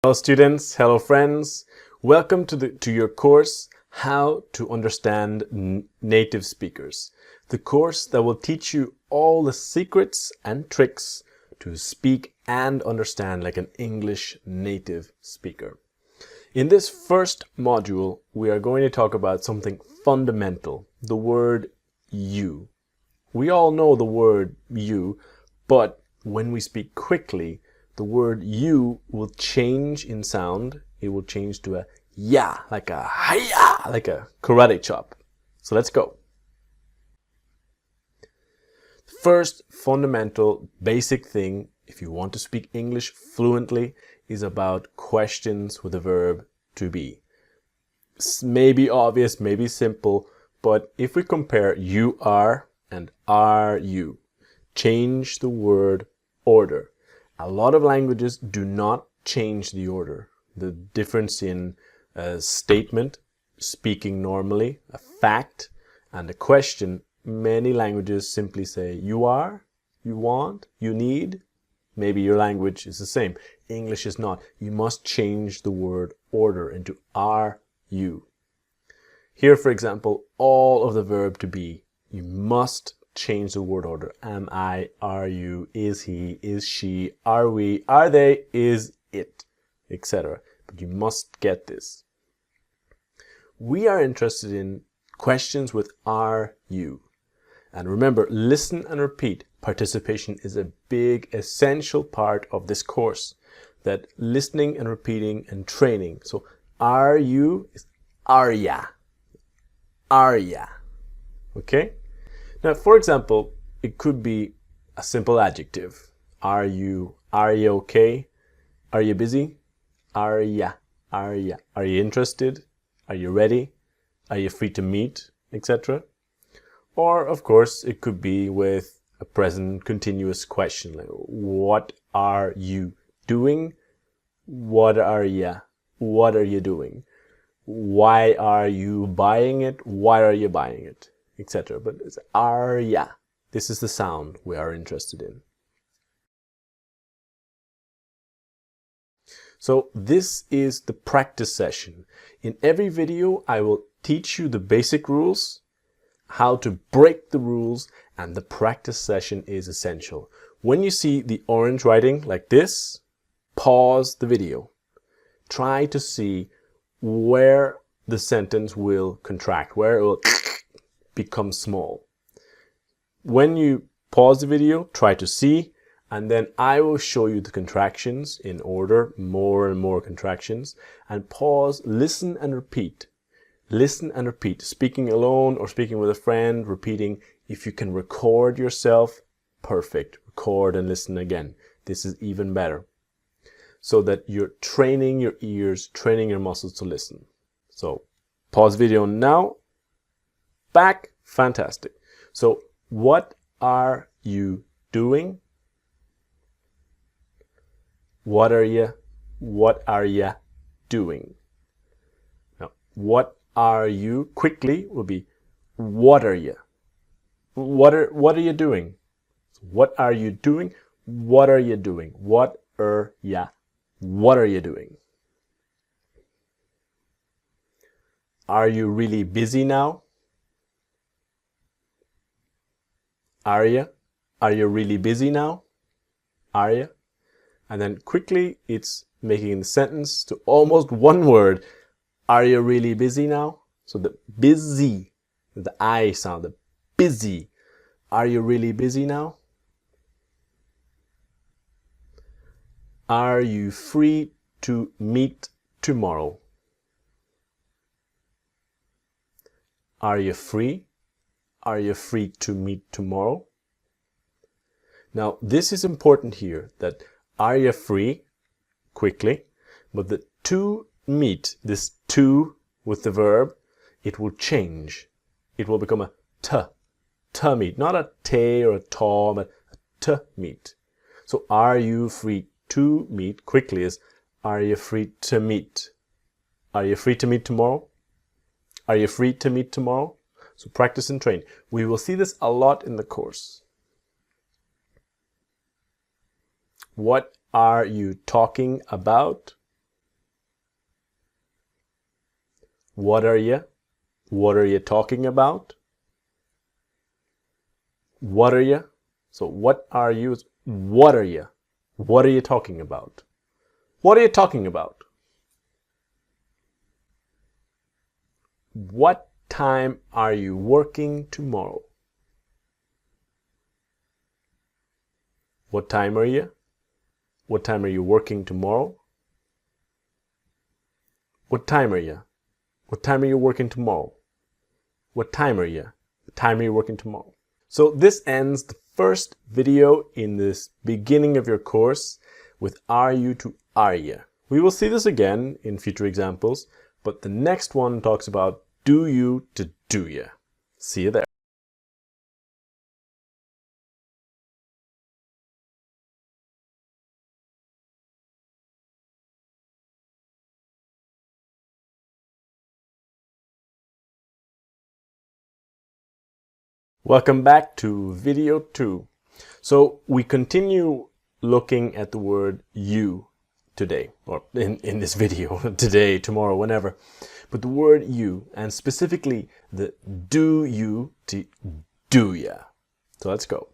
Hello students, hello friends. Welcome to your course, How to Understand Native Speakers. The course that will teach you all the secrets and tricks to speak and understand like an English native speaker. In this first module, we are going to talk about something fundamental, the word you. We all know the word you, but when we speak quickly, the word you will change in sound. It will change to a ya, like a hiya, like a karate chop. So let's go. First fundamental basic thing, if you want to speak English fluently, is about questions with the verb to be. Maybe obvious, maybe simple, but if we compare you are and are you, change the word order. A lot of languages do not change the order. The difference in a statement, speaking normally, a fact, and a question, many languages simply say you are, you want, you need. Maybe your language is the same. English is not. You must change the word order into are you. Here, for example, all of the verb to be, you must change the word order. Am I, are you, is he, is she, are we, are they, is it, etc. But you must get this. We are interested in questions with are you. And remember, listen and repeat. Participation is a big, essential part of this course. That listening and repeating and training. So are you is are ya. Are ya. Okay? Now, for example, it could be a simple adjective. Are you okay? Are you busy? Are ya? Are you interested? Are you ready? Are you free to meet? Etc. Or, of course, it could be with a present continuous question. Like, what are you doing? What are ya? What are you doing? Why are you buying it? Why are you buying it? Etc. But it's are ya. This is the sound we are interested in. So this is the practice session. In every video, I will teach you the basic rules, how to break the rules, and the practice session is essential. When you see the orange writing like this, pause the video. Try to see where the sentence will contract, where it will become small. When you pause the video, try to see, and then I will show you the contractions in order, more and more contractions, and pause, listen and repeat. Listen and repeat, speaking alone or speaking with a friend, repeating. If you can record yourself, perfect. Record and listen again. This is even better. So that you're training your ears, training your muscles to listen. So pause video now. Back. Fantastic. So what are you doing? What are you doing? Now, what are you quickly will be what are you? What are you doing? What are you doing? What are you doing? What are you? What are you doing? Are you really busy now? Are you? Are you really busy now? Are you? And then quickly, it's making the sentence to almost one word. Are you really busy now? So the busy, the I sound, the busy. Are you really busy now? Are you free to meet tomorrow? Are you free? Are you free to meet tomorrow? Now, this is important here, that are you free? Quickly. But the to meet, this to with the verb, it will change. It will become a to meet. Not a te or a ta, but a to meet. So are you free to meet? Quickly is, are you free to meet? Are you free to meet tomorrow? Are you free to meet tomorrow? So practice and train. We will see this a lot in the course. What are you talking about? What are you? What are you talking about? What are you? So what are you? What are you? What are you talking about? What are you talking about? What time are you working tomorrow? What time are you? What time are you working tomorrow? What time are you? What time are you working tomorrow? What time are you? What time are you working tomorrow? So this ends the first video in this beginning of your course with are you to are you. We will see this again in future examples, but the next one talks about do you to do you. See you there. Welcome back to video 2. So we continue looking at the word you today, or in this video, today, tomorrow, whenever. But the word you, and specifically the do you to do ya. So let's go.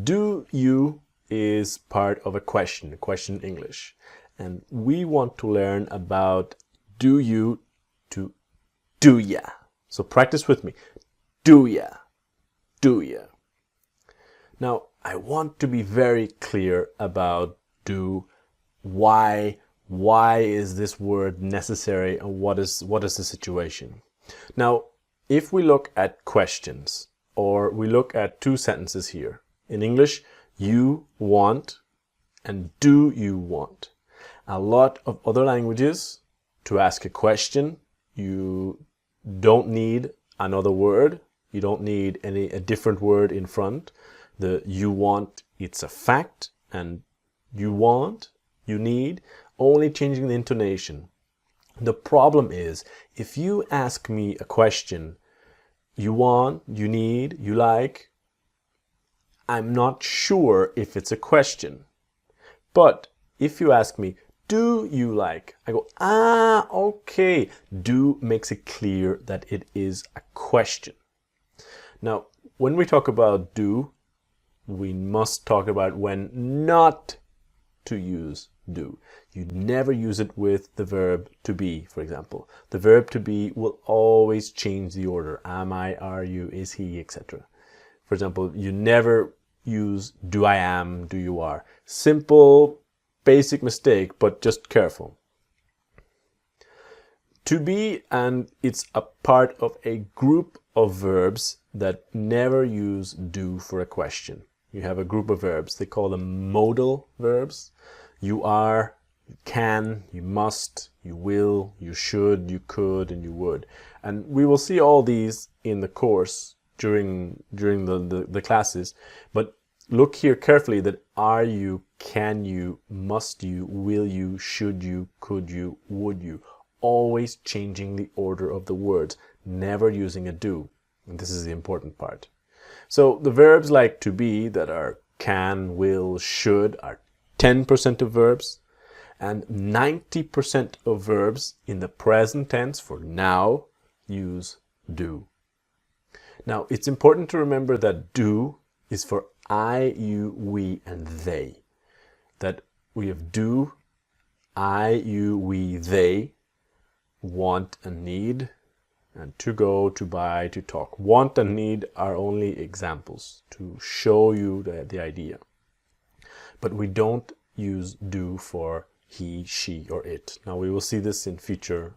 Do you is part of a question English. And we want to learn about do you to do ya. So practice with me. Do ya, do ya. Now, I want to be very clear about do. Why is this word necessary, and what is the situation? Now, if we look at questions, or we look at two sentences here. In English, you want and do you want. A lot of other languages, to ask a question, you don't need another word. You don't need a different word in front. The you want, it's a fact, and you want, you need, only changing the intonation. The problem is, if you ask me a question you want, you need, you like. I'm not sure if it's a question. But if you ask me, do you like? I go, okay. Do makes it clear that it is a question. Now, when we talk about do, we must talk about when not to use do. You never use it with the verb to be, for example. The verb to be will always change the order. Am I, are you, is he, etc. For example, you never use do I am, do you are. Simple, basic mistake, but just careful. To be, and it's a part of a group of verbs that never use do for a question. You have a group of verbs. They call them modal verbs. You are, you can, you must, you will, you should, you could, and you would. And we will see all these in the course during the classes. But look here carefully that are you, can you, must you, will you, should you, could you, would you. Always changing the order of the words, never using a do. And this is the important part. So the verbs like to be that are can, will, should are 10% of verbs, and 90% of verbs in the present tense for now use do. Now it's important to remember that do is for I, you, we, and they. That we have do, I, you, we, they, want and need, and to go, to buy, to talk. Want and need are only examples to show you the idea. But we don't use do for he, she, or it. Now we will see this in future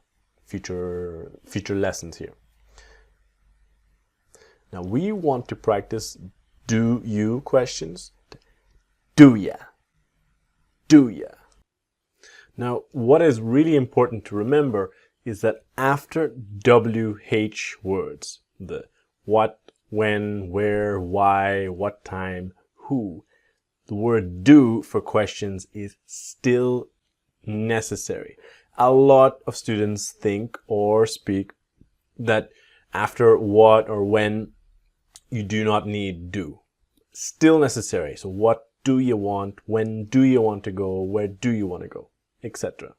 lessons here. Now we want to practice do you questions. Do ya? Do ya? Now what is really important to remember is that after WH words, the what, when, where, why, what time, who, the word do for questions is still necessary. A lot of students think or speak that after what or when you do not need do. Still necessary. So what do you want? When do you want to go? Where do you want to go? Etc.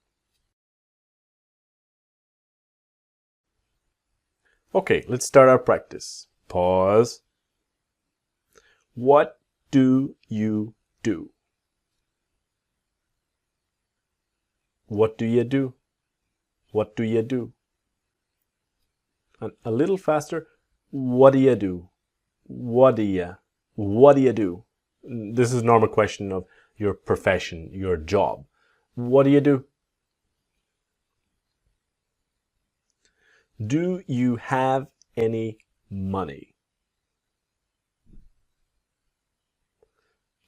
Okay, let's start our practice. Pause. What do you do? What do you do? What do you do? And a little faster. What do you do? What do you do? This is a normal question of your profession, your job. What do you do? Do you have any money?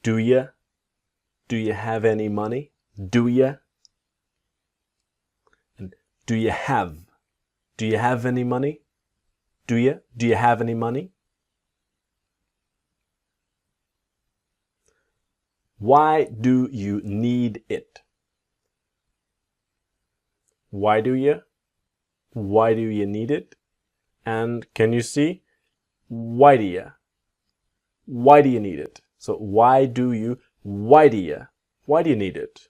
Do you? Do you have any money? Do you? And do you have? Do you have any money? Do you? Do you have any money? Why do you need it? Why do you? Why do you need it? And can you see? Why do you? Why do you need it? So why do you? Why do you? Why do you need it?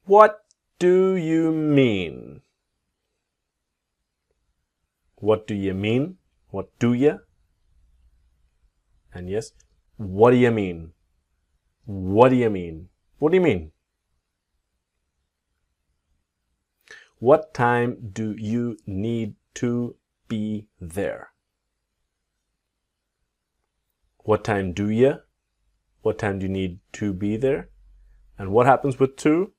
What do you mean? What do you mean? What do you? And yes, what do you mean? What do you mean? What do you mean? What time do you need to be there? What time do you? What time do you need to be there? And what happens with to?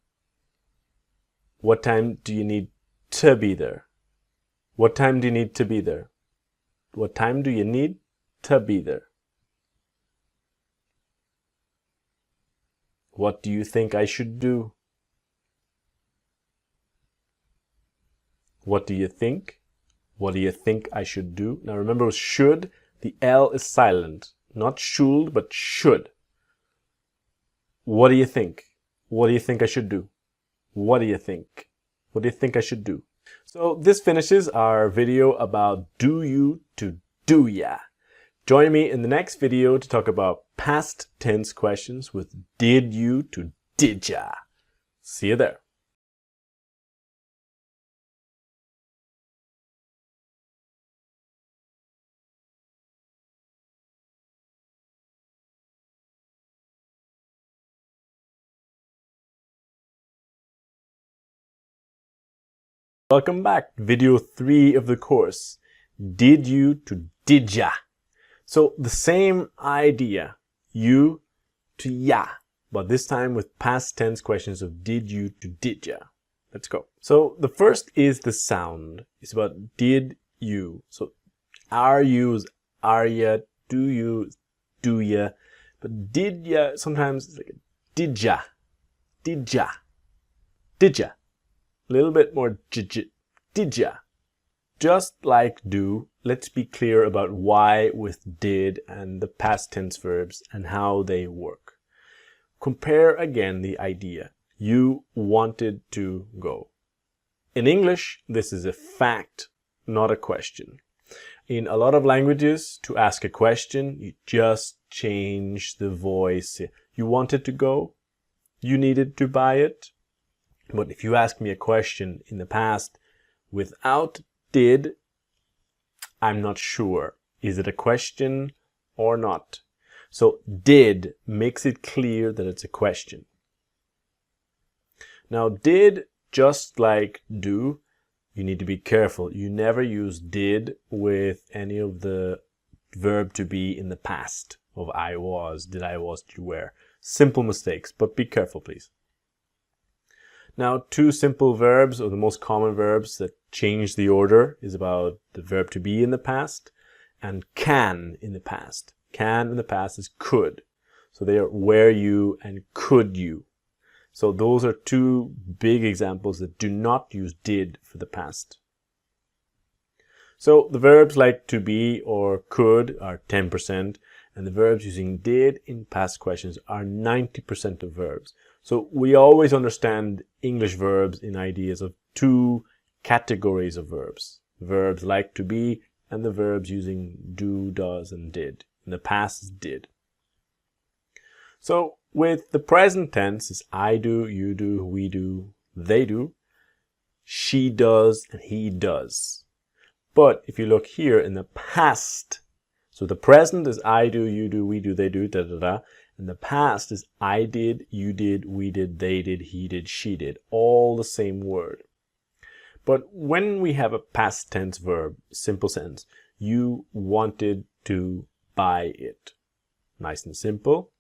What time do you need to be there? What time do you need to be there? What time do you need to be there? What do you think I should do? What do you think? What do you think I should do? Now remember, with should, the L is silent. Not should, but should. What do you think? What do you think I should do? What do you think? What do you think I should do? So this finishes our video about do you to do ya. Join me in the next video to talk about past tense questions with did you to did ya. See you there. Welcome back. Video 3 of the course. Did you to did ya. So the same idea, you to ya, but this time with past tense questions of did you to did ya. Let's go. So the first is the sound. It's about did you. So are you is are ya, do you is do ya, but did ya sometimes it's like did ya, did ya, did ya. A little bit more did ya. Just like do, let's be clear about why with did and the past tense verbs and how they work. Compare again the idea. You wanted to go. In English, this is a fact, not a question. In a lot of languages, to ask a question, you just change the voice. You wanted to go? You needed to buy it? But if you ask me a question in the past without did, I'm not sure. Is it a question or not? So did makes it clear that it's a question. Now did, just like do, you need to be careful. You never use did with any of the verb to be in the past of I was, did I was, did you were. Simple mistakes, but be careful please. Now, two simple verbs, or the most common verbs that change the order, is about the verb to be in the past and can in the past. Can in the past is could. So they are were you and could you. So those are two big examples that do not use did for the past. So the verbs like to be or could are 10%, and the verbs using did in past questions are 90% of verbs. So we always understand English verbs in ideas of two categories of verbs. Verbs like to be and the verbs using do, does, and did. In the past is did. So with the present tense is I do, you do, we do, they do, she does, and he does. But if you look here in the past, so the present is I do, you do, we do, they do, da da da. And the past is I did, you did, we did, they did, he did, she did. All the same word. But when we have a past tense verb, simple sentence, you wanted to buy it. Nice and simple.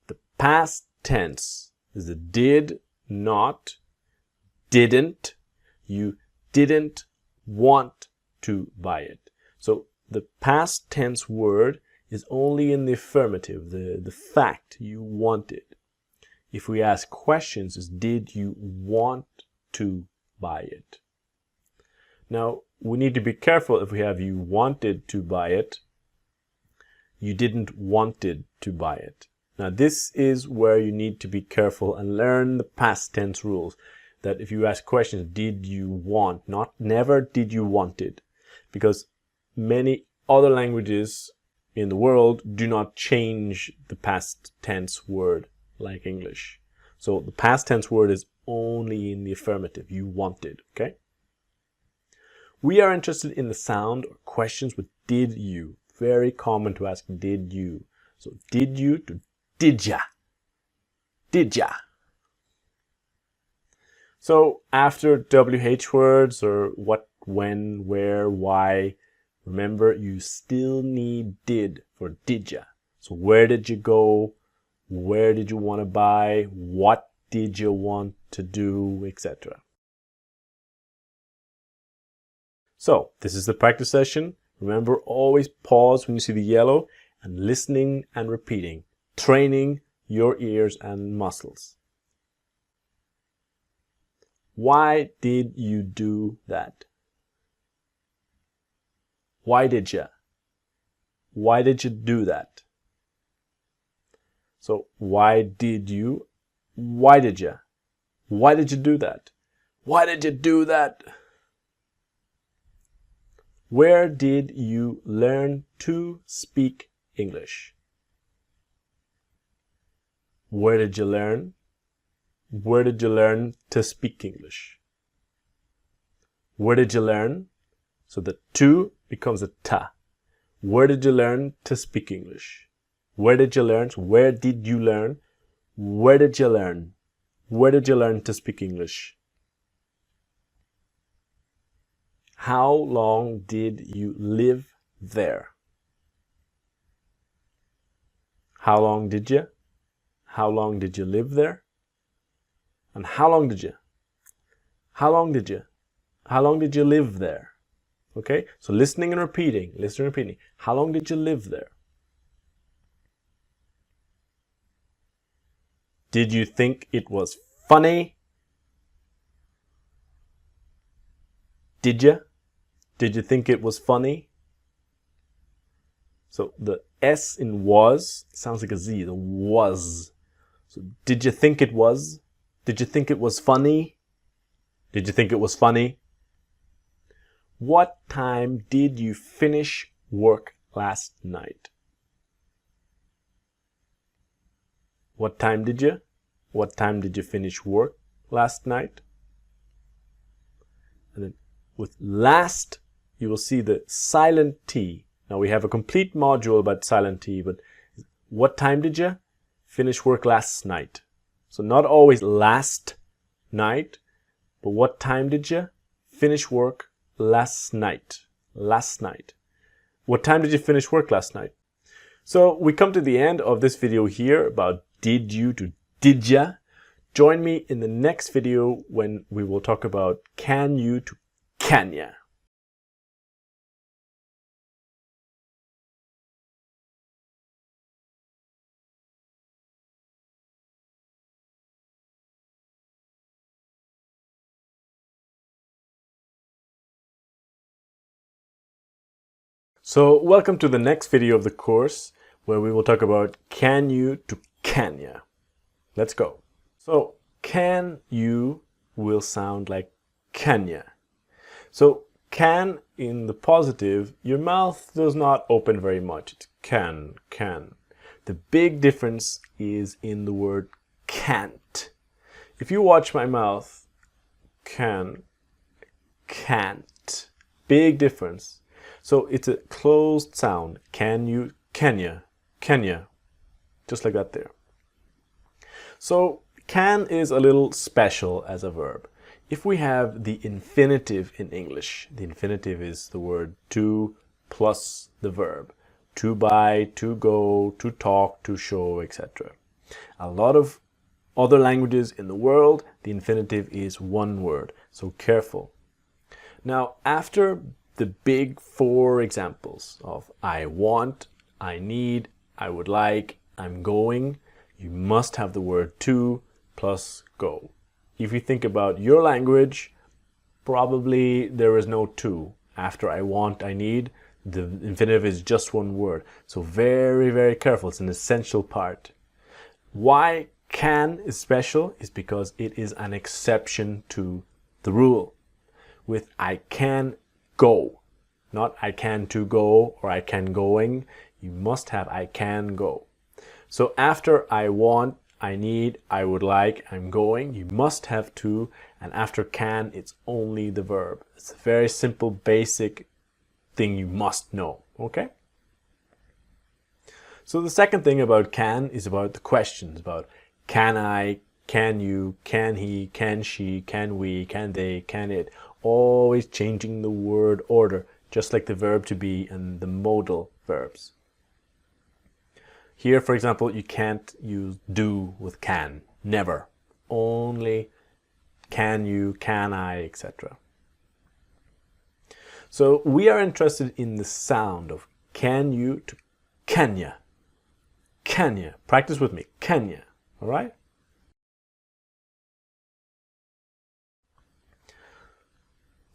The past tense is the did not, didn't, you didn't want to buy it. So the past tense word is only in the affirmative, the fact you wanted. If we ask questions, is did you want to buy it? Now, we need to be careful if we have you wanted to buy it, you didn't wanted to buy it. Now, this is where you need to be careful and learn the past tense rules. That if you ask questions, did you want, never did you wanted, because many other languages in the world do not change the past tense word like English. So the past tense word is only in the affirmative, you wanted, okay? We are interested in the sound or questions with did you. Very common to ask did you. So did you to did ya. Did ya. So after WH words or what, when, where, why, remember, you still need did for did ya. So where did you go? Where did you want to buy? What did you want to do, etc. So this is the practice session. Remember, always pause when you see the yellow and listening and repeating, training your ears and muscles. Why did you do that? Why did you? Why did you do that? So why did you? Why did you? Why did you do that? Why did you do that? Where did you learn to speak English? Where did you learn? Where did you learn to speak English? Where did you learn? So the to becomes a ta. Where did you learn to speak English? Where did you learn? Where did you learn? Where did you learn? Where did you learn to speak English? How long did you live there? How long did you? How long did you live there? And how long did you? How long did you? How long did you live there? Okay, so listening and repeating, listening and repeating. How long did you live there? Did you think it was funny? Did you? Did you think it was funny? So the S in was sounds like a Z, the was. So did you think it was? Did you think it was funny? Did you think it was funny? What time did you finish work last night? What time did you? What time did you finish work last night? And then with last, you will see the silent T. Now we have a complete module about silent T, but what time did you finish work last night? So not always last night, but what time did you finish work last night? Last night. What time did you finish work last night? So we come to the end of this video here about did you to did ya. Join me in the next video when we will talk about can you to can ya. So welcome to the next video of the course where we will talk about can you to can ya. Let's go. So can you will sound like can ya. So can in the positive, your mouth does not open very much. It's can. The big difference is in the word can't. If you watch my mouth, can, can't. Big difference. So it's a closed sound. Can you, can ya. Just like that there. So can is a little special as a verb. If we have the infinitive in English, the infinitive is the word to plus the verb. To buy, to go, to talk, to show, etc. A lot of other languages in the world, the infinitive is one word. So careful. Now, after the big four examples of I want, I need, I would like, I'm going, you must have the word to plus go. If you think about your language, probably there is no to. After I want, I need, the infinitive is just one word. So very, very careful. It's an essential part. Why can is special is because it is an exception to the rule. With I can go, not I can to go or I can going, you must have I can go. So after I want, I need, I would like, I'm going, you must have to, and after can, it's only the verb. It's a very simple, basic thing you must know, okay? So the second thing about can is about the questions, about can I, can you, can he, can she, can we, can they, can it. Always changing the word order, just like the verb to be and the modal verbs. Here, for example, you can't use do with can, never. Only can you, can I, etc. So we are interested in the sound of can you to can ya. Can ya. Practice with me. Can ya. All right?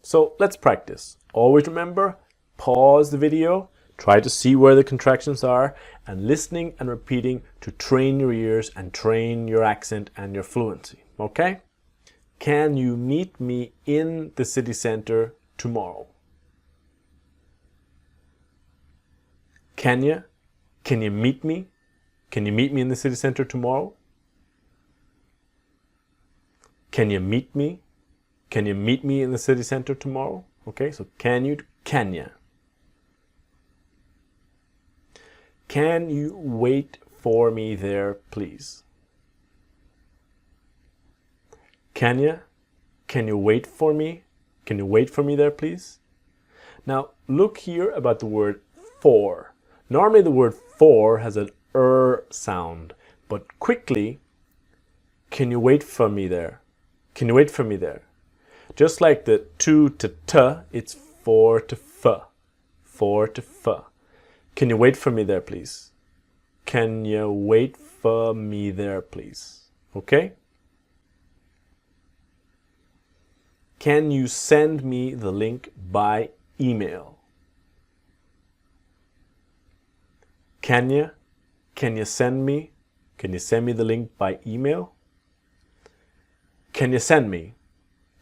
So let's practice. Always remember, pause the video, try to see where the contractions are, and listening and repeating to train your ears and train your accent and your fluency. Okay? Can you meet me in the city center tomorrow? Can you? Can you meet me? Can you meet me in the city center tomorrow? Can you meet me? Can you meet me in the city center tomorrow? Okay, so can you, can ya? Can you wait for me there, please? Can you? Can you wait for me? Can you wait for me there, please? Now, look here about the word for. Normally the word for has an sound, but quickly, can you wait for me there? Can you wait for me there? Just like the to t, it's for to f. For to f. Can you wait for me there, please? Can you wait for me there, please? Okay? Can you send me the link by email? Can you? Can you send me? Can you send me the link by email? Can you send me?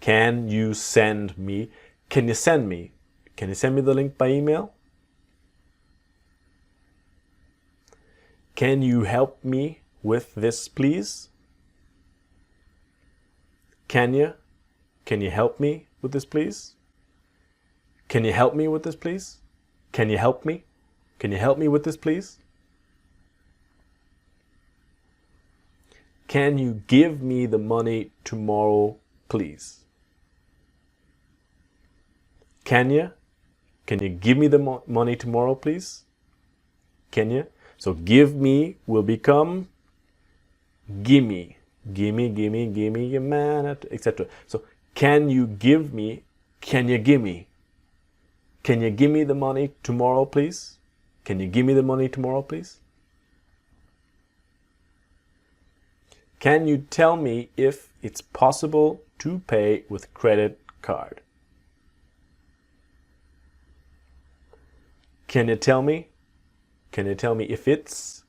Can you send me? Can you send me? Can you send me the link by email? Can you help me with this, please? Can you? Can you help me with this, please? Can you help me with this, please? Can you help me? Can you help me with this, please? Can you give me the money tomorrow, please? Can you? Can you give me the money tomorrow, please? Can you? So give me will become gimme. Gimme, gimme, gimme, you man, etc. So can you give me? Can you give me? Can you give me the money tomorrow, please? Can you give me the money tomorrow, please? Can you tell me if it's possible to pay with credit card? Can you tell me? Can you tell me if it's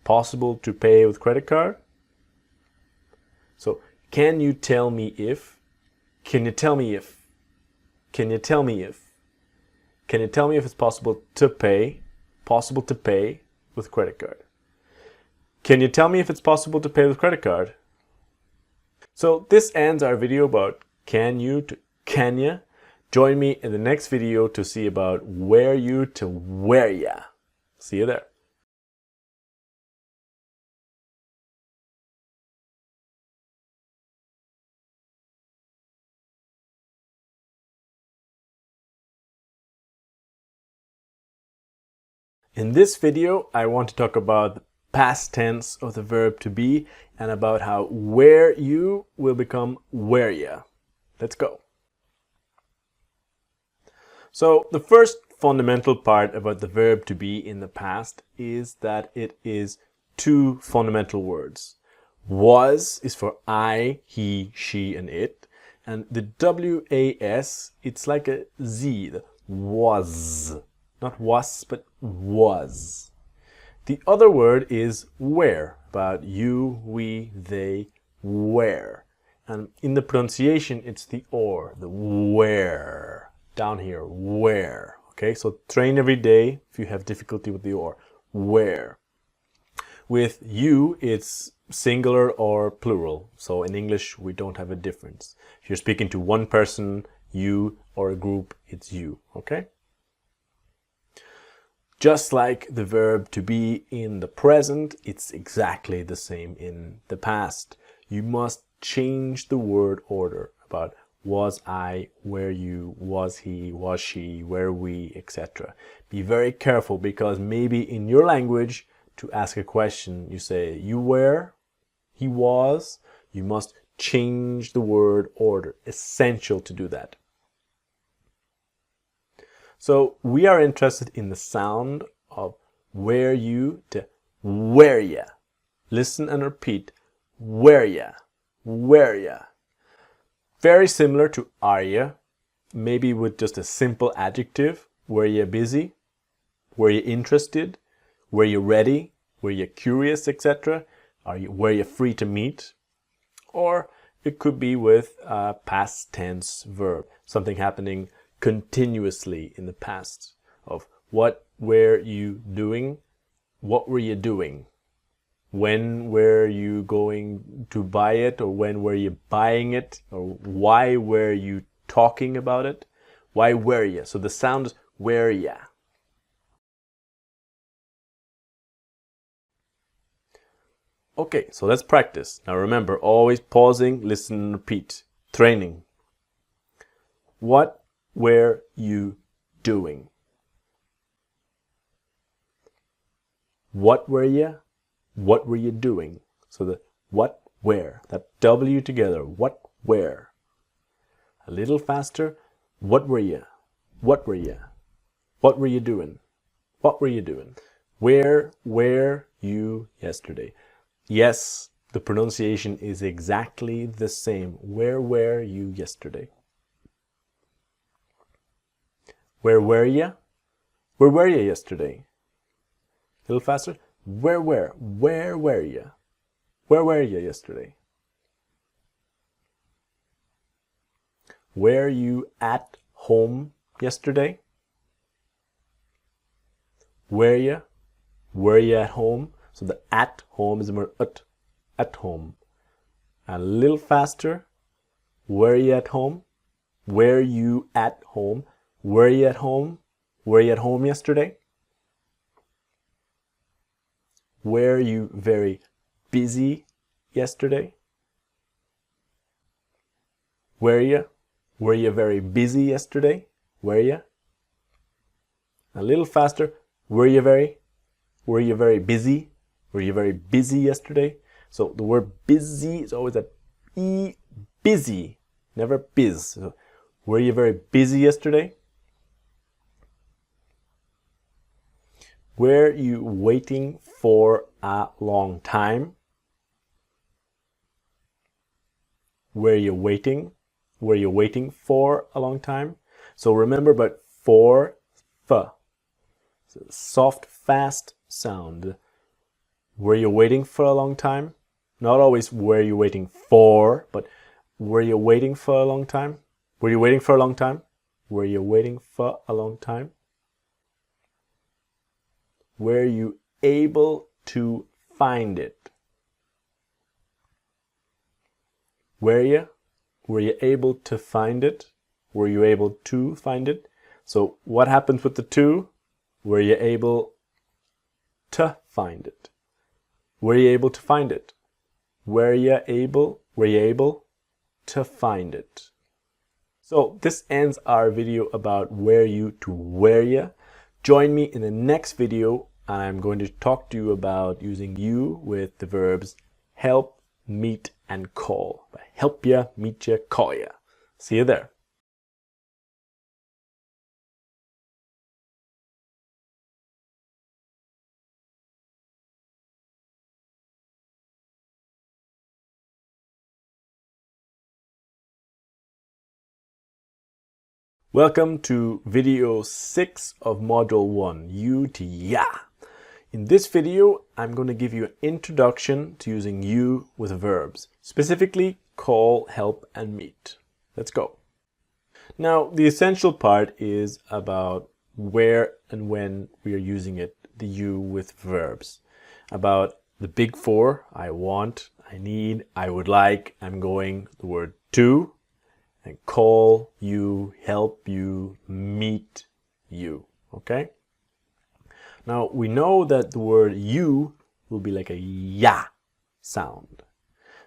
possible to pay with credit card? So, can you tell me if? Can you tell me if? Can you tell me if? Can you tell me if it's possible to pay with credit card? Can you tell me if it's possible to pay with credit card? So this ends our video about can you to can ya. Join me in the next video to see about where you to where ya. See you there. In this video, I want to talk about the past tense of the verb to be and about how where you will become where ya. Let's go. So the first fundamental part about the verb to be in the past is that it is two fundamental words. Was is for I, he, she, and it. And the W-A-S, it's like a Z, the was. Not was, but was. The other word is where, about you, we, they, where. And in the pronunciation, it's the or, the where. Down here, where. Okay, so train every day if you have difficulty with the or. Where. With you, it's singular or plural. So in English, we don't have a difference. If you're speaking to one person, you, or a group, it's you. Okay? Just like the verb to be in the present, it's exactly the same in the past. You must change the word order about was I, were you, was he, was she, were we, etc. Be very careful because maybe in your language to ask a question you say you were, he was. You must change the word order. Essential to do that. So we are interested in the sound of where you to where ya. Listen and repeat. Where ya, where ya. Very similar to are ya, maybe with just a simple adjective. Were you busy? Were you interested? Were you ready? Were you curious, etc.? Were you free to meet? Or it could be with a past tense verb, something happening continuously in the past of what were you doing? What were you doing? When were you going to buy it, or when were you buying it, or why were you talking about it? Why were you? So the sound is were ya. Okay, so let's practice. Now remember, always pausing, listen and repeat. Training. What were you doing? What were you? What were you doing? So the what, where, that W together. What, where. A little faster. What were you? What were you? What were you doing? What were you doing? Where were you yesterday? Yes, the pronunciation is exactly the same. Where were you yesterday? Where were you? Where were you yesterday? A little faster. Where were you? Where were you yesterday? Were you at home yesterday? Were you? Were you at home? So the at home is more at home. A little faster. Were you at home? Were you at home? Were you at home? Were you at home yesterday? Were you very busy yesterday? Were you? Were you very busy yesterday? Were you? A little faster. Were you very busy? Were you very busy yesterday? So the word busy is always a E, busy, never biz. So, were you very busy yesterday? Were you waiting for a long time? Were you waiting? Were you waiting for a long time? So remember, but for, f. So soft, fast sound. Were you waiting for a long time? Not always were you waiting for, but were you waiting for a long time? Were you waiting for a long time? Were you waiting for a long time? Were you able to find it? Were you? Were you able to find it? Were you able to find it? So what happens with the to? Were you able to find it? Were you able to find it? Were you able to find it? So this ends our video about were you to where you. Join me in the next video. I'm going to talk to you about using you with the verbs help, meet, and call. Help ya, meet ya, call ya. See you there. Welcome to video 6 of module 1, you to ya. In this video, I'm going to give you an introduction to using you with verbs, specifically call, help, and meet. Let's go. Now, the essential part is about where and when we are using it, the you with verbs. About the big four, I want, I need, I would like, I'm going, the word to, and call you, help you, meet you, okay? Now, we know that the word you will be like a ya sound.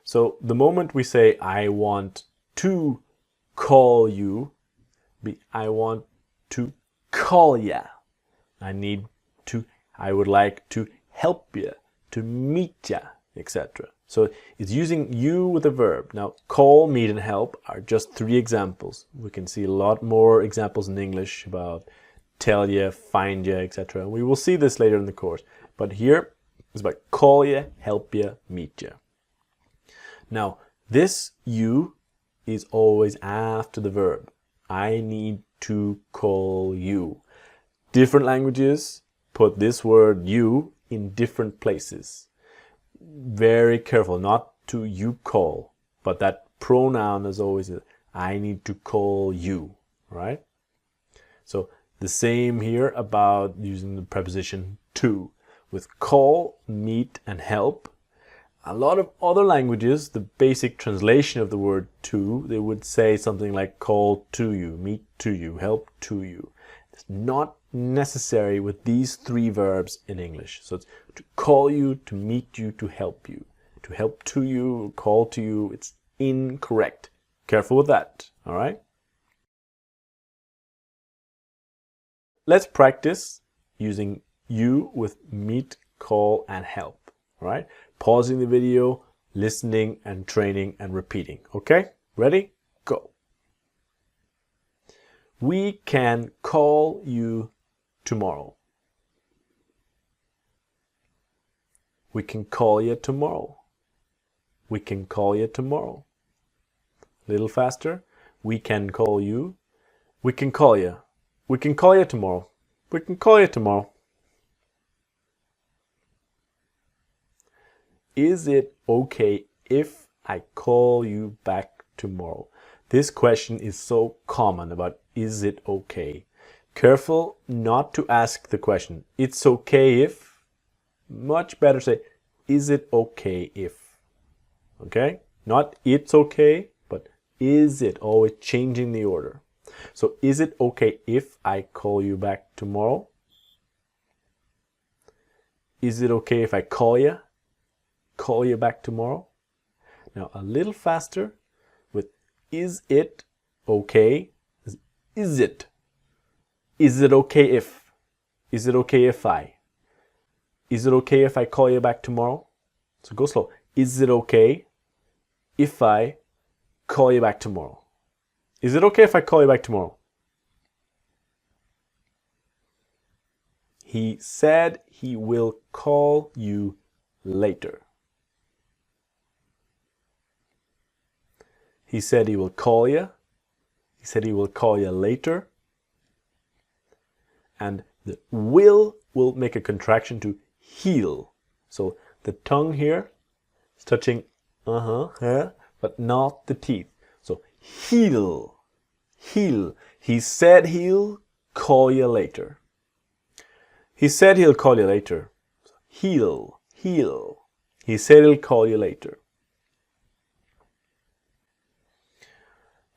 So the moment we say, I want to call you, I want to call ya. I need to, I would like to help ya, to meet ya, etc. So it's using you with a verb. Now, call, meet, and help are just 3 examples. We can see a lot more examples in English about tell ya, find ya, etc. We will see this later in the course. But here it's about call ya, help ya, meet ya. Now, this you is always after the verb. I need to call you. Different languages put this word you in different places. Very careful not to you call, but that pronoun is always I need to call you, right? So The same here about using the preposition to. With call, meet, and help. A lot of other languages, the basic translation of the word to, they would say something like call to you, meet to you, help to you. It's not necessary with these three verbs in English. So it's to call you, to meet you, to help you. To help to you, call to you, it's incorrect. Careful with that, all right? Let's practice using you with meet, call, and help, all right? Pausing the video, listening and training and repeating, okay? Ready? Go. We can call you tomorrow. We can call you tomorrow. We can call you tomorrow. A little faster. We can call you. We can call you. We can call you tomorrow. We can call you tomorrow. Is it okay if I call you back tomorrow? This question is so common about is it okay? Careful not to ask the question. It's okay if. Much better say, is it okay if? Okay? Not it's okay, but is it? Always changing the order. So is it okay if I call you back tomorrow? Is it okay if I call you back tomorrow? Now a little faster with is it okay? Is it? Is it okay if? Is it okay if I? Is it okay if I call you back tomorrow? So go slow. Is it okay if I call you back tomorrow? Is it okay if I call you back tomorrow? He said he will call you later. He said he will call you. He said he will call you later. And the will make a contraction to heal. So the tongue here is touching but not the teeth. So heal. Heal. He said he'll call you later. He said he'll call you later. Heal. Heal. He said he'll call you later.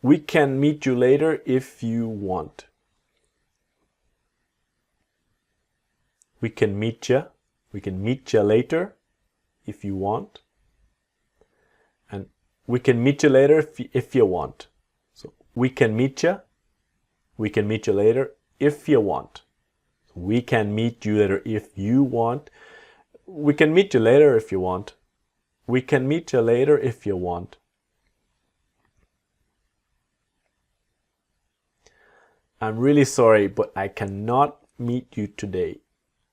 We can meet you later if you want. We can meet you. We can meet you later if you want. And we can meet you later if you want. So we can meet you. We can meet you later if you want. We can meet you later if you want. We can meet you later if you want. We can meet you later if you want. I'm really sorry, but I cannot meet you today.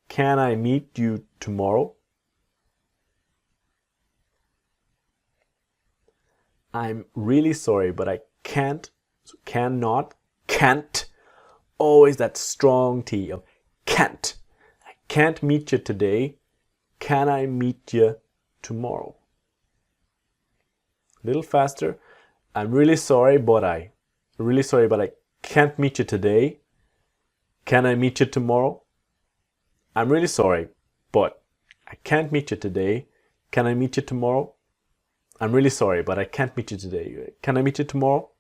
Can I meet you tomorrow? I'm really sorry, but I can't. So cannot, can't. Always that strong T of can't. I can't meet you today. Can I meet you tomorrow? A little faster. I'm really sorry, but I can't meet you today. Can I meet you tomorrow? I'm really sorry, but I can't meet you today. Can I meet you tomorrow? I'm really sorry, but I can't meet you today. Can I meet you tomorrow?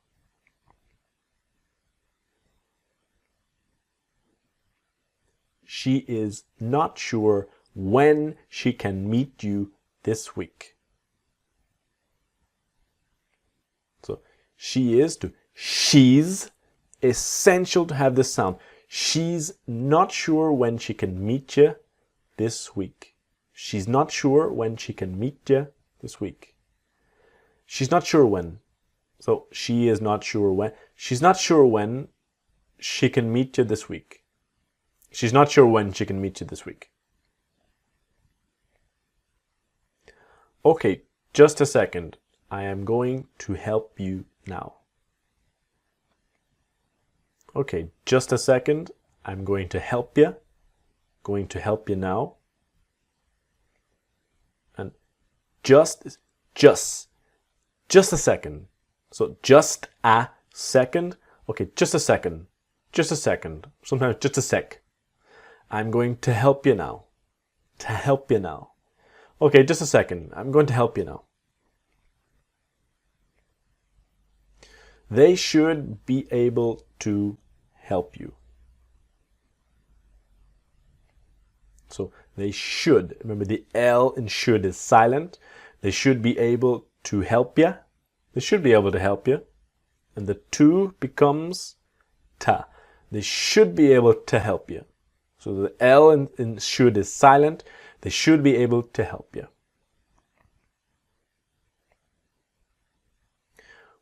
She is not sure when she can meet you this week. So she is to she's. Essential to have this sound. She's not sure when she can meet you this week. She's not sure when she can meet you this week. She's not sure when. So she is not sure when. She's not sure when she can meet you this week. She's not sure when she can meet you this week. Okay, just a second. I am going to help you now. Okay, just a second. I'm going to help you. Going to help you now. And just a second. So just a second. Okay, just a second. just a second, sometimes just a sec. I'm going to help you now. To help you now. Okay, just a second. I'm going to help you now. They should be able to help you. So they should. Remember, the L in should is silent. They should be able to help you. They should be able to help you. And the to becomes ta. They should be able to help you. So the L in should is silent. They should be able to help you.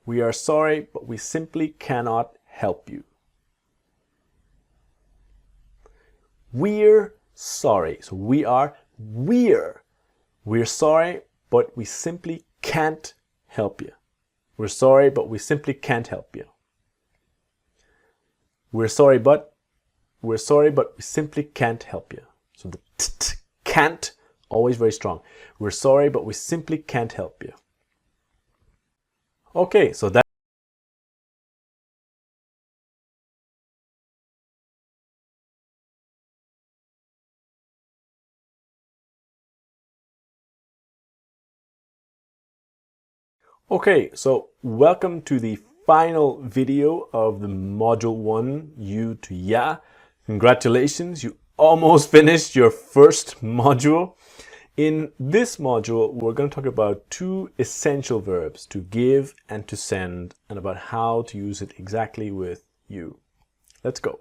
We are sorry, but we simply cannot help you. We're sorry. So we're sorry, but we simply can't help you. We're sorry, but we simply can't help you. We're sorry, but we simply can't help you. So the can't, always very strong. We're sorry, but we simply can't help you. Okay, so that. Okay, so welcome to the final video of the Module 1, you to ya. Congratulations, you almost finished your first module. In this module, we're going to talk about two essential verbs, to give and to send, and about how to use it exactly with you. Let's go.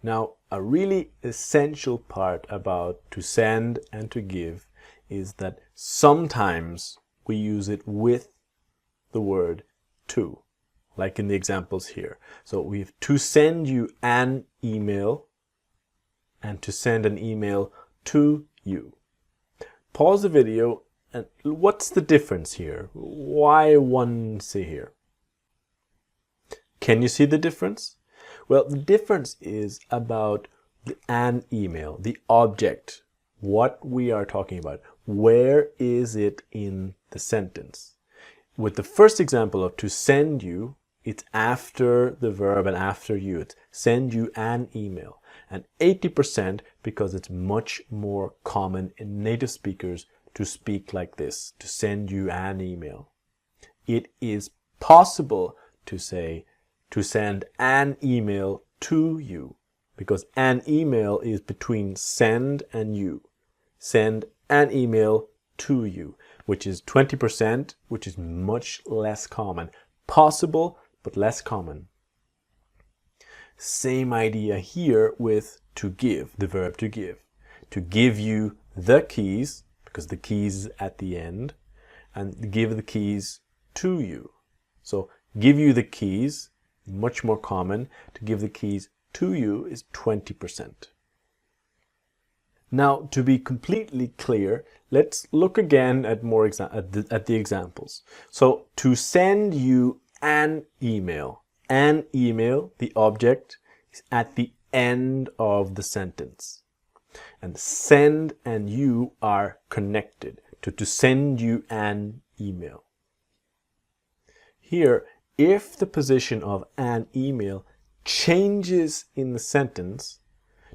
Now, a really essential part about to send and to give is that sometimes we use it with the word to, like in the examples here. So we have to send you an email and to send an email to you. Pause the video and what's the difference here? Why one say here? Can you see the difference? Well, the difference is about an email, the object, what we are talking about. Where is it in the sentence? With the first example of to send you, it's after the verb and after you. It's send you an email. And 80% because it's much more common in native speakers to speak like this, to send you an email. It is possible to say to send an email to you because an email is between send and you. Send an email to you, which is 20%, which is much less common. Possible, but less common. Same idea here with to give, the verb to give. To give you the keys, because the keys is at the end, and give the keys to you. So give you the keys, much more common. To give the keys to you is 20%. Now, to be completely clear, let's look again at more at the examples. So, to send you an email, the object, is at the end of the sentence. And send and you are connected to send you an email. Here, if the position of an email changes in the sentence,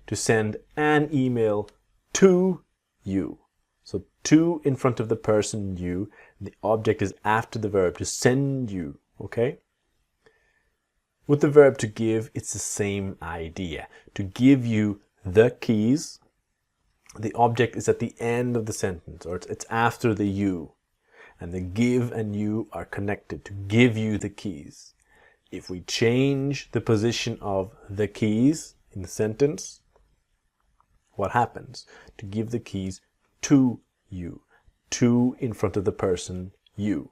to send an email to you. So to in front of the person you, the object is after the verb, to send you, okay? With the verb to give, it's the same idea. To give you the keys, the object is at the end of the sentence, or it's after the you. And the give and you are connected, to give you the keys. If we change the position of the keys in the sentence, what happens? To give the keys to you. To in front of the person you.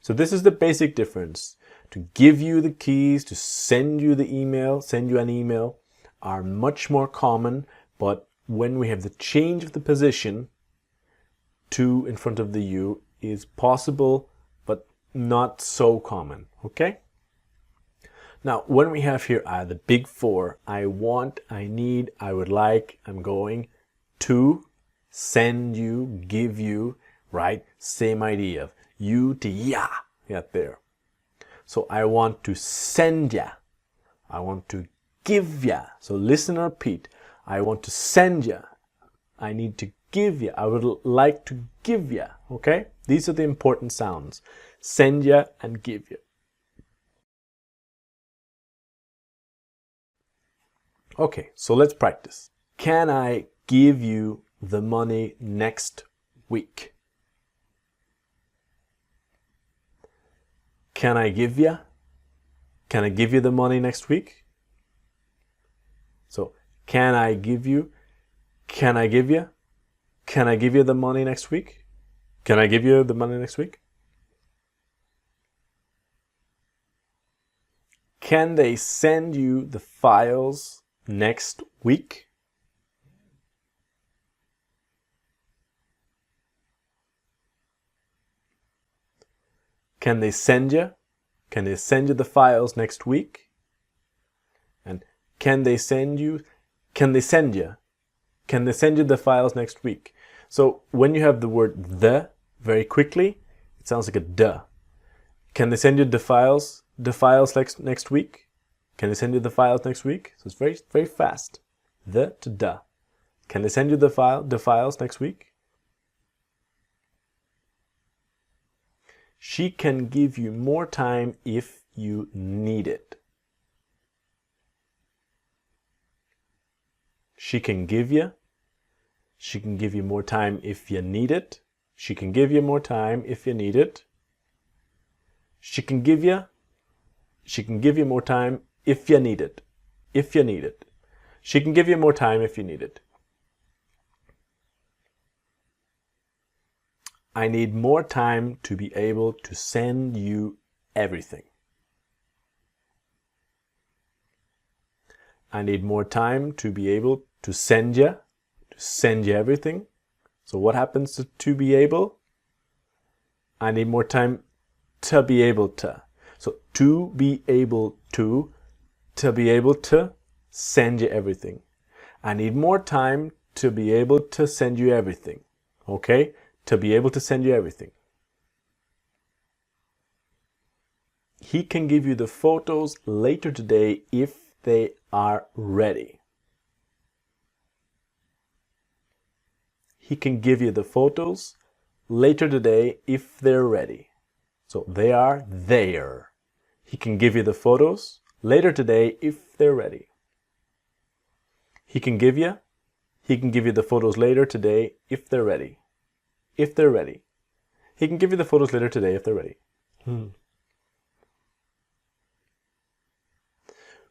So this is the basic difference. To give you the keys, to send you the email, send you an email, are much more common, but when we have the change of the position, to in front of the you is possible, but not so common, okay? Now, when we have here the big four, I want, I need, I would like, I'm going, to, send you, give you, right? Same idea of you to ya, get there. So I want to send ya. I want to give ya. So listen and repeat. I want to send ya. I need to give ya. I would like to give ya. Okay? These are the important sounds. Send ya and give ya. Okay, so let's practice. Can I give you the money next week? Can I give ya? Can I give you the money next week? So, can I give you? Can I give you? Can I give you the money next week? Can I give you the money next week? Can they send you the files next week? Can they send you? Can they send you the files next week? And can they send you? Can they send you? Can they send you the files next week? So when you have the word the very quickly, it sounds like a duh. Can they send you the files next week? Can they send you the files next week? So it's very, very fast. The to duh. Can they send you the files next week? She can give you more time if you need it. She can give you more time if you need it. She can give you more time if you need it. She can give you more time if you need it. If you need it. She can give you more time if you need it. I need more time to be able to send you everything. I need more time to be able to send you everything. So what happens to be able? I need more time to be able to. So to be able to be able to send you everything. I need more time to be able to send you everything. Okay? To be able to send you everything. He can give you the photos later today if they are ready. He can give you the photos later today if they're ready. So they are there. He can give you the photos later today if they're ready. He can give you the photos later today if they're ready. If they're ready. He can give you the photos later today if they're ready.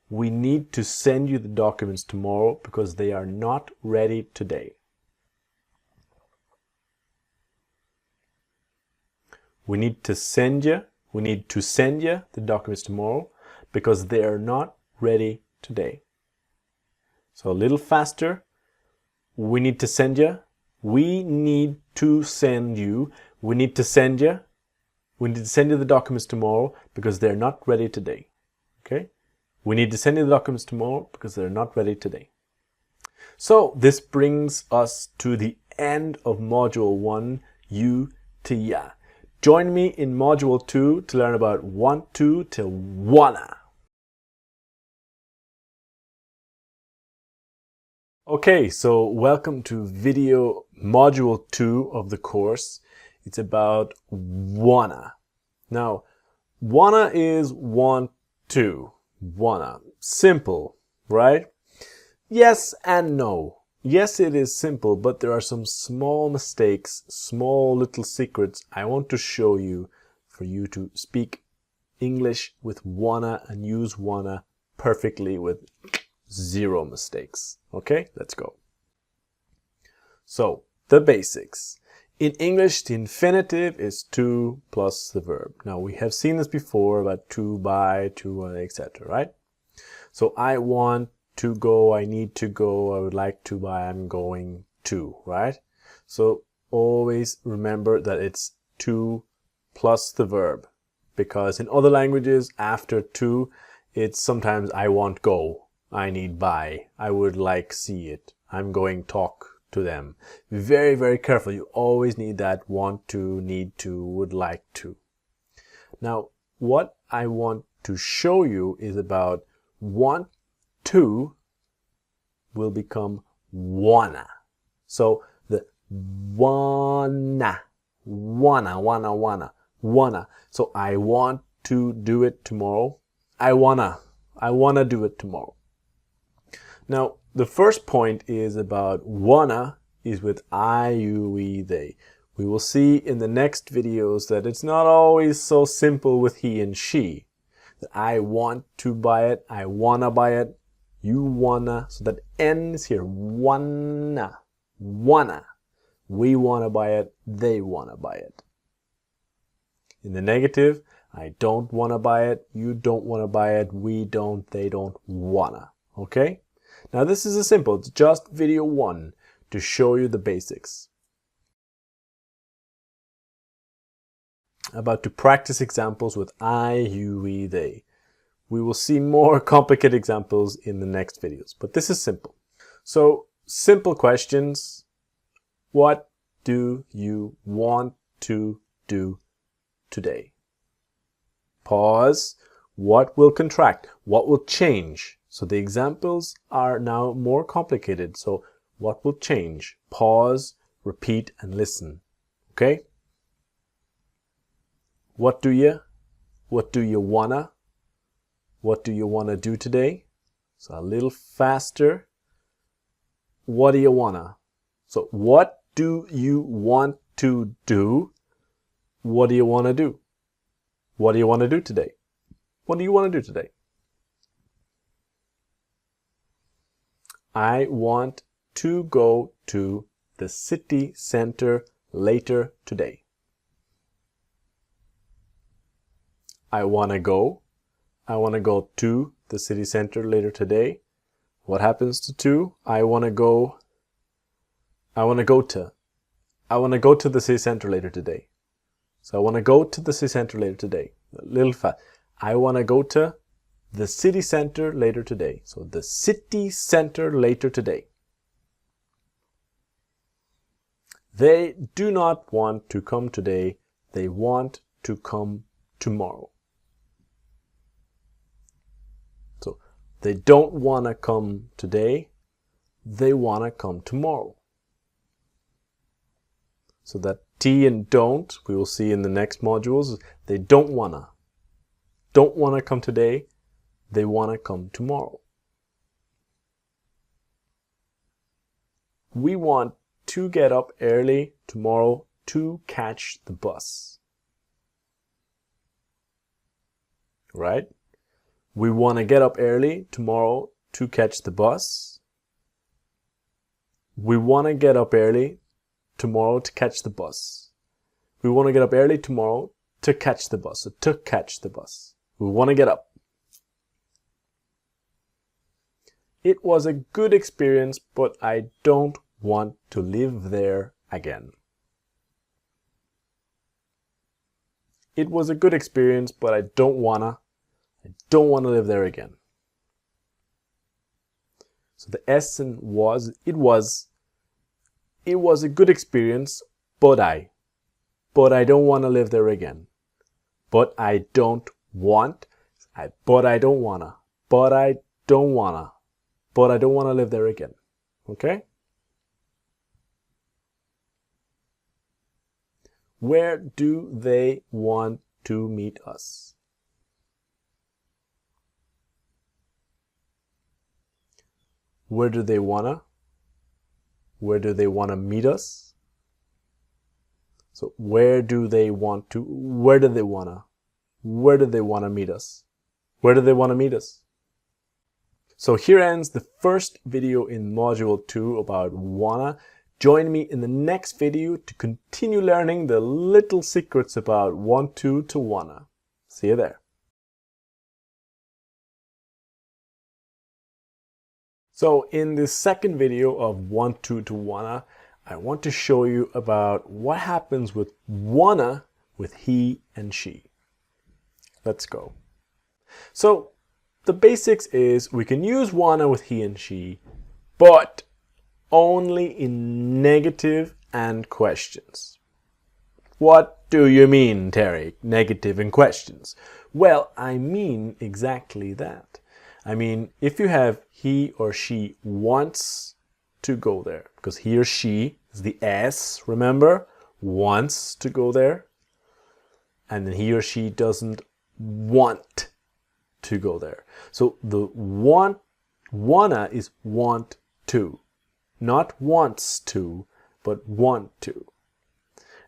We need to send you the documents tomorrow because they are not ready today. We need to send you the documents tomorrow because they are not ready today. So a little faster. We need to send you. We need to send you. We need to send you. We need to send you the documents tomorrow because they're not ready today. Okay? We need to send you the documents tomorrow because they're not ready today. So this brings us to the end of Module 1, you to ya. Join me in Module 2 to learn about want to wanna. Okay, so welcome to video Module 2 of the course. It's about wanna. Now, wanna is want to. Wanna. Simple, right? Yes and no. Yes, it is simple, but there are some small mistakes, small little secrets I want to show you for you to speak English with wanna and use wanna perfectly with zero mistakes. Okay, let's go. So, the basics. In English, the infinitive is to plus the verb. Now, we have seen this before about to, by, to, etc., right? So, I want to go, I need to go, I would like to buy, I'm going to, right? So, always remember that it's to plus the verb. Because in other languages, after to, it's sometimes I want go, I need buy, I would like see it, I'm going talk to them. Very, very careful. You always need that want to, need to, would like to. Now, what I want to show you is about want to will become wanna. So the wanna. So I want to do it tomorrow. I wanna do it tomorrow. Now, the first point is about wanna is with I, you, we, they. We will see in the next videos that it's not always so simple with he and she. That I want to buy it, I wanna buy it, you wanna. So that N is here, wanna. We wanna buy it, they wanna buy it. In the negative, I don't wanna buy it, you don't wanna buy it, we don't, they don't wanna. Okay? Now this is a simple, it's just video 1 to show you the basics. About to practice examples with I, you, we, they. We will see more complicated examples in the next videos, but this is simple. So, simple questions. What do you want to do today? Pause. What will contract? What will change? So the examples are now more complicated. So what will change? Pause, repeat, and listen. Okay? What do you wanna? What do you wanna do today? So a little faster. What do you wanna? So what do you want to do? What do you wanna do? What do you wanna do today? What do you wanna do today? I want to go to the city center later today. I want to go to the city center later today. What happens to to? I want to go to the city center later today. So I want to go to the city center later today. A little fast. I want to go to the city center later today. So the city center later today. They do not want to come today. They want to come tomorrow. So they don't want to come today. They want to come tomorrow. So that T and don't, we will see in the next modules, they don't want to come today. They want to come tomorrow. We want to get up early tomorrow to catch the bus. Right? We want to get up early tomorrow to catch the bus. We want to get up early tomorrow to catch the bus. We want to get up early tomorrow to catch the bus. So to catch the bus. We want to get up. It was a good experience, but I don't want to live there again. It was a good experience, but I don't wanna live there again. So the S and was, it was a good experience, but I don't want to live there again. But I don't want, but I don't wanna, but I don't wanna. But I don't want to live there again. Okay? Where do they want to meet us? Where do they wanna? Where do they want to meet us? So where do they want to, where do they want to meet us? Where do they want to meet us? So here ends the first video in module 2 about wanna. Join me in the next video to continue learning the little secrets about want to wanna. See you there. So in the second video of want to wanna, I want to show you about what happens with wanna with he and she. Let's go. So the basics is we can use wanna with he and she, but only in negative and questions. What do you mean, Terry? Negative and questions? Well, I mean exactly that. I mean, if you have he or she wants to go there, because he or she is the S, remember? Wants to go there. And then he or she doesn't want to go there. So the wanna is want to. Not wants to, but want to.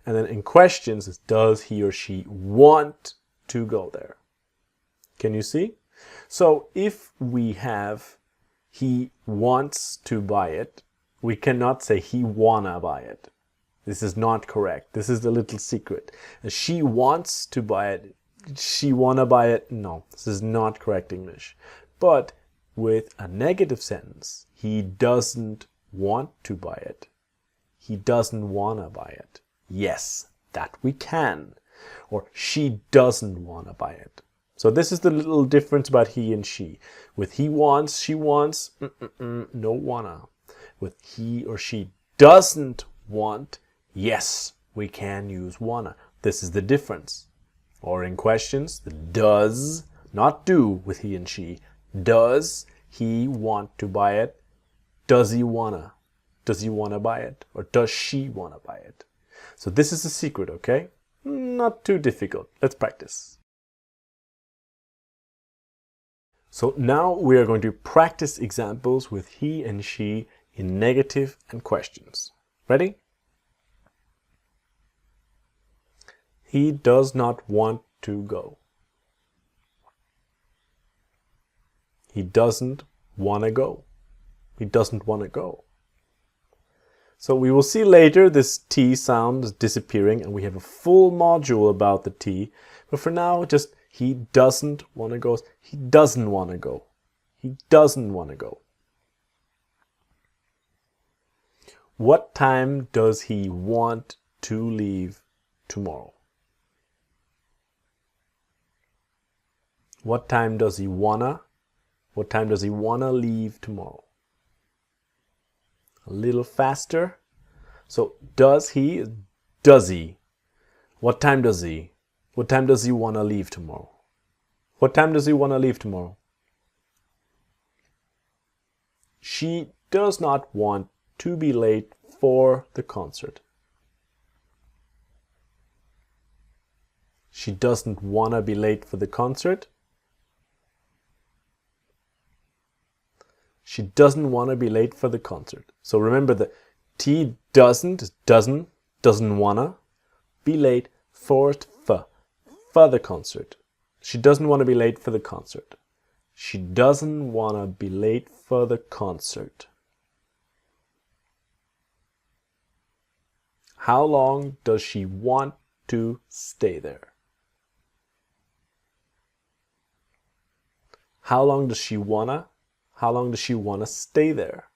And then in questions is does he or she want to go there? Can you see? So if we have he wants to buy it, we cannot say he wanna buy it. This is not correct. This is the little secret. She wants to buy it. She wanna buy it. No, this is not correct English. But with a negative sentence, he doesn't want to buy it. He doesn't wanna buy it. Yes, that we can. Or she doesn't wanna buy it. So this is the little difference about he and she. With he wants, she wants, no wanna. With he or she doesn't want, yes, we can use wanna. This is the difference. Or in questions, the does, not do with he and she. Does he want to buy it? Does he wanna? Does he wanna buy it? Or does she wanna buy it? So this is the secret, okay? Not too difficult. Let's practice. So now we are going to practice examples with he and she in negative and questions. Ready? He does not want to go. He doesn't want to go. He doesn't want to go. So we will see later this T sound is disappearing and we have a full module about the T. But for now, just he doesn't want to go. He doesn't want to go. He doesn't want to go. What time does he want to leave tomorrow? What time does he wanna? What time does he wanna leave tomorrow? A little faster. So does he? Does he? What time does he? What time does he wanna leave tomorrow? What time does he wanna leave tomorrow? She does not want to be late for the concert. She doesn't wanna be late for the concert. She doesn't want to be late for the concert. So remember the T doesn't wanna be late for the concert. She doesn't want to be late for the concert. She doesn't want to be late for the concert. How long does she want to stay there? How long does she wanna? How long does she wanna stay there?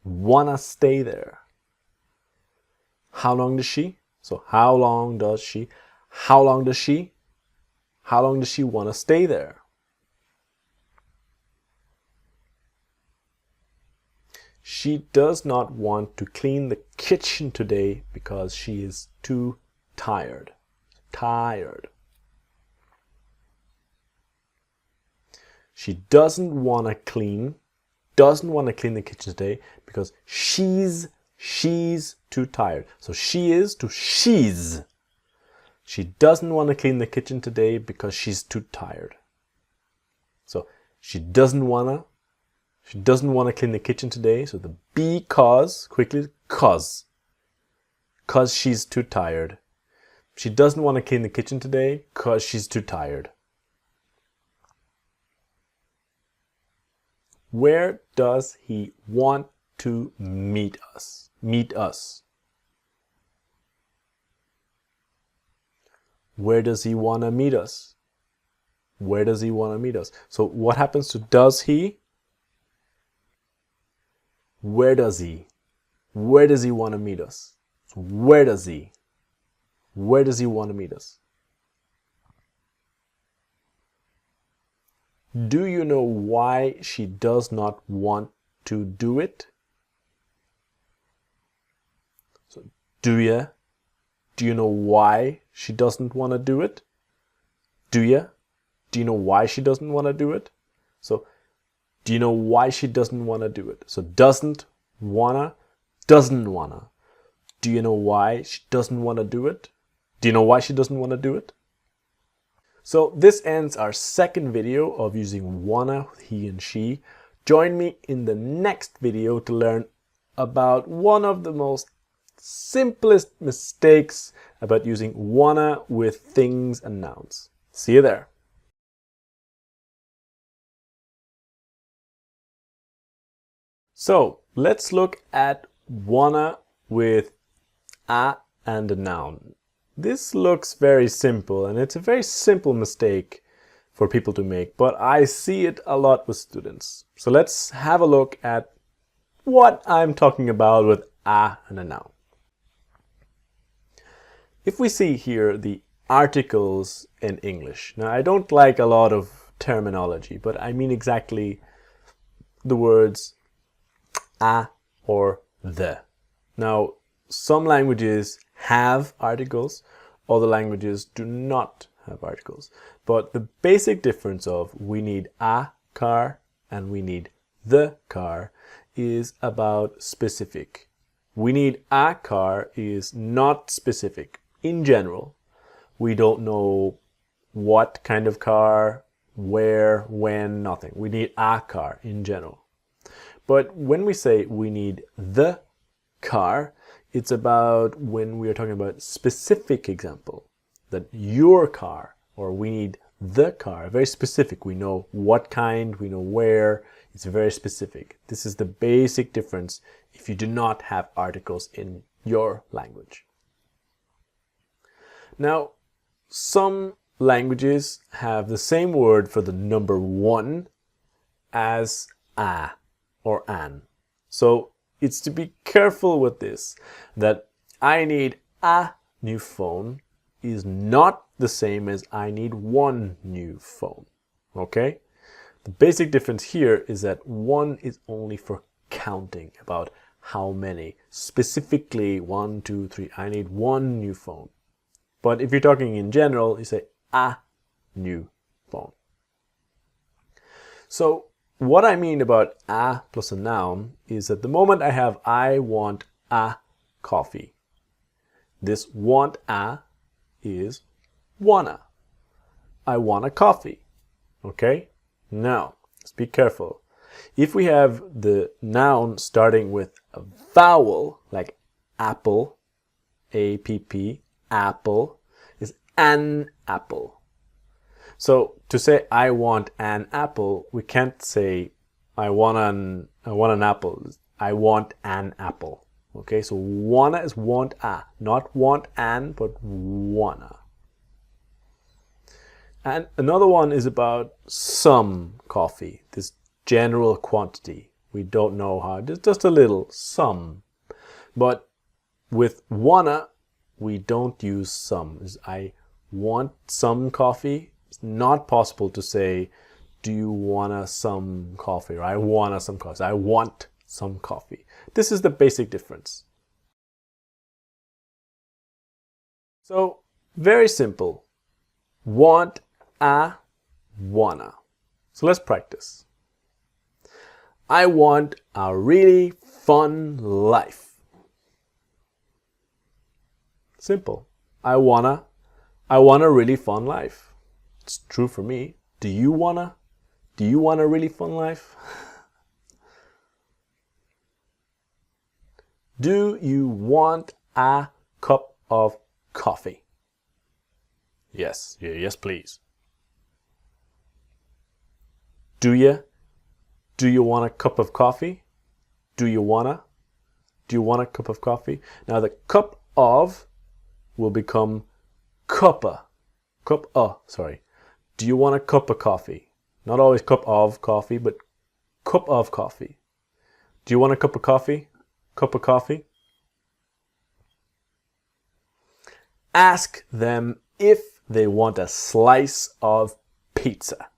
Wanna stay there. How long does she? So how long does she? How long does she? How long does she wanna stay there? She does not want to clean the kitchen today because she is too tired. Tired. She doesn't want to clean the kitchen today because she's too tired. So she is to she's. She doesn't want to clean the kitchen today because she's too tired. So she doesn't want to clean the kitchen today. So the because, quickly, cause she's too tired. She doesn't want to clean the kitchen today because she's too tired. Where does he want to meet us? Meet us. Where does he want to meet us? Where does he want to meet us? So what happens to does he? Where does he? Where does he want to meet us? So where does he? Where does he want to meet us? Do you know why she does not want to do it? So, do you? Do you know why she doesn't want to do it? Do you? Do you know why she doesn't want to do it? So, Do you know why she doesn't want to do it? So doesn't wanna, doesn't wanna. Do you know why she doesn't want to do it? Do you know why she doesn't want to do it? So this ends our second video of using wanna, he and she. Join me in the next video to learn about one of the most simplest mistakes about using wanna with things and nouns. See you there. So let's look at wanna with a and a noun. This looks very simple, and it's a very simple mistake for people to make, but I see it a lot with students. So let's have a look at what I'm talking about with a and a noun. If we see here the articles in English. Now, I don't like a lot of terminology, but I mean exactly the words a or the. Now, some languages have articles, other languages do not have articles. But the basic difference of we need a car and we need the car is about specific. We need a car is not specific. In general, we don't know what kind of car, where, when, nothing. We need a car in general. But when we say we need the car, it's about when we are talking about specific example, that your car, or we need the car, very specific. We know what kind, we know where, it's very specific. This is the basic difference if you do not have articles in your language. Now, some languages have the same word for the number one as a or an. So it's to be careful with this, that I need a new phone is not the same as I need one new phone. Okay? The basic difference here is that one is only for counting, about how many. Specifically, 1, 2, 3, I need one new phone. But if you're talking in general, you say a new phone. So what I mean about a plus a noun is at the moment I have I want a coffee. This want a is wanna. I want a coffee. Okay? Now, let's be careful. If we have the noun starting with a vowel, like apple, A-P-P, apple, is an apple. So to say I want an apple, we can't say I want an apple. I want an apple. Okay, so wanna is want a, not want an, but wanna. And another one is about some coffee, this general quantity. We don't know how, just a little, some. But with wanna, we don't use some. I want some coffee. It's not possible to say, do you wanna some coffee? Or I wanna some coffee. I want some coffee. This is the basic difference. So, very simple. Want a, wanna. So let's practice. I want a really fun life. Simple. I want a really fun life. It's true for me. Do you want a really fun life? Do you want a cup of coffee? Yes, yes please. Do you want a cup of coffee? Do you want a cup of coffee? Now the cup of will become cuppa. Sorry. Do you want a cup of coffee? Not always cup of coffee, but cup of coffee. Do you want a cup of coffee? Cup of coffee? Ask them if they want a slice of pizza.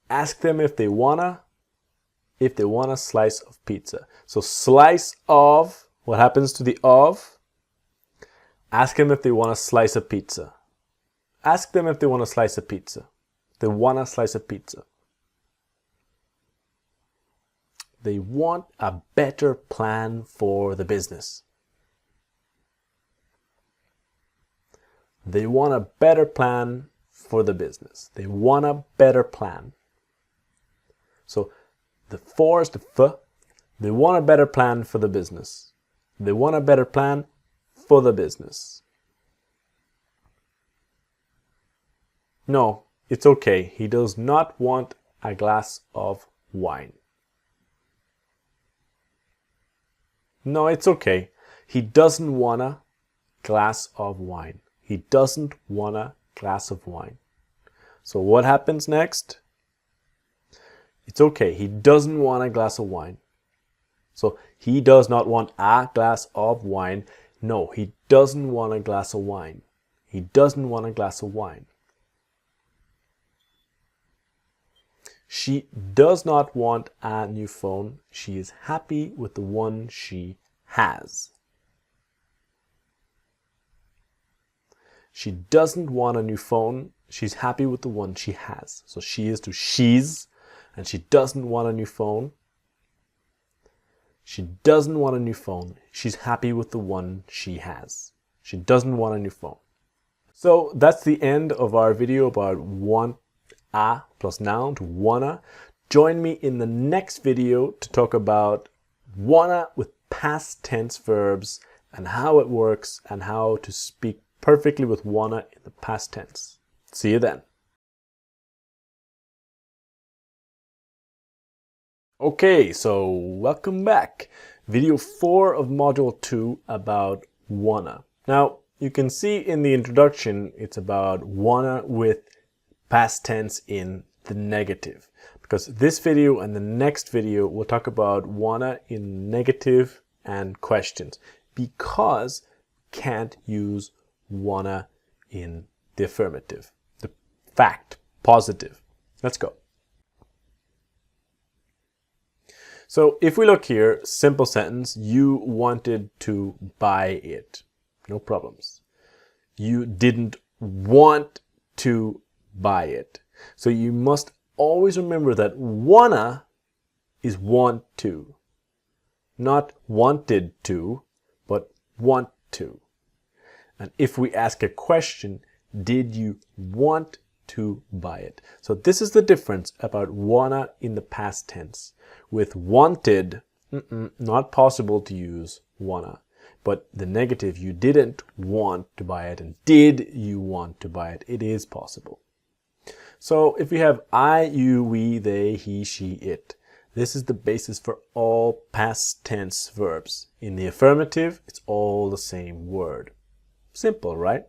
Ask them if they want a slice of pizza. So slice of, what happens to the of? Ask them if they want a slice of pizza. Ask them if they want a slice of pizza. They want a slice of pizza. They want a better plan for the business. They want a better plan for the business. They want a better plan. So the for is the f. They want a better plan for the business. They want a better plan for the business. No, it's okay. He does not want a glass of wine. No, it's okay. He doesn't want a glass of wine. He doesn't want a glass of wine. So what happens next? It's okay. He doesn't want a glass of wine. So he does not want a glass of wine. No, he doesn't want a glass of wine. He doesn't want a glass of wine. She does not want a new phone. She is happy with the one she has. She doesn't want a new phone. She's happy with the one she has. So she is to she's, and she doesn't want a new phone. She doesn't want a new phone. She's happy with the one she has. She doesn't want a new phone. So that's the end of our video about want a plus noun to wanna. Join me in the next video to talk about wanna with past tense verbs and how it works and how to speak perfectly with wanna in the past tense. See you then. Okay, so welcome back. Video 4 of Module 2 about wanna. Now, you can see in the introduction, it's about wanna with past tense in the negative. Because this video and the next video will talk about wanna in negative and questions. Because can't use wanna in the affirmative. The fact, positive. Let's go. So if we look here, simple sentence, you wanted to buy it. No problems. You didn't want to buy it. So you must always remember that wanna is want to. Not wanted to, but want to. And if we ask a question, did you want to buy it? So this is the difference about wanna in the past tense. With wanted, not possible to use wanna. But the negative, you didn't want to buy it, and did you want to buy it? It is possible. So if we have I, you, we, they, he, she, it, this is the basis for all past tense verbs. In the affirmative, it's all the same word. Simple, right?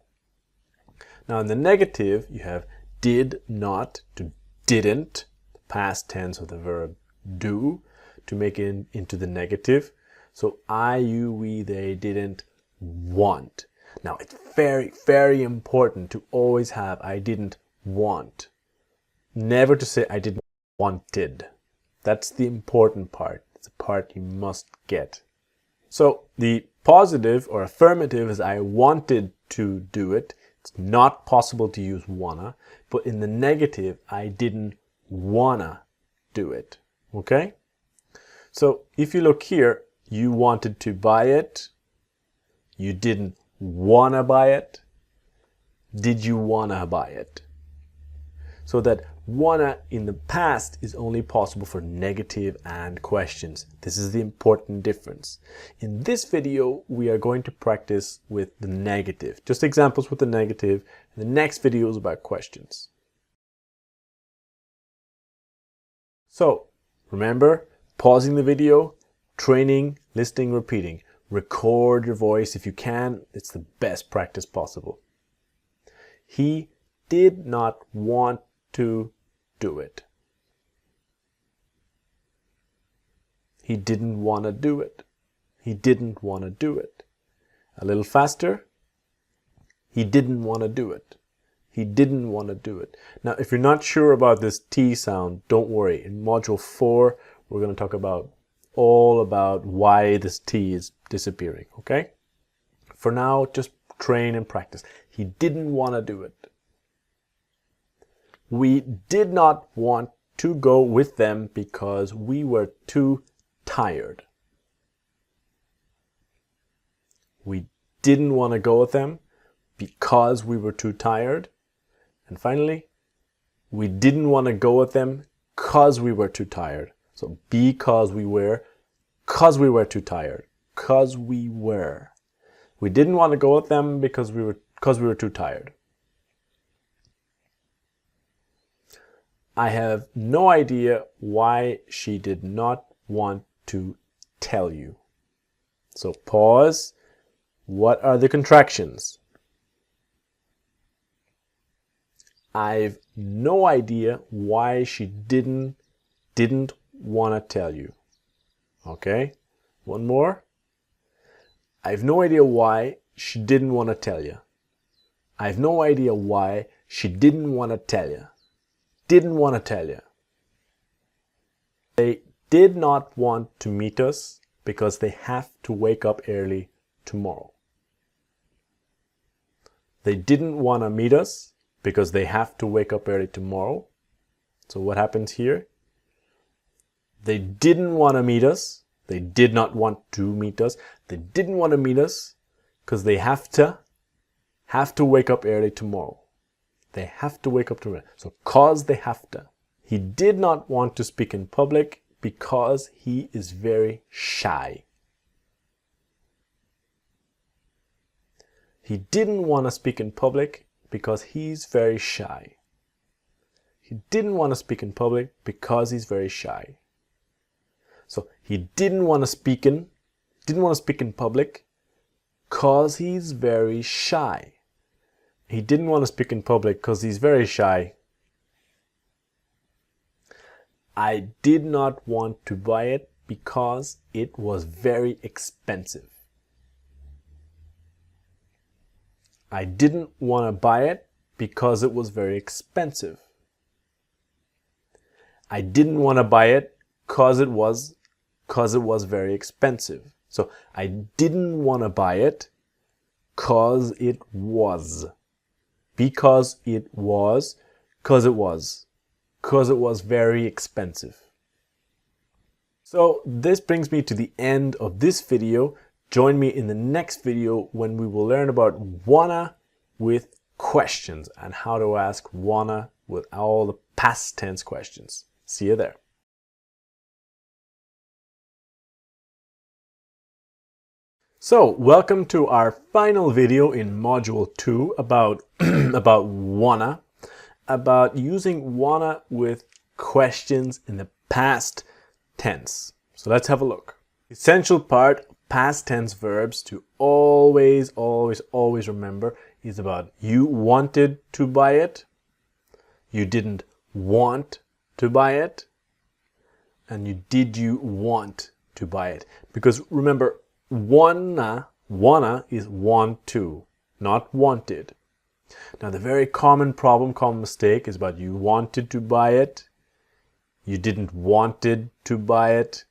Now in the negative, you have did not to didn't, the past tense of the verb do, to make it into the negative. So I, you, we, they didn't want. Now it's very, very important to always have I didn't want. Never to say I didn't wanted. That's the important part. It's the part you must get. So the positive or affirmative is I wanted to do it. It's not possible to use wanna. But in the negative, I didn't wanna do it. Okay? So if you look here, you wanted to buy it. You didn't wanna buy it. Did you wanna buy it? So that wanna in the past is only possible for negative and questions. This is the important difference. In this video, we are going to practice with the negative. Just examples with the negative. And the next video is about questions. So remember, pausing the video, training, listening, repeating. Record your voice if you can. It's the best practice possible. He did not want to do it. He didn't want to do it. He didn't want to do it. A little faster. He didn't want to do it. He didn't want to do it. Now, if you're not sure about this T sound, don't worry. In Module 4, we're going to talk about all about why this T is disappearing, okay? For now, just train and practice. He didn't want to do it. We did not want to go with them because we were too tired. We didn't want to go with them because we were too tired. And finally, we didn't want to go with them because we were too tired. So because we were too tired. Because we were. We didn't want to go with them because we were too tired. I have no idea why she did not want to tell you. So pause. What are the contractions? I've no idea why she didn't want to tell you. Okay? One more. I've no idea why she didn't want to tell you. I've no idea why she didn't want to tell you. Didn't want to tell you. They did not want to meet us because they have to wake up early tomorrow. They didn't want to meet us because they have to wake up early tomorrow. So what happens here? They didn't want to meet us. They did not want to meet us. They didn't want to meet us because they have to wake up early tomorrow. They have to wake up tomorrow. So cause they have to. He did not want to speak in public because he is very shy. He didn't want to speak in public because he's very shy. He didn't want to speak in public because he's very shy. So he didn't want to speak in public because he's very shy. He didn't want to speak in public because he's very shy. I did not want to buy it because it was very expensive. I didn't want to buy it because it was very expensive. I didn't want to buy it because it was very expensive. So I didn't want to buy it because it was. Because it was very expensive. So this brings me to the end of this video. Join me in the next video when we will learn about wanna with questions and how to ask wanna with all the past tense questions. See you there. So, welcome to our final video in Module 2 about, about wanna, about using wanna with questions in the past tense. So let's have a look. Essential part of past tense verbs to always remember is about you wanted to buy it, you didn't want to buy it, and did you want to buy it. Because remember, wanna is want to, not wanted. Now the very common mistake is about you wanted to buy it, you didn't wanted to buy it,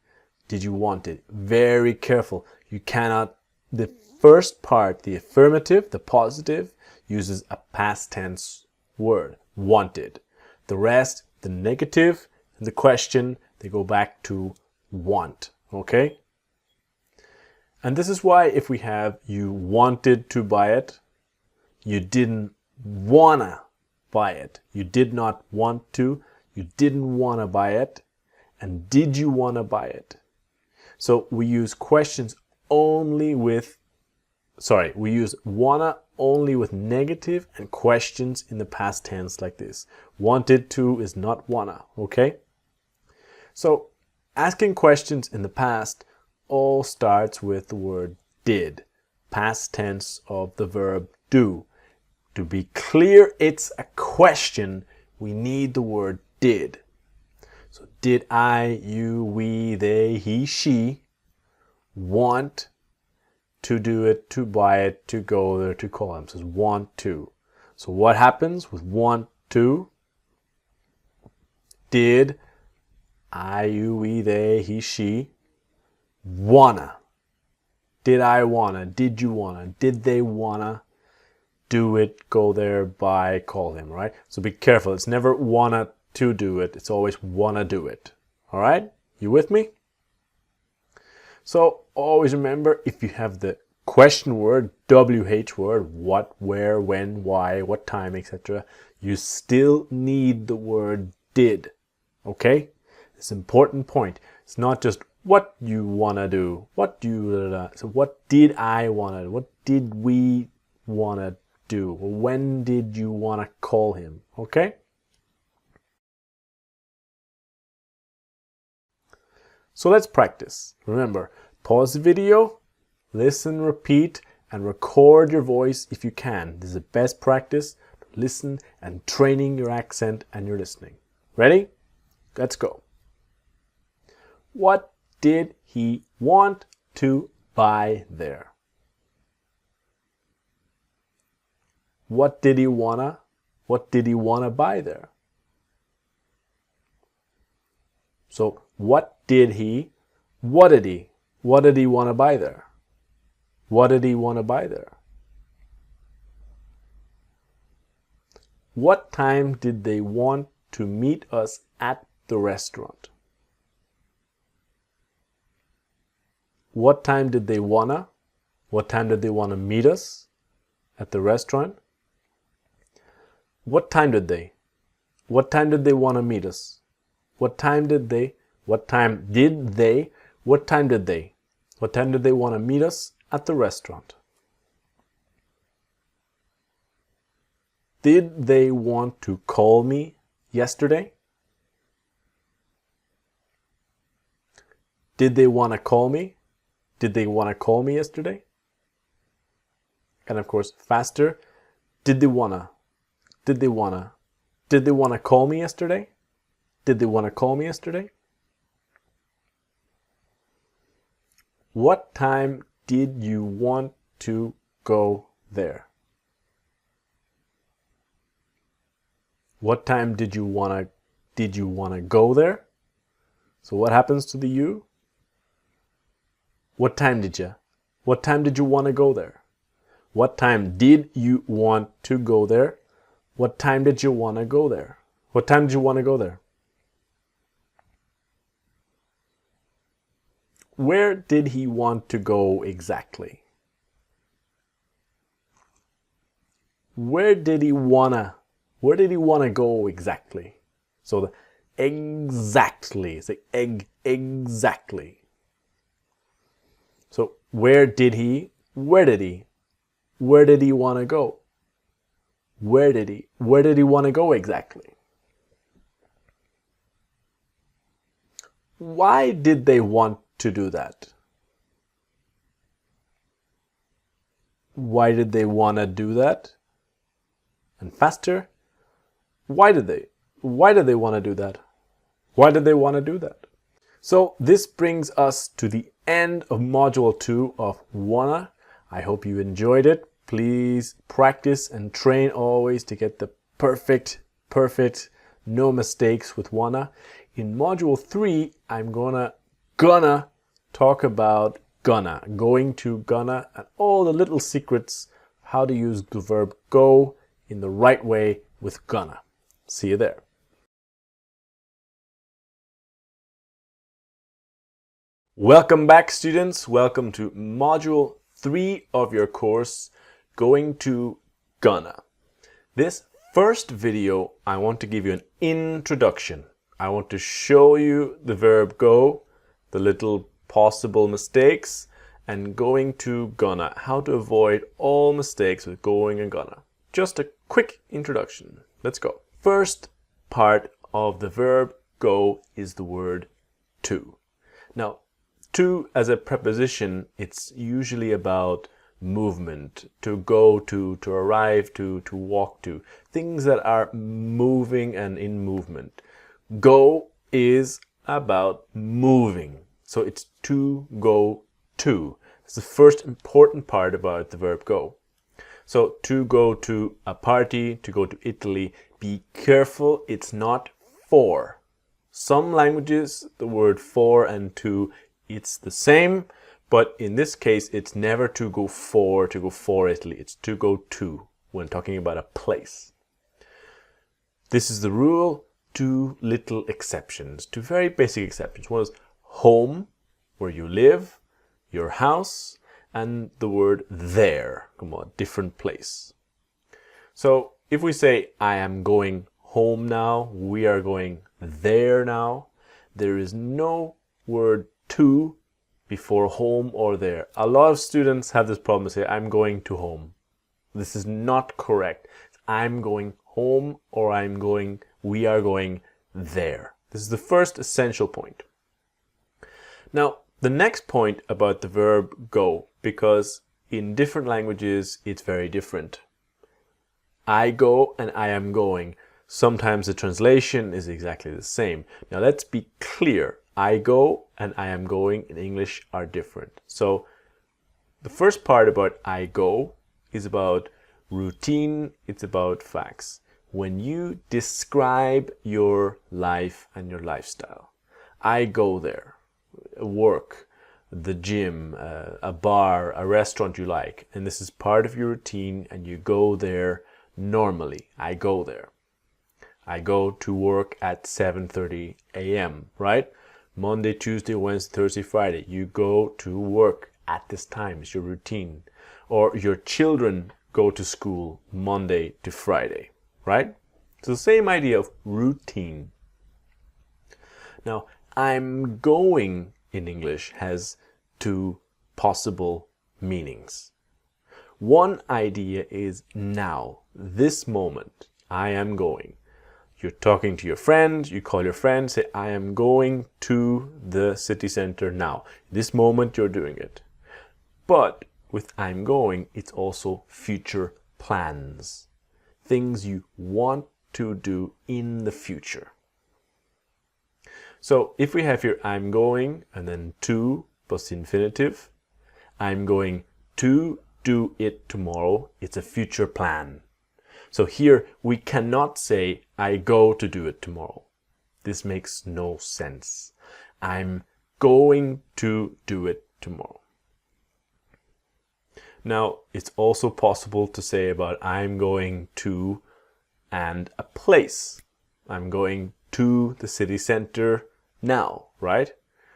did you want it? Very careful. You cannot, the first part, the affirmative, the positive, uses a past tense word, wanted. The rest, the negative, and the question, they go back to want, okay? And this is why if we have you wanted to buy it, you didn't wanna buy it, you did not want to, you didn't wanna buy it, and did you wanna buy it? So we use questions only with, we use wanna only with negative and questions in the past tense like this. Wanted to is not wanna, okay? So asking questions in the past all starts with the word did, past tense of the verb do. To be clear, it's a question, we need the word did. So did I, you, we, they, he, she want to do it, to buy it, to go there, to call them? It says want to. So what happens with want to? Did I, you, we, they, he, she wanna? Did I wanna? Did you wanna? Did they wanna? do it, go there, buy, call him, right? So be careful. It's never wanna to do it. It's always wanna do it. All right? You with me? So always remember, if you have the question word, WH word, what, where, when, why, what time, etc., you still need the word did. Okay? It's an important point. It's not just what you wanna do, so what did I wanna do, what did we wanna do, when did you wanna call him, okay? So let's practice. Remember, pause the video, listen, repeat, and record your voice if you can. This is the best practice to listen and training your accent and your listening. Ready? Let's go. What did he want to buy there? What did he wanna buy there? So what did he want to buy there? What did he want to buy there? What time did they want to meet us at the restaurant? What time did they wanna meet us at the restaurant? What time did they wanna meet us? What time did they want to meet us at the restaurant? Did they want to call me yesterday? Did they want to call me? Did they want to call me yesterday? And of course, faster. Did they want to call me yesterday? Did they want to call me yesterday? What time did you want to go there? What time did you wanna go there? So what happens to the you? What time did you want to go there? What time did you want to go there? What time did you want to go there? What time did you want to go there? Where did he want to go exactly? Where did he wanna go exactly? So the exactly, it's like exactly. So where did he want to go? Where did he want to go exactly? Why did they want to do that? Why did they want to do that? And faster. Why did they want to do that? Why did they want to do that? So this brings us to the end of module 2 of wanna. I hope you enjoyed it. Please practice and train always to get the perfect, no mistakes with wanna. In module 3, I'm gonna talk about going to, and all the little secrets of how to use the verb go in the right way with gonna. See you there. Welcome back, students. Welcome to module 3 of your course, going to gonna. This first video, I want to give you an introduction. I want to show you the verb go, the little possible mistakes, and going to gonna, how to avoid all mistakes with going and gonna. Just a quick introduction. Let's go. First part of the verb go is the word to. Now, to as a preposition, it's usually about movement, to go to arrive to walk to, things that are moving and in movement. Go is about moving, so it's to go to. It's the first important part about the verb go. So to go to a party, to go to Italy, be careful, it's not for. Some languages, the word for and to, it's the same, but in this case, it's never to go for Italy. It's to go to. when talking about a place. This is the rule. Two little exceptions, two very basic exceptions. One is home, where you live, your house, and the word there, come on, different place. So if we say, I am going home now, we are going there now, there is no word to before home or there. A lot of students have this problem and say, I'm going to home. This is not correct. I'm going home or we are going there. This is the first essential point. Now, the next point about the verb go, because in different languages it's very different. I go and I am going. Sometimes the translation is exactly the same. Now let's be clear. I go and I am going in English are different. So the first part about I go is about routine, it's about facts. When you describe your life and your lifestyle, I go there, work, the gym, a bar, a restaurant you like, and this is part of your routine and you go there normally. I go there. I go to work at 7:30 a.m., right? Monday, Tuesday, Wednesday, Thursday, Friday. You go to work at this time. It's your routine. Or your children go to school Monday to Friday, right? It's the same idea of routine. Now, I'm going in English has two possible meanings. One idea is now, this moment, I am going. You're talking to your friend, you call your friend, say, I am going to the city center now. This moment you're doing it. But with I'm going, it's also future plans. Things you want to do in the future. So if we have here I'm going and then to plus infinitive, I'm going to do it tomorrow, it's a future plan. So here we cannot say I go to do it tomorrow. This makes no sense. I'm going to do it tomorrow. Now it's also possible to say about I'm going to and a place. I'm going to the city center now, right?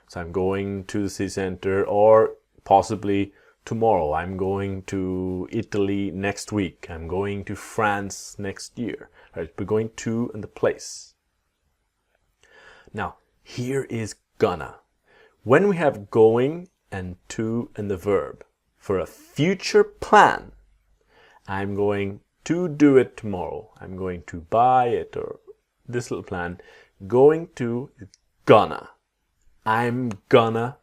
So I'm going to the city center, or possibly tomorrow. I'm going to Italy next week. I'm going to France next year. Right? We're going to and the place. Now, here is gonna. When we have going and to and the verb for a future plan, I'm going to do it tomorrow. I'm going to buy it, or this little plan. Going to is gonna. I'm gonna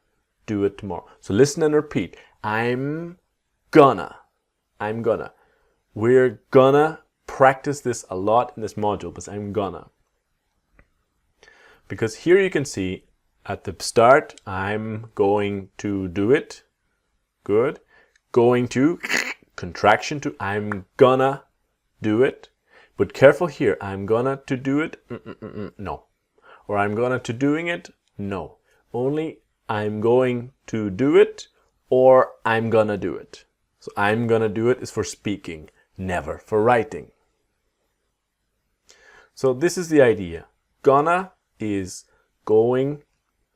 do it tomorrow. So listen and repeat. I'm gonna. We're gonna practice this a lot in this module, but I'm gonna. Because here you can see at the start, I'm going to do it. Good. Going to, contraction to, I'm gonna do it. But careful here, I'm gonna to do it, no. Or I'm gonna to doing it, no. Only I'm going to do it, or I'm gonna do it. So I'm gonna do it is for speaking, never for writing. So this is the idea. Gonna is going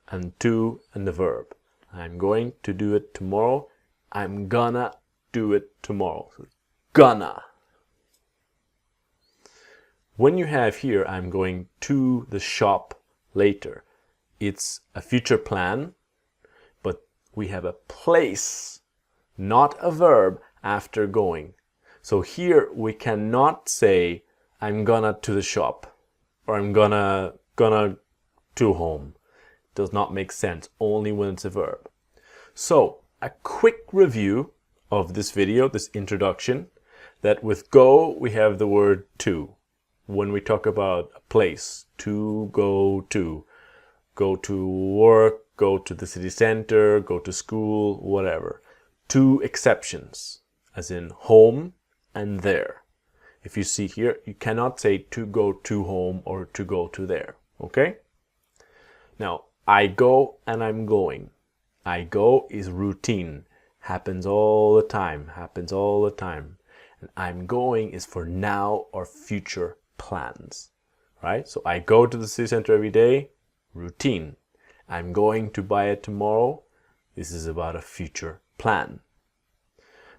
and to and the verb. I'm going to do it tomorrow. I'm gonna do it tomorrow. So gonna. When you have here, I'm going to the shop later, it's a future plan, but we have a place, not a verb, after going. So here we cannot say, I'm gonna to the shop, or I'm gonna to home. It does not make sense, only when it's a verb. So, a quick review of this video, this introduction, that with go, we have the word to. When we talk about a place, to, go to work, go to the city center, go to school, whatever. Two exceptions, as in home and there. If you see here, you cannot say to go to home or to go to there, okay? Now, I go and I'm going. I go is routine, happens all the time. And I'm going is for now or future plans, right? So I go to the city center every day, routine. I'm going to buy it tomorrow. This is about a future plan.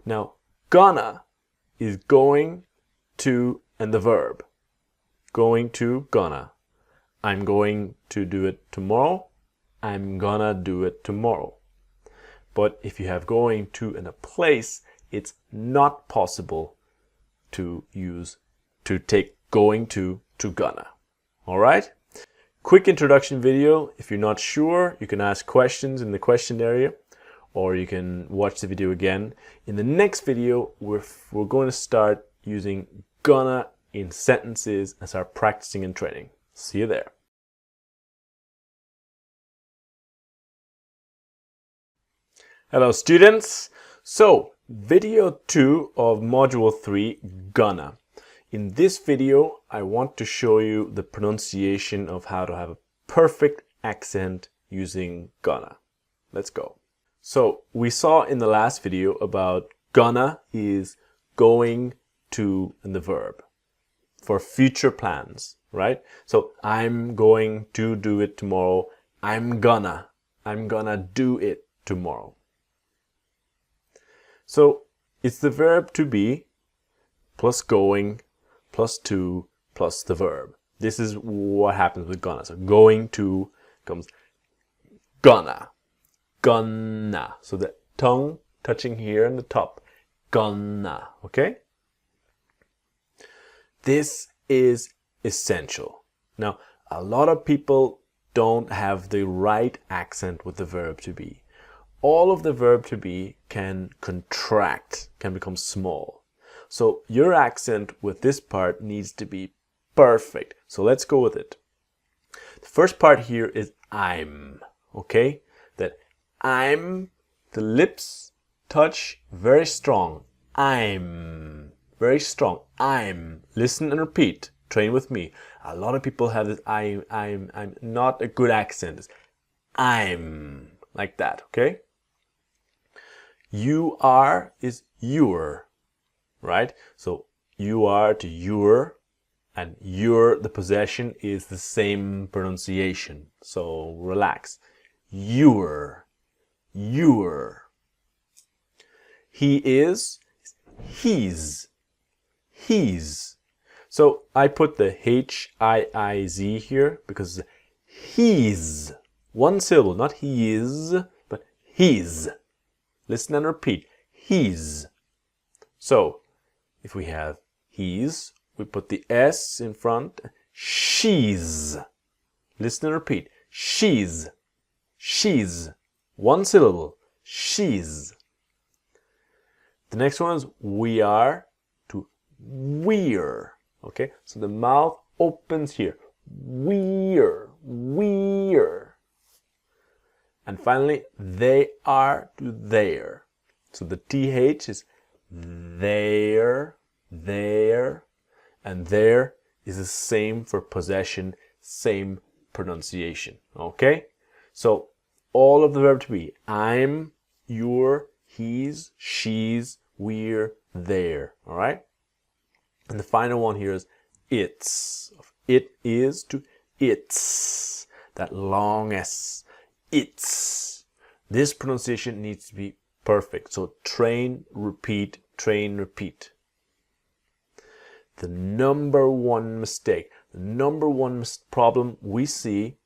Now, gonna is going to and the verb. Going to, gonna. I'm going to do it tomorrow. I'm gonna do it tomorrow. But if you have going to and a place, it's not possible to take going to gonna. All right? Quick introduction video. If you're not sure, you can ask questions in the question area, or you can watch the video again. In the next video, we're going to start using gonna in sentences and start practicing and training. See you there. Hello students. So video 2 of module 3, gonna. In this video, I want to show you the pronunciation of how to have a perfect accent using gonna. Let's go. So we saw in the last video about gonna is going to and the verb for future plans, right? So I'm going to do it tomorrow. I'm gonna do it tomorrow. So it's the verb to be plus going plus to plus the verb. This is what happens with gonna. So going to comes gonna. Gonna. So the tongue touching here on the top. Gonna. Okay? This is essential. Now, a lot of people don't have the right accent with the verb to be. All of the verb to be can contract, can become small. So your accent with this part needs to be perfect. So let's go with it. The first part here is I'm, okay? That I'm, the lips touch very strong. I'm, very strong. I'm. Listen and repeat. Train with me. A lot of people have this I'm not a good accent. It's I'm, like that, okay? You are is your, right? So you are to your, and your, the possession, is the same pronunciation. So relax. Your. He is he's. So I put the H-I-I-Z here because he's. One syllable, not he is, but he's. Listen and repeat. He's. So if we have he's, we put the S in front. She's. Listen and repeat. She's. One syllable. She's. The next one is we are to we're. Okay, so the mouth opens here. We're. And finally, they are to their. So the TH is their. And there is the same for possession, same pronunciation. Okay? So all of the verb to be, I'm, you're, he's, she's, we're, there. All right? And the final one here is it's. It is to it's. That long S. It's. This pronunciation needs to be perfect. So train, repeat, train, repeat. The number one mistake, the number one problem we see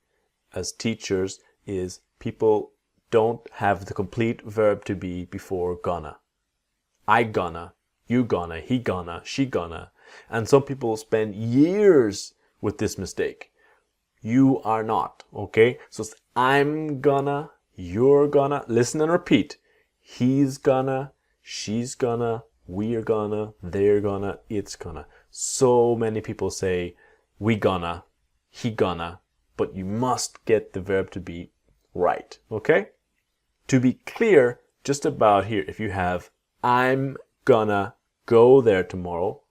as teachers is people don't have the complete verb to be before gonna. I gonna, you gonna, he gonna, she gonna. And some people spend years with this mistake. You are not, okay? So it's I'm gonna, you're gonna, listen and repeat. He's gonna, she's gonna, we're gonna, they're gonna, it's gonna. So many people say we gonna, he gonna, but you must get the verb to be right, okay? To be clear, just about here, if you have I'm gonna go there tomorrow,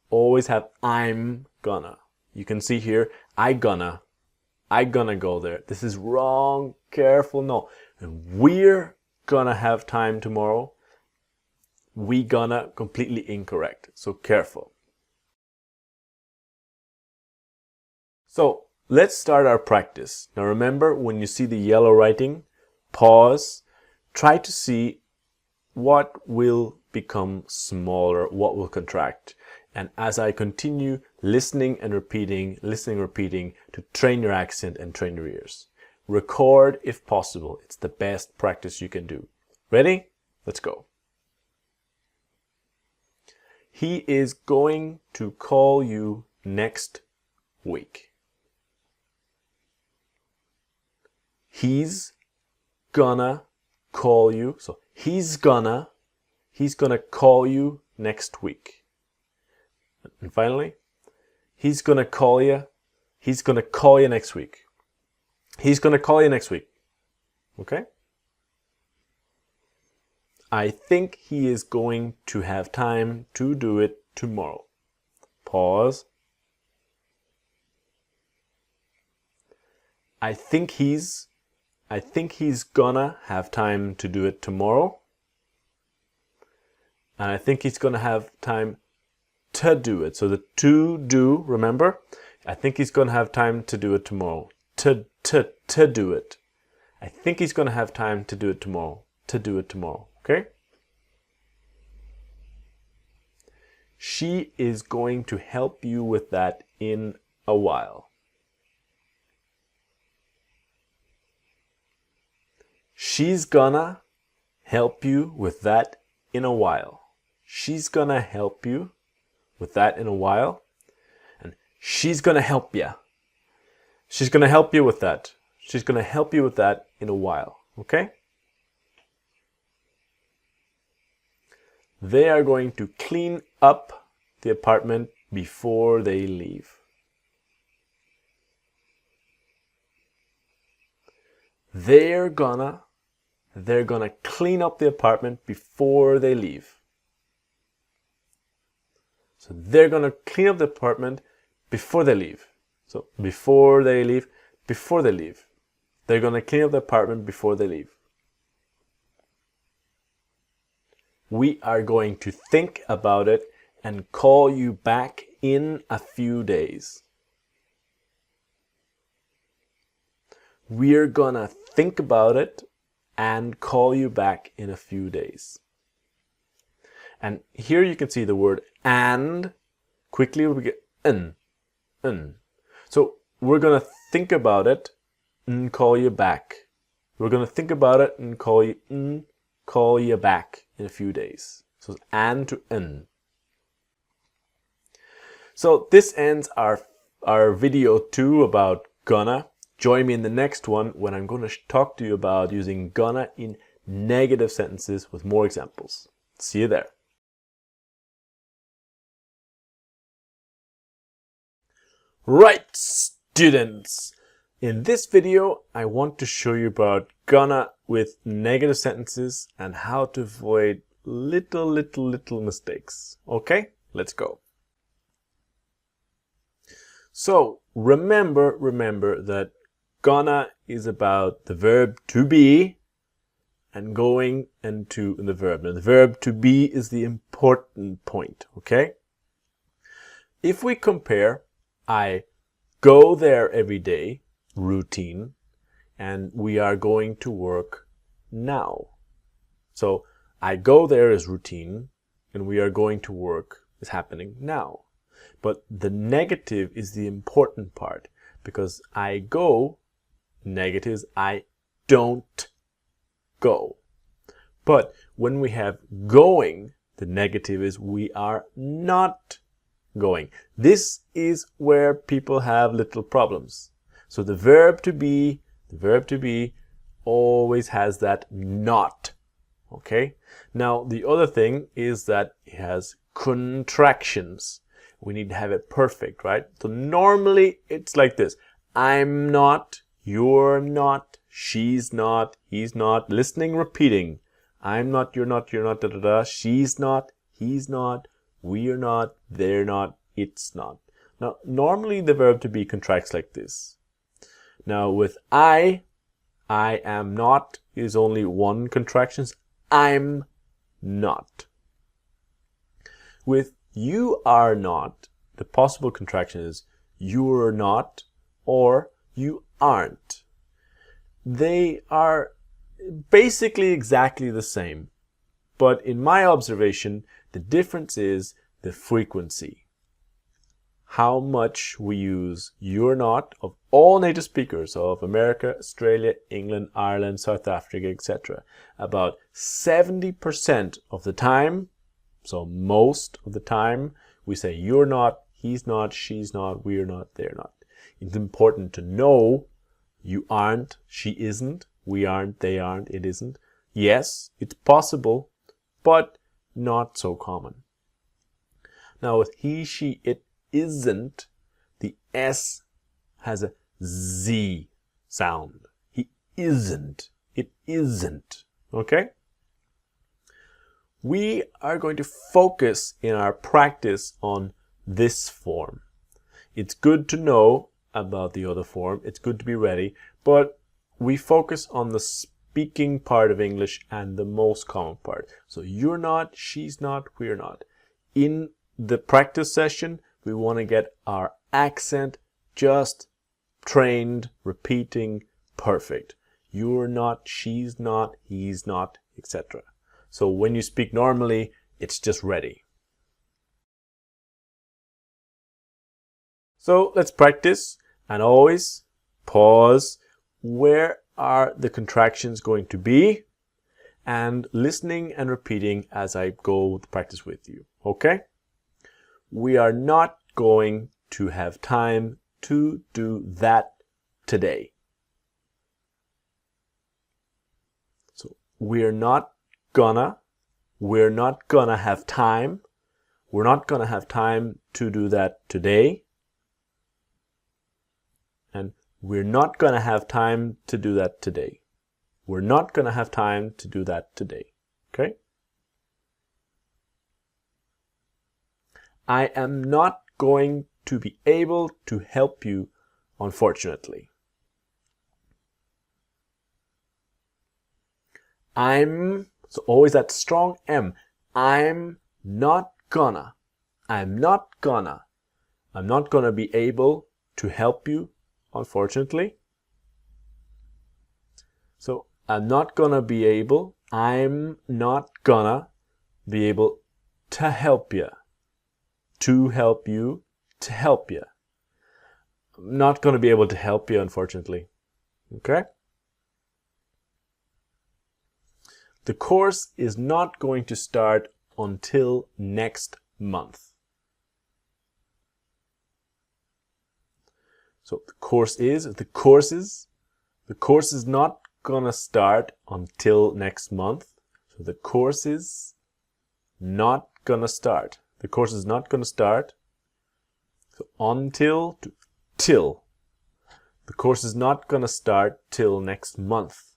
always have I'm gonna. You can see here, I gonna go there. This is wrong, careful, no. And we're gonna have time tomorrow. we gonna completely incorrect. So careful. So let's start our practice. Now remember, when you see the yellow writing, pause, try to see what will become smaller, what will contract. And as I continue, listening and repeating to train your accent and train your ears. Record if possible. It's the best practice you can do. Ready? Let's go. He is going to call you next week. He's gonna call you. So he's gonna call you next week. And finally, he's gonna call you next week. He's gonna call you next week. Okay? I think he is going to have time to do it tomorrow. Pause. I think he's gonna have time to do it tomorrow. And I think he's gonna have time to do it. So the to do, remember? I think he's gonna have time to do it tomorrow. To do it. I think he's gonna have time to do it tomorrow. To do it tomorrow. Okay? She is going to help you with that in a while. She's gonna help you with that in a while. She's gonna help you with that in a while. And she's gonna help you. She's gonna help you with that. She's gonna help you with that in a while. Okay? They are going to clean up the apartment before they leave. They're gonna clean up the apartment before they leave. So they're gonna clean up the apartment before they leave. So before they leave. They're gonna clean up the apartment before they leave. We are going to think about it and call you back in a few days. We're gonna think about it and call you back in a few days. And here you can see the word and. Quickly we get n. So we're gonna think about it and call you back. We're gonna think about it and call you back in a few days. So it's and to n. So this ends our video 2 about gonna. Join me in the next one when I'm going to talk to you about using gonna in negative sentences with more examples. See you there. Right, students! In this video, I want to show you about gonna with negative sentences and how to avoid little mistakes. Okay, let's go. So remember that gonna is about the verb to be and going into the verb. Now the verb to be is the important point, okay? If we compare I go there every day, routine, and we are going to work now. So I go there is routine and we are going to work is happening now. But the negative is the important part because I go, negative is I don't go. But when we have going, the negative is we are not going. This is where people have little problems. So the verb to be always has that not. Okay? Now the other thing is that it has contractions. We need to have it perfect, right? So normally it's like this. I'm not, you're not, she's not, he's not. Listening, repeating. I'm not, you're not, da da da. She's not, he's not, we're not, they're not, it's not. Now, normally the verb to be contracts like this. Now with I am not is only one contraction. I'm not. With you are not, the possible contraction is you're not or you aren't. They are basically exactly the same, but in my observation, the difference is the frequency. How much we use you're not of all native speakers of America, Australia, England, Ireland, South Africa, etc. About 70% of the time, so most of the time, we say you're not, he's not, she's not, we're not, they're not. It's important to know you aren't, she isn't, we aren't, they aren't, it isn't. Yes, it's possible, but not so common. Now with he, she, it isn't, the S has a Z sound. He isn't, it isn't, okay? We are going to focus in our practice on this form. It's good to know about the other form, it's good to be ready, but we focus on the speaking part of English and the most common part. So you're not, she's not, we're not. In the practice session, we want to get our accent just trained, repeating, perfect. You're not, she's not, he's not, etc. So when you speak normally, it's just ready. So let's practice, and always pause. Where are the contractions going to be? And listening and repeating as I go to practice with you, okay? We are not going to have time to do that today. So we're not gonna have time. We're not gonna have time to do that today. And we're not gonna have time to do that today. We're not gonna have time to do that today. Okay? I am not going to be able to help you, unfortunately. So always that strong M. I'm not gonna be able to help you, unfortunately. So I'm not gonna be able to help you. To help you, to help you. I'm not gonna be able to help you, unfortunately. Okay? The course is not going to start until next month. So the course is not gonna start until next month. So the course is not gonna start. The course is not gonna start. So until to till. The course is not gonna start till next month.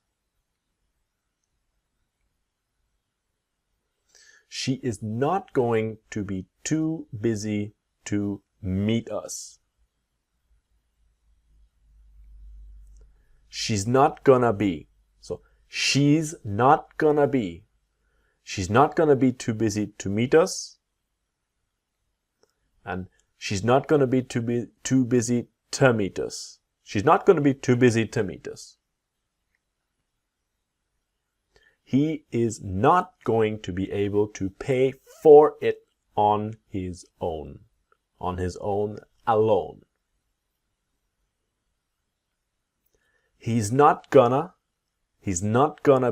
She is not going to be too busy to meet us. She's not gonna be. So she's not gonna be. She's not gonna be too busy to meet us. And she's not gonna be too busy to meet us. She's not gonna be too busy to meet us. He is not going to be able to pay for it on his own alone. He's not gonna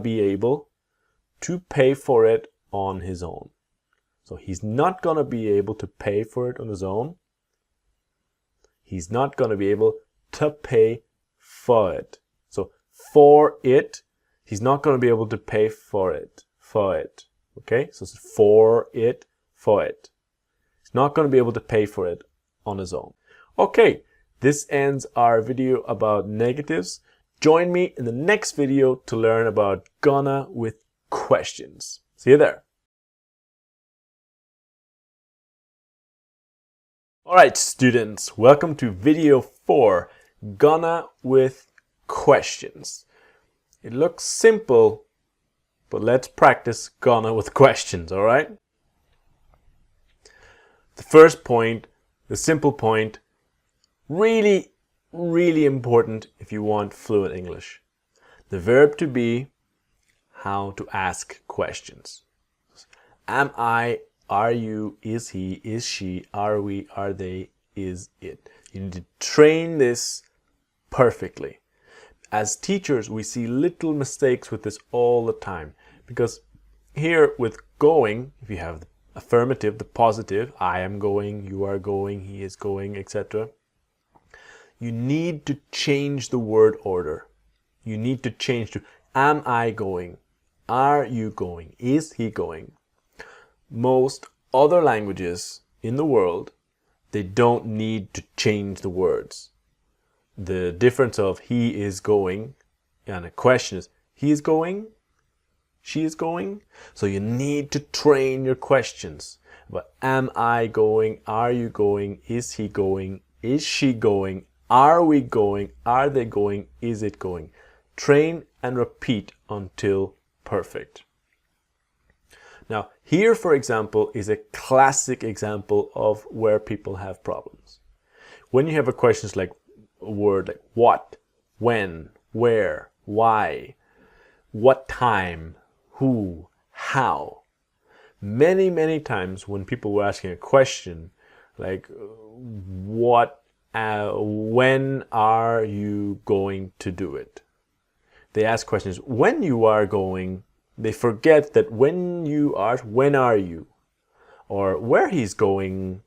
be able to pay for it on his own. So he's not gonna be able to pay for it on his own. He's not gonna be able to pay for it. So for it, he's not going to be able to pay for it. Okay? So it's for it. He's not going to be able to pay for it on his own. Okay, this ends our video about negatives. Join me in the next video to learn about gonna with questions. See you there. Alright students, welcome to video 4, gonna with questions. It looks simple, but let's practice gonna with questions, alright? The first point, the simple point, really, really important if you want fluent English. The verb to be, how to ask questions. Am I, are you, is he, is she, are we, are they, is it. You need to train this perfectly. As teachers, we see little mistakes with this all the time, because here with going, if you have the affirmative, the positive, I am going, you are going, he is going, etc., you need to change the word order. You need to change to am I going, are you going, is he going. Most other languages in the world, they don't need to change the words. The difference of he is going and a question is he is going, she is going. So you need to train your questions. But am I going, are you going, is he going, is she going, are we going, are they going, is it going. Train and repeat until perfect. Now, here, for example, is a classic example of where people have problems. When you have a question like a word like what, when, where, why, what time, who, how. Many, many times when people were asking a question like what, when are you going to do it? They ask questions when you are going. They forget that when you are, when are you? Or where he's going,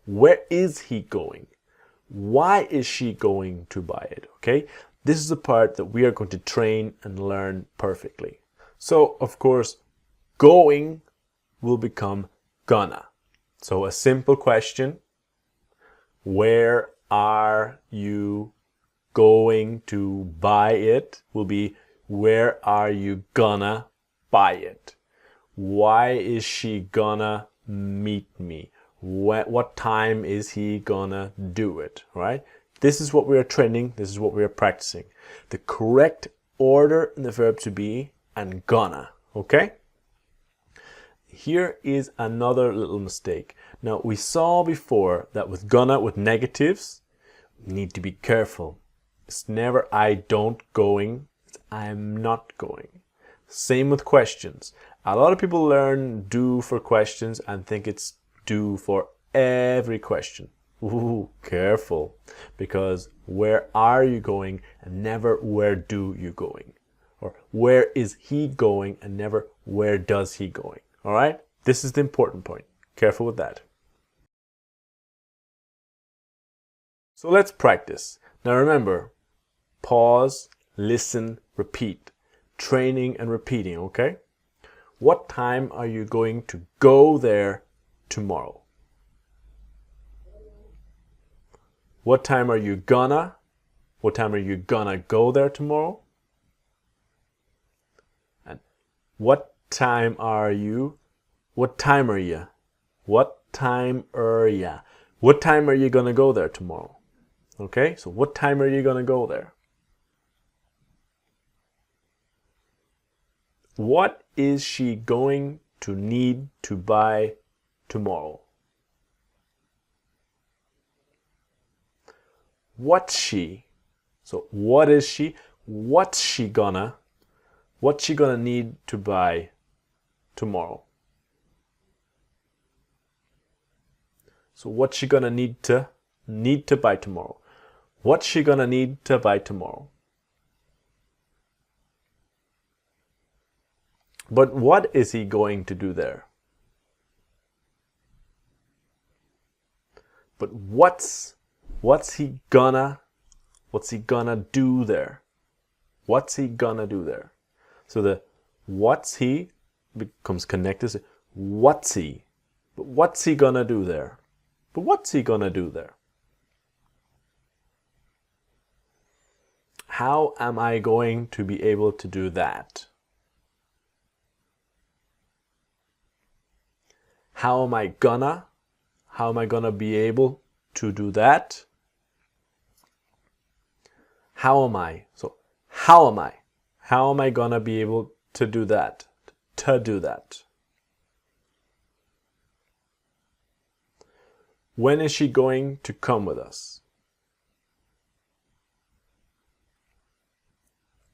where is he going? Why is she going to buy it? Okay, this is the part that we are going to train and learn perfectly. So, of course, going will become gonna. So a simple question, where are you going to buy it, will be where are you gonna buy it? Why is she gonna meet me? What time is he gonna do it, right? This is what we are training. This is what we are practicing. The correct order in the verb to be and gonna, okay? Here is another little mistake. Now, we saw before that with gonna, with negatives, we need to be careful. It's never I don't going, it's I'm not going. Same with questions. A lot of people learn do for questions and think it's do for every question. Ooh, careful. Because where are you going and never where do you going? Or where is he going and never where does he going? All right? This is the important point. Careful with that. So let's practice. Now remember, pause, listen, repeat. Training and repeating, okay? What time are you going to go there tomorrow? What time are you gonna go there tomorrow? And what time are you? What time are you gonna go there tomorrow? Okay, so what time are you gonna go there? What is she going to need to buy tomorrow? What's she? So what is she? What's she gonna need to buy tomorrow? So what's she gonna need to buy tomorrow? What's she gonna need to buy tomorrow? But what is he going to do there? But what's he gonna do there? What's he gonna do there? So the what's he becomes connected. What's he? But what's he gonna do there? But what's he gonna do there? How am I going to be able to do that? How am I gonna be able to do that? How am I? So how am I? How am I gonna be able to do that? To do that. When is she going to come with us?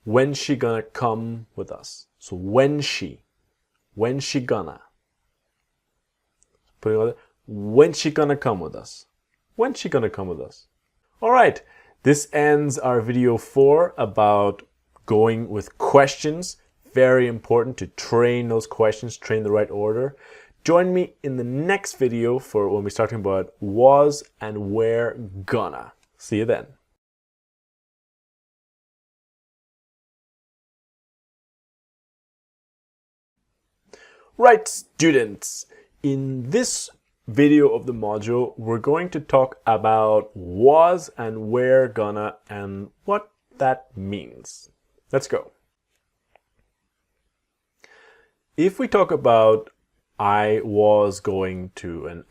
When's she gonna come with us? So when's she gonna? Putting on when's she gonna come with us? When's she gonna come with us? All right, this ends our video 4 about going with questions. Very important to train those questions, train the right order. Join me in the next video for when we're talking about was and where gonna. See you then. Right, students, in this video of the module, we're going to talk about was and where gonna and what that means. Let's go. If we talk about I was going to, and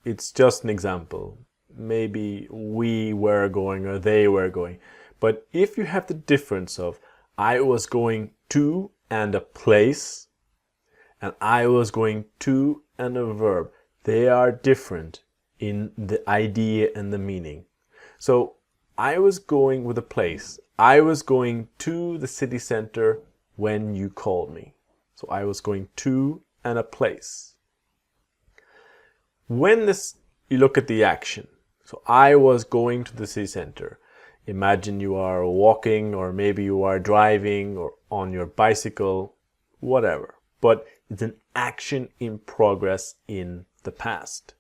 it's just an example. Maybe we were going or they were going. But if you have the difference of I was going to and a place, and I was going to and a verb, they are different in the idea and the meaning. So I was going with a place. I was going to the city center when you called me. So I was going to and a place. When you look at the action. So I was going to the city center. Imagine you are walking, or maybe you are driving or on your bicycle, whatever. But it's an action in progress in the past.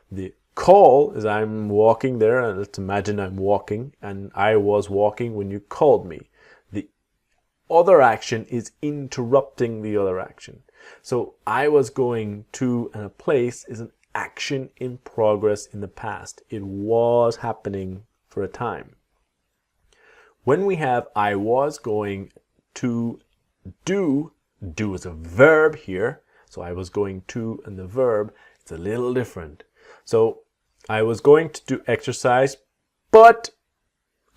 The call is I'm walking there, and let's imagine I'm walking and I was walking when you called me. The other action is interrupting the other action. So I was going to and a place is an action in progress in the past. It was happening for a time. When we have I was going to do is a verb here. So I was going to and the verb, it's a little different. So I was going to do exercise, but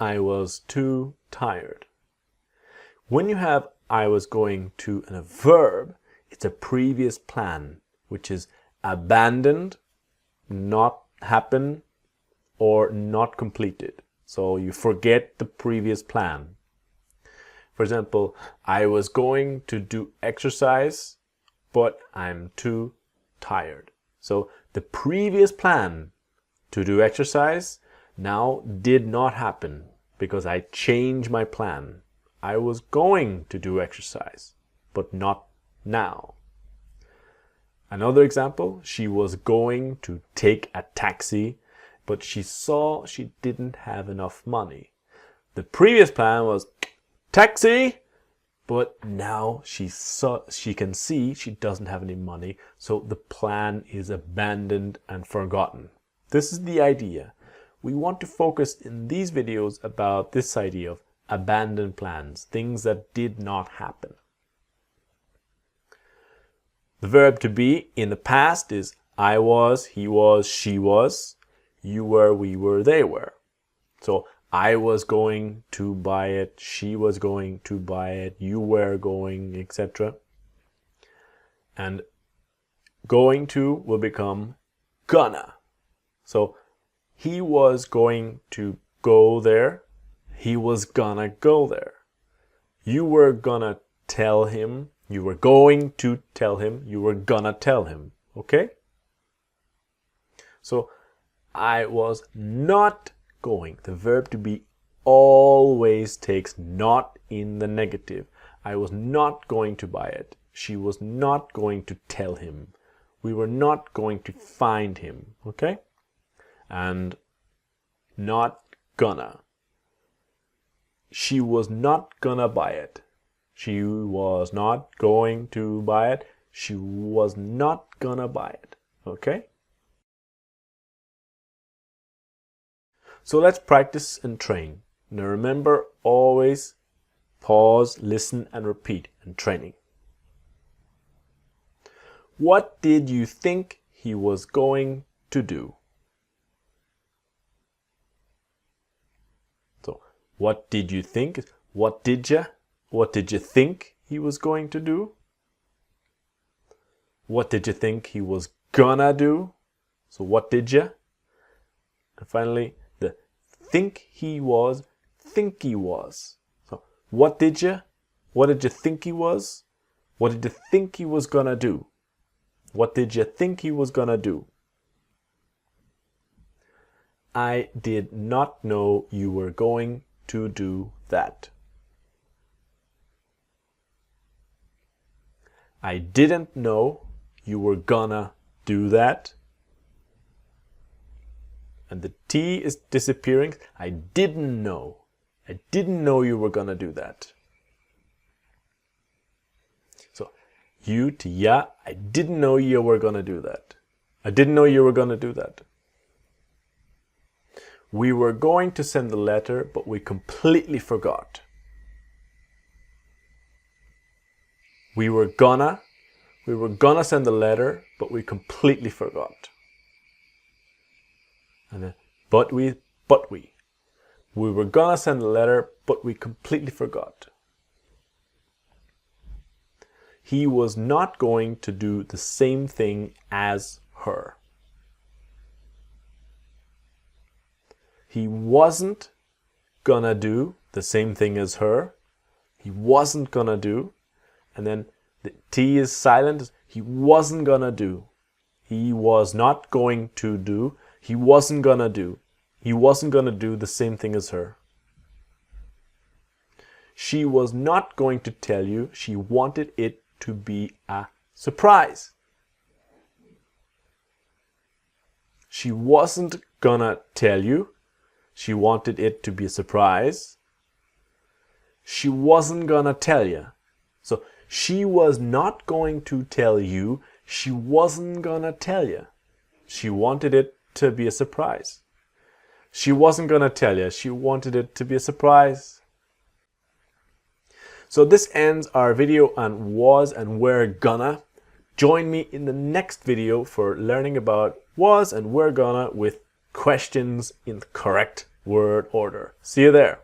I was too tired. When you have I was going to and a verb, it's a previous plan, which is abandoned, not happen, or not completed. So you forget the previous plan. For example, I was going to do exercise, but I'm too tired. So the previous plan to do exercise now did not happen because I changed my plan. I was going to do exercise, but not now. Another example, she was going to take a taxi, but she saw she didn't have enough money. The previous plan was taxi, but now she can see she doesn't have any money, so the plan is abandoned and forgotten. This is the idea. We want to focus in these videos about this idea of abandoned plans, things that did not happen. The verb to be in the past is I was, he was, she was, you were, we were, they were. So I was going to buy it, she was going to buy it, you were going, etc. And going to will become gonna. So he was going to go there, he was gonna go there. You were gonna tell him, you were going to tell him, you were gonna tell him, okay? So I was not going. The verb to be always takes not in the negative. I was not going to buy it. She was not going to tell him. We were not going to find him, okay? And not gonna. She was not gonna buy it. She was not going to buy it. She was not gonna buy it, okay? So let's practice and train. Now remember, always pause, listen, and repeat in training. What did you think he was going to do? So, what did you think? What did you think he was going to do? What did you think he was gonna do? So, what did you? And finally, the think he was, think he was. So what did you think he was? What did you think he was gonna do? What did you think he was gonna do? I did not know you were going to do that. I didn't know you were gonna do that. And the T is disappearing. I didn't know. I didn't know you were gonna do that. So, you to ya, I didn't know you were gonna do that. I didn't know you were gonna do that. We were going to send the letter, but we completely forgot. We were gonna send the letter, but we completely forgot. And then, but we. We were gonna send the letter, but we completely forgot. He was not going to do the same thing as her. He wasn't gonna do the same thing as her. He wasn't gonna do. And then the T is silent. He wasn't gonna do. He was not going to do. He wasn't gonna do. He wasn't gonna do the same thing as her. She was not going to tell you. She wanted it to be a surprise. She wasn't gonna tell you. She wanted it to be a surprise. She wasn't gonna tell you. So she was not going to tell you. She wasn't gonna tell you. She wanted it to be a surprise. She wasn't gonna tell you. She wanted it to be a surprise. So this ends our video on was and were gonna. Join me in the next video for learning about was and were gonna with questions in the correct word order. See you there.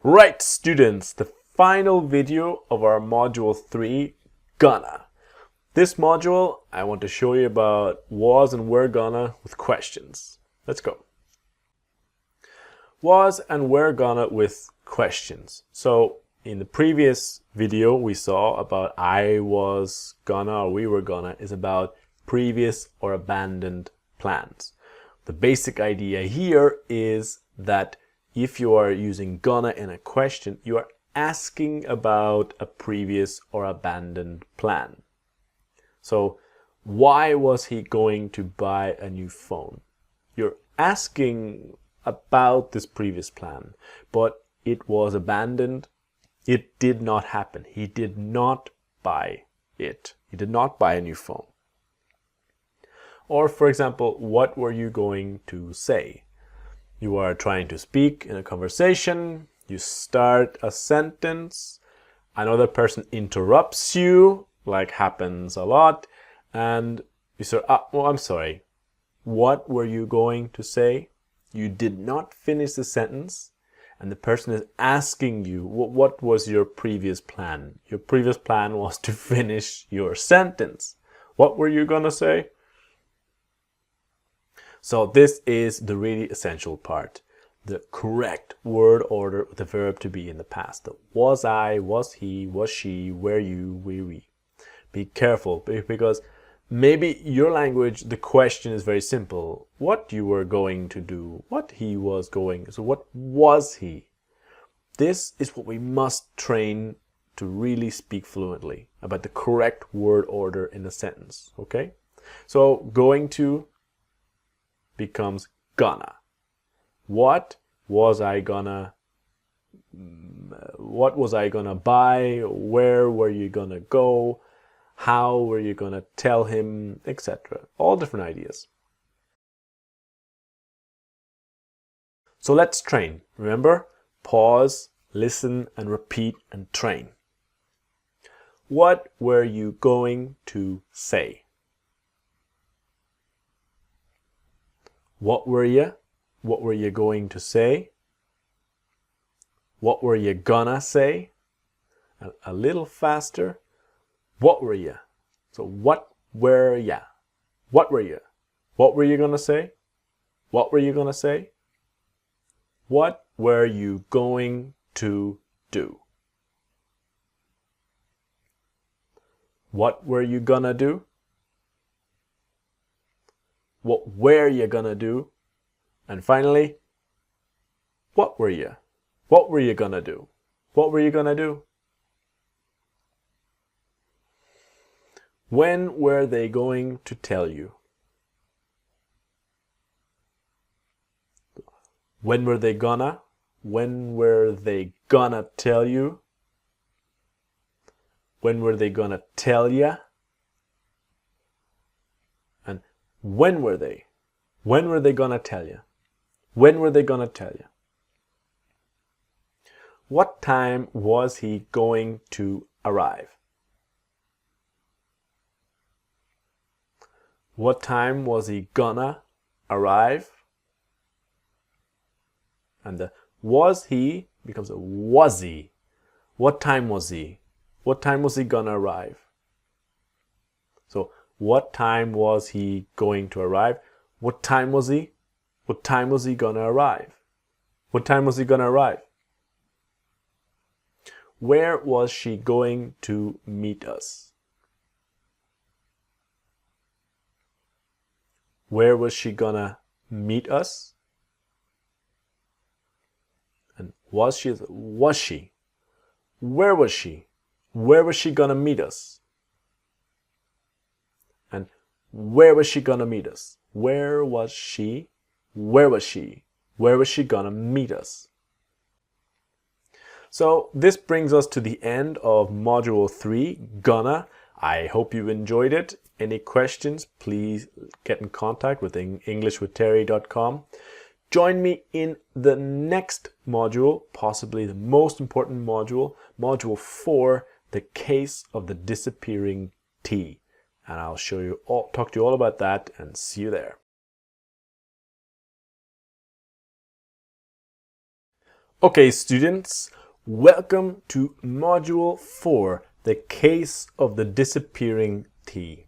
Right, students, the final video of our module 3, gonna. This module, I want to show you about was and were gonna with questions. Let's go. Was and were gonna with questions. So in the previous video we saw about I was gonna or we were gonna is about previous or abandoned plans. The basic idea here is that if you are using gonna in a question, you are asking about a previous or abandoned plan. So why was he going to buy a new phone? You're asking about this previous plan, but it was abandoned. It did not happen. He did not buy it. He did not buy a new phone. Or for example, what were you going to say? You are trying to speak in a conversation. You start a sentence. Another person interrupts you, like happens a lot. And you say, well, I'm sorry. What were you going to say? You did not finish the sentence. And the person is asking you, what was your previous plan? Your previous plan was to finish your sentence. What were you gonna say? So this is the really essential part. The correct word order with the verb to be in the past. The was I, was he, was she, were you, were we. Be careful because maybe your language, the question is very simple. What you were going to do, what he was going, so what was he? This is what we must train to really speak fluently about the correct word order in a sentence, okay? So going to becomes gonna. What was I gonna buy? Where were you gonna go? How were you gonna tell him, etc. All different ideas. So let's train. Remember, pause, listen, and repeat and train. What were you going to say? What were you? What were you going to say? What were you gonna say? A little faster. What were you? So what were ya? What were you? What were you gonna say? What were you gonna say? What were you going to do? What were you gonna do? What were you gonna do? And finally, what were you? What were you gonna do? What were you gonna do? When were they going to tell you? When were they gonna? When were they gonna tell you? When were they gonna tell ya? And when were they? When were they gonna tell you? When were they gonna tell you? What time was he going to arrive? What time was he gonna arrive? And the was he becomes a was he. What time was he? What time was he gonna arrive? So what time was he going to arrive? What time was he? What time was he gonna arrive? What time was he gonna arrive? Where was she going to meet us? Where was she gonna meet us? And was she? Was she? Where was she? Where was she gonna meet us? And where was she gonna meet us? Where was she? Where was she? Where was she gonna meet us? So this brings us to the end of Module 3, Gonna. I hope you enjoyed it. Any questions, please get in contact with englishwithterry.com. Join me in the next module, possibly the most important module, Module 4, the case of the disappearing T. And I'll talk to you all about that and see you there. Okay, students, welcome to Module 4, the case of the disappearing T.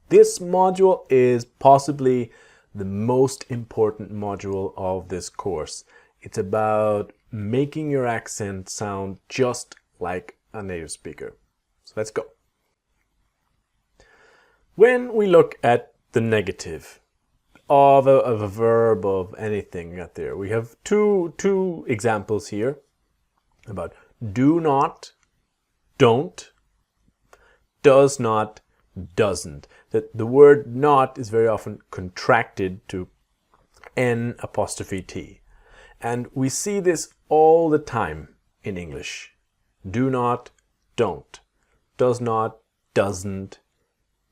This module is possibly the most important module of this course. It's about making your accent sound just like a native speaker. So let's go. When we look at the negative of a verb of anything out there, we have two examples here about do not, don't, does not, doesn't. That the word not is very often contracted to N''T. And we see this all the time in English. Do not, don't. Does not, doesn't,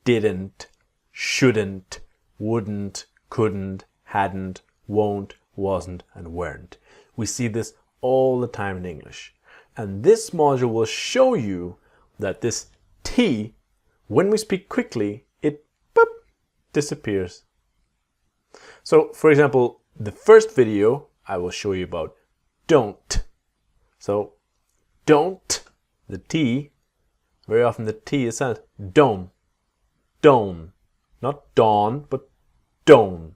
didn't, shouldn't, wouldn't, couldn't, hadn't, won't, wasn't, and weren't. We see this all the time in English. And this module will show you that this T, when we speak quickly, it boop, disappears. So, for example, the first video I will show you about don't. So, don't, the T, very often the T is sounded don't, don't, not dawn, but don't.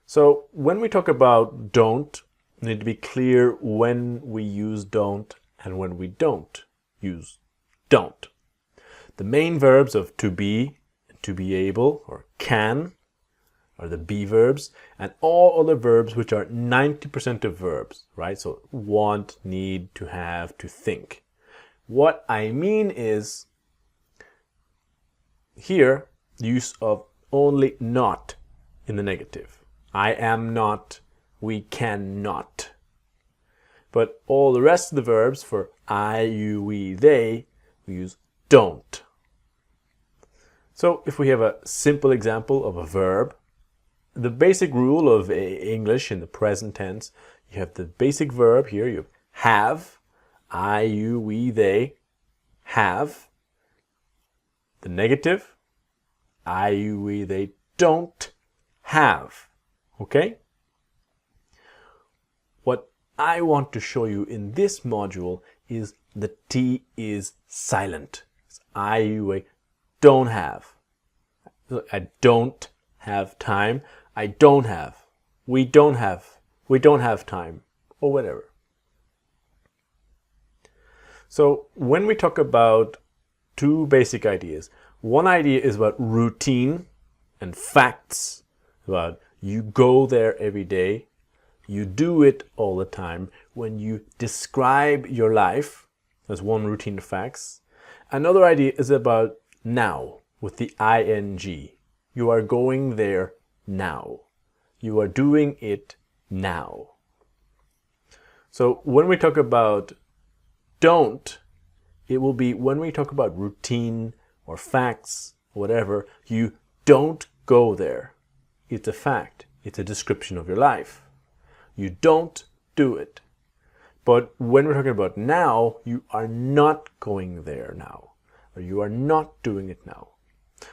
So, when we talk about don't, we need to be clear when we use don't and when we don't use don't. The main verbs of to be able, or can, are the be verbs, and all other verbs which are 90% of verbs, right? So want, need, to have, to think. What I mean is here, use of only not in the negative. I am not, we cannot. But all the rest of the verbs for I, you, we, they, we use don't. So if we have a simple example of a verb, the basic rule of English in the present tense, you have the basic verb here, you have, I, you, we, they, have. The negative, I, you, we, they don't have. Okay? What I want to show you in this module is the T is silent. It's I-U-A, don't have. I don't have time. I don't have. We don't have. We don't have time, or whatever. So when we talk about two basic ideas, one idea is about routine and facts, about you go there every day, you do it all the time. When you describe your life, that's one routine of facts. Another idea is about now, with the ing. You are going there now. You are doing it now. So when we talk about don't, it will be when we talk about routine or facts, whatever, you don't go there. It's a fact. It's a description of your life. You don't do it. But when we're talking about now, you are not going there now, or you are not doing it now.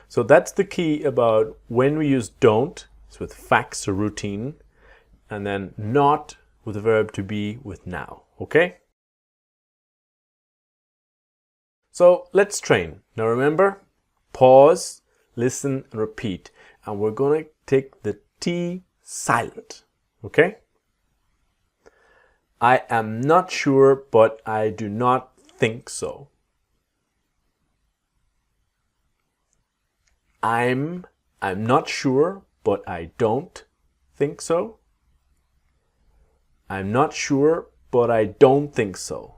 So that's the key about when we use don't, it's with facts or routine, and then not with the verb to be with now, okay? So let's train. Now remember, pause, listen, and repeat. And we're going to take the T silent, okay? I am not sure, but I do not think so. I'm not sure, but I don't think so. I'm not sure, but I don't think so.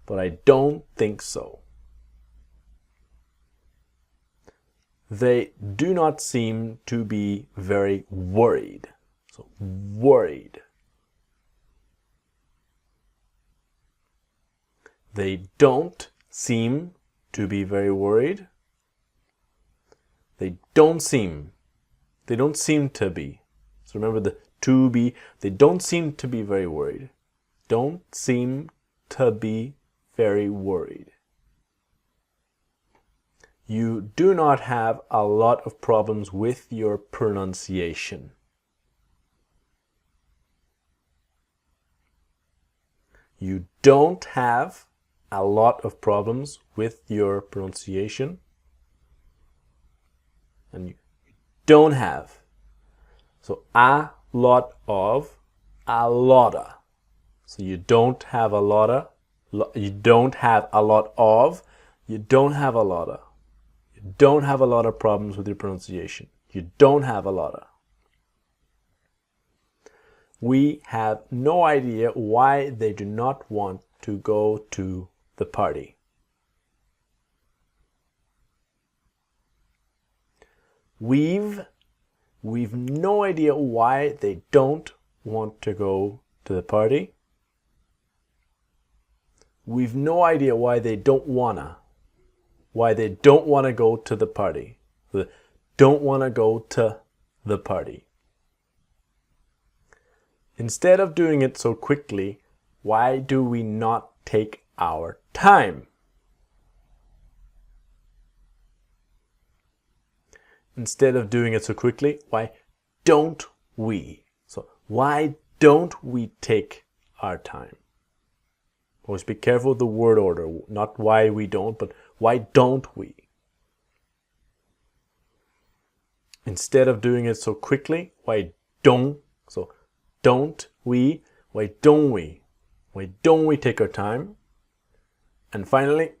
But I don't think so. They do not seem to be very worried. So, worried. They don't seem to be very worried. They don't seem to be. So remember the to be. They don't seem to be very worried. Don't seem to be very worried. You do not have a lot of problems with your pronunciation. You don't have a lot of problems with your pronunciation. And you don't have. So a lot of, a lotta. So you don't have a lotta, you don't have a lot of, you don't have a lotta. You don't have a lot of problems with your pronunciation. You don't have a lotta. We have no idea why they do not want to go to the party. We've no idea why they don't want to go to the party. We've no idea why they don't wanna. Why they don't want to go to the party. Don't want to go to the party. Instead of doing it so quickly, why do we not take our time? Instead of doing it so quickly, why don't we? So why don't we take our time? Always be careful with the word order, not why we don't, but why don't we? Instead of doing it so quickly, why don't? So don't we? Why don't we? Why don't we take our time? And finally,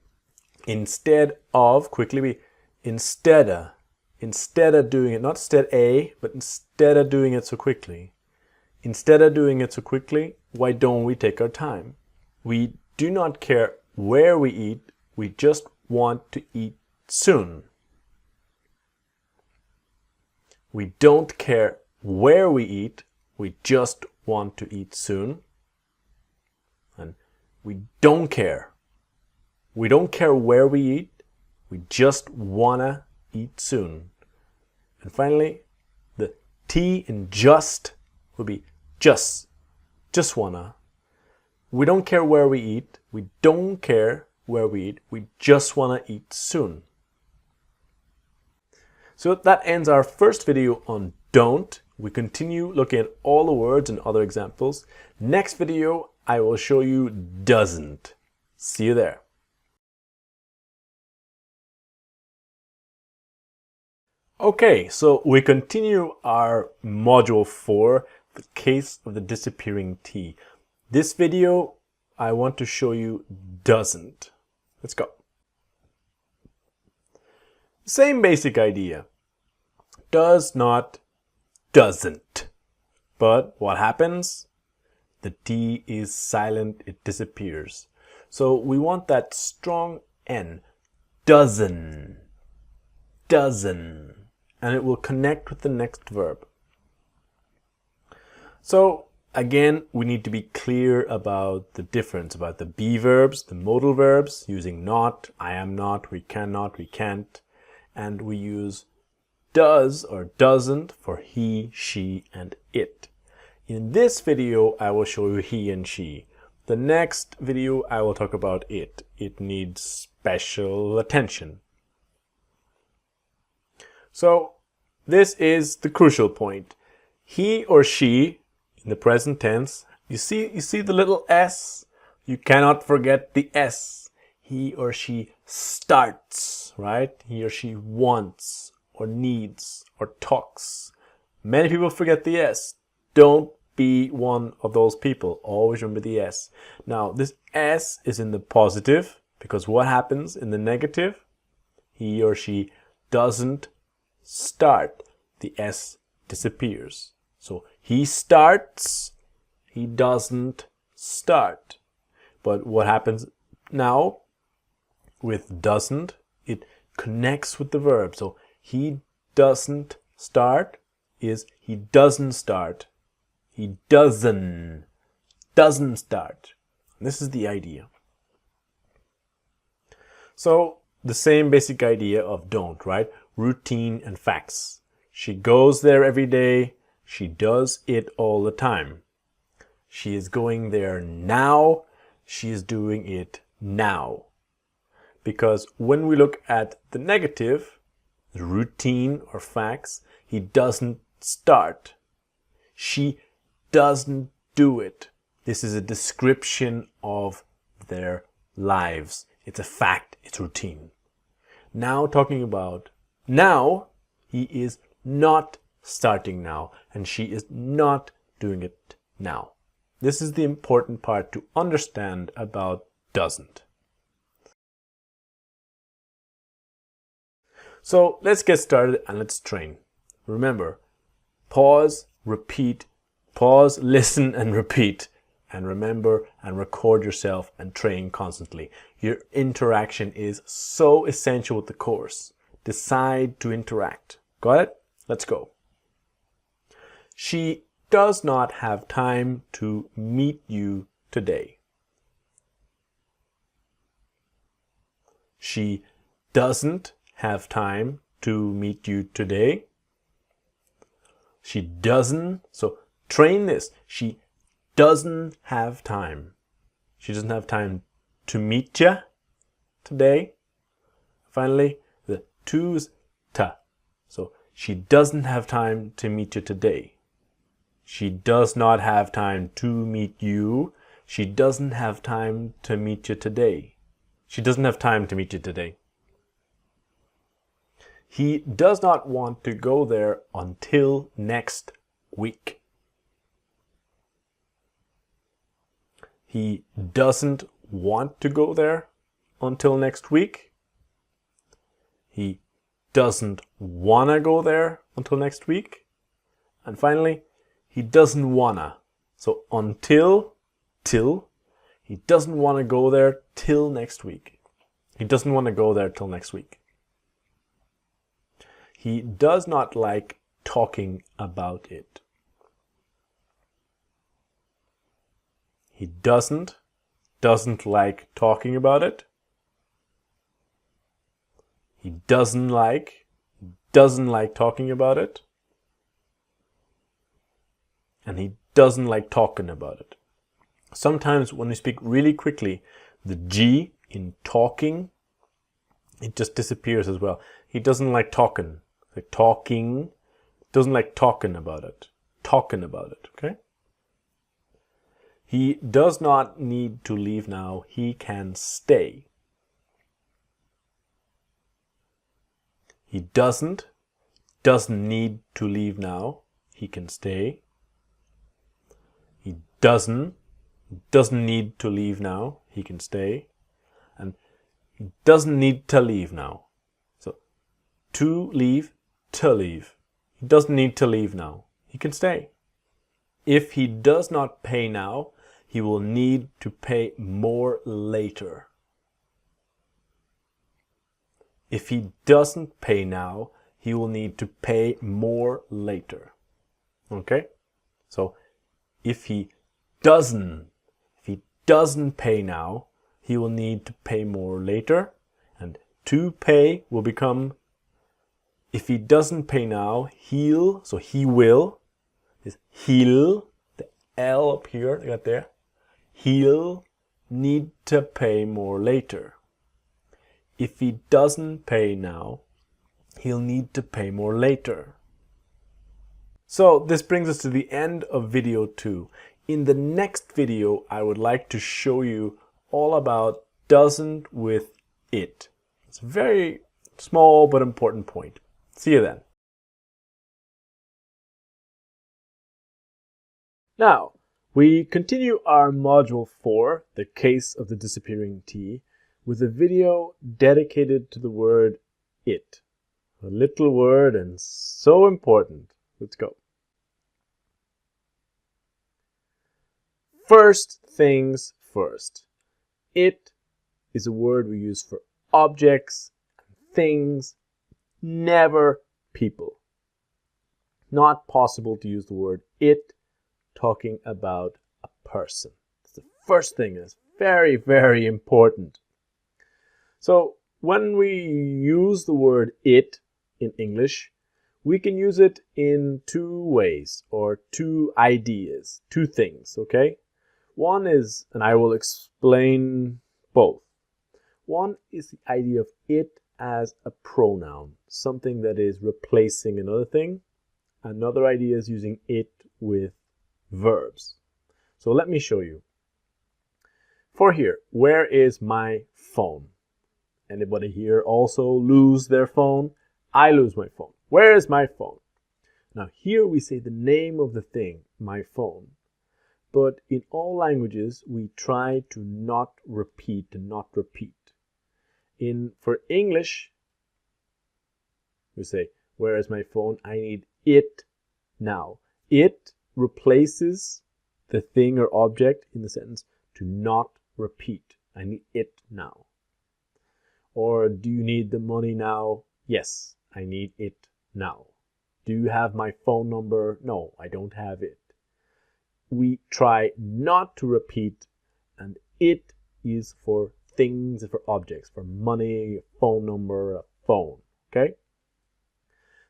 instead of, quickly, instead of doing it, not instead a, but instead of doing it so quickly. Instead of doing it so quickly, why don't we take our time? We do not care where we eat, we just want to eat soon. We don't care where we eat, we just want to eat soon. And we don't care. We don't care where we eat, we just wanna eat soon. And finally, the T in just would be just wanna. We don't care where we eat, we don't care where we eat, we just wanna eat soon. So that ends our first video on don't. We continue looking at all the words and other examples. Next video, I will show you doesn't. See you there. Okay, so we continue our module 4, the case of the disappearing T. This video, I want to show you doesn't. Let's go. Same basic idea. Does not, doesn't. But what happens? The T is silent, it disappears. So we want that strong N. Dozen. Dozen. And it will connect with the next verb. So again, we need to be clear about the difference, about the be verbs, the modal verbs, using not, I am not, we cannot, we can't. And we use does or doesn't for he, she, and it. In this video, I will show you he and she. The next video, I will talk about it. It needs special attention. So this is the crucial point. He or she, in the present tense, you see the little s? You cannot forget the s. He or she starts, right? He or she wants or needs or talks. Many people forget the s. Don't be one of those people. Always remember the s. Now, this s is in the positive because what happens in the negative? He or she doesn't start. The s disappears. So he starts, he doesn't start. But what happens now with doesn't? It connects with the verb. So he doesn't start is he doesn't start. He doesn't start. This is the idea. So the same basic idea of don't, right? Routine and facts. She goes there every day. She does it all the time. She is going there now. She is doing it now. Because when we look at the negative, the routine or facts, he doesn't start. She doesn't do it. This is a description of their lives. It's a fact. It's routine. Now talking about now, he is not starting now, and she is not doing it now. This is the important part to understand about doesn't. So let's get started and let's train. Remember, pause, repeat, pause, listen, and repeat. And remember and record yourself and train constantly. Your interaction is so essential with the course. Decide to interact. Got it? Let's go. She does not have time to meet you today. She doesn't have time to meet you today. She doesn't. So train this. She doesn't have time. She doesn't have time to meet you today. Finally, the to is ta. So she doesn't have time to meet you today. She does not have time to meet you. She doesn't have time to meet you today. She doesn't have time to meet you today. He does not want to go there until next week. He doesn't want to go there until next week. He doesn't want to go there until next week. And finally, he doesn't wanna. So until, till, he doesn't want to go there till next week. He doesn't want to go there till next week. He does not like talking about it. He doesn't like talking about it. He doesn't like talking about it. And he doesn't like talking about it. Sometimes when we speak really quickly, the G in talking, it just disappears as well. He doesn't like talking. Like talking, doesn't like talking about it. Talking about it, okay? He does not need to leave now. He can stay. He doesn't doesn't need to leave now, he can stay. He doesn't need to leave now, he can stay. And he doesn't need to leave now. So to leave, to leave. He doesn't need to leave now, he can stay. If he does not pay now, he will need to pay more later. If he doesn't pay now, he will need to pay more later. Okay? So if he doesn't pay now, he will need to pay more later. And to pay will become, if he doesn't pay now, he'll, so he will, is he'll, the L up here, you got there, he'll need to pay more later. If he doesn't pay now, he'll need to pay more later. So this brings us to the end of video 2. In the next video, I would like to show you all about doesn't with it. It's a very small but important point. See you then. Now, we continue our module 4, the case of the disappearing T, with a video dedicated to the word it. A little word and so important. Let's go. First things first. It is a word we use for objects, things, never people. Not possible to use the word it talking about a person. It's the first thing. It's very, very important. So when we use the word it in English, we can use it in two ways or two ideas, two things, okay? One is, and I will explain both. One is the idea of it as a pronoun, something that is replacing another thing. Another idea is using it with verbs. So let me show you. For here, where is my phone? Anybody here also lose their phone? I lose my phone. Where is my phone? Now here we say the name of the thing, my phone. But in all languages, we try to not repeat and not repeat. For English, we say, where is my phone? I need it now. It replaces the thing or object in the sentence to not repeat. I need it now. Or do you need the money now? Yes, I need it now. Do you have my phone number? No, I don't have it. We try not to repeat, and it is for things, for objects, for money, a phone number, a phone, okay?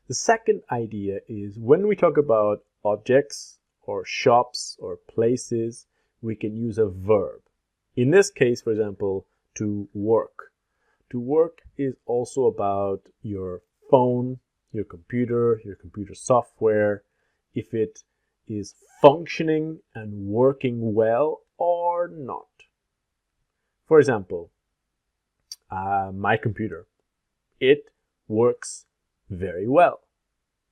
The second idea is when we talk about objects or shops or places, we can use a verb. In this case, for example, to work. To work is also about your phone, your computer software, if it is functioning and working well or not. For example, my computer. It works very well.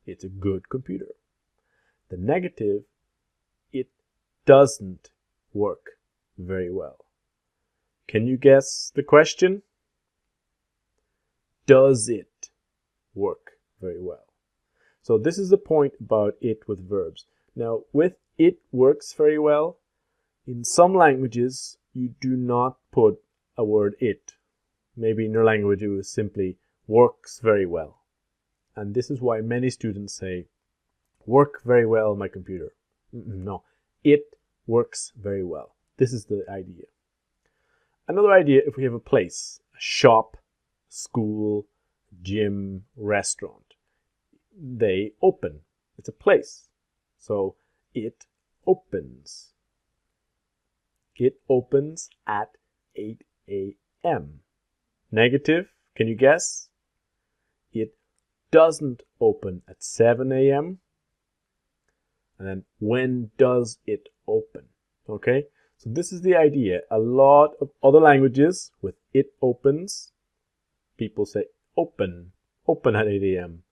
It's a good computer. The negative, it doesn't work very well. Can you guess the question? Does it work very well? So this is the point about it with verbs. Now, with it works very well, in some languages, you do not put a word it. Maybe in your language, it was simply works very well. And this is why many students say, work very well on my computer. No, it works very well. This is the idea. Another idea, if we have a place, a shop, school, gym, restaurant, they open. It's a place. So it opens. It opens at 8 a.m. Negative, can you guess? It doesn't open at 7 a.m. And then when does it open? Okay, so this is the idea. A lot of other languages with it opens, people say open at 8 a.m.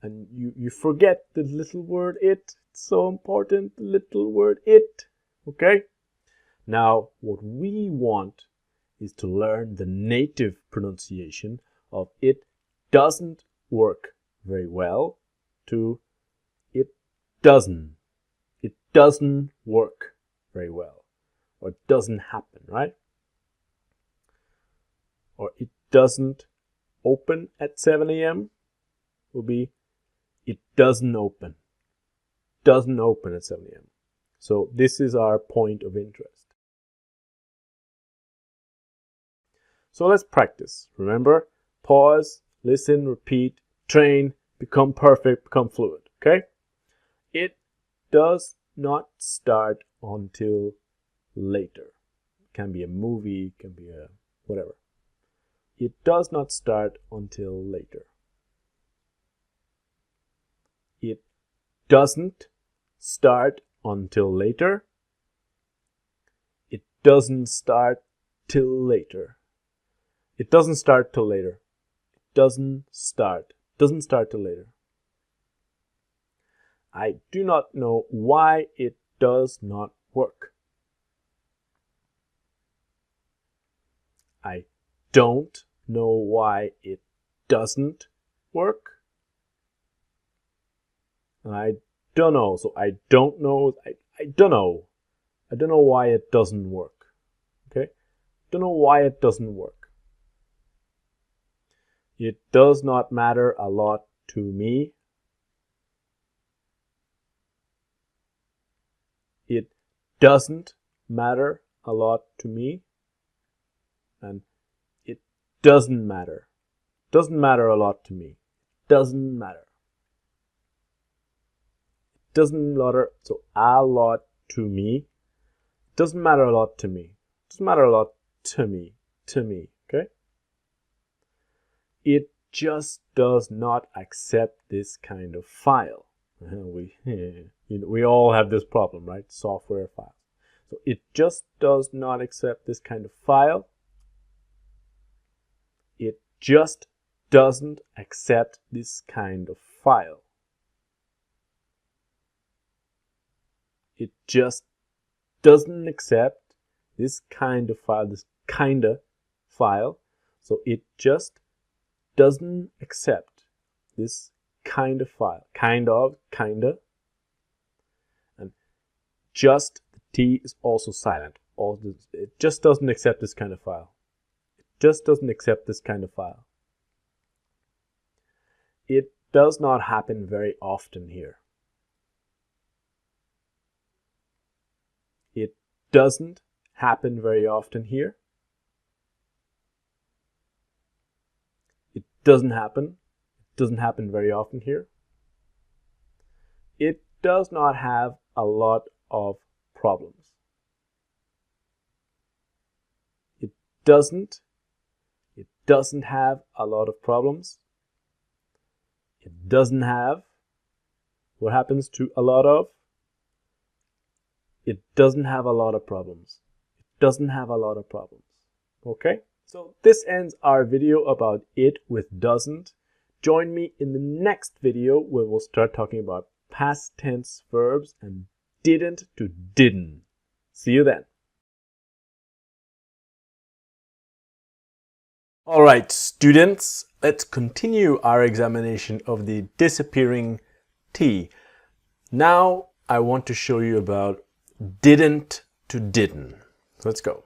and you forget the little word it. It's so important, the little word it. Okay? Now, what we want is to learn the native pronunciation of it doesn't work very well to it doesn't. It doesn't work very well. Or it doesn't happen, right? Or it doesn't open at 7 a.m. will be it doesn't open. Doesn't open at 7 a.m. So this is our point of interest. So let's practice. Remember, pause, listen, repeat, train, become perfect, become fluent. Okay? It does not start until later. It can be a movie, it can be a whatever. It does not start until later. It doesn't start until later. It doesn't start till later. It doesn't start till later. It doesn't start. Doesn't start till later. I do not know why it does not work. I don't know why it doesn't work. And I don't know. So I don't know. I don't know. I don't know why it doesn't work. Okay? Don't know why it doesn't work. It does not matter a lot to me. It doesn't matter a lot to me. And it doesn't matter. Doesn't matter a lot to me. Doesn't matter. Doesn't matter. So a lot to me. Doesn't matter a lot to me. Doesn't matter a lot to me. To me. Okay? It just does not accept this kind of file. We all have this problem, right? Software files. So it just does not accept this kind of file. It just doesn't accept this kind of file. It just doesn't accept this kind of file, this kinda file. So it just doesn't accept this kind of file. Kind of, kinda. And just, the T is also silent. It just doesn't accept this kind of file. It just doesn't accept this kind of file. It does not happen very often here. It doesn't happen very often here. It doesn't happen. It doesn't happen very often here. It does not have a lot of problems. It doesn't have a lot of problems. It doesn't have. What happens to a lot of? It doesn't have a lot of problems. It doesn't have a lot of problems. Okay? So this ends our video about it with doesn't. Join me in the next video where we'll start talking about past tense verbs and didn't to didn't. See you then. All right, students, let's continue our examination of the disappearing T. Now I want to show you about didn't to didn't. So let's go.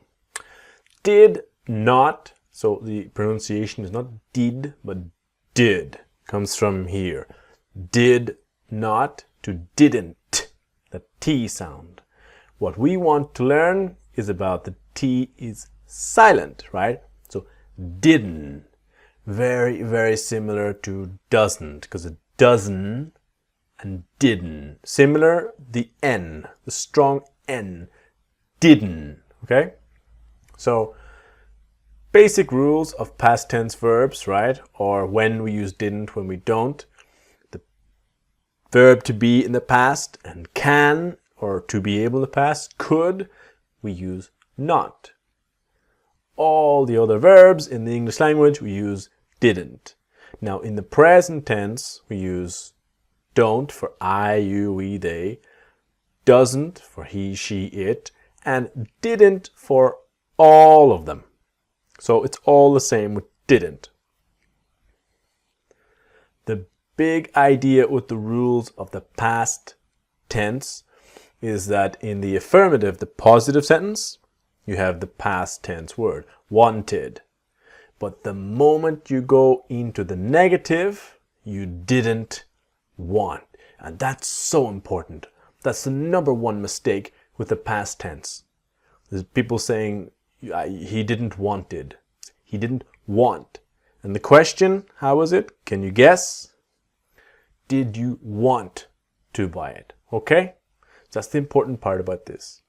Did not, so the pronunciation is not did, but did. Comes from here. Did not to didn't, the T sound. What we want to learn is about the T is silent, right? So didn't, very, very similar to doesn't, because it doesn't and didn't. Similar, the N, the strong N, didn't, okay? So basic rules of past tense verbs, right? Or when we use didn't, when we don't. The verb to be in the past and can, or to be able in the past, could, we use not. All the other verbs in the English language, we use didn't. Now in the present tense, we use don't for I, you, we, they, doesn't for he, she, it, and didn't for all of them. So it's all the same with didn't. The big idea with the rules of the past tense is that in the affirmative, the positive sentence, you have the past tense word, wanted. But the moment you go into the negative, you didn't want. And that's so important. That's the number one mistake with the past tense. There's people saying he didn't wanted. He didn't want. And the question, how was it? Can you guess? Did you want to buy it? Okay? That's the important part about this.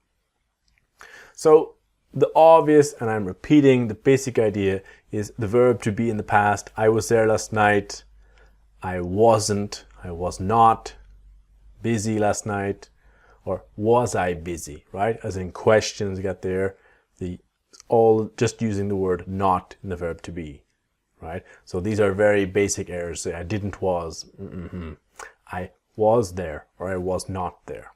So the obvious, and I'm repeating, the basic idea is the verb to be in the past. I was there last night. I wasn't. I was not busy last night. Or was I busy, right? As in questions got there. All just using the word not in the verb to be, right? So these are very basic errors. I didn't was. I was there or I was not there.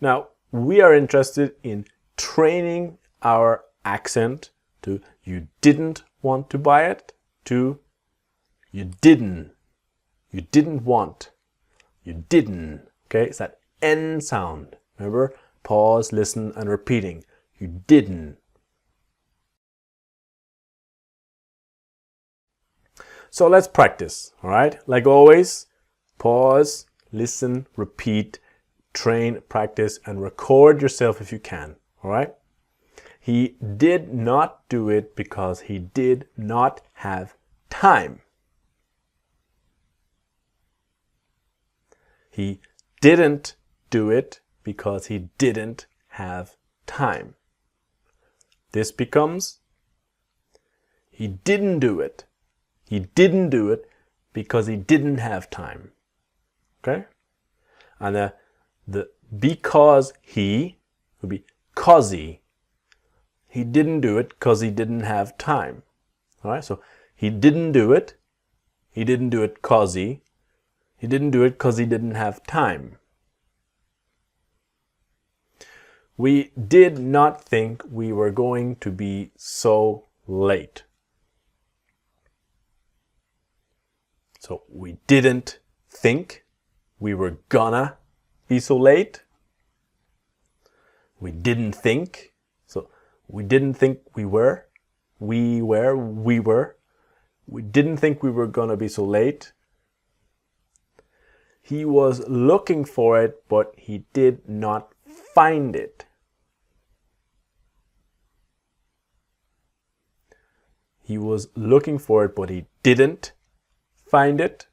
Now, we are interested in training our accent to you didn't want to buy it to you didn't want, you didn't. Okay, it's that N sound. Remember, pause, listen, and repeating. You didn't. So let's practice, all right? Like always, pause, listen, repeat, train, practice, and record yourself if you can, all right? He did not do it because he did not have time. He didn't do it because he didn't have time. This becomes, he didn't do it. He didn't do it because he didn't have time. Okay? And the because he would be cause he didn't do it because he didn't have time. All right? So he didn't do it. He didn't do it cause he didn't do it because he didn't have time. We did not think we were going to be so late. So we didn't think we were gonna be so late. We didn't think. So we didn't think we were. We were. We didn't think we were gonna be so late. He was looking for it, but he did not find it. He was looking for it, but he didn't find it.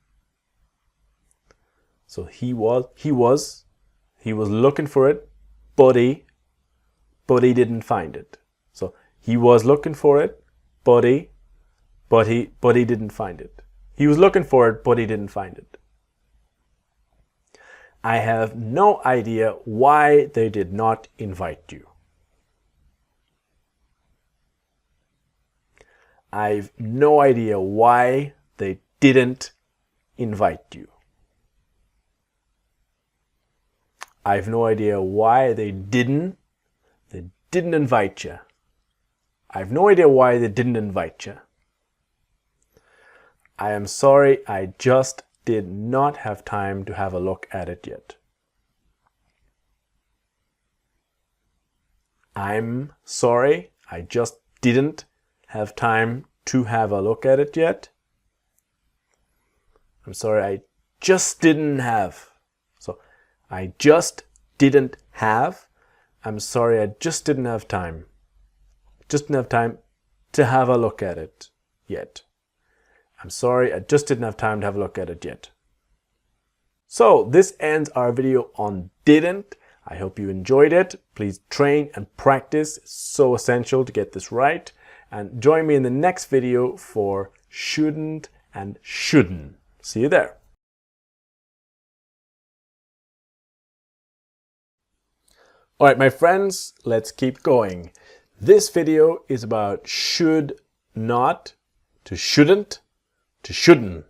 So he was looking for it, but he didn't find it. So he was looking for it, but he didn't find it. He was looking for it, but he didn't find it. I have no idea why they did not invite you. I've no idea why they didn't invite you. I've no idea why they didn't invite you. I've no idea why they didn't invite you. I am sorry, I just did not have time to have a look at it yet. I'm sorry, I just didn't have time to have a look at it yet. I'm sorry, I just didn't have. So I just didn't have. I'm sorry, I just didn't have time. Just didn't have time to have a look at it yet. I'm sorry, I just didn't have time to have a look at it yet. So this ends our video on didn't. I hope you enjoyed it. Please train and practice. It's so essential to get this right. And join me in the next video for shouldn't and shouldn't. See you there. All right, my friends, let's keep going. This video is about should not to shouldn't to shouldn't.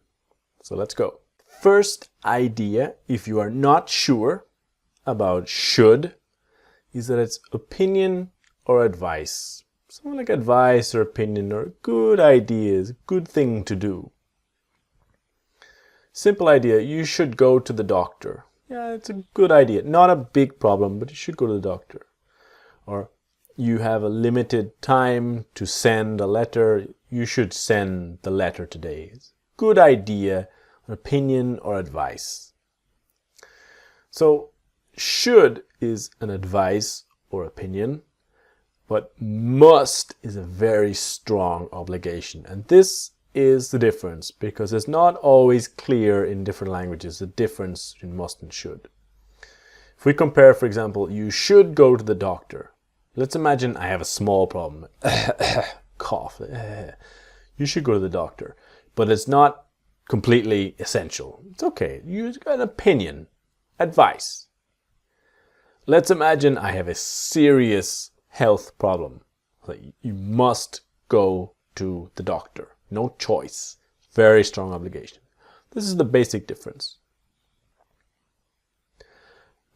So let's go. first idea, if you are not sure about should, is that it's opinion or advice. Something like advice or opinion or good ideas, good thing to do. Simple idea, you should go to the doctor. Yeah, it's a good idea. Not a big problem, but you should go to the doctor. Or you have a limited time to send a letter. You should send the letter today. It's a good idea, an opinion or advice. So should is an advice or opinion, but must is a very strong obligation. And this is the difference, because it's not always clear in different languages, the difference between must and should. If we compare, for example, you should go to the doctor. Let's imagine I have a small problem. Cough. You should go to the doctor. But it's not completely essential. It's okay. You've got an opinion, advice. Let's imagine I have a serious health problem. You must go to the doctor. No choice. Very strong obligation. This is the basic difference.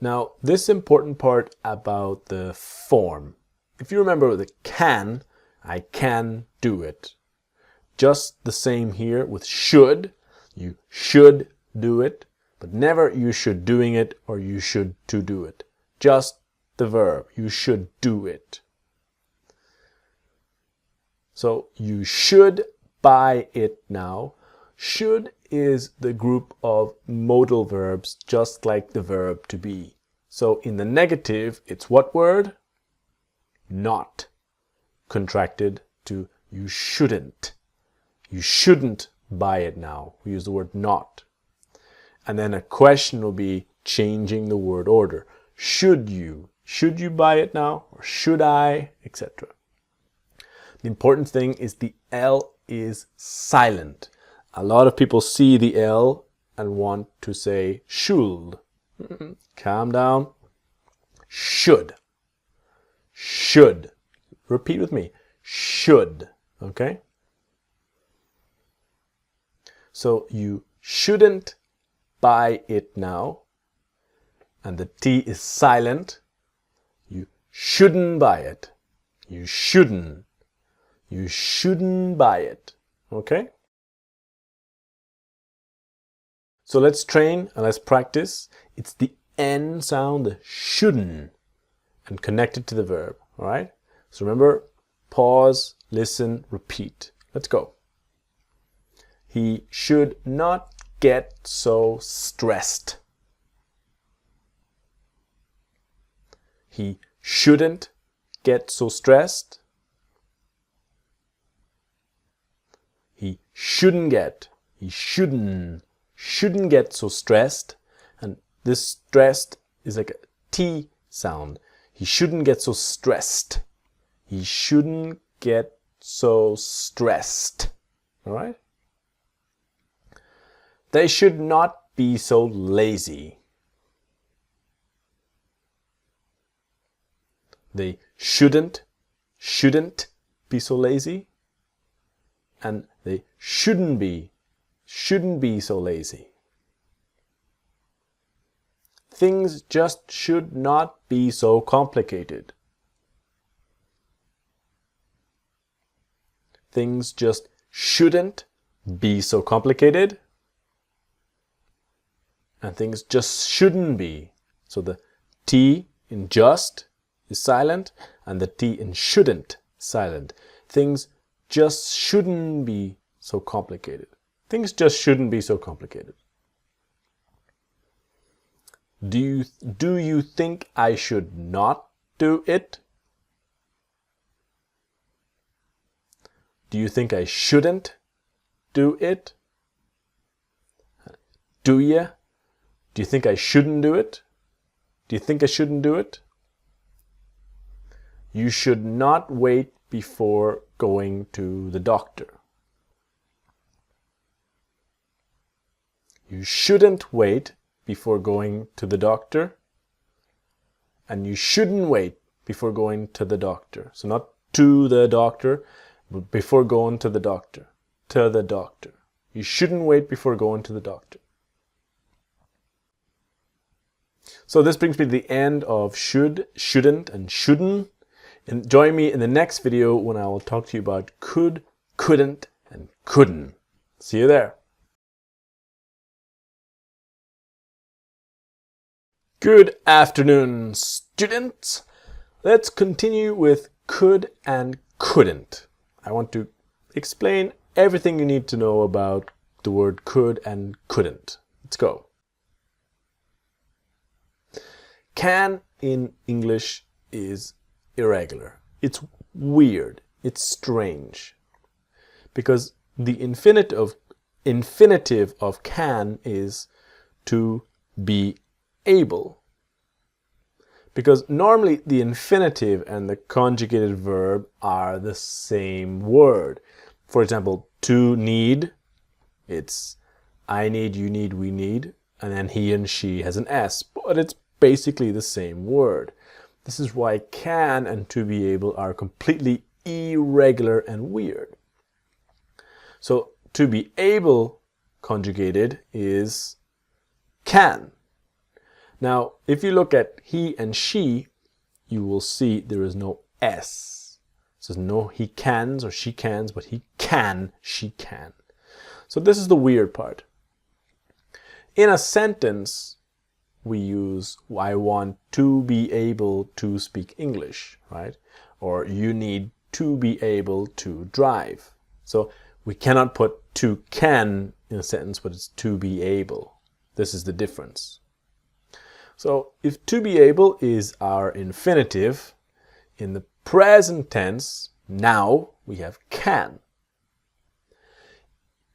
Now, this important part about the form. If you remember the can, I can do it. Just the same here with should. You should do it, but never you should doing it or you should to do it. Just the verb. You should do it. So you should buy it now. Should is the group of modal verbs, just like the verb to be. So in the negative, it's what word? Not. Contracted to you shouldn't. You shouldn't buy it now. We use the word not. And then a question will be changing the word order. Should you? Should you buy it now? Or should I? Etc. The important thing is the L is silent. A lot of people see the L and want to say should. Calm down. Should. Should. Repeat with me. Should. Okay? So you shouldn't buy it now. And the T is silent. You shouldn't buy it. You shouldn't. You shouldn't buy it. Okay? So let's train and let's practice. It's the N sound, the shouldn't, and connect it to the verb. All right? So remember, pause, listen, repeat. Let's go. He should not get so stressed. He shouldn't get so stressed. He shouldn't get. He shouldn't get so stressed. And this stressed is like a T sound. He shouldn't get so stressed. He shouldn't get so stressed. All right? They should not be so lazy. They shouldn't be so lazy. And they shouldn't be so lazy. Things just should not be so complicated. Things just shouldn't be so complicated. And things just shouldn't be. So the T in just is silent and the T in shouldn't is silent. Things just shouldn't be so complicated. Things just shouldn't be so complicated. Do you think I should not do it? Do you think I shouldn't do it? Do you? Do you think I shouldn't do it? Do you think I shouldn't do it? You should not wait before going to the doctor. You shouldn't wait before going to the doctor. And you shouldn't wait before going to the doctor. So not to the doctor, but before going to the doctor. To the doctor. You shouldn't wait before going to the doctor. So this brings me to the end of should, shouldn't, and shouldn't. And join me in the next video when I will talk to you about could, couldn't, and couldn't. See you there. Good afternoon, students. Let's continue with could and couldn't. I want to explain everything you need to know about the word could and couldn't. Let's go. Can in English is irregular. It's weird. It's strange. Because the infinitive of can is to be able. Because normally the infinitive and the conjugated verb are the same word. For example, to need, it's I need, you need, we need, and then he and she has an S, but it's basically the same word. This is why can and to be able are completely irregular and weird. So to be able conjugated is can. Now, if you look at he and she, you will see there is no S. So there's no he cans or she cans, but he can, she can. So this is the weird part. In a sentence, we use I want to be able to speak English, right? Or you need to be able to drive. So we cannot put to can in a sentence, but it's to be able. This is the difference. So if to be able is our infinitive, in the present tense, now we have can.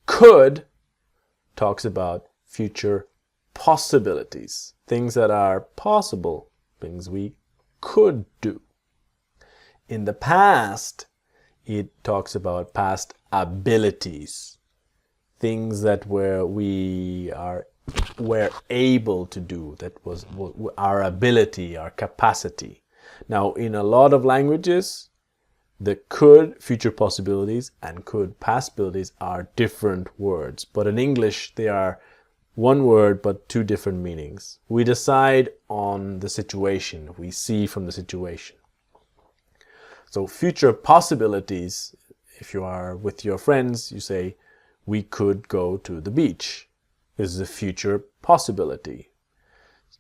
Could talks about future possibilities, things that are possible, things we could do. In the past, it talks about past abilities, things that we were able to do, that was our ability, our capacity. Now, in a lot of languages, the could, future possibilities, and could, past abilities are different words. But in English, they are one word, but two different meanings. We decide on the situation, we see from the situation. So future possibilities, if you are with your friends, you say, we could go to the beach. This is a future possibility.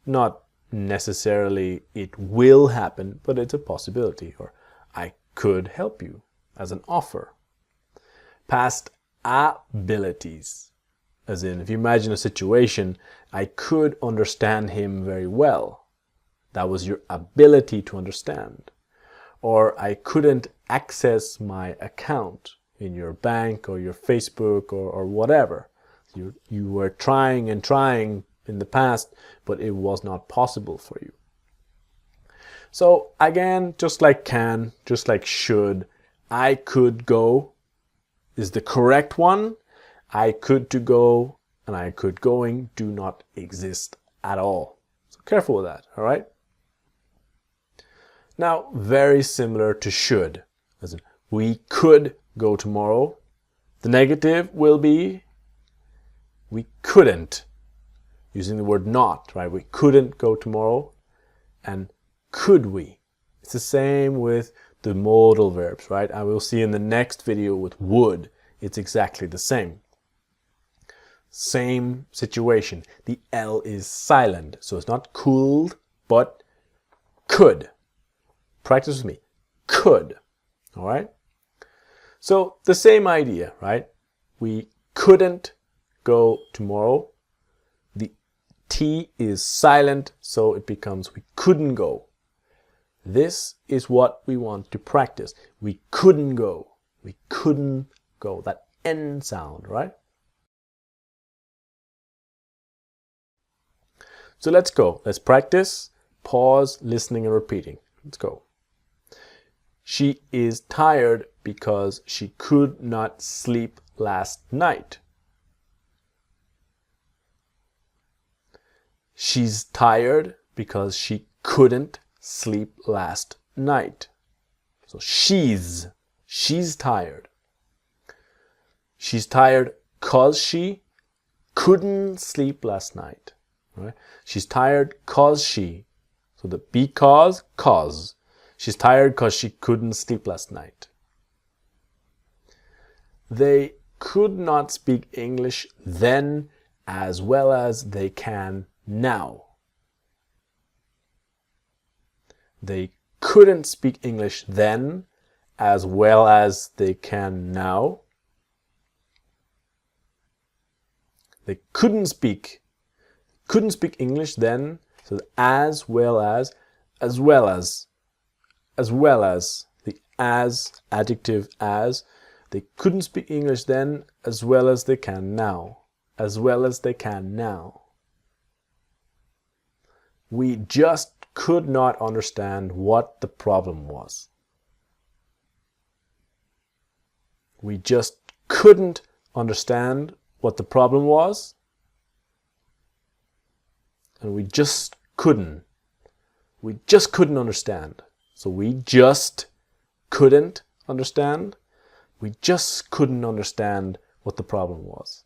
Not necessarily it will happen, but it's a possibility. Or I could help you as an offer. Past abilities. As in, if you imagine a situation, I could understand him very well. That was your ability to understand. Or I couldn't access my account in your bank or your Facebook or whatever. You were trying and trying in the past, but it was not possible for you. So again, just like can, just like should, I could go is the correct one. I could to go and I could going do not exist at all. So careful with that, all right? Now, very similar to should. As in, we could go tomorrow. The negative will be we couldn't. Using the word not, right? We couldn't go tomorrow. And could we? It's the same with the modal verbs, right? I will see in the next video with would. It's exactly the same. Same situation. The L is silent, so it's not could, but could. Practice with me. Could. All right? So the same idea, right? We couldn't go tomorrow. The T is silent, so it becomes we couldn't go. This is what we want to practice. We couldn't go. We couldn't go. That N sound, right? So let's go. Let's practice. Pause, listening, and repeating. Let's go. She is tired because she could not sleep last night. She's tired because she couldn't sleep last night. So she's tired. She's tired because she couldn't sleep last night. Right? She's tired cause she. So the because, cause. She's tired because she couldn't sleep last night. They could not speak English then as well as they can now. They couldn't speak English then as well as they can now. They couldn't speak English then, so as well as, the as, adjective as, they couldn't speak English then as well as they can now. We just could not understand what the problem was. We just couldn't understand what the problem was. And we just couldn't. We just couldn't understand. So we just couldn't understand. We just couldn't understand what the problem was.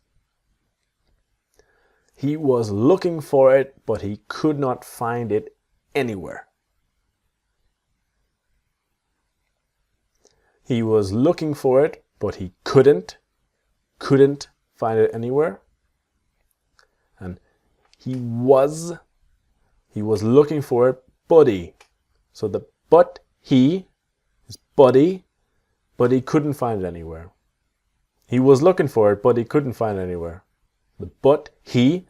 He was looking for it, but he could not find it anywhere. He was looking for it, but he couldn't find it anywhere. And he was looking for it, buddy. So the but he is buddy, but he couldn't find it anywhere. He was looking for it, but he couldn't find it anywhere. The but he,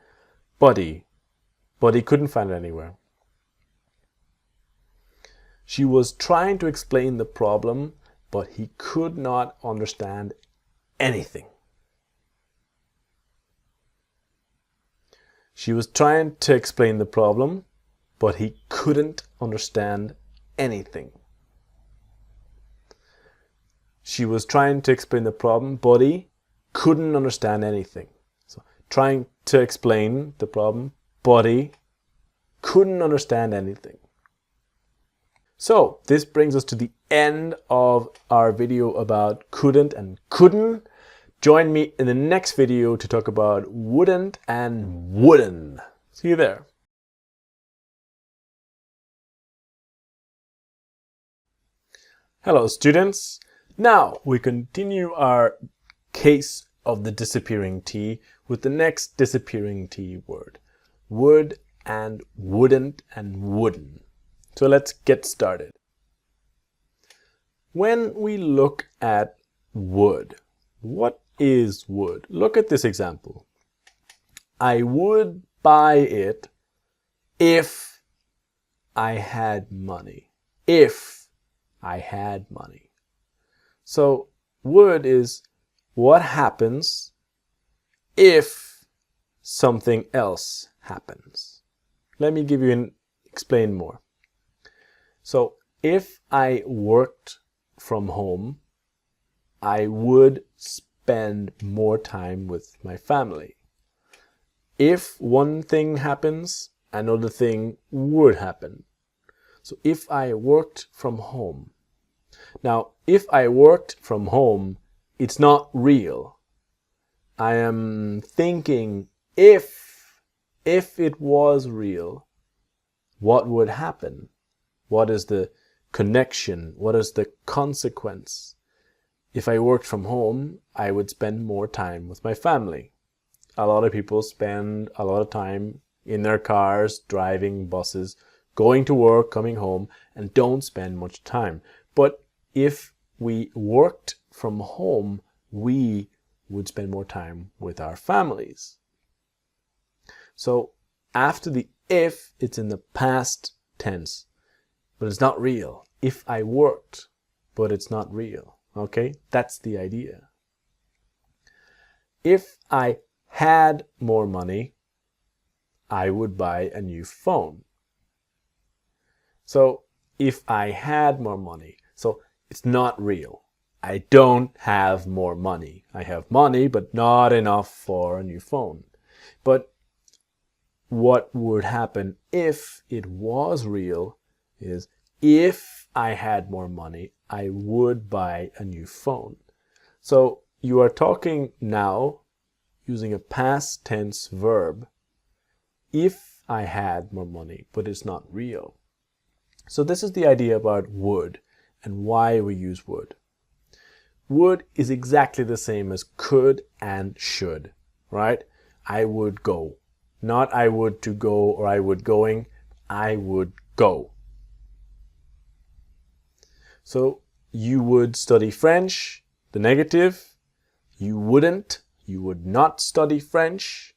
buddy, but he couldn't find it anywhere. She was trying to explain the problem, but he could not understand anything. She was trying to explain the problem, but he couldn't understand anything. She was trying to explain the problem, but he couldn't understand anything. So trying to explain the problem, but he couldn't understand anything. So this brings us to the end of our video about couldn't and couldn't. Join me in the next video to talk about wouldn't and wouldn't. See you there. Hello students. Now we continue our case of the disappearing T with the next disappearing T word. Would and wouldn't and wouldn't. So let's get started. When we look at would, what is would? Look at this example. I would buy it if I had money. If I had money. So would is what happens if something else happens. Let me give you and explain more. So if I worked from home, I would spend more time with my family. If one thing happens, another thing would happen. So if I worked from home. Now, if I worked from home, it's not real. I am thinking if it was real, what would happen? What is the connection? What is the consequence? If I worked from home, I would spend more time with my family. A lot of people spend a lot of time in their cars, driving buses, going to work, coming home, and don't spend much time. But if we worked from home, we would spend more time with our families. So after the if, it's in the past tense. But it's not real. If I worked, but it's not real. Okay, that's the idea. If I had more money, I would buy a new phone. So if I had more money, so it's not real. I don't have more money. I have money, but not enough for a new phone. But what would happen if it was real is if I had more money, I would buy a new phone. So you are talking now using a past tense verb. If I had more money, but it's not real. So this is the idea about would and why we use would. Would is exactly the same as could and should, right? I would go. Not I would to go or I would going. I would go. So you would study French, the negative. You wouldn't, you would not study French.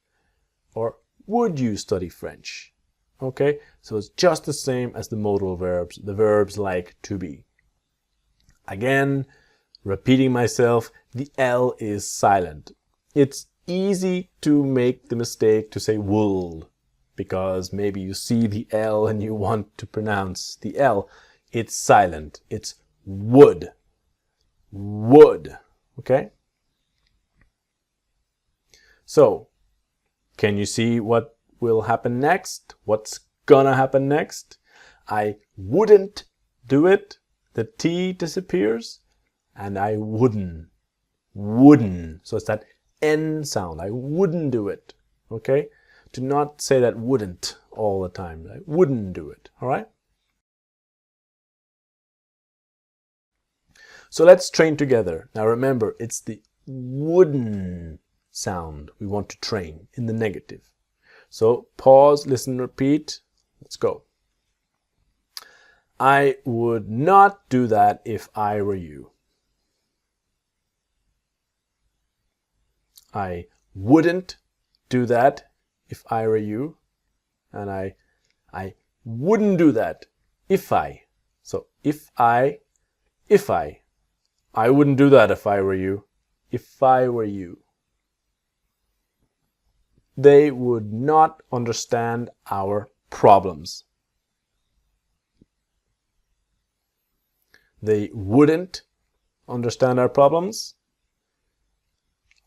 Or would you study French? Okay, so it's just the same as the modal verbs, the verbs like to be. Again, repeating myself, the L is silent. It's easy to make the mistake to say would, because maybe you see the L and you want to pronounce the L. It's silent. It's would. Would. Okay? So, can you see what will happen next? What's gonna happen next? I wouldn't do it. The T disappears. And I wouldn't. Wouldn't. So it's that N sound. I wouldn't do it. Okay? Do not say that wouldn't all the time. I wouldn't do it. All right? So let's train together. Now remember, it's the wouldn't sound we want to train in the negative. So pause, listen, repeat. Let's go. I would not do that if I were you. I wouldn't do that if I were you. And I wouldn't do that if I. So if I wouldn't do that if I were you. If I were you. They would not understand our problems. They wouldn't understand our problems.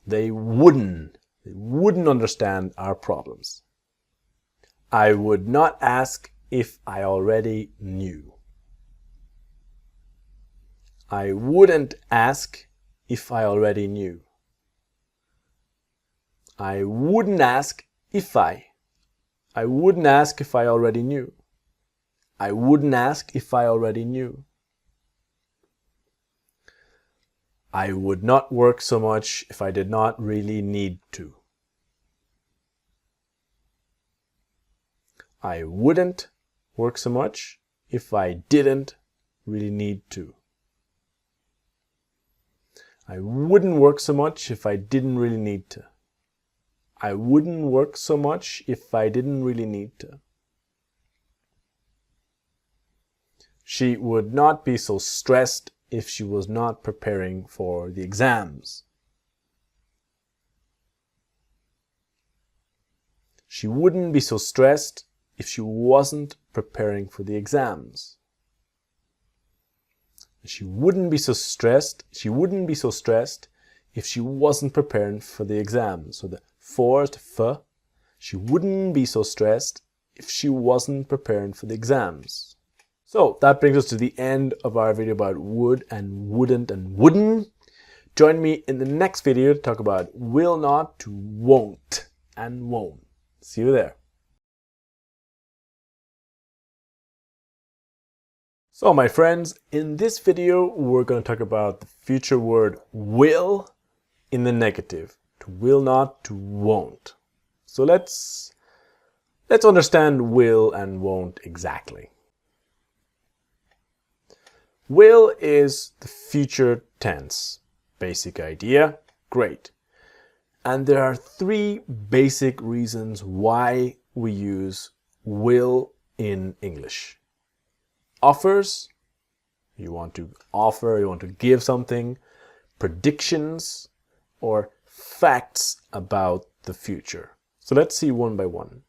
They wouldn't understand our problems. I would not ask if I already knew. I wouldn't ask if I already knew. I wouldn't ask if I wouldn't ask if I already knew. I wouldn't ask if I already knew. I would not work so much if I did not really need to. I wouldn't work so much if I didn't really need to. I wouldn't work so much if I didn't really need to. I wouldn't work so much if I didn't really need to. She would not be so stressed if she was not preparing for the exams. She wouldn't be so stressed if she wasn't preparing for the exams. She wouldn't be so stressed if she wasn't preparing for the exams. So the for is the f. She wouldn't be so stressed if she wasn't preparing for the exams. So that brings us to the end of our video about would and wouldn't and wouldn't. Join me in the next video to talk about will not to won't and won't. See you there. So my friends, in this video we're going to talk about the future word will in the negative. To will not to won't. So let's understand will and won't exactly. Will is the future tense. Basic idea, great. And there are three basic reasons why we use will in English. Offers, you want to offer, you want to give something. Predictions, or facts about the future. So let's see one by one.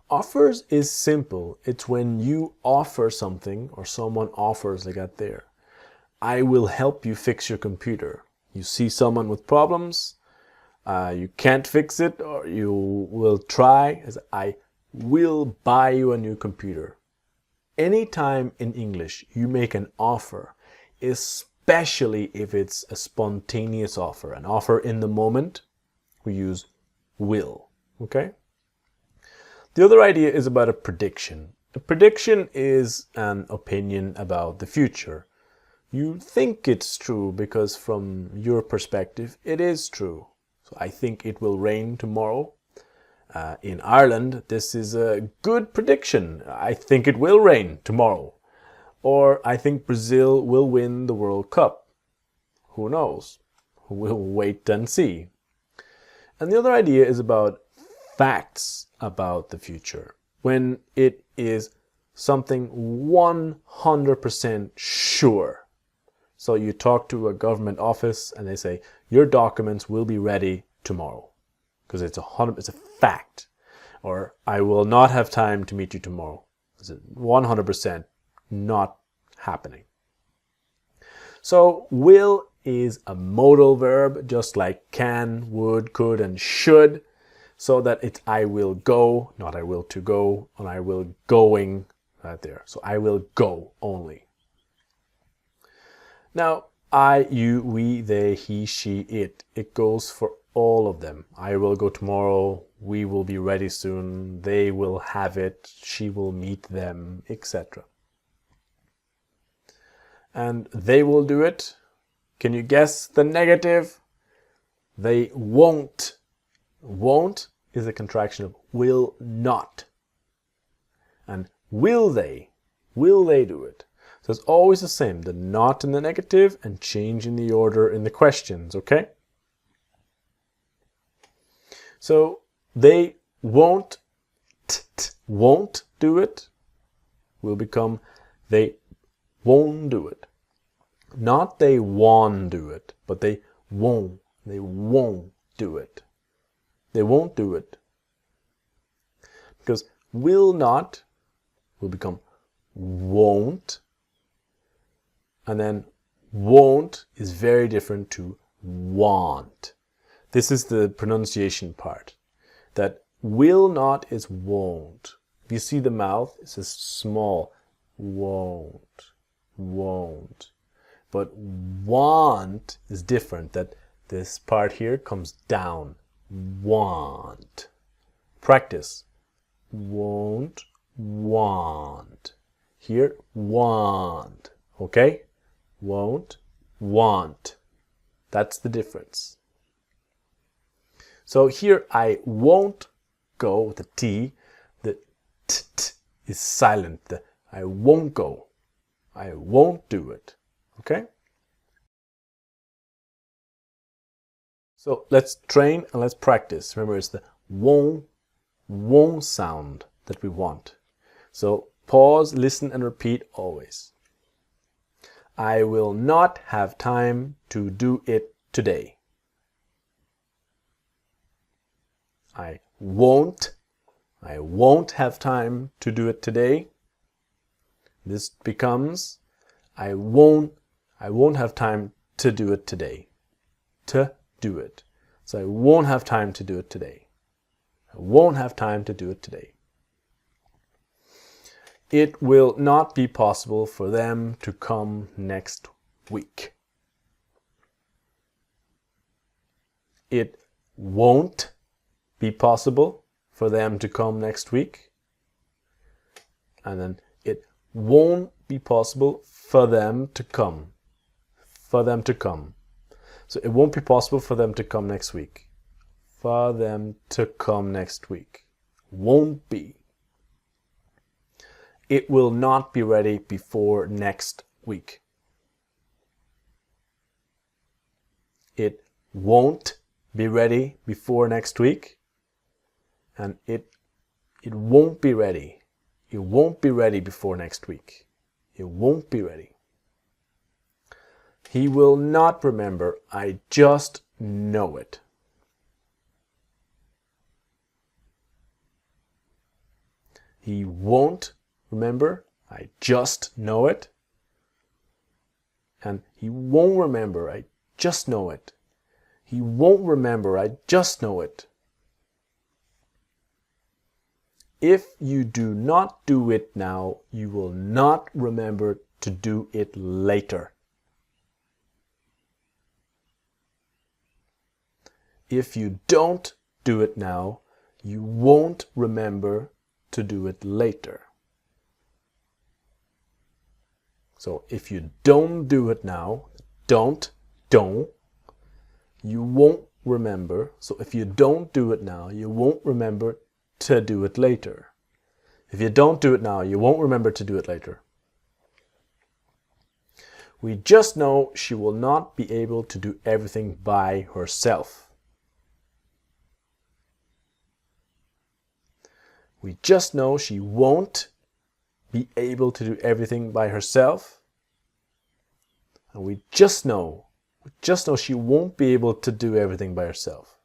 Offers is simple. It's when you offer something or someone offers, like that there. I will help you fix your computer. You see someone with problems, you can't fix it, or you will try. As I will buy you a new computer. Anytime in English you make an offer, especially if it's a spontaneous offer, an offer in the moment, we use will. Okay? The other idea is about a prediction. A prediction is an opinion about the future. You think it's true because from your perspective it is true. So I think it will rain tomorrow. In Ireland, this is a good prediction. I think it will rain tomorrow. Or I think Brazil will win the World Cup. Who knows? We'll wait and see. And the other idea is about facts about the future. When it is something 100% sure. So you talk to a government office and they say, your documents will be ready tomorrow. Because it's a fact. Or I will not have time to meet you tomorrow. It's 100% not happening. So will is a modal verb, just like can, would, could, and should. So that it's I will go, not I will to go, and I will going right there. So I will go only. Now, I, you, we, they, he, she, it. It goes for all of them. I will go tomorrow, we will be ready soon, they will have it, she will meet them, etc. And they will do it. Can you guess the negative? They won't. Won't is a contraction of will not. And will they? Will they do it? So it's always the same, the not in the negative and change in the order in the questions, okay? So they won't do it will become they won't do it. Not they won't do it, but they won't do it. They won't do it. Because will not will become won't. And then won't is very different to want. This is the pronunciation part. That will not is won't. If you see the mouth, it's a small won't. But want is different. That this part here comes down. Want. Practice. Won't, want. Here, want. Okay? Won't, want. That's the difference. So here I won't go with the T. The t is silent. The I won't go. I won't do it. Okay? So let's train and let's practice. Remember, it's the won't sound that we want. So pause, listen, and repeat always. I will not have time to do it today. I won't have time to do it today. This becomes I won't have time to do it today. To do it. So I won't have time to do it today. I won't have time to do it today. It will not be possible for them to come next week. It won't be possible for them to come next week. And then it won't be possible for them to come. For them to come. So it won't be possible for them to come next week. For them to come next week. Won't be. It will not be ready before next week. It won't be ready before next week. And it won't be ready. It won't be ready before next week. It won't be ready. He will not remember. I just know it. He won't remember. I just know it. And he won't remember. I just know it. He won't remember. I just know it. If you do not do it now, you will not remember to do it later. If you don't do it now, you won't remember to do it later. So if you don't do it now, don't, you won't remember. So if you don't do it now, you won't remember to do it later. If you don't do it now, you won't remember to do it later. We just know she will not be able to do everything by herself. We just know she won't be able to do everything by herself. And we just know she won't be able to do everything by herself.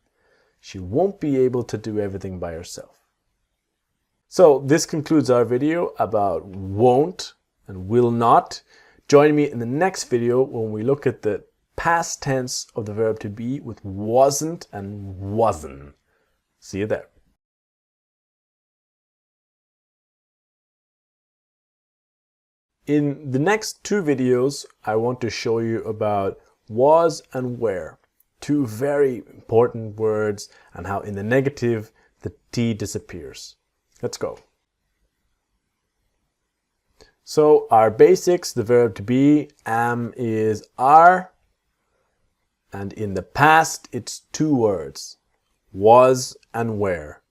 She won't be able to do everything by herself. So this concludes our video about won't and will not. Join me in the next video when we look at the past tense of the verb to be with wasn't and wasn't. See you there. In the next two videos, I want to show you about was and were, two very important words, and how in the negative the T disappears. Let's go. So our basics, the verb to be, am is are, and in the past it's two words, was and were.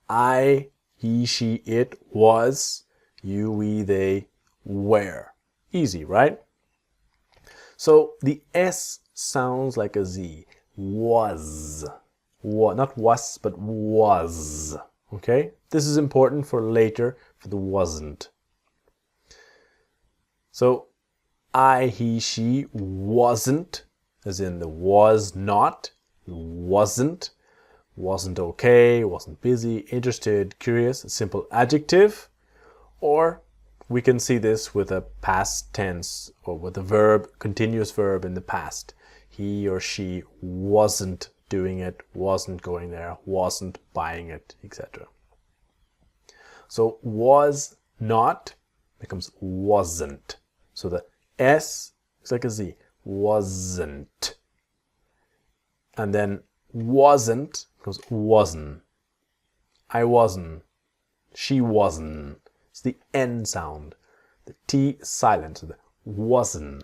I, he, she, it was, you, we, they, were. Easy, right? So the S sounds like a Z. Was. Not was, but was. Okay? This is important for later, for the wasn't. So I, he, she wasn't, as in the was not, wasn't okay, wasn't busy, interested, curious, a simple adjective. Or we can see this with a past tense or with a verb, continuous verb in the past. He or she wasn't doing it, wasn't going there, wasn't buying it, etc. So was not becomes wasn't. So the S is like a Z, wasn't. And then wasn't becomes wasn't. I wasn't. She wasn't. It's the N sound. The T is silent, so the wasn't.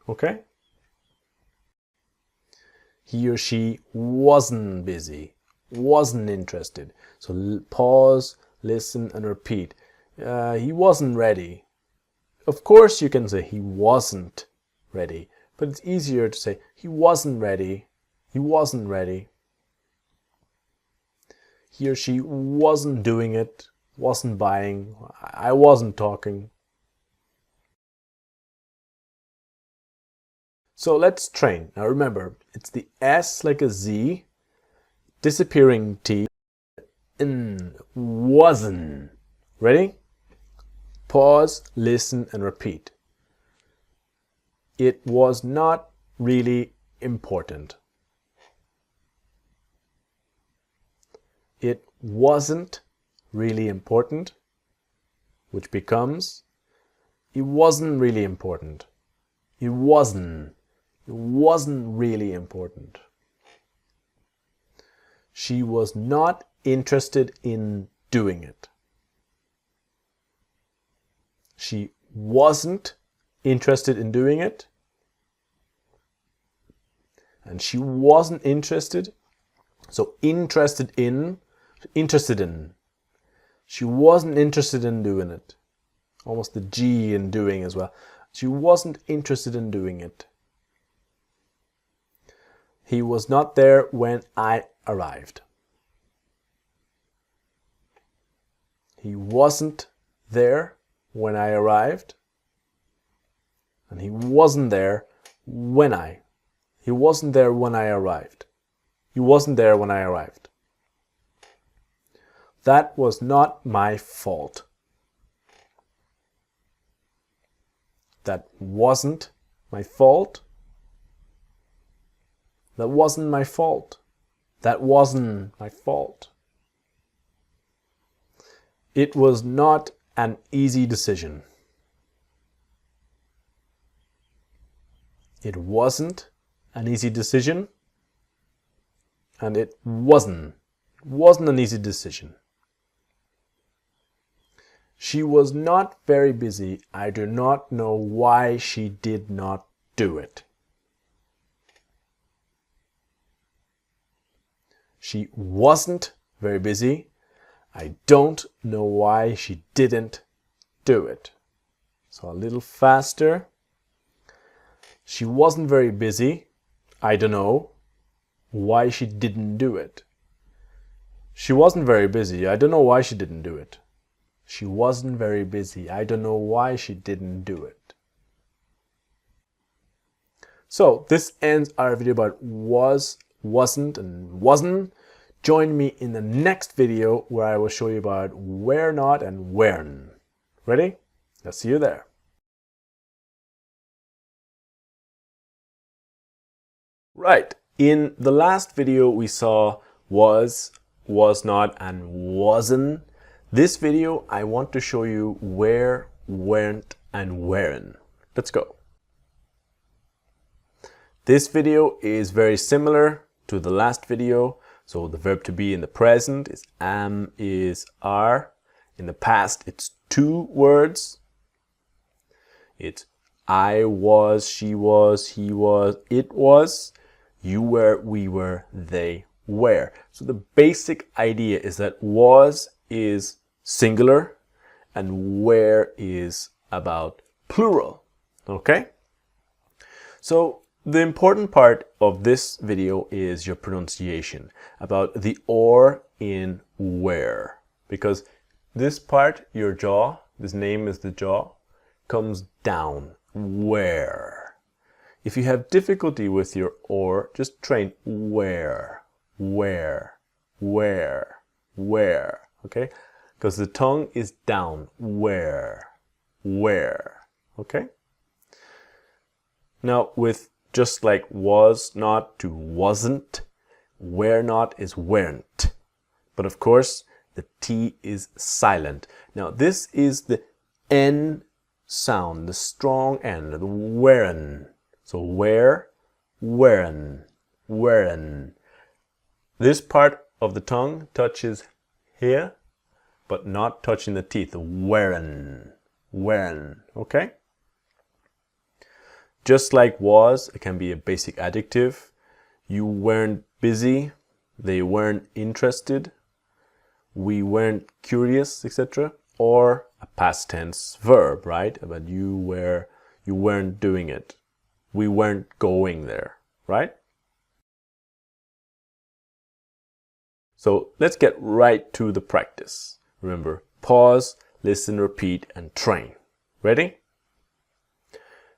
Okay? He or she wasn't busy, wasn't interested. So pause, listen, and repeat. He wasn't ready. Of course you can say he wasn't ready, but it's easier to say he wasn't ready. He wasn't ready. He or she wasn't doing it, wasn't buying. I wasn't talking. So let's train. Now remember, it's the S like a Z, disappearing T, N, wasn't. Ready? Pause, listen, and repeat. It was not really important. It wasn't really important, which becomes it wasn't really important. It wasn't really important. She was not interested in doing it. She wasn't interested in doing it. And she wasn't interested. So interested in. She wasn't interested in doing it. Almost the G in doing as well. She wasn't interested in doing it. He was not there when I arrived. He wasn't there when I arrived. And he wasn't there when I. He wasn't there when I arrived. He wasn't there when I arrived. That was not my fault. That wasn't my fault. That wasn't my fault. That wasn't my fault. It was not an easy decision. It wasn't an easy decision. And it wasn't an easy decision. She was not very busy. I do not know why she did not do it. She wasn't very busy. I don't know why she didn't do it. So a little faster. She wasn't very busy. I don't know why she didn't do it. She wasn't very busy. I don't know why she didn't do it. She wasn't very busy. I don't know why she didn't do it. So this ends our video about was, wasn't, and wasn't. Join me in the next video where I will show you about where not and where'n. Ready? I'll see you there. Right. In the last video we saw was not, and wasn't. This video I want to show you where, weren't, and weren't. Let's go. This video is very similar to the last video. So the verb to be in the present is am, is, are. In the past it's two words. It's I was, she was, he was, it was, you were, we were, they were. So the basic idea is that was is singular and where is about plural. Okay? So the important part of this video is your pronunciation, about the or in where. Because this part, your jaw, this name is the jaw, comes down. Where. If you have difficulty with your or, just train where, where, where, where. Okay? Because the tongue is down. Where, where. Okay? Now with just like was not to wasn't, where not is weren't. But of course, the T is silent. Now this is the N sound, the strong N, the weren't. So where, weren't, weren't. This part of the tongue touches here, but not touching the teeth. The weren't, weren't. Okay? Just like was, it can be a basic adjective. You weren't busy. They weren't interested. We weren't curious, etc. Or a past tense verb, right? But you weren't doing it. We weren't going there, right? So let's get right to the practice. Remember, pause, listen, repeat, and train. Ready?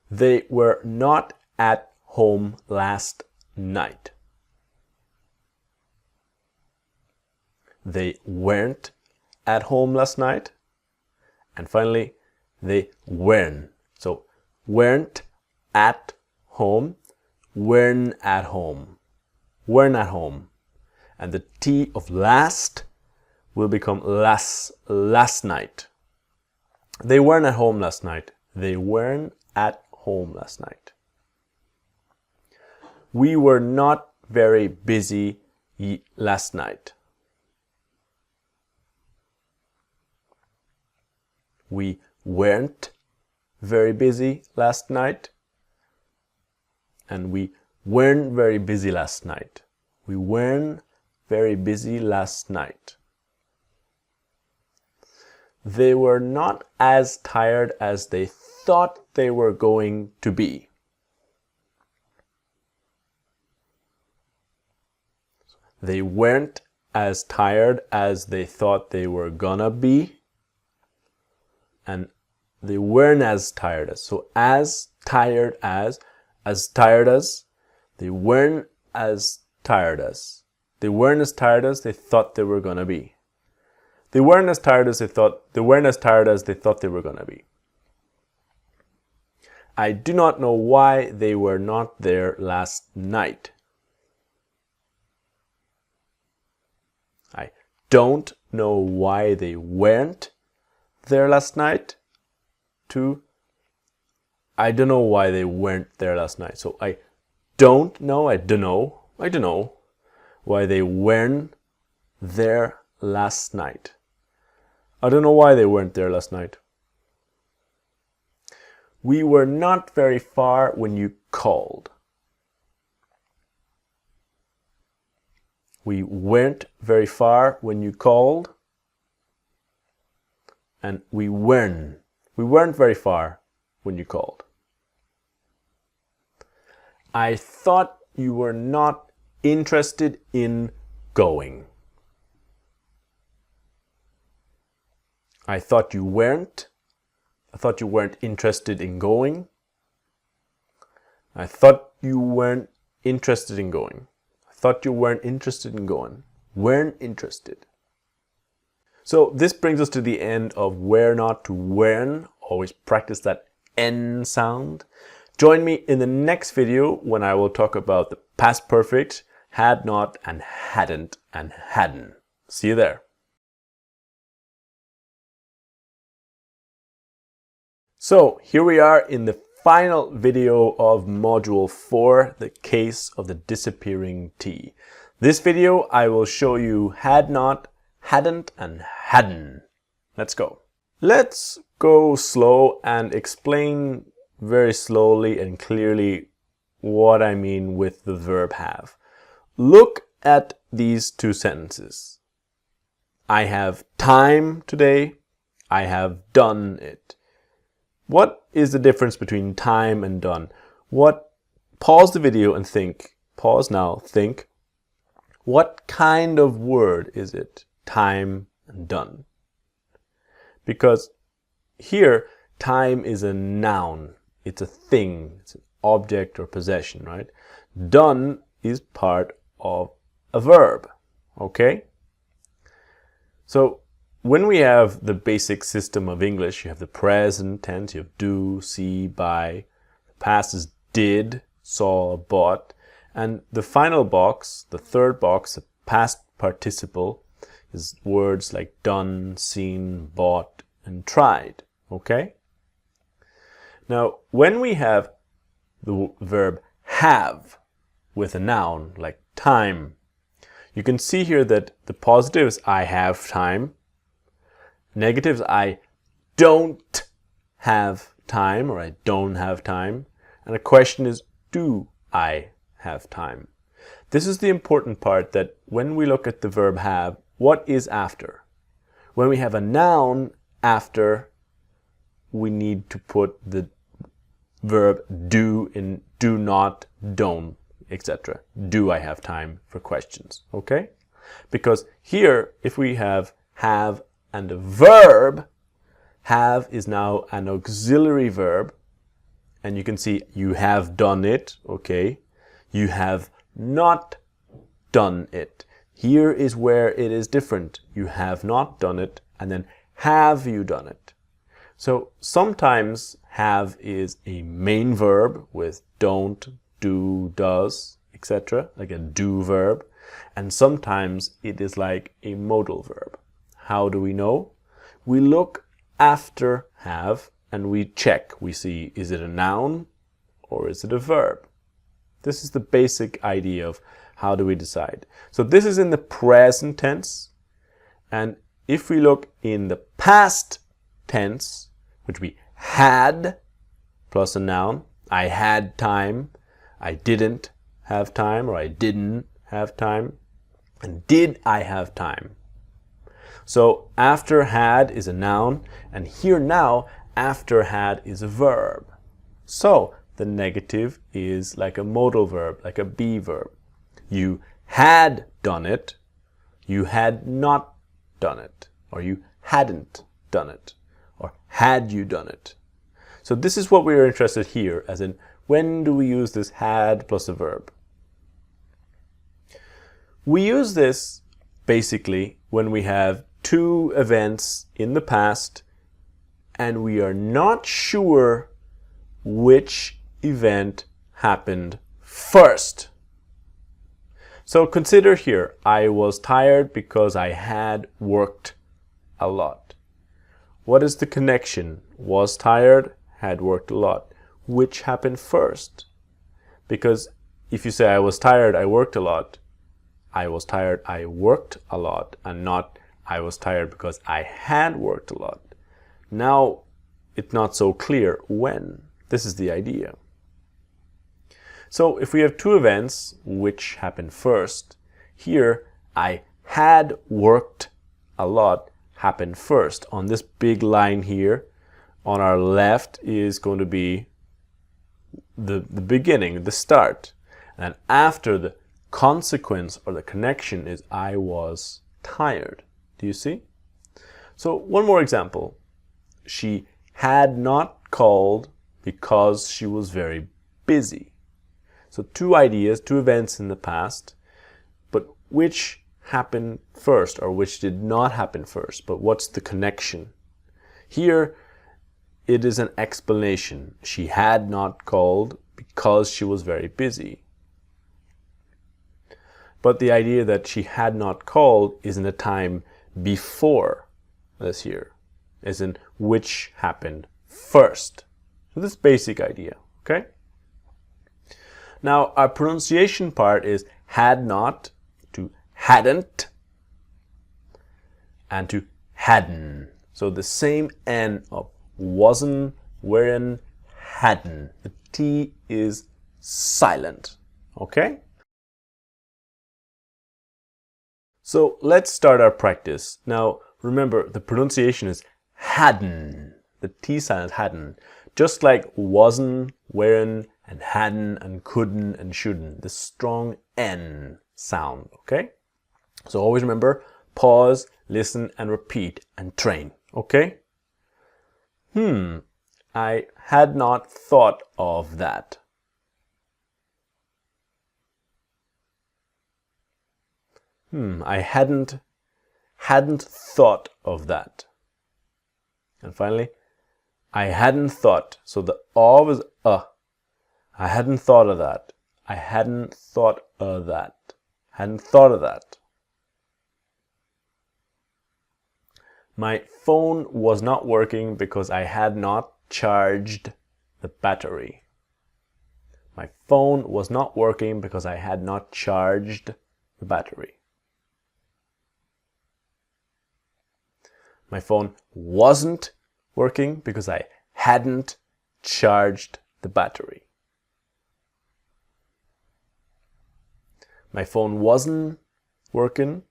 They were not at home last night. They weren't at home last night. And finally, they weren't. So, weren't at home, weren't at home, weren't at home. And the T of last will become last night. They weren't at home last night. They weren't at home last night. We were not very busy last night. We weren't very busy last night. And we weren't very busy last night. We weren't very busy last night. They were not as tired as they thought they were going to be. They weren't as tired as they thought they were gonna be. And they weren't as tired as. So as tired as they weren't as tired as. They weren't as tired as they thought they were gonna be. They weren't as tired as they thought they were gonna be. I do not know why they were not there last night. I don't know why they weren't there last night. To I don't know why they weren't there last night. So I don't know why they weren't there last night. I don't know why they weren't there last night. We were not very far when you called. We weren't very far when you called. And we weren't very far when you called. I thought you were not interested in going. I thought you weren't. I thought you weren't interested in going. I thought you weren't interested in going. I thought you weren't interested in going. Weren't interested. So this brings us to the end of where not to weren't. Always practice that N sound. Join me in the next video when I will talk about the past perfect, had not and hadn't and hadn't. See you there. So here we are in the final video of Module 4, the case of the disappearing T. This video I will show you had not, hadn't and hadn't. Let's go. Let's go slow and explain very slowly and clearly what I mean with the verb have. Look at these two sentences. I have time today. I have done it. What is the difference between time and done? Pause the video and think. Pause now, think. What kind of word is it? Time and done. Because here, time is a noun. It's a thing. It's an object or possession, right? Done is part of a verb, okay? So when we have the basic system of English, you have the present tense, you have do, see, buy. The past is did, saw, bought. And the final box, the third box, the past participle, is words like done, seen, bought, and tried, okay? Now, when we have the verb have with a noun like time, you can see here that the positive is I have time. Negatives, I don't have time, or I don't have time. And the question is, do I have time? This is the important part, that when we look at the verb have, what is after? When we have a noun after, we need to put the verb do in do not, don't, etc. Do I have time for questions, okay? Because here, if we have and a verb, have is now an auxiliary verb, and you can see you have done it, okay? You have not done it. Here is where it is different. You have not done it, and then have you done it? So sometimes have is a main verb with don't, do, does, etc., like a do verb, and sometimes it is like a modal verb. How do we know? We look after have and we check. We see, is it a noun or is it a verb? This is the basic idea of how do we decide. So this is in the present tense, and if we look in the past tense, which we had plus a noun, I had time, I didn't have time, or I didn't have time, and did I have time? So after had is a noun, and here now after had is a verb. So the negative is like a modal verb, like a be verb. You had done it, you had not done it, or you hadn't done it, or had you done it. So this is what we are interested here, as in when do we use this had plus a verb? We use this basically when we have two events in the past and we are not sure which event happened first. So consider here, I was tired because I had worked a lot. What is the connection? Was tired, had worked a lot. Which happened first? Because if you say I was tired, I worked a lot, I was tired, I worked a lot, and not I was tired because I had worked a lot. Now it's not so clear when. This is the idea. So if we have two events which happen first, here I had worked a lot happened first. On this big line here, on our left is going to be the beginning, the start. And after the consequence or the connection is I was tired. Do you see? So one more example. She had not called because she was very busy. So two ideas, two events in the past, but which happened first or which did not happen first? But what's the connection? Here it is an explanation. She had not called because she was very busy. But the idea that she had not called is in a time before this here, as in which happened first. So this basic idea, okay? Now our pronunciation part is had not to hadn't and to hadn't. So the same N of wasn't, weren't, hadn't. The T is silent, okay? So let's start our practice. Now remember, the pronunciation is hadn't. The T sound is hadn't. Just like wasn't, weren't, and hadn't, and couldn't, and shouldn't. The strong N sound, okay? So always remember, pause, listen, and repeat, and train, okay? I had not thought of that. I hadn't thought of that. And finally, I hadn't thought. So the A was I hadn't thought of that. I hadn't thought of that. Hadn't thought of that. My phone was not working because I had not charged the battery. My phone was not working because I had not charged the battery. My phone wasn't working because I hadn't charged the battery. My phone wasn't working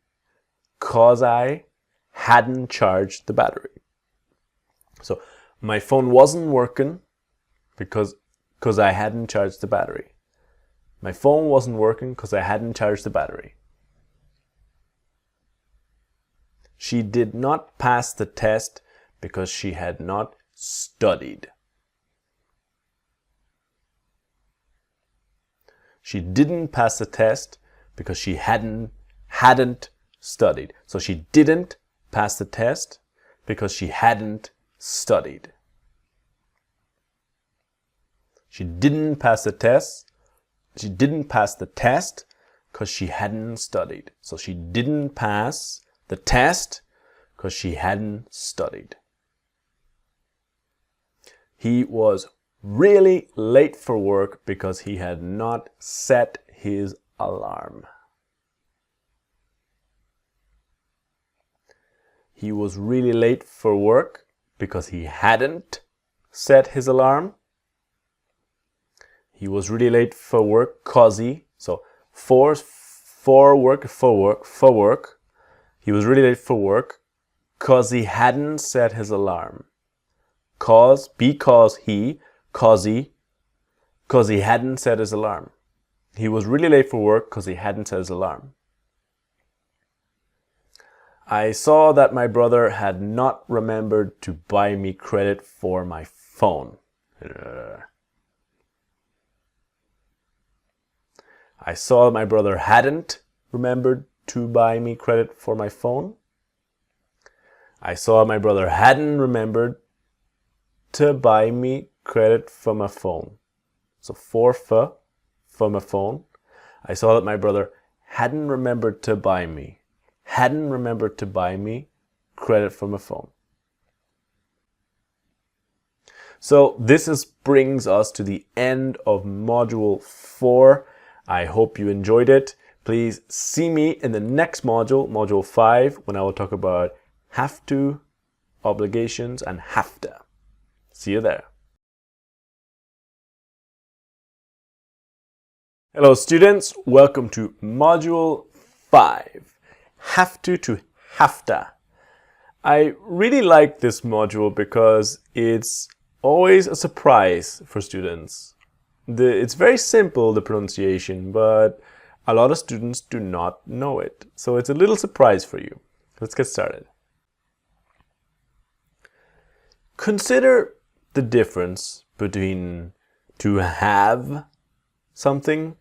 because I hadn't charged the battery. So my phone wasn't working because I hadn't charged the battery. My phone wasn't working because I hadn't charged the battery. She did not pass the test because she had not studied. She didn't pass the test because she hadn't studied. So she didn't pass the test because she hadn't studied. She didn't pass the test. She didn't pass the test because she hadn't studied. So she didn't pass the test because she hadn't studied. He was really late for work because he had not set his alarm. He was really late for work because he hadn't set his alarm. He was really late for work cause he, so for work. He was really late for work cause he hadn't set his alarm. Because he hadn't set his alarm. He was really late for work because he hadn't set his alarm. I saw that my brother had not remembered to buy me credit for my phone. I saw that my brother hadn't remembered to buy me credit for my phone. I saw my brother hadn't remembered to buy me credit for my phone. So for my phone. I saw that my brother hadn't remembered to buy me credit for my phone. So this brings us to the end of module 4. I hope you enjoyed it. Please see me in the next module, module 5, when I will talk about have to, obligations, and have to. See you there. Hello students, welcome to module 5, have to have to. I really like this module because it's always a surprise for students. It's very simple, the pronunciation, but a lot of students do not know it. So it's a little surprise for you. Let's get started. Consider the difference between to have something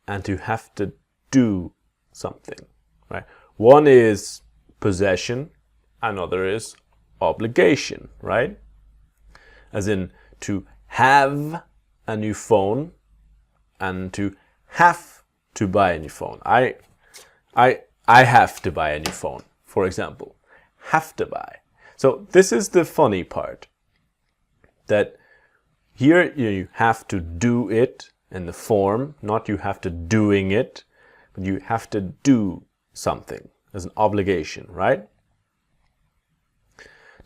and to have to do something, right? One is possession, another is obligation, right? As in to have a new phone and to have to buy a new phone. I have to buy a new phone, for example. Have to buy. So this is the funny part, that here you have to do it in the form, not you have to doing it, but you have to do something as an obligation, right?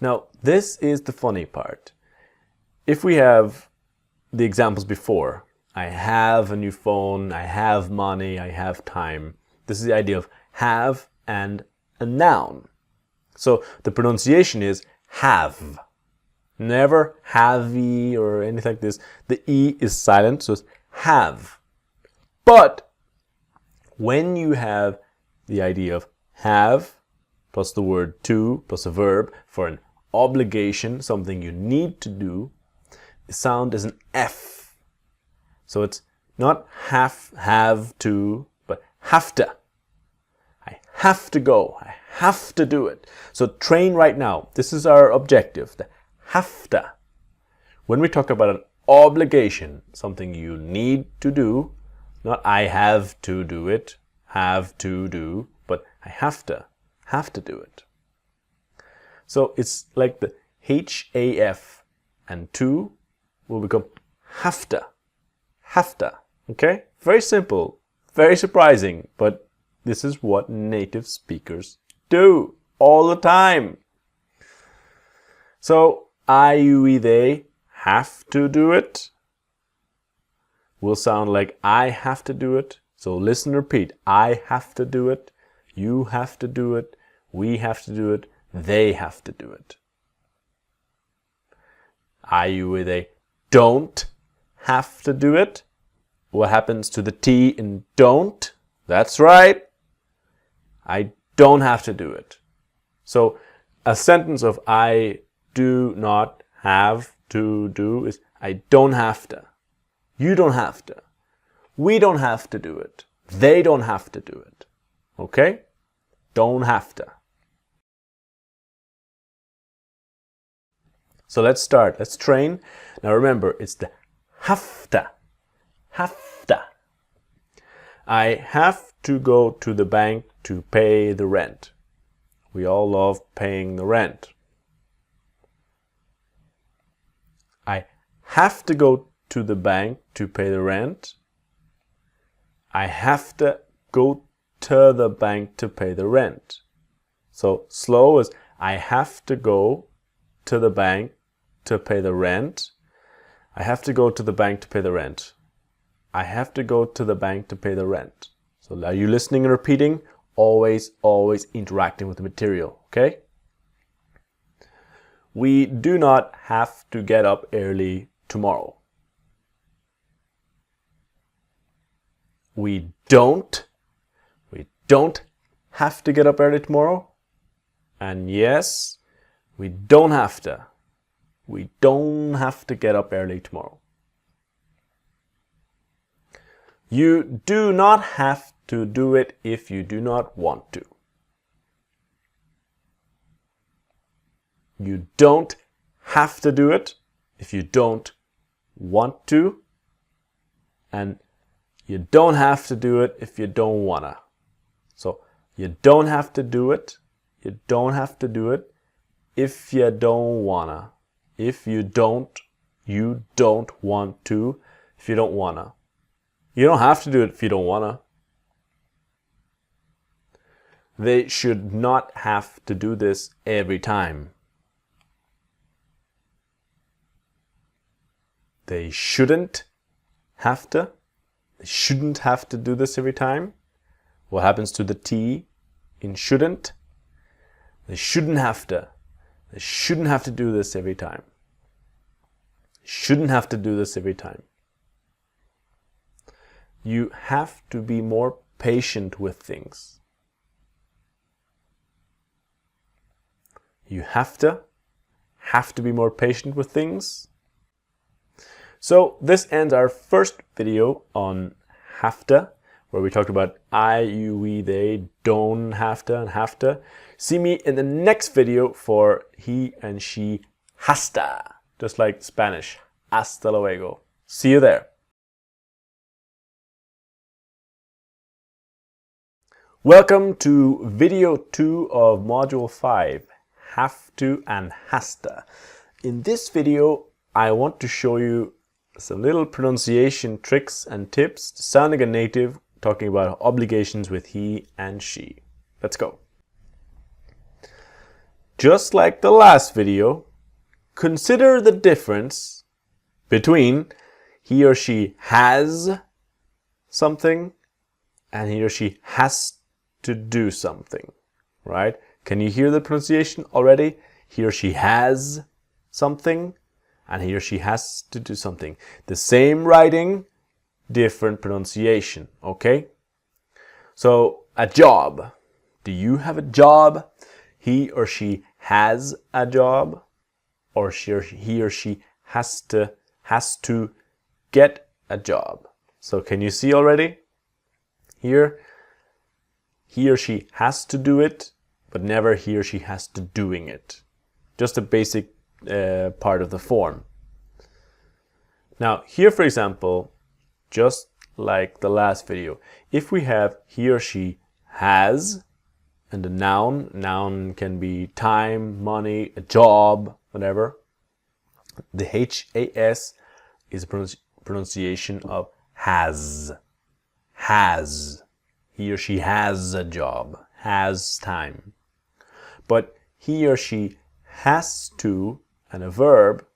Now, this is the funny part. If we have the examples before, I have a new phone, I have money, I have time. This is the idea of have and a noun. So the pronunciation is have. Never have-y or anything like this. The E is silent, so it's have. But when you have the idea of have plus the word to plus a verb for an obligation, something you need to do, the sound is an F. So it's not have to, but have to. I have to go. I have to do it. So train right now. This is our objective. The have to. When we talk about an obligation, something you need to do, not I have to do it, have to do, but I have to do it. So it's like the HAF and to will become have to, okay? Very simple, very surprising, but this is what native speakers do all the time. So I, you, we, they have to do it will sound like I have to do it. So listen, repeat. I have to do it. You have to do it. We have to do it. They have to do it. I, you, we, they don't have to do it. What happens to the T in don't? That's right. I don't have to do it. So a sentence of I do not have to do is I don't have to. You don't have to. We don't have to do it. They don't have to do it. Okay? Don't have to. So let's start. Let's train. Now remember, it's the have to. Have to. I have to go to the bank to pay the rent. We all love paying the rent. I have to go to the bank to pay the rent. I have to go to the bank to pay the rent. So slow is I have to go to the bank to pay the rent. I have to go to the bank to pay the rent. I have to go to the bank to pay the rent. So are you listening and repeating? Always interacting with the material, okay? We do not have to get up early tomorrow. We don't have to get up early tomorrow. And yes, we don't have to. We don't have to get up early tomorrow. You do not have to do it if you do not want to. You don't have to do it if you don't want to. And you don't have to do it if you don't wanna. So you don't have to do it. You don't have to do it if you don't wanna. If you don't want to. If you don't wanna. You don't have to do it if you don't wanna. They should not have to do this every time. They shouldn't have to. They shouldn't have to do this every time. What happens to the T in shouldn't? They shouldn't have to. They shouldn't have to do this every time. Shouldn't have to do this every time. You have to be more patient with things. You have to be more patient with things. So this ends our first video on have to, where we talked about I, you, we, they, don't have to, and have to. See me in the next video for he and she hasta, just like Spanish. Hasta luego. See you there. Welcome to video 2 of module 5, have to and hasta. In this video, I want to show you some little pronunciation tricks and tips to sound like a native, talking about obligations with he and she. Let's go. Just like the last video, consider the difference between he or she has something and he or she has to do something, right? Can you hear the pronunciation already? He or she has something and he or she has to do something. The same writing, different pronunciation, okay? So, a job. Do you have a job? He or she has a job, or he or she has to get a job. So can you see already? Here, he or she has to do it, but never he or she has to doing it. Just a basic part of the form. Now here, for example, just like the last video, if we have he or she has and a noun can be time, money, a job, whatever. The HAS is a pronunciation of has. Has. He or she has a job, has time. But he or she has to, and a verb,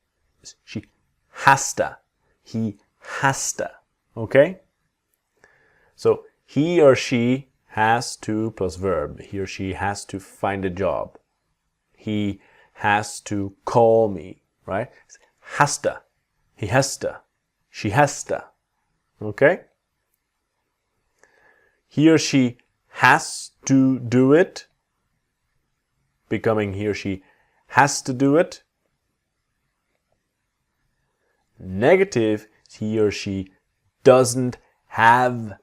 she has to. He has to. Okay? So he or she has to plus verb. He or she has to find a job. He has to call me, right? Has to. He has to. She has to. Okay? He or she has to do it, becoming he or she has to do it. Negative, he or she doesn't have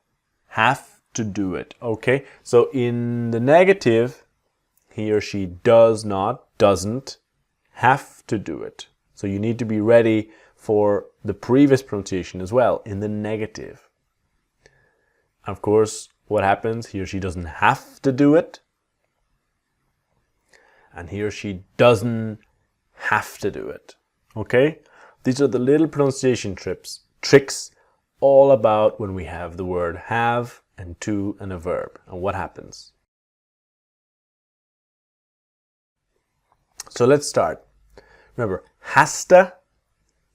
to do it. Okay, so in the negative, he or she doesn't have to do it. So you need to be ready for the previous pronunciation as well in the negative. Of course, what happens? He or she doesn't have to do it, and he or she doesn't have to do it. Okay, these are the little pronunciation tricks all about when we have the word have and to and a verb, and what happens. So let's start. Remember, has to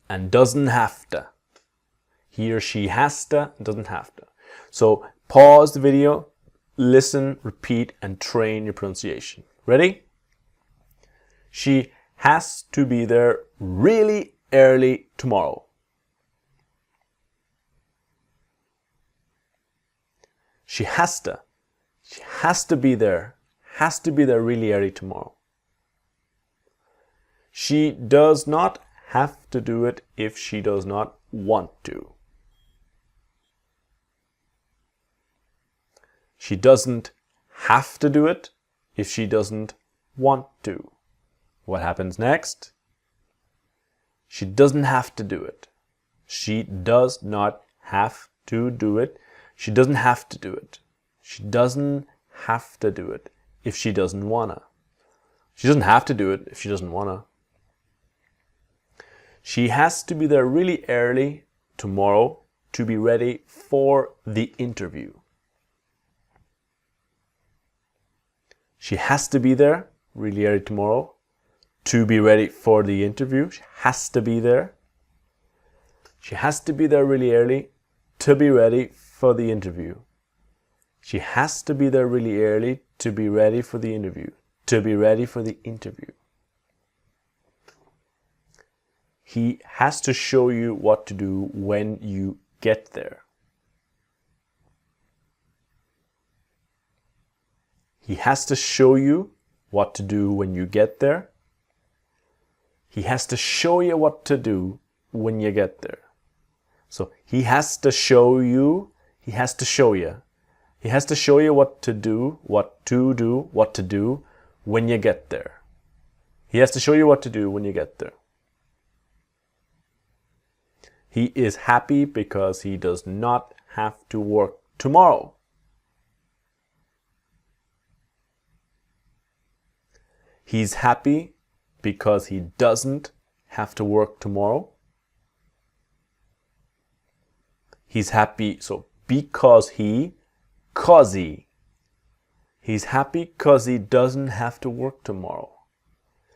and doesn't have to. He or she has to and doesn't have to. So pause the video, listen, repeat, and train your pronunciation. Ready? She has to be there really early tomorrow. She has to. She has to be there. Has to be there really early tomorrow. She does not have to do it if she does not want to. She doesn't have to do it if she doesn't want to. What happens next? She doesn't have to do it. She does not have to do it. She doesn't have to do it. She doesn't have to do it if she doesn't wanna. She doesn't have to do it if she doesn't wanna. She has to be there really early tomorrow to be ready for the interview. She has to be there really early tomorrow to be ready for the interview. She has to be there. She has to be there really early to be ready for the interview. She has to be there really early to be ready for the interview. To be ready for the interview. He has to show you what to do when you get there. He has to show you what to do when you get there. He has to show you what to do when you get there. So he has to show you, he has to show you. He has to show you what to do, what to do, what to do when you get there. He has to show you what to do when you get there. He is happy because he does not have to work tomorrow. He's happy because he doesn't have to work tomorrow. He's happy, so because he, cause he. He's happy because he doesn't have to work tomorrow.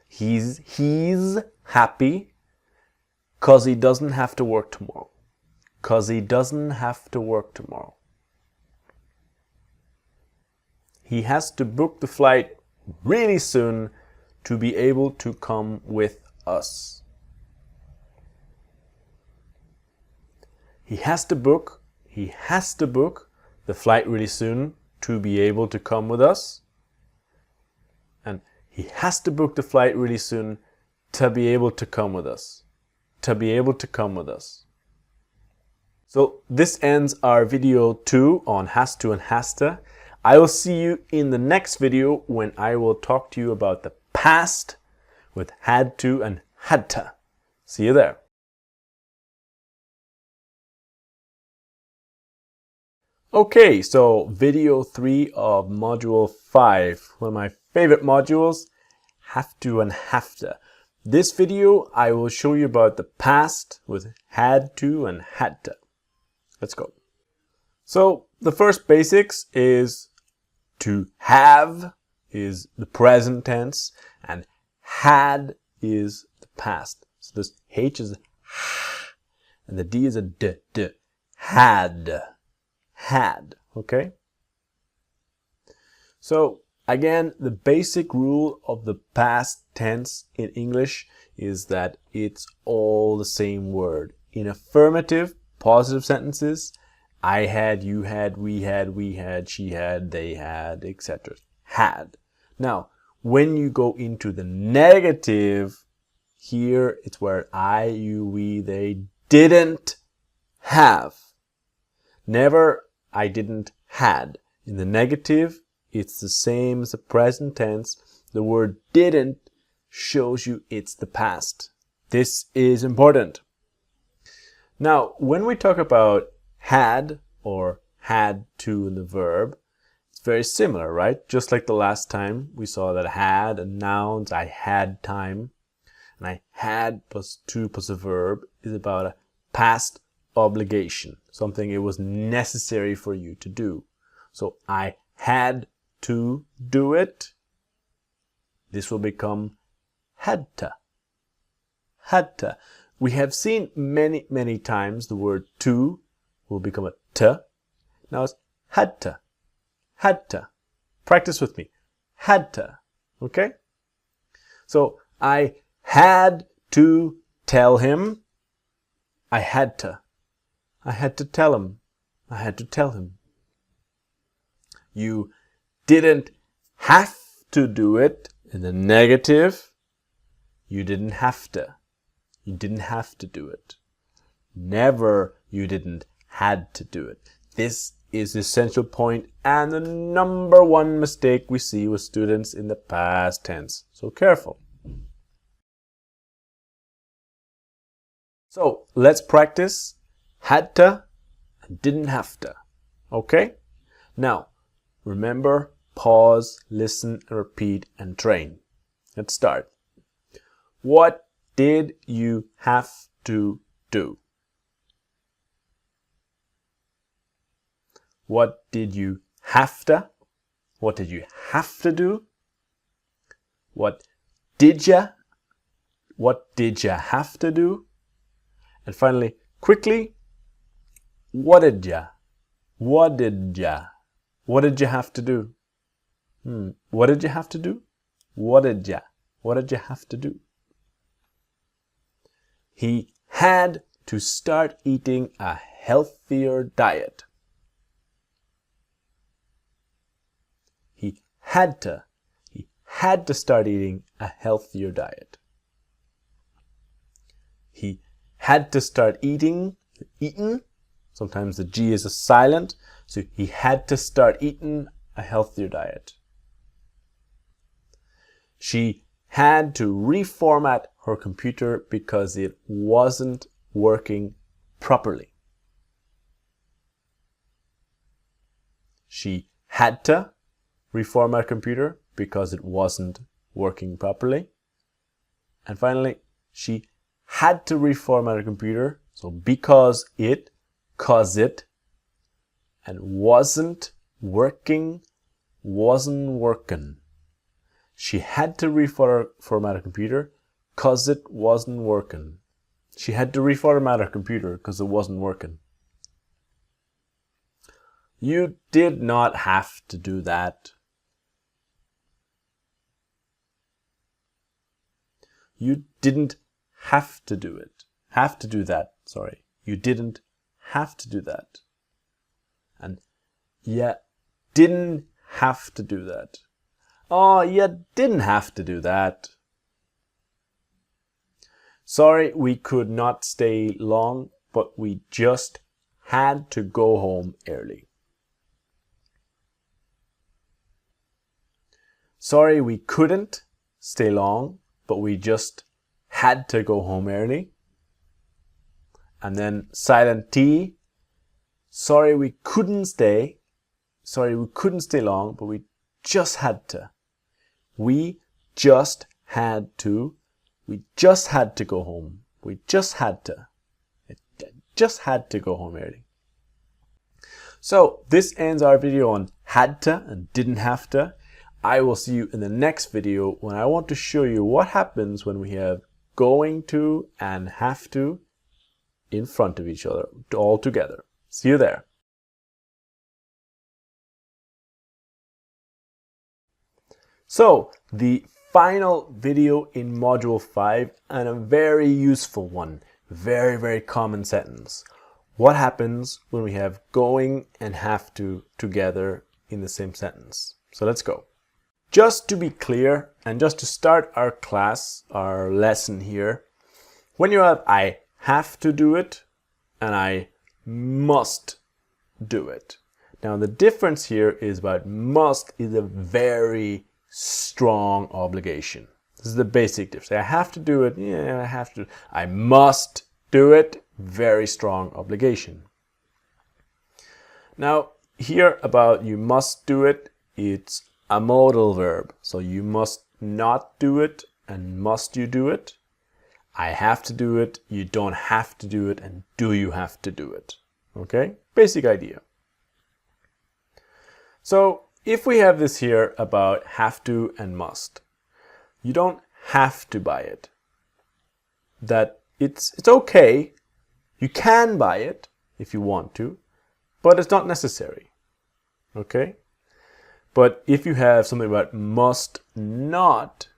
He's happy because he doesn't have to work tomorrow. Because he doesn't have to work tomorrow. He has to book the flight really soon to be able to come with us. He has to book the flight really soon to be able to come with us. And he has to book the flight really soon to be able to come with us. To be able to come with us. So this ends our video 2 on has to and has to. I will see you in the next video when I will talk to you about the past with had to and had to. See you there. Okay, so video 3 of module 5, one of my favorite modules, have to and have to. This video I will show you about the past with had to and had to. Let's go. So the first basics is to have is the present tense and had is the past. So this H is a H and the D is a D. Had. Had. Okay? So again, the basic rule of the past tense in English is that it's all the same word. In affirmative, positive sentences, I had, you had, we had, she had, they had, etc. Had. Now, when you go into the negative, here it's where I, you, we, they didn't have. Never I didn't had. In the negative, it's the same as the present tense. The word didn't shows you it's the past. This is important. Now, when we talk about had or had to in the verb, it's very similar, right? Just like the last time we saw that had and nouns, I had time, and I had plus to plus a verb is about a past obligation, something it was necessary for you to do. So I had to do it. This will become had to. Had to. We have seen many times the word to will become a t. Now it's had to. Had to. Practice with me. Had to. Okay? So I had to tell him. I had to. I had to tell him. I had to tell him. You didn't have to do it. In the negative, you didn't have to. You didn't have to do it. Never you didn't had to do it. This is the essential point and the number one mistake we see with students in the past tense. So careful. So let's practice had to and didn't have to. Okay? Now, remember, pause, listen, and repeat, and train. Let's start. What did you have to do? What did you have to? What did you have to do? What did ya? What did ya have to do? And finally, quickly, what did ya? What did ya? What did you have to do? What did you have to do? What did ya? What did you have to do? He had to start eating a healthier diet. He had to start eating a healthier diet. He had to start eaten. Sometimes the G is a silent, so he had to start eating a healthier diet. She had to reformat her computer because it wasn't working properly. She had to reformat her computer because it wasn't working properly. And finally, she had to reformat her computer, so because it, and wasn't working. She had to reformat her computer because it wasn't working. She had to reformat her computer because it wasn't working. You did not have to do that. You didn't have to do it. Have to do that, sorry. You didn't have to do that. And you didn't have to do that. Oh, you didn't have to do that. Sorry, we could not stay long, but we just had to go home early. Sorry, we couldn't stay long, but we just had to go home early. And then silent T. Sorry, we couldn't stay. Sorry, we couldn't stay long, but we just had to. We just had to. We just had to go home. We just had to. It just had to go home early. So this ends our video on had to and didn't have to. I will see you in the next video when I want to show you what happens when we have going to and have to in front of each other all together. See you there. So the final video in module 5, and a very useful one, very common sentence. What happens when we have going and have to together in the same sentence? So let's go. Just to be clear, and just to start our class, our lesson here, when you have I have to do it and I must do it. Now the difference here is about must is a very strong obligation. This is the basic difference. I have to do it. Yeah, I have to. I must do it. Very strong obligation. Now here about you must do it, it's a modal verb. So you must not do it and must you do it. I have to do it, you don't have to do it, and do you have to do it. Okay? Basic idea. So if we have this here about have to and must, you don't have to buy it. That it's okay. You can buy it if you want to, but it's not necessary. Okay? But if you have something about must not,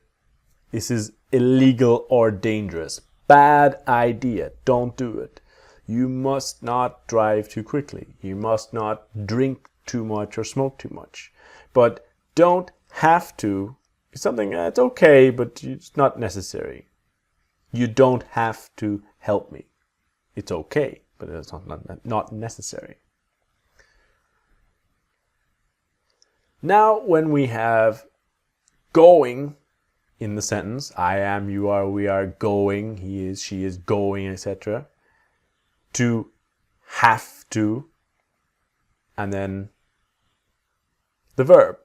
this is illegal or dangerous. Bad idea. Don't do it. You must not drive too quickly. You must not drink too much or smoke too much. But don't have to. It's something that's okay, but it's not necessary. You don't have to help me. It's okay, but it's not necessary. Now, when we have going in the sentence, I am, you are, we are going, he is, she is going, etc. To have to, and then the verb.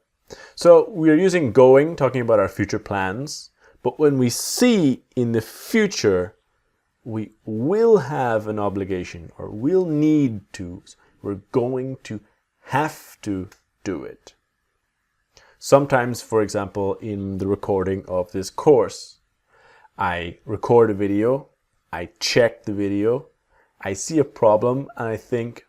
So we are using going, talking about our future plans, but when we see in the future, we will have an obligation or will need to, we're going to have to do it. Sometimes, for example, in the recording of this course, I record a video, I check the video, I see a problem, and I think,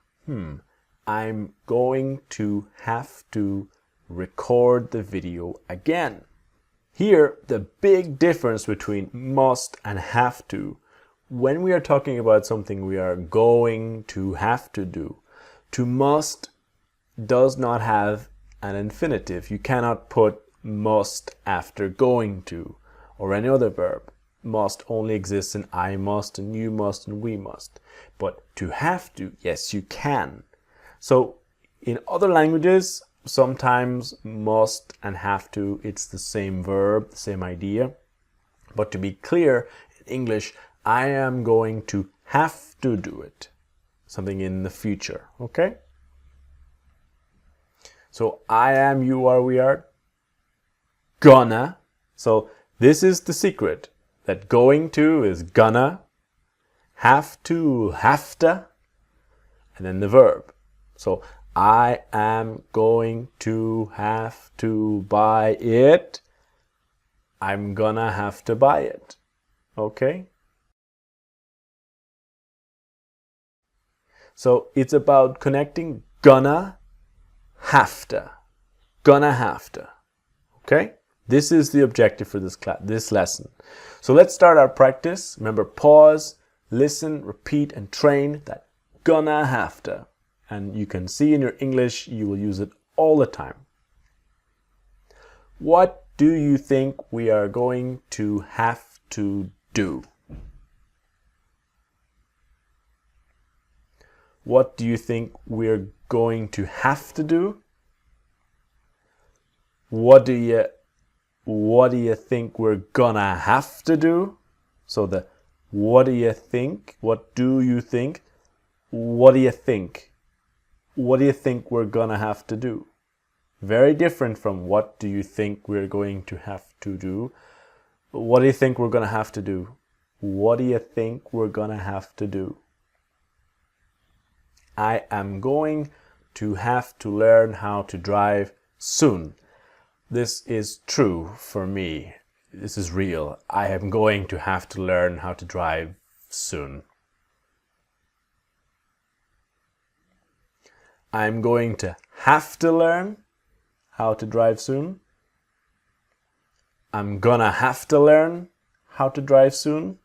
I'm going to have to record the video again. Here, the big difference between must and have to, when we are talking about something we are going to have to do, to must does not have an infinitive. You cannot put must after going to or any other verb. Must only exists in I must and you must and we must. But to have to, yes, you can. So in other languages, sometimes must and have to, it's the same verb, the same idea. But to be clear, in English, I am going to have to do it. Something in the future, okay? So I am, you are, we are gonna. So this is the secret, that going to is gonna, have to, have-to, and then the verb. So I am going to have to buy it. I'm gonna have to buy it. Okay? So it's about connecting gonna, have to. Gonna have to. Okay? This is the objective for this lesson. So let's start our practice. Remember, pause, listen, repeat, and train that gonna have to. And you can see in your English, you will use it all the time. What do you think we are going to have to do? What do you think we're going to have to do? What do you think we're gonna have to do? So the what do you think? What do you think? What do you think? What do you think we're gonna have to do? Very different from what do you think we're going to have to do? What do you think we're gonna have to do? What do you think we're gonna have to do? I am going to have to learn how to drive soon. This is true for me. This is real. I am going to have to learn how to drive soon. I'm going to have to learn how to drive soon. I'm gonna have to learn how to drive soon.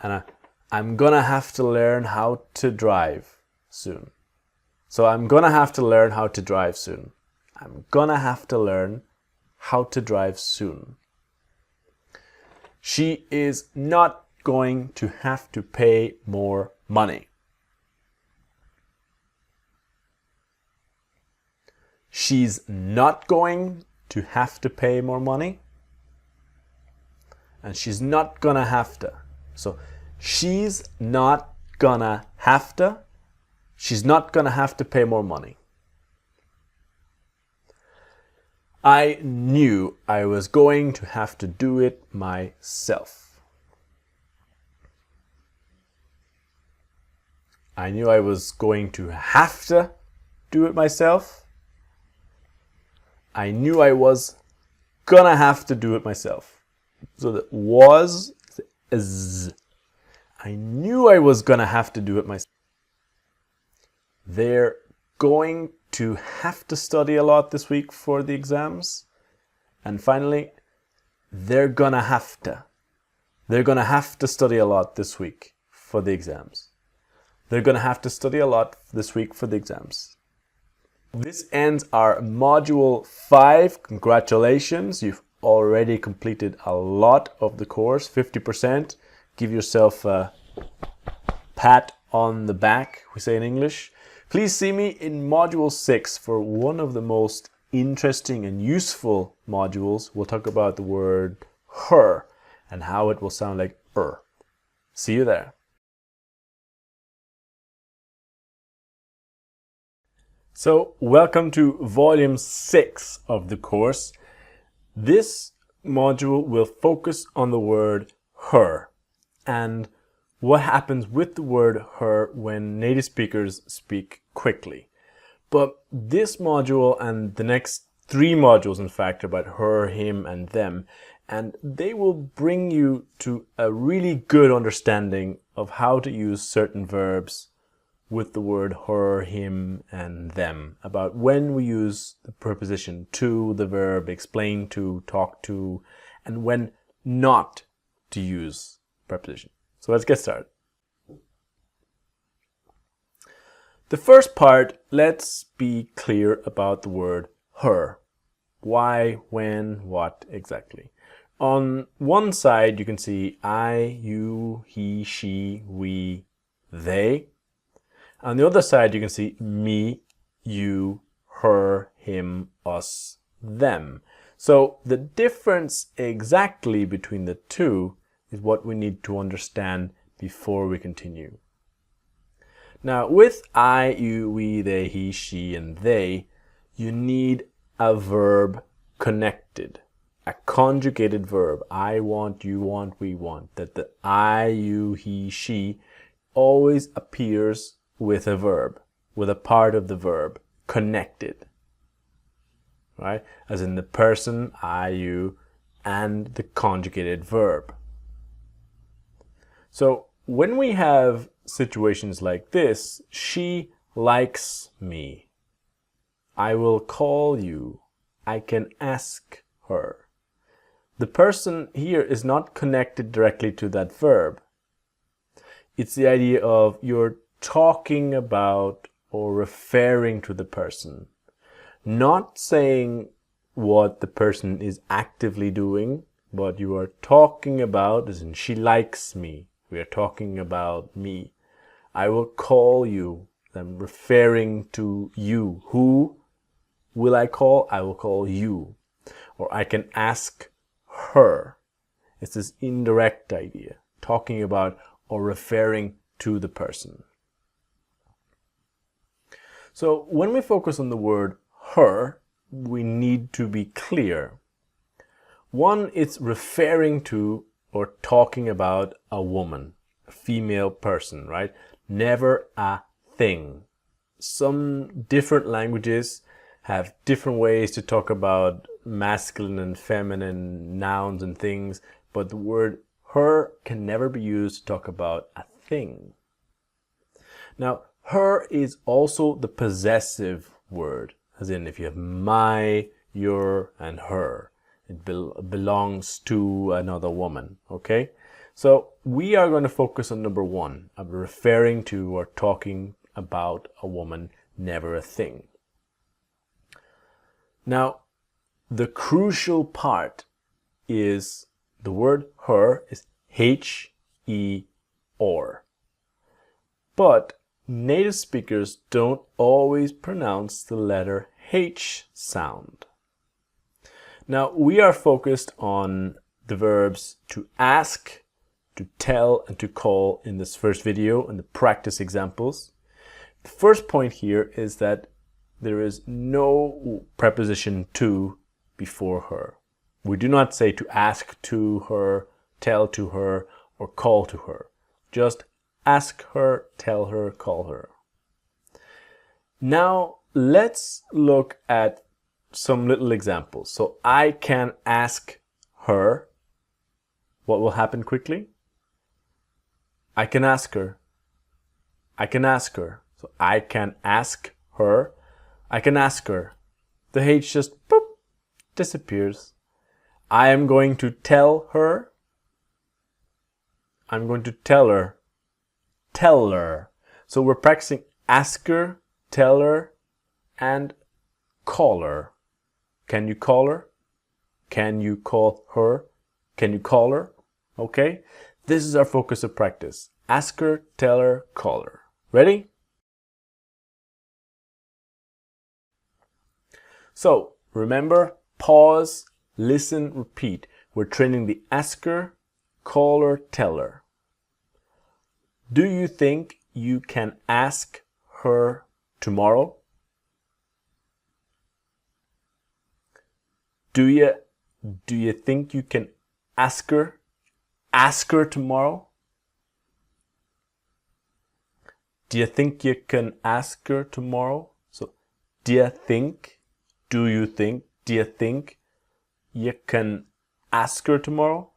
And I'm gonna have to learn how to drive soon. So I'm gonna have to learn how to drive soon. I'm gonna have to learn how to drive soon. She is not going to have to pay more money. She's not going to have to pay more money. And she's not gonna have to. So she's not gonna have to. She's not gonna have to pay more money. I knew I was going to have to do it myself. I knew I was going to have to do it myself. I knew I was gonna have to do it myself. So the was is. I knew I was gonna have to do it myself. They're going to have to study a lot this week for the exams. And finally, they're gonna have to. They're gonna have to study a lot this week for the exams. They're gonna have to study a lot this week for the exams. This ends our module 5. Congratulations, you've already completed a lot of the course, 50%. Give yourself a pat on the back, we say in English. Please see me in module 6 for one of the most interesting and useful modules. We'll talk about the word her and how it will sound like er. See you there. So, welcome to volume 6 of the course. This module will focus on the word her and what happens with the word her when native speakers speak quickly. But this module and the next 3 modules, in fact, about her, him, and them. And they will bring you to a really good understanding of how to use certain verbs with the word her, him, and them, about when we use the preposition to, the verb explain to, talk to, and when not to use preposition. So let's get started. The first part, let's be clear about the word her. Why, when, what exactly. On one side, you can see I, you, he, she, we, they. On the other side, you can see me, you, her, him, us, them. So the difference exactly between the two is what we need to understand before we continue. Now, with I, you, we, they, he, she, and they, you need a verb connected, a conjugated verb. I want, you want, we want. That the I, you, he, she always appears with a verb, with a part of the verb, connected. Right? As in the person, I, you, and the conjugated verb. So when we have situations like this, she likes me. I will call you. I can ask her. The person here is not connected directly to that verb. It's the idea of you're talking about or referring to the person, not saying what the person is actively doing, but you are talking about, as in she likes me. We are talking about me. I will call you. I'm referring to you. Who will I call? I will call you. Or I can ask her. It's this indirect idea, talking about or referring to the person. So when we focus on the word her, we need to be clear. One, it's referring to or talking about a woman, a female person, right? Never a thing. Some different languages have different ways to talk about masculine and feminine nouns and things, but the word her can never be used to talk about a thing. Now, her is also the possessive word, as in if you have my, your, and her. It belongs to another woman, okay? So we are going to focus on number 1, of referring to or talking about a woman, never a thing. Now, the crucial part is the word her is H-E-R. But native speakers don't always pronounce the letter H sound. Now, we are focused on the verbs to ask, to tell, and to call in this first video and the practice examples. The first point here is that there is no preposition to before her. We do not say to ask to her, tell to her, or call to her. Just ask her, tell her, call her. Now, let's look at some little examples. So I can ask her. What will happen quickly? I can ask her. I can ask her. So I can ask her. I can ask her. The H just boop, disappears. I am going to tell her. I'm going to tell her. Tell her. So we're practicing asker, teller, and caller. Can you call her? Can you call her? Can you call her? Okay? This is our focus of practice. Asker, teller, caller. Ready? So, remember, pause, listen, repeat. We're training the asker, caller, teller. Do you think you can ask her tomorrow? Do you think you can ask her tomorrow? Do you think you can ask her tomorrow? So, do you think, Do you think you can ask her tomorrow?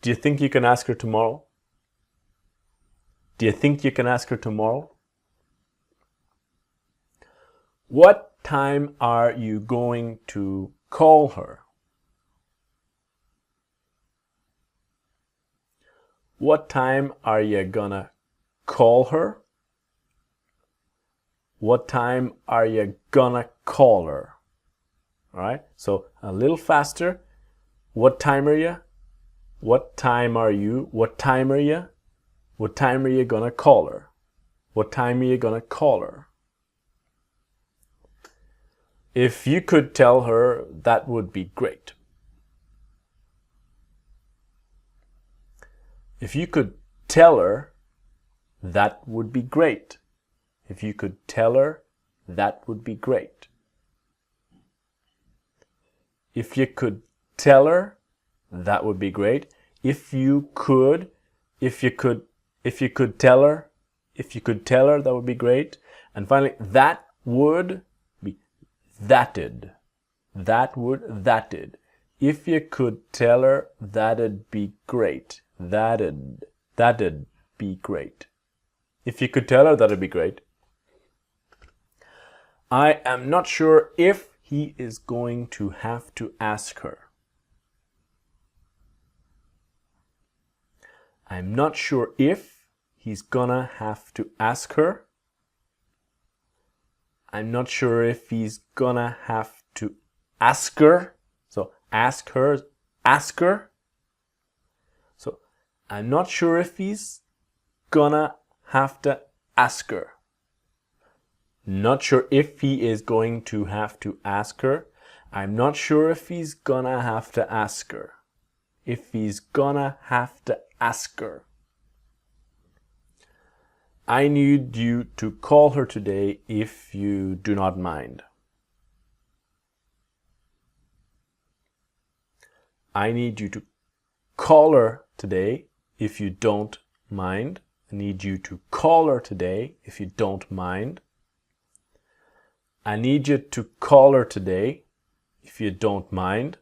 Do you think you can ask her tomorrow? Do you think you can ask her tomorrow? What time are you going to call her? What time are you gonna call her? What time are you gonna call her? All right, so a little faster. What time are you? What time are you? What time are you? What time are you gonna call her? What time are you gonna call her? If you could tell her, that would be great. If you could tell her, that would be great. If you could tell her, that would be great. If you could tell her, that would be great. If you could tell her, that would be great. And finally, that would be that'd. That would, that'd. If you could tell her, that'd be great. That'd be great. If you could tell her, that'd be great. I am not sure if he is going to have to ask her. I'm not sure if he's gonna have to ask her. I'm not sure if he's gonna have to ask her. So ask her, ask her. So I'm not sure if he's gonna have to ask her. Not sure if he is going to have to ask her. I'm not sure if he's gonna have to ask her. If he's gonna have to ask her. I need you to call her today if you do not mind. I need you to call her today if you don't mind. I need you to call her today if you don't mind. I need you to call her today if you don't mind.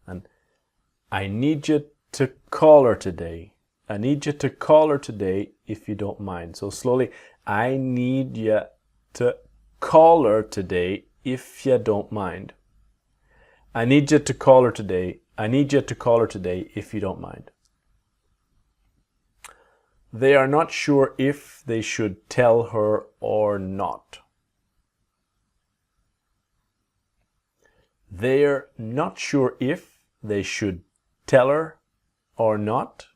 And I need you to call her today. I need you to call her today if you don't mind. So slowly, I need you to call her today if you don't mind. I need you to call her today. I need you to call her today if you don't mind. They are not sure if they should tell her or not. They're not sure if they should tell her or not.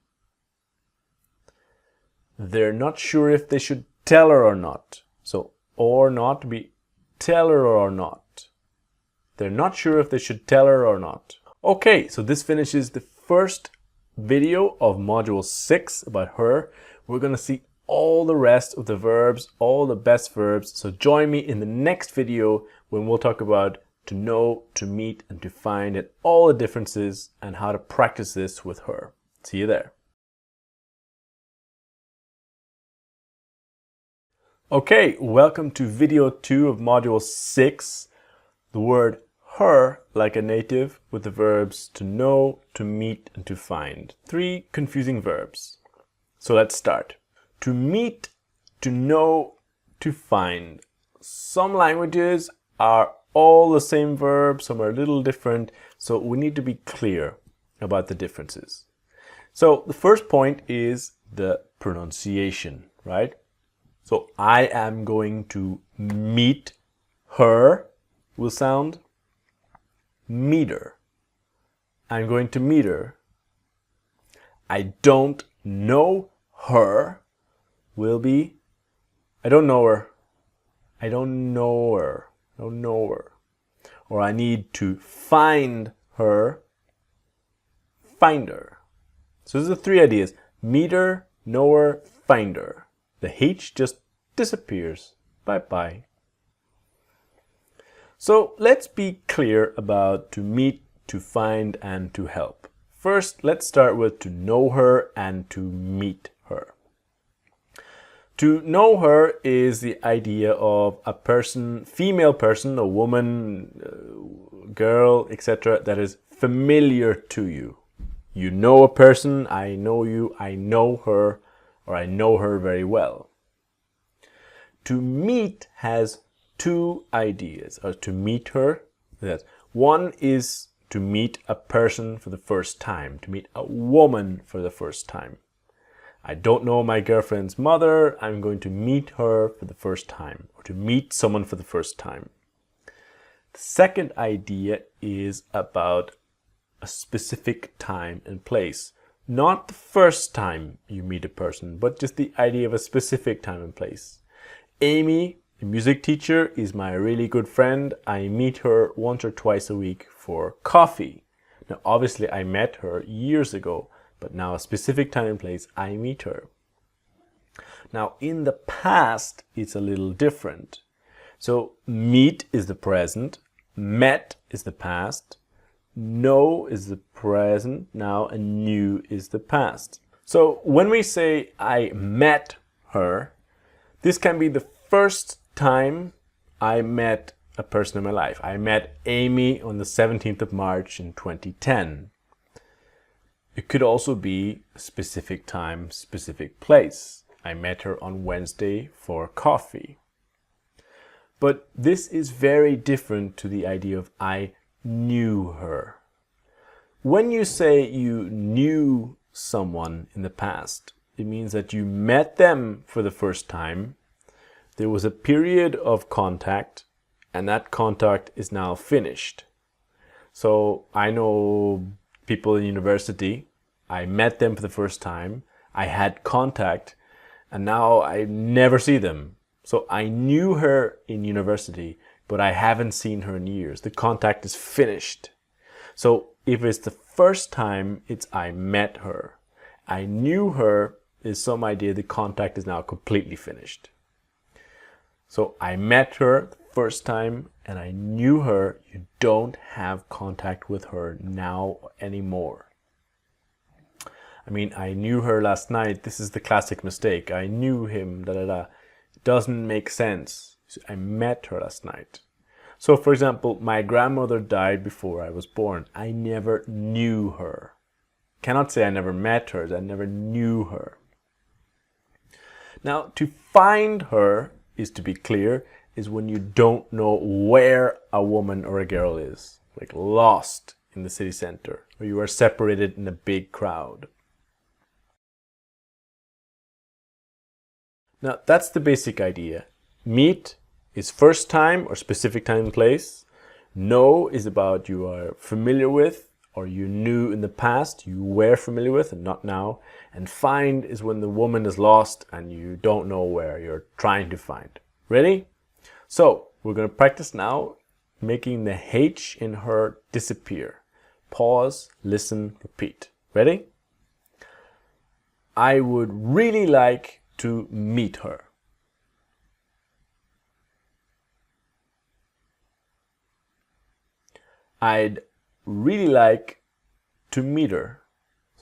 They're not sure if they should tell her or not. So, or not be tell her or not. They're not sure if they should tell her or not. Okay, so this finishes the first video of Module 6 about her. We're going to see all the rest of the verbs, all the best verbs. So join me in the next video when we'll talk about to know, to meet, and to find, and all the differences and how to practice this with her. See you there. Okay, welcome to video 2 of Module 6. The word her like a native with the verbs to know, to meet, and to find. 3 confusing verbs. So let's start. To meet, to know, to find. Some languages are all the same verb, some are a little different, so we need to be clear about the differences. So the first point is the pronunciation, right? So I am going to meet her will sound meter. I'm going to meet her. I don't know her will be I don't know her. I don't know her. I don't know her. Or I need to find her. Find her. So those are 3 ideas. Meet her, know her, find her. The H just disappears. Bye-bye. So let's be clear about to meet, to find, and to help. First, let's start with to know her and to meet her. To know her is the idea of a person, female person, a woman, girl, etc., that is familiar to you. You know a person, I know you, I know her, or I know her very well. To meet has two ideas, or to meet her. One is to meet a person for the first time, to meet a woman for the first time. I don't know my girlfriend's mother, I'm going to meet her for the first time, or to meet someone for the first time. The second idea is about a specific time and place. Not the first time you meet a person, but just the idea of a specific time and place. Amy, the music teacher, is my really good friend. I meet her once or twice a week for coffee. Now, obviously, I met her years ago, but now a specific time and place, I meet her. Now, in the past, it's a little different. So, meet is the present, met is the past, know is the present now, and knew is the past. So, when we say I met her, this can be the first time I met a person in my life. I met Amy on the 17th of March in 2010. It could also be a specific time, specific place. I met her on Wednesday for coffee. But this is very different to the idea of I knew her. When you say you knew someone in the past, it means that you met them for the first time. There was a period of contact, and that contact is now finished. So I know people in university, I met them for the first time, I had contact, and now I never see them. So I knew her in university, but I haven't seen her in years. The contact is finished. So if it's the first time, it's I met her. I knew her is some idea the contact is now completely finished. So I met her the first time and I knew her. You don't have contact with her now anymore. I mean, I knew her last night. This is the classic mistake. I knew him, It doesn't make sense. I met her last night. So, for example, my grandmother died before I was born. I never knew her. Cannot say I never met her. I never knew her. Now, to find her is, to be clear, is when you don't know where a woman or a girl is, like lost in the city center, or you are separated in a big crowd. Now, that's the basic idea. Meet is first time or specific time and place. Know is about you are familiar with or you knew in the past, you were familiar with and not now. And find is when the woman is lost and you don't know where you're trying to find. Ready? So, we're going to practice now making the H in her disappear. Pause, listen, repeat. Ready? I would really like to meet her. I'd really like to meet her.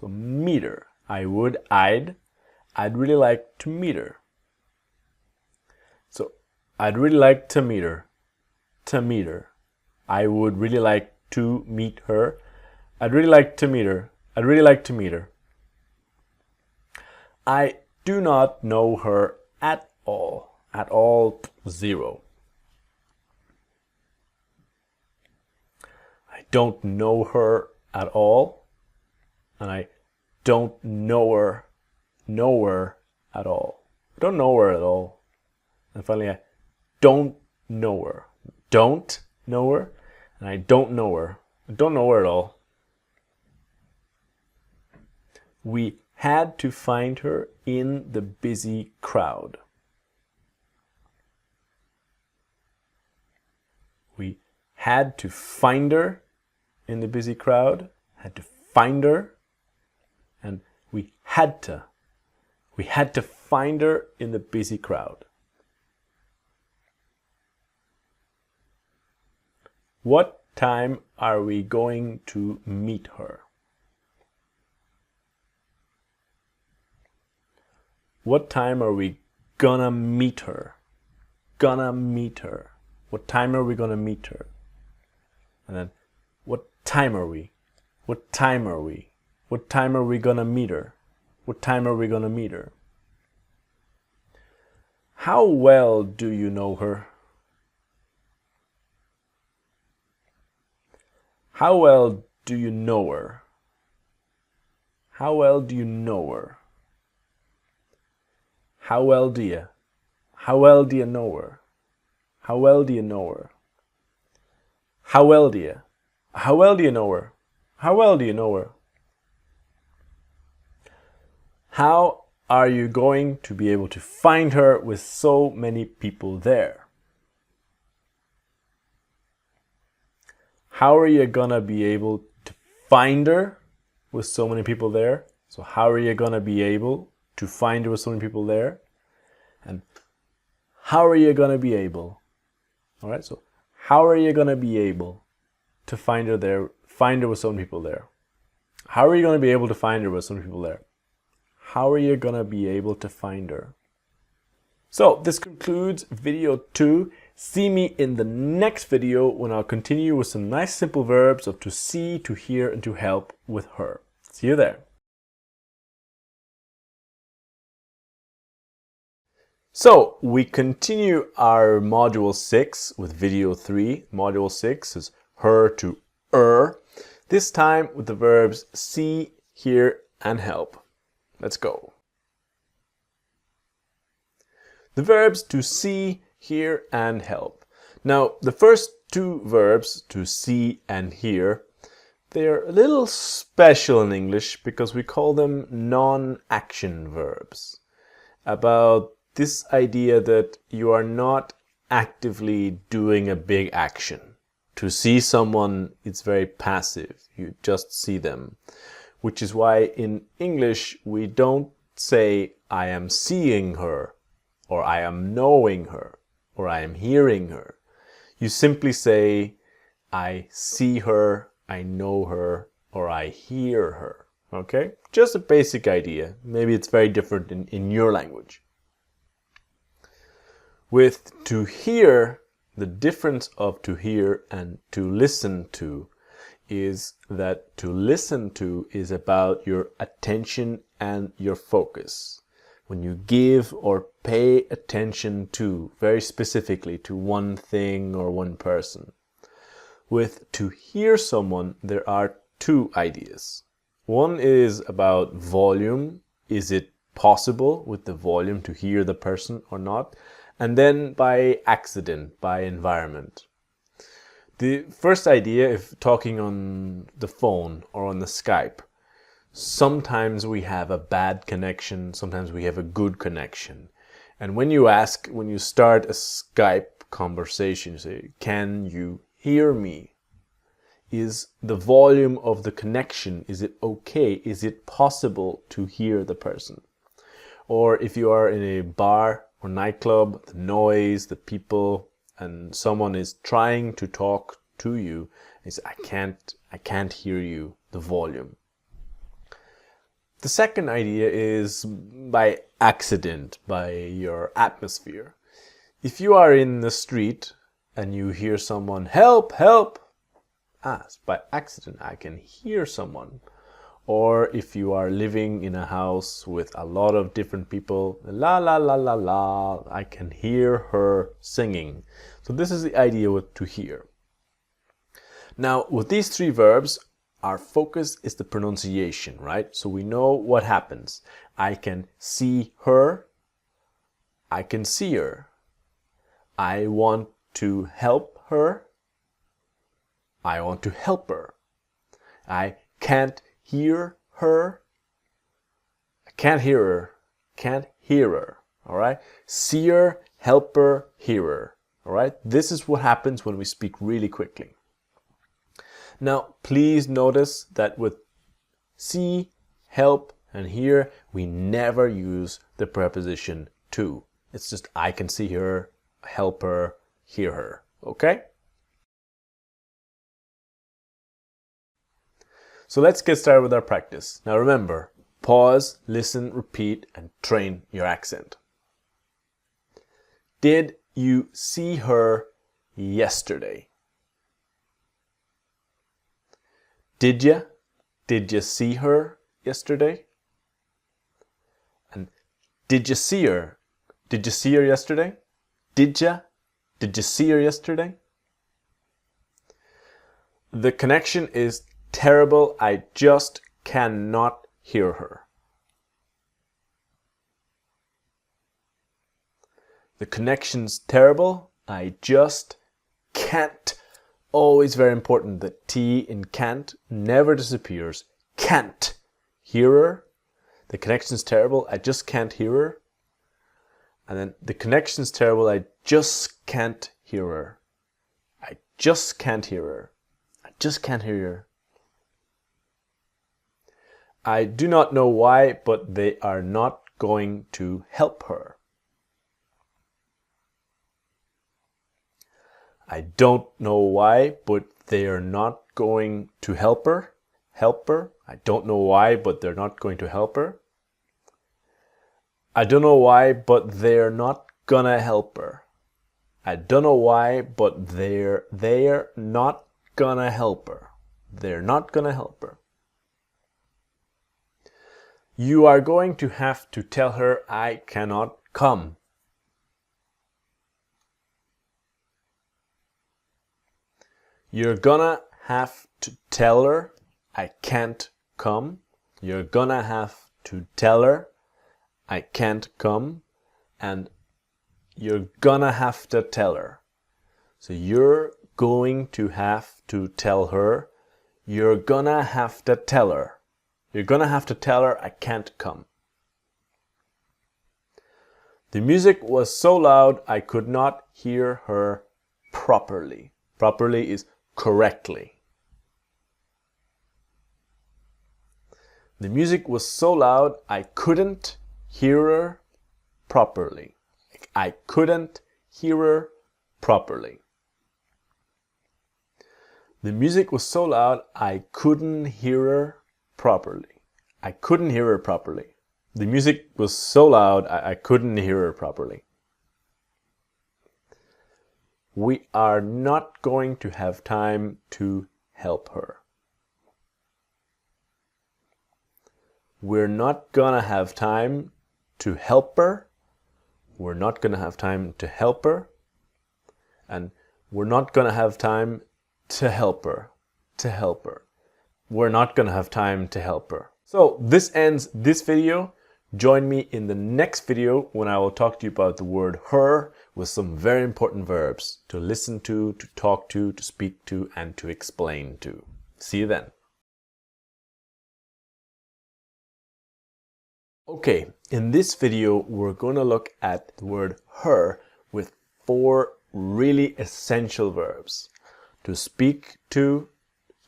So meet her. I'd really like to meet her. So I'd really like to meet her. To meet her. I would really like to meet her. I'd really like to meet her. I'd really like to meet her. I do not know her at all. At all, 0. I don't know her at all. And I don't know her at all. I don't know her at all. And finally, I don't know her. Don't know her. And I don't know her. I don't know her at all. We had to find her in the busy crowd. We had to find her in the busy crowd. Had to find her. And we had to find her in the busy crowd. What time are we going to meet her? What time are we gonna meet her? Gonna meet her. What time are we gonna meet her? And then, what time are we? What time are we? What time are we gonna meet her? What time are we gonna meet her? How well do you know her? How well do you know her? How well do you know her? How well do you? How well do you know her? How well do you know her? How well do you? How well do you know her? How well do you know her? How are you going to be able to find her with so many people there? How are you gonna be able to find her with so many people there? So how are you gonna be able to find her with so many people there? And how are you gonna be able? All right, so how are you gonna be able to find her there? Find her with so many people there. How are you gonna be able to find her with so many people there? How are you gonna be able to find her? So this concludes video 2. See me in the next video when I'll continue with some nice simple verbs of to see, to hear, and to help with her. See you there. So we continue our module 6 with video 3. Module 6 is her to this time with the verbs see, hear, and help. Let's go. The verbs to see, hear, and help. Now, the first two verbs, to see and hear, they're a little special in English because we call them non-action verbs. About this idea that you are not actively doing a big action. To see someone, it's very passive. You just see them. Which is why in English we don't say I am seeing her, or I am knowing her, or I am hearing her. You simply say I see her, I know her, or I hear her. Okay? Just a basic idea. Maybe it's very different in your language. With to hear, the difference of to hear and to listen to is that to listen to is about your attention and your focus. When you give or pay attention to, very specifically, to one thing or one person. With to hear someone, there are two ideas. One is about volume. Is it possible with the volume to hear the person or not? And then by accident, by environment. The first idea, if talking on the phone or on the Skype, sometimes we have a bad connection, sometimes we have a good connection. And when you start a Skype conversation, you say, can you hear me? Is the volume of the connection, is it okay? Is it possible to hear the person? Or if you are in a bar or nightclub, the noise, the people, and someone is trying to talk to you, is I can't hear you, the volume. The second idea is by accident, by your atmosphere. If you are in the street and you hear someone, help, help, by accident I can hear someone. Or if you are living in a house with a lot of different people, la la la la la, I can hear her singing. So this is the idea with to hear. Now with these three verbs, our focus is the pronunciation, right? So we know what happens. I can see her, I can see her. I want to help her, I want to help her. I can't hear her, I can't hear her, can't hear her. All right? See her, help her, hear her. All right? This is what happens when we speak really quickly. Now, please notice that with see, help, and hear, we never use the preposition to. It's just I can see her, help her, hear her. Okay? So let's get started with our practice. Now remember, pause, listen, repeat, and train your accent. Did you see her yesterday? Did you see her yesterday? And did you see her? Did you see her yesterday? Did you see her yesterday? The connection is terrible. I just cannot hear her. The connection's terrible. I just can't. Always very important. The T in can't never disappears. Can't hear her. The connection's terrible. I just can't hear her. And then the connection's terrible. I just can't hear her. I just can't hear her. I just can't hear her. I do not know why, but they are not going to help her. I don't know why, but they are not going to help her. Help her. I don't know why, but they're not going to help her. I don't know why, but they're not gonna help her. I don't know why, but they're not gonna help her. They're not gonna help her. You are going to have to tell her I cannot come. You're gonna have to tell her I can't come. You're gonna have to tell her I can't come. And you're gonna have to tell her. So you're going to have to tell her. You're gonna have to tell her. You're gonna have to tell her I can't come. The music was so loud I could not hear her properly. Properly is correctly. The music was so loud I couldn't hear her properly. I couldn't hear her properly. The music was so loud I couldn't hear her properly. I couldn't hear her properly. The music was so loud I couldn't hear her properly. We are not going to have time to help her. We're not gonna have time to help her. We're not gonna have time to help her. And we're not gonna have time to help her. To help her. We're not gonna have time to help her. So this ends this video. Join me in the next video when I will talk to you about the word her with some very important verbs to listen to talk to speak to, and to explain to. See you then. Okay, in this video we're going to look at the word her with 4 really essential verbs. To speak to,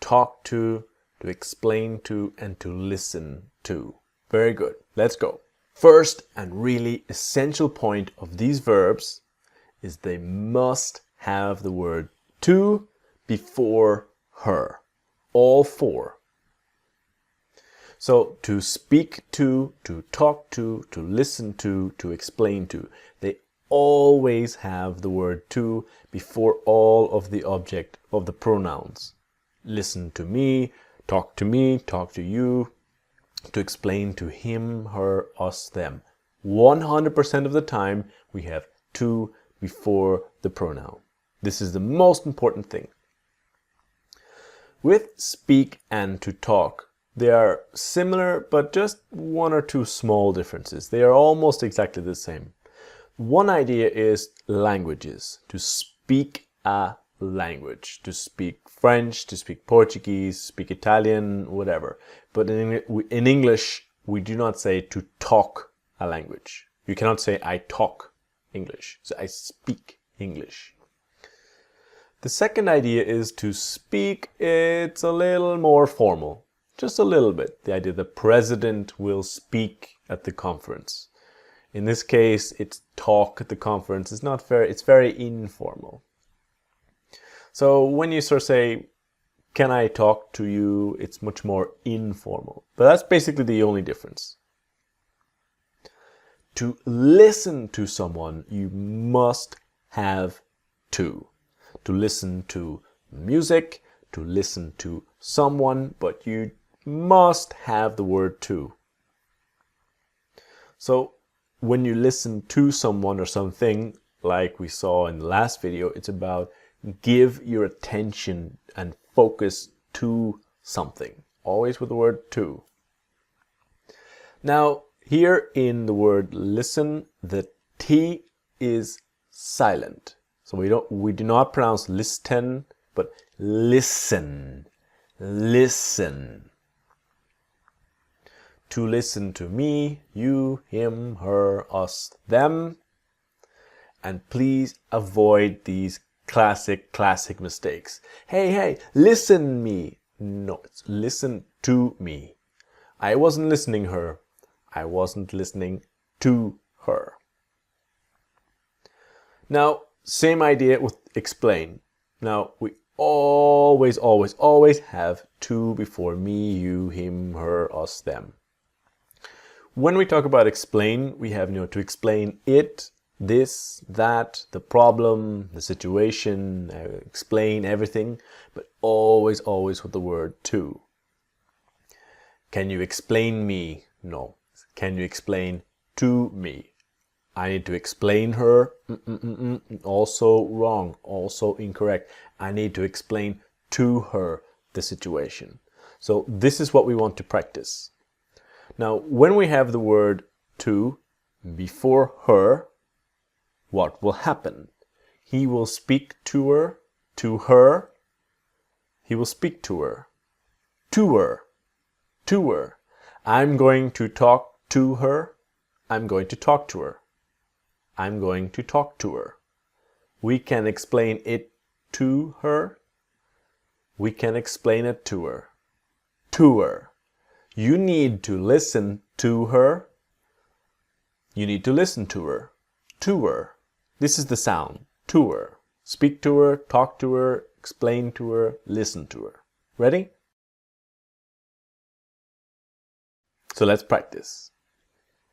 talk to explain to, and to listen to. Very good. Let's go. First and really essential point of these verbs is they must have the word to before her. All 4. So to speak to talk to listen to explain to, they always have the word to before all of the object of the pronouns. Listen to me, talk to you, to explain to him, her, us, them. 100% of the time we have to before the pronoun. This is the most important thing. With speak and to talk, they are similar, but just 1 or 2 small differences. They are almost exactly the same. One idea is languages, to speak a language, to speak French, to speak Portuguese, speak Italian, whatever. But in English, we do not say to talk a language. You cannot say I talk English. So I speak English. The second idea is to speak. It's a little more formal, just a little bit. The idea the president will speak at the conference. In this case, it's talk at the conference. It's very informal. So when you sort of say, can I talk to you? It's much more informal. But that's basically the only difference. To listen to someone, you must have to. To listen to music, to listen to someone, but you must have the word to. So when you listen to someone or something, like we saw in the last video, it's about give your attention and focus to something. Always with the word to. Now, here in the word listen, the T is silent. So we do not pronounce listen, but listen. Listen. To listen to me, you, him, her, us, them. And please avoid these classic mistakes. Hey, listen me. No, it's listen to me. I wasn't listening her. I wasn't listening to her. Now, same idea with explain. Now, we always have to before me, you, him, her, us, them. When we talk about explain, we have to explain it, this, that, the problem, the situation, explain everything, but always with the word to. Can you explain me? No. Can you explain to me? I need to explain her. Also wrong, also incorrect. I need to explain to her the situation. So this is what we want to practice. Now, when we have the word to before her, what will happen? He will speak to her, to her. He will speak to her, to her, to her. I'm going to talk to her. I'm going to talk to her. I'm going to talk to her. We can explain it to her. We can explain it to her. To her. You need to listen to her. You need to listen to her. To her. This is the sound. To her. Speak to her, talk to her, explain to her, listen to her. Ready? So let's practice.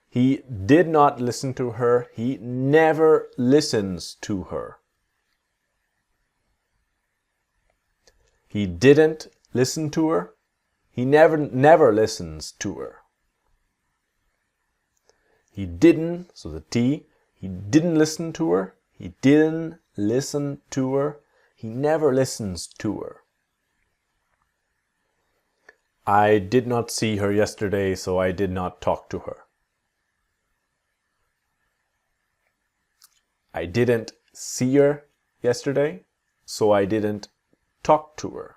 He did not listen to her. He never listens to her. He didn't listen to her. He never listens to her. He didn't, so the T, he didn't listen to her. He didn't listen to her. He never listens to her. I did not see her yesterday, so I did not talk to her. I didn't see her yesterday, so I didn't talk to her.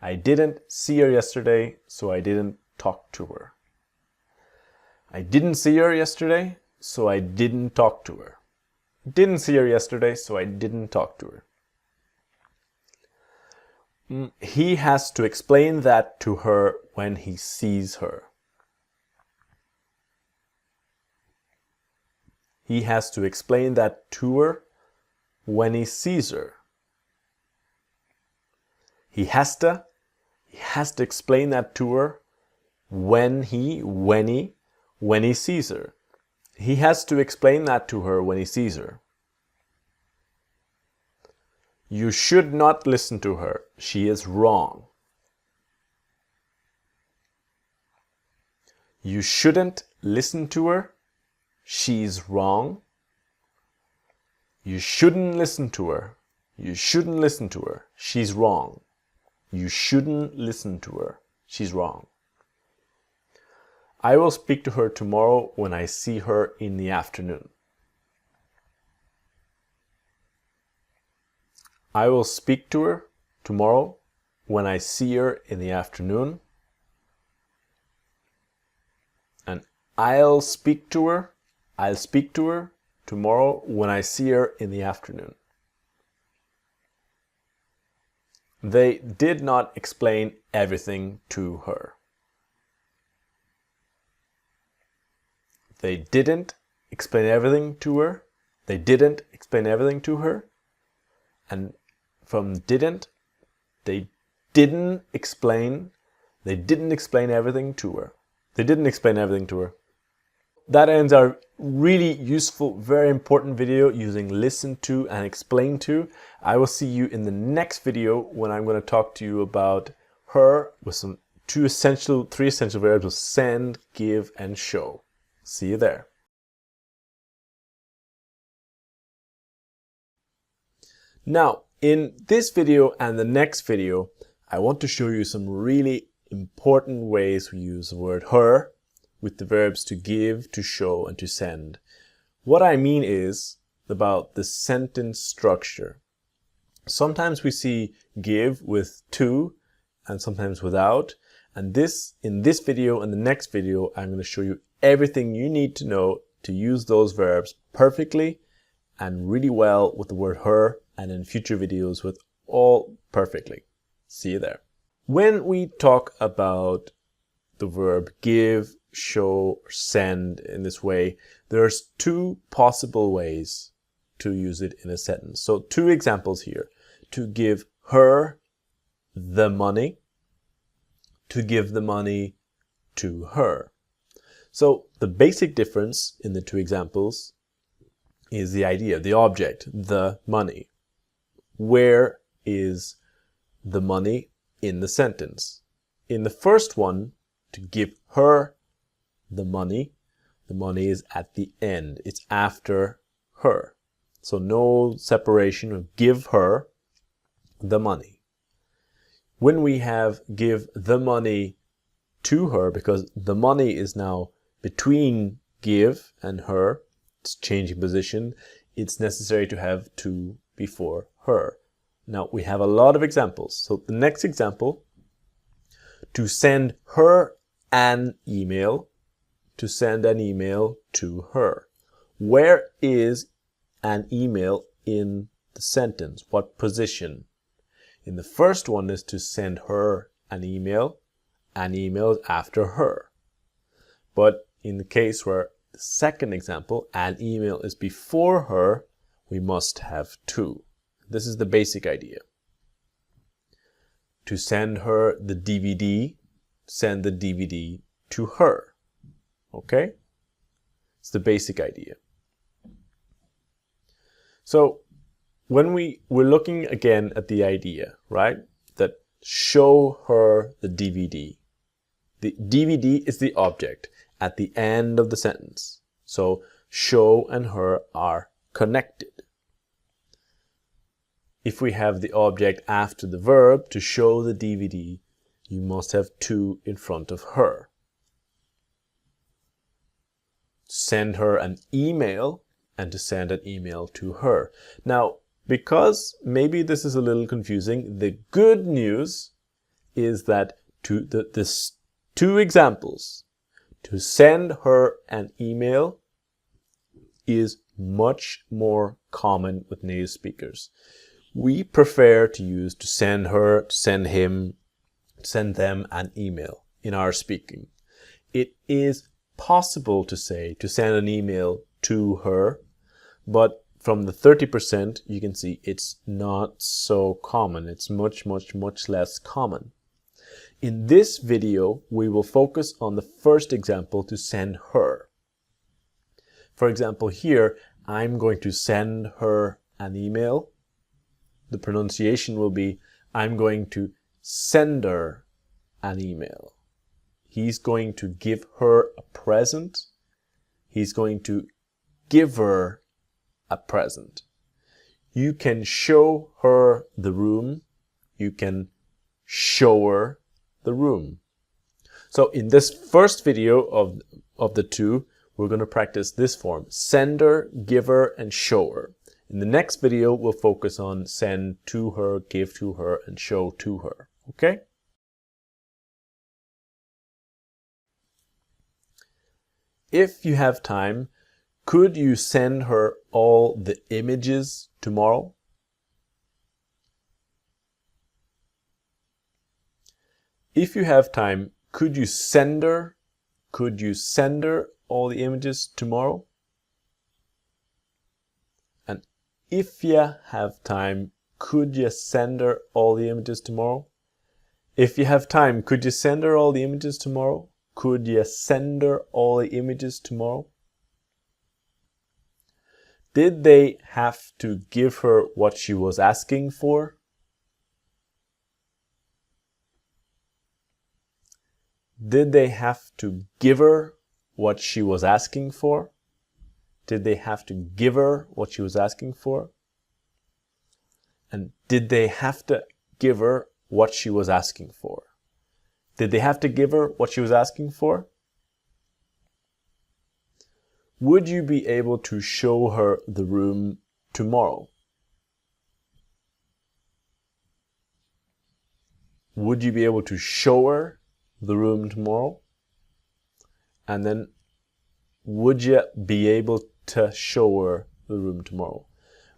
I didn't see her yesterday, so I didn't talk to her. I didn't see her yesterday, so I didn't talk to her. Didn't see her yesterday, so I didn't talk to her. He has to explain that to her when he sees her. He has to explain that to her when he sees her. He has to explain that to her when he sees her. He has to explain that to her when he sees her. You should not listen to her. She is wrong. You shouldn't listen to her. She's wrong. You shouldn't listen to her. You shouldn't listen to her. She's wrong. You shouldn't listen to her. She's wrong. I will speak to her tomorrow when I see her in the afternoon. I will speak to her tomorrow when I see her in the afternoon. And I'll speak to her tomorrow when I see her in the afternoon. They did not explain everything to her. They didn't explain everything to her. They didn't explain everything to her. And from didn't, they didn't explain everything to her. They didn't explain everything to her. That ends our really useful, very important video using listen to and explain to. I will see you in the next video when I'm going to talk to you about her with some three essential verbs of send, give, and show. See you there. Now, in this video and the next video, I want to show you some really important ways we use the word her with the verbs to give, to show, and to send. What I mean is about the sentence structure. Sometimes we see give with to and sometimes without. And in this video and the next video, I'm going to show you everything you need to know to use those verbs perfectly and really well with the word her, and in future videos with all perfectly. See you there. When we talk about the verb give, show, or send in this way, there's two possible ways to use it in a sentence. So two examples here. To give her the money, to give the money to her. So the basic difference in the two examples is the idea, the object, the money. Where is the money in the sentence? In the first one, to give her the money is at the end. It's after her. So no separation of give her the money. When we have give the money to her, because the money is now between give and her, it's changing position, it's necessary to have to before her. Now we have a lot of examples. So the next example, to send her an email, to send an email to her. Where is an email in the sentence? What position? In the first one is to send her an email is after her. But in the case where the second example, an email is before her, we must have to. This is the basic idea. To send her the DVD, send the DVD to her. Okay? It's the basic idea. So when we're looking again at the idea, right? That show her the DVD. The DVD is the object at the end of the sentence. So show and her are connected. If we have the object after the verb, to show the DVD, you must have to in front of her. Send her an email and to send an email to her. Now, because maybe this is a little confusing, the good news is that this two examples, to send her an email is much more common with native speakers. We prefer to use to send her, to send him, send them an email in our speaking. It is possible to say to send an email to her, but from the 30%, you can see it's not so common. It's much less common. In this video, we will focus on the first example, to send her. For example, here, I'm going to send her an email. The pronunciation will be, I'm going to send her an email. He's going to give her a present. He's going to give her a present. You can show her the room. You can show her the room. So in this first video of the two, we're going to practice this form: sender, giver, and shower. In the next video, we'll focus on send to her, give to her, and show to her. Okay? If you have time, could you send her all the images tomorrow? If you have time, could you send her all the images tomorrow? And if you have time, could you send her all the images tomorrow? If you have time, could you send her all the images tomorrow? Could you send her all the images tomorrow? Did they have to give her what she was asking for? Did they have to give her what she was asking for? Did they have to give her what she was asking for? And did they have to give her what she was asking for? Did they have to give her what she was asking for? Would you be able to show her the room tomorrow? Would you be able to show her the room tomorrow? And then, would you be able to show her the room tomorrow?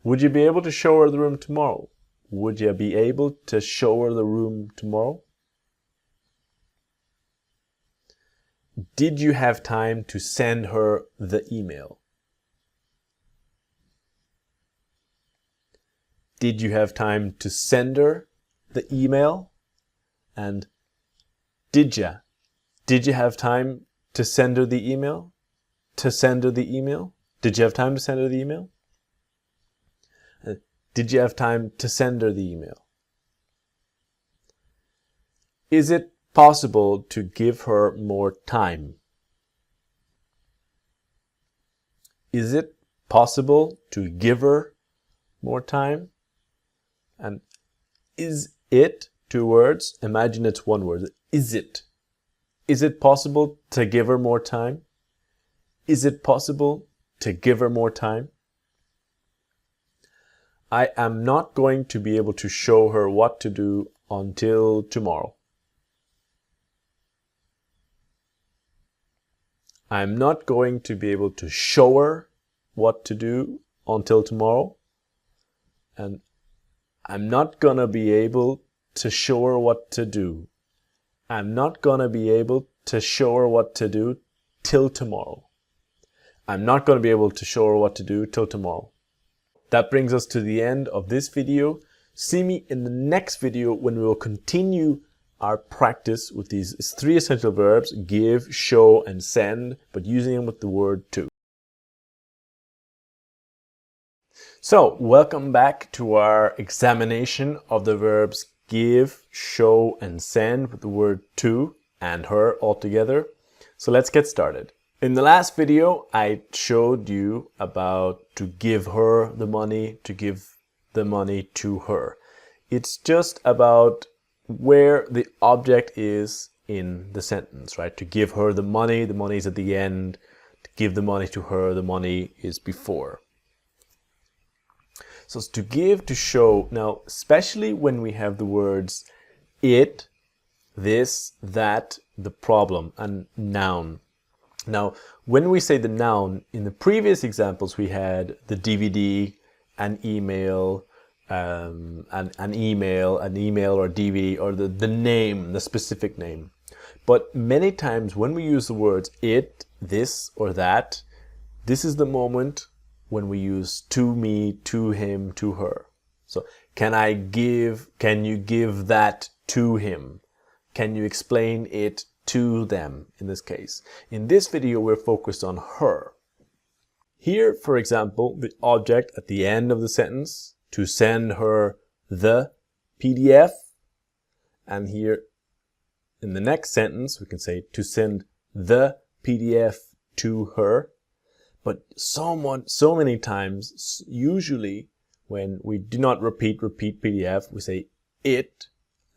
Would you be able to show her the room tomorrow? Would you be able to show her the room tomorrow? Did you have time to send her the email? Did you have time to send her the email? And did you have time to send her the email? To send her the email? Did you have time to send her the email? Did you have time to send her the email? Is it possible to give her more time? Is it possible to give her more time? And is it two words? Imagine it's one word. Is it? Is it possible to give her more time? Is it possible to give her more time? I am not going to be able to show her what to do until tomorrow. I'm not going to be able to show her what to do until tomorrow. And I'm not gonna be able to show her what to do. I'm not gonna be able to show her what to do till tomorrow. I'm not gonna be able to show her what to do till tomorrow. That brings us to the end of this video. See me in the next video when we will continue our practice with these three essential verbs: give, show, and send, but using them with the word to. So, welcome back to our examination of the verbs give, show, and send with the word to and her all together. So let's get started. In the last video, I showed you about to give her the money, to give the money to her. It's just about where the object is in the sentence, right? To give her the money is at the end. To give the money to her, the money is before. So it's to give, to show. Now, especially when we have the words it, this, that, the problem, and noun. Now, when we say the noun, in the previous examples we had the DVD, an email or DVD, or the name, the specific name. But many times when we use the words it, this, or that, this is the moment when we use to me, to him, to her. So, can you give that to him? Can you explain it to them, in this case? In this video, we're focused on her. Here, for example, the object at the end of the sentence, to send her the PDF. And here, in the next sentence, we can say to send the PDF to her. But so many times, usually when we do not repeat PDF, we say it,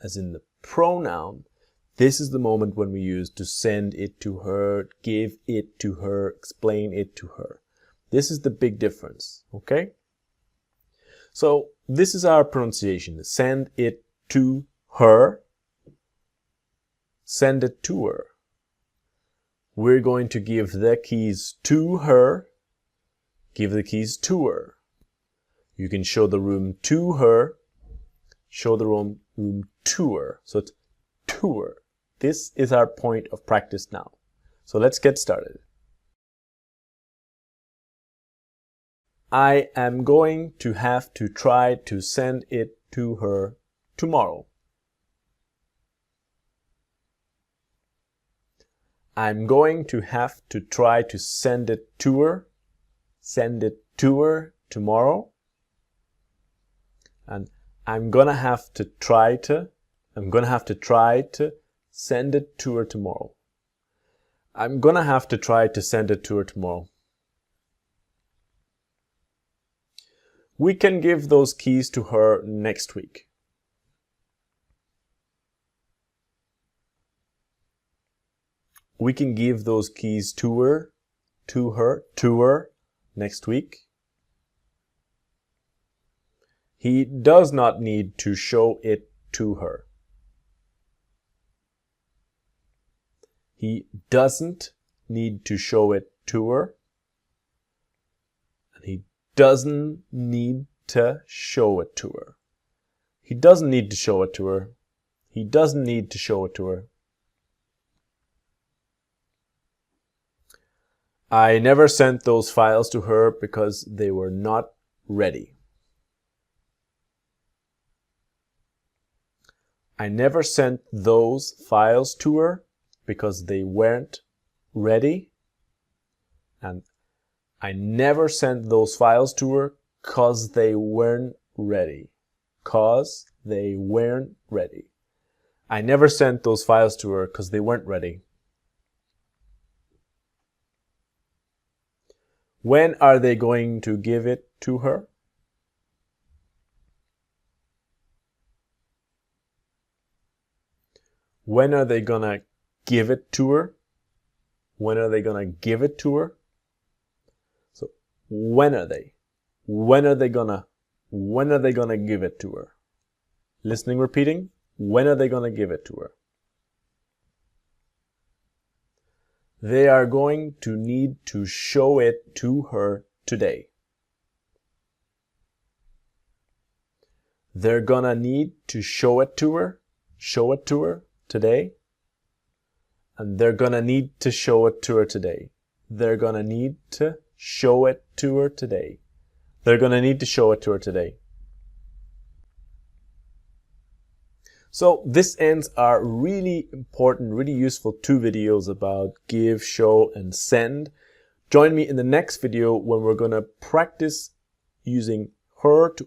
as in the pronoun. This is the moment when we use to send it to her, give it to her, explain it to her. This is the big difference, okay? So this is our pronunciation. Send it to her. Send it to her. We're going to give the keys to her. Give the keys to her. You can show the room to her. Show the room to her. So it's to her. This is our point of practice now. So let's get started. I am going to have to try to send it to her tomorrow. I'm going to have to try to send it to her. Send it to her tomorrow. And I'm gonna have to try to send it to her tomorrow. I'm gonna have to try to send it to her tomorrow. We can give those keys to her next week. We can give those keys to her next week. He does not need to show it to her. He doesn't need to show it to her. And he doesn't need to show it to her. He doesn't need to show it to her. He doesn't need to show it to her. I never sent those files to her because they were not ready. I never sent those files to her because they weren't ready. And I never sent those files to her because they weren't ready. Because they weren't ready. I never sent those files to her because they weren't ready. When are they going to give it to her? When are they gonna give it to her? When are they gonna give it to her? So when are they? When are they gonna give it to her? Listening, repeating. When are they gonna give it to her? They are going to need to show it to her today. They're gonna need to show it to her today. And they're gonna need to show it to her today. They're gonna need to show it to her today. They're gonna need to show it to her today. So this ends our really important, really useful 2 videos about give, show, and send. Join me in the next video when we're gonna practice using her to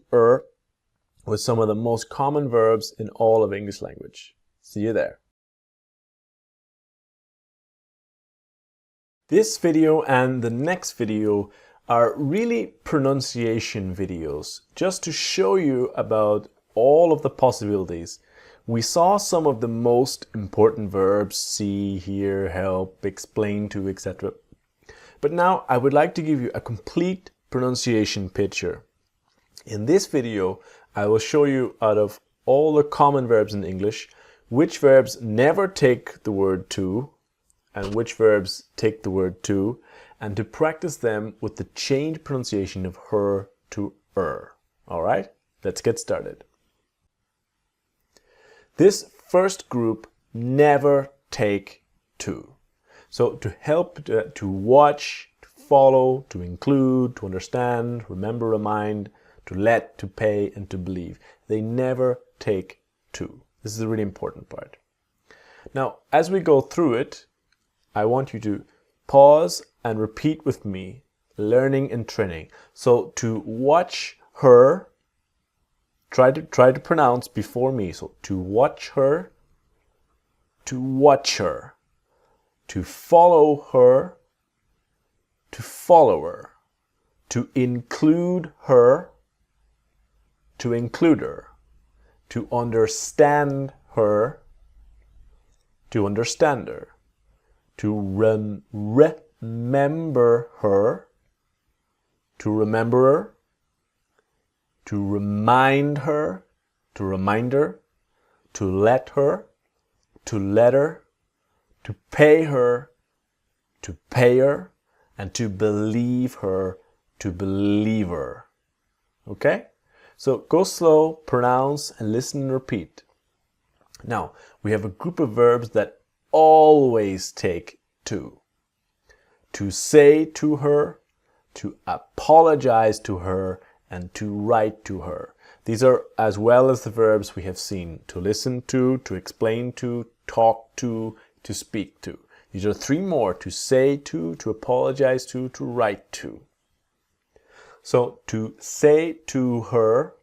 with some of the most common verbs in all of English language. See you there. This video and the next video are really pronunciation videos, just to show you about all of the possibilities. We saw some of the most important verbs, see, hear, help, explain to, etc. But now I would like to give you a complete pronunciation picture. In this video, I will show you out of all the common verbs in English, which verbs never take the word to, and which verbs take the word to, and to practice them with the changed pronunciation of her to All right, let's get started. This first group never take to. So to help, to watch, to follow, to include, to understand, remember, remind, to let, to pay, and to believe. They never take to. This is a really important part. Now, as we go through it, I want you to pause and repeat with me, learning and training. So to watch her, try to pronounce before me. So to watch her, to watch her, to follow her, to follow her, to include her, to include her, to understand her, to understand her, to remember her, to remember her, to remind her, to remind her, to let her, to let her, to pay her, and to believe her, to believe her. Okay? So go slow, pronounce, and listen and repeat. Now, we have a group of verbs that always take to. To say to her, to apologize to her, and to write to her. These are as well as the verbs we have seen: to listen to explain to, talk to speak to. These are 3 more: to say to apologize to write to. So to say to her,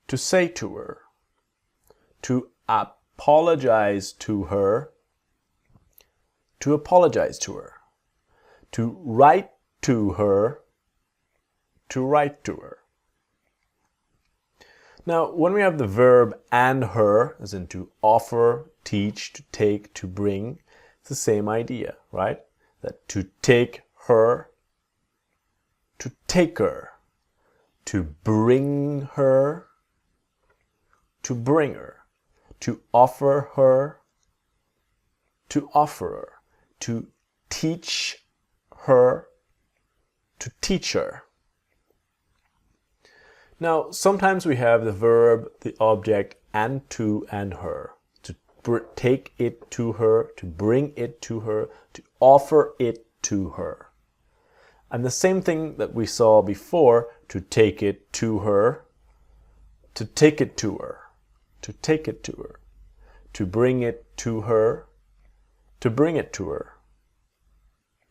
to say to her. To apologize to her, to apologize to her. To write to her, to write to her. Now, when we have the verb and her, as in to offer, teach, to take, to bring, it's the same idea, right? That to take her, to take her, to bring her, to bring her, to offer her, to offer her, to teach her, to teach her. Now, sometimes we have the verb, the object, and to and her. To take it to her, to bring it to her, to offer it to her. And the same thing that we saw before, to take it to her, to take it to her, to take it to her, to bring it to her, to bring it to her,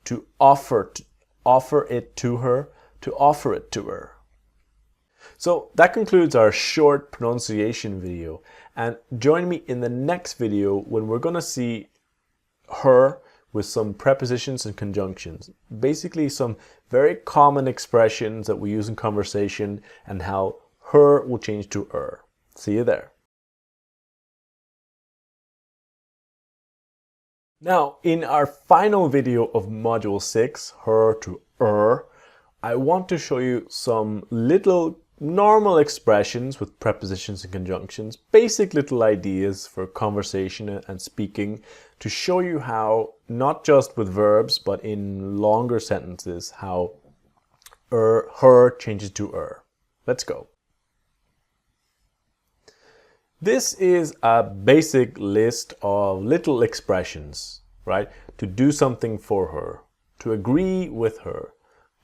to offer it to her, to offer it to her. So that concludes our short pronunciation video, and join me in the next video when we're going to see her with some prepositions and conjunctions. Basically some very common expressions that we use in conversation and how her will change to er. See you there. Now, in our final video of Module 6, her to er, I want to show you some little normal expressions with prepositions and conjunctions, basic little ideas for conversation and speaking to show you how, not just with verbs, but in longer sentences, how her changes to er. Let's go. This is a basic list of little expressions, right? To do something for her, to agree with her,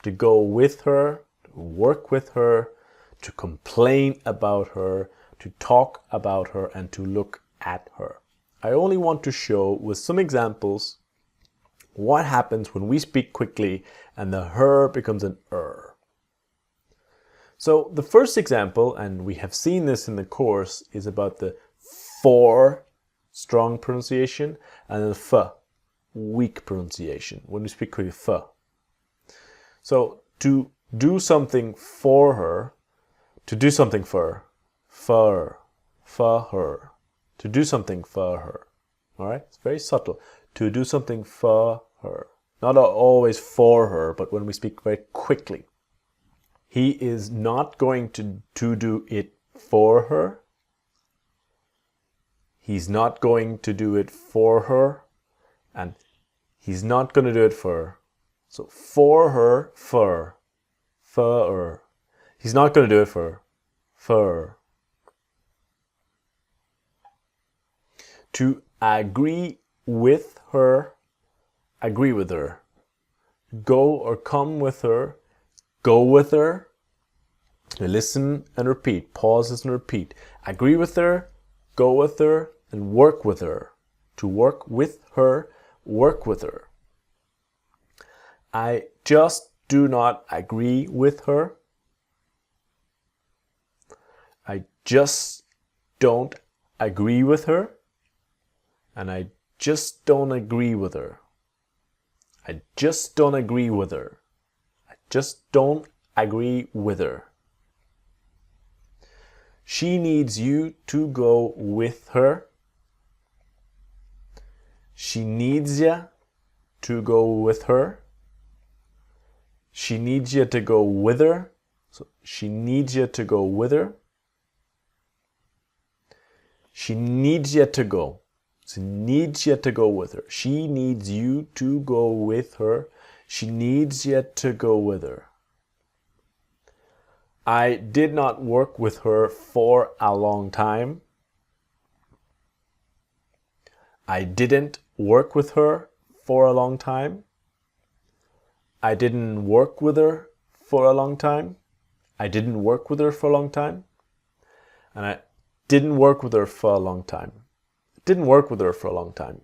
to go with her, to work with her, to complain about her, to talk about her, and to look at her. I only want to show with some examples what happens when we speak quickly and the her becomes an er. So the first example, and we have seen this in the course, is about the for, strong pronunciation, and the f, weak pronunciation, when we speak quickly, f. So to do something for her, to do something for her, to do something for her. All right, it's very subtle. To do something for her, not always for her, but when we speak very quickly. He is not going to do it for her. He's not going to do it for her, and he's not going to do it for her. So for her, for her. He's not going to do it for her. To agree with her, agree with her. Go or come with her, go with her. Listen and repeat, pauses and repeat. Agree with her, go with her, and work with her. To work with her, work with her. I just do not agree with her. I just don't agree with her. And I just don't agree with her. I just don't agree with her. I just don't agree with her. She needs you to go with her. She needs you to go with her. She needs you to go with her. So she needs you to go with her. She needs you to go. She needs you to go with her. She needs you to go with her. She needs you to go with her. I did not work with her for a long time. I didn't work with her for a long time. I didn't work with her for a long time. I didn't work with her for a long time. And I didn't work with her for a long time. Didn't work with her for a long time.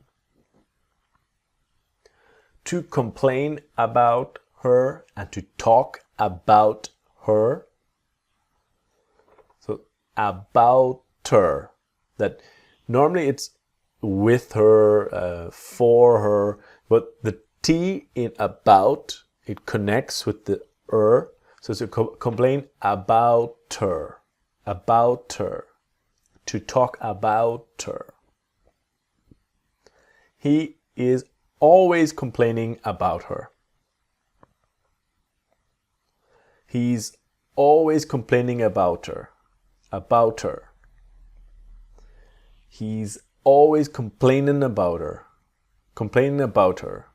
To complain about her and to talk about her. So about her. That normally it's with her, for her, but the T in about, it connects with the so to complain about her, to talk about her. He is always complaining about her. He's always complaining about her, He's always complaining about her,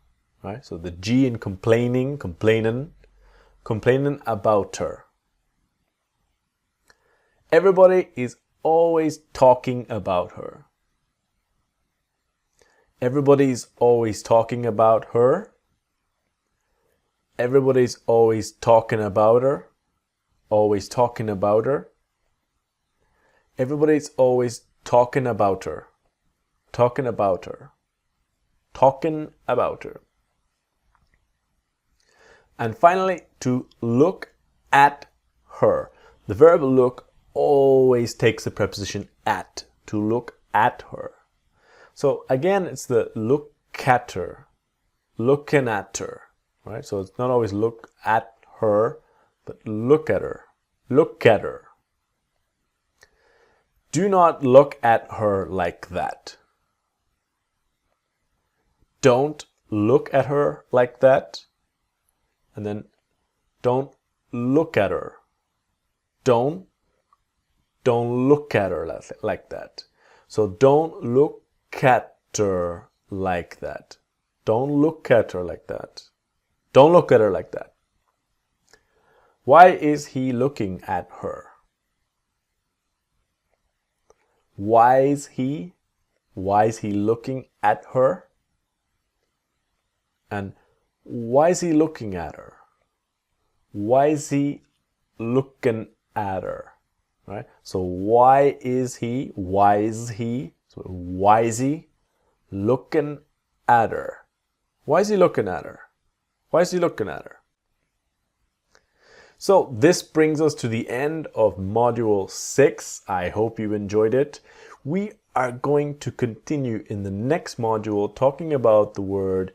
right? So the G in complaining about her. Everybody is always talking about her. Everybody's always talking about her. Everybody's always talking about her. Everybody's always talking about her. And finally, to look at her. The verb look always takes the preposition at, to look at her. So again, it's the look at her, looking at her, right? So it's not always look at her, but look at her, Do not look at her like that. Don't look at her like that. And then don't look at her. Don't look at her like that. So don't look at her like that. Don't look at her like that. Don't look at her like that. Why is he looking at her? Why is he looking at her? And why is he looking at her? Why is he looking at her? Right? So why is he looking at her? Why is he looking at her? So this brings us to the end of module 6. I hope you enjoyed it. We are going to continue in the next module talking about the word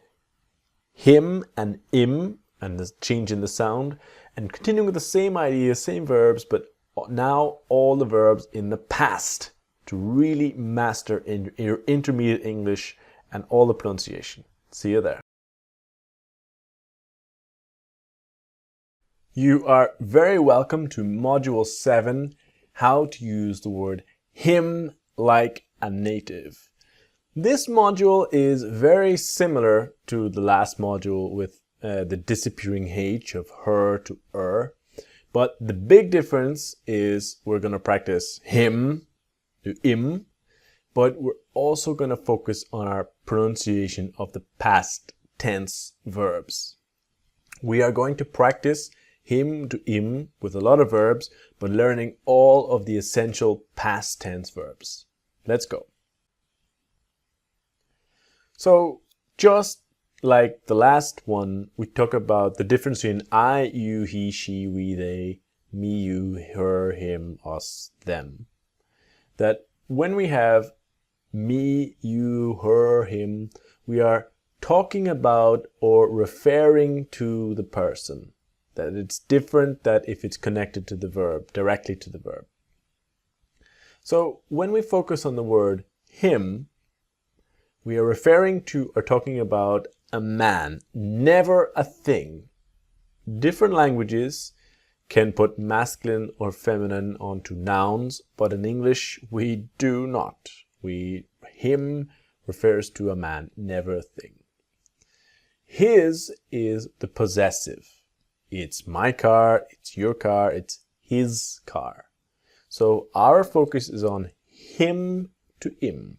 him and im and the change in the sound, and continuing with the same idea, same verbs, but now all the verbs in the past to really master in your intermediate English and all the pronunciation. See you there. You are very welcome to Module 7, how to use the word him like a native. This module is very similar to the last module with the disappearing H of her to but the big difference is we're going to practice him to im, but we're also going to focus on our pronunciation of the past tense verbs. We are going to practice him to im with a lot of verbs, but learning all of the essential past tense verbs. Let's go. So just like the last one, we talk about the difference between I, you, he, she, we, they, me, you, her, him, us, them. That when we have me, you, her, him, we are talking about or referring to the person. That it's different that if it's connected to the verb, directly to the verb. So when we focus on the word him, we are referring to or talking about a man, never a thing. Different languages can put masculine or feminine onto nouns, but in English we do not. Him refers to a man, never a thing. His is the possessive. It's my car, it's your car, it's his car. So our focus is on him to im.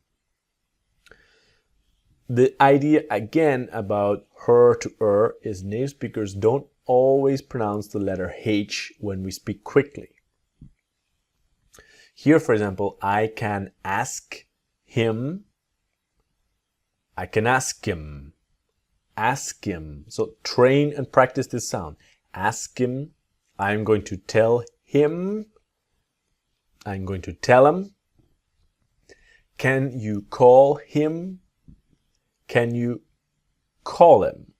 The idea again about her to is native speakers don't always pronounce the letter H when we speak quickly. Here, for example, I can ask him. I can ask him. Ask him. So train and practice this sound. ask him. I'm going to tell him. I'm going to tell him. Can you call him? Can you call him?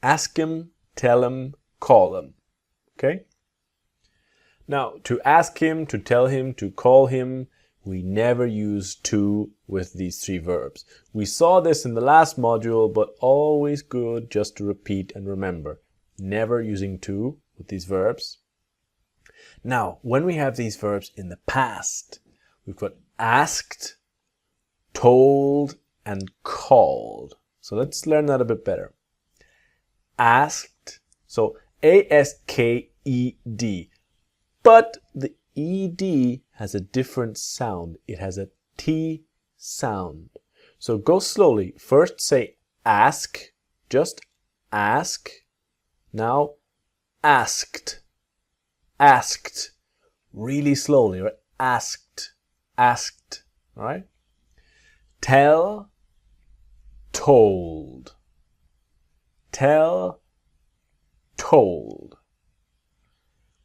Ask him, tell him, call him. Okay? Now, to ask him, to tell him, to call him, we never use to with these three verbs. We saw this in the last module, but always good just to repeat and remember. Never using to with these verbs. Now, when we have these verbs in the past, we've got asked, told, and called. So let's learn that a bit better. Asked, so A-S-K-E-D. But the ED has a different sound. It has a T sound. So go slowly. First say ask, just ask. Now asked, asked. Really slowly, right? Asked, asked, all right? Tell, told. Tell, told.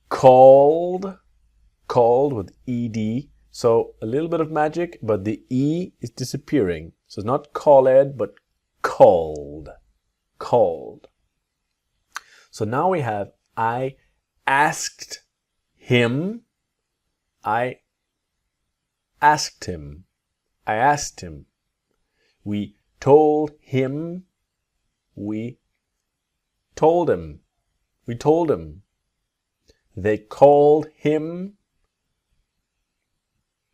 Called, called with ed. So a little bit of magic, but the e is disappearing. So it's not called, but called, called. So now we have I asked him. I asked him. I asked him. We told him. We told him. We told him. They called him.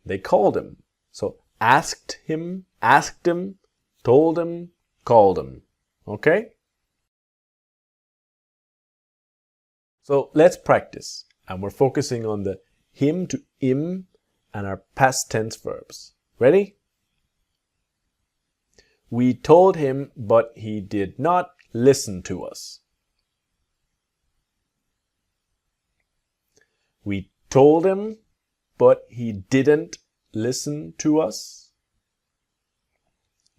They called him. So asked him, told him, called him. Okay? So let's practice. And we're focusing on the him to im and our past tense verbs. Ready? We told him, but he did not listen to us. We told him, but he didn't listen to us.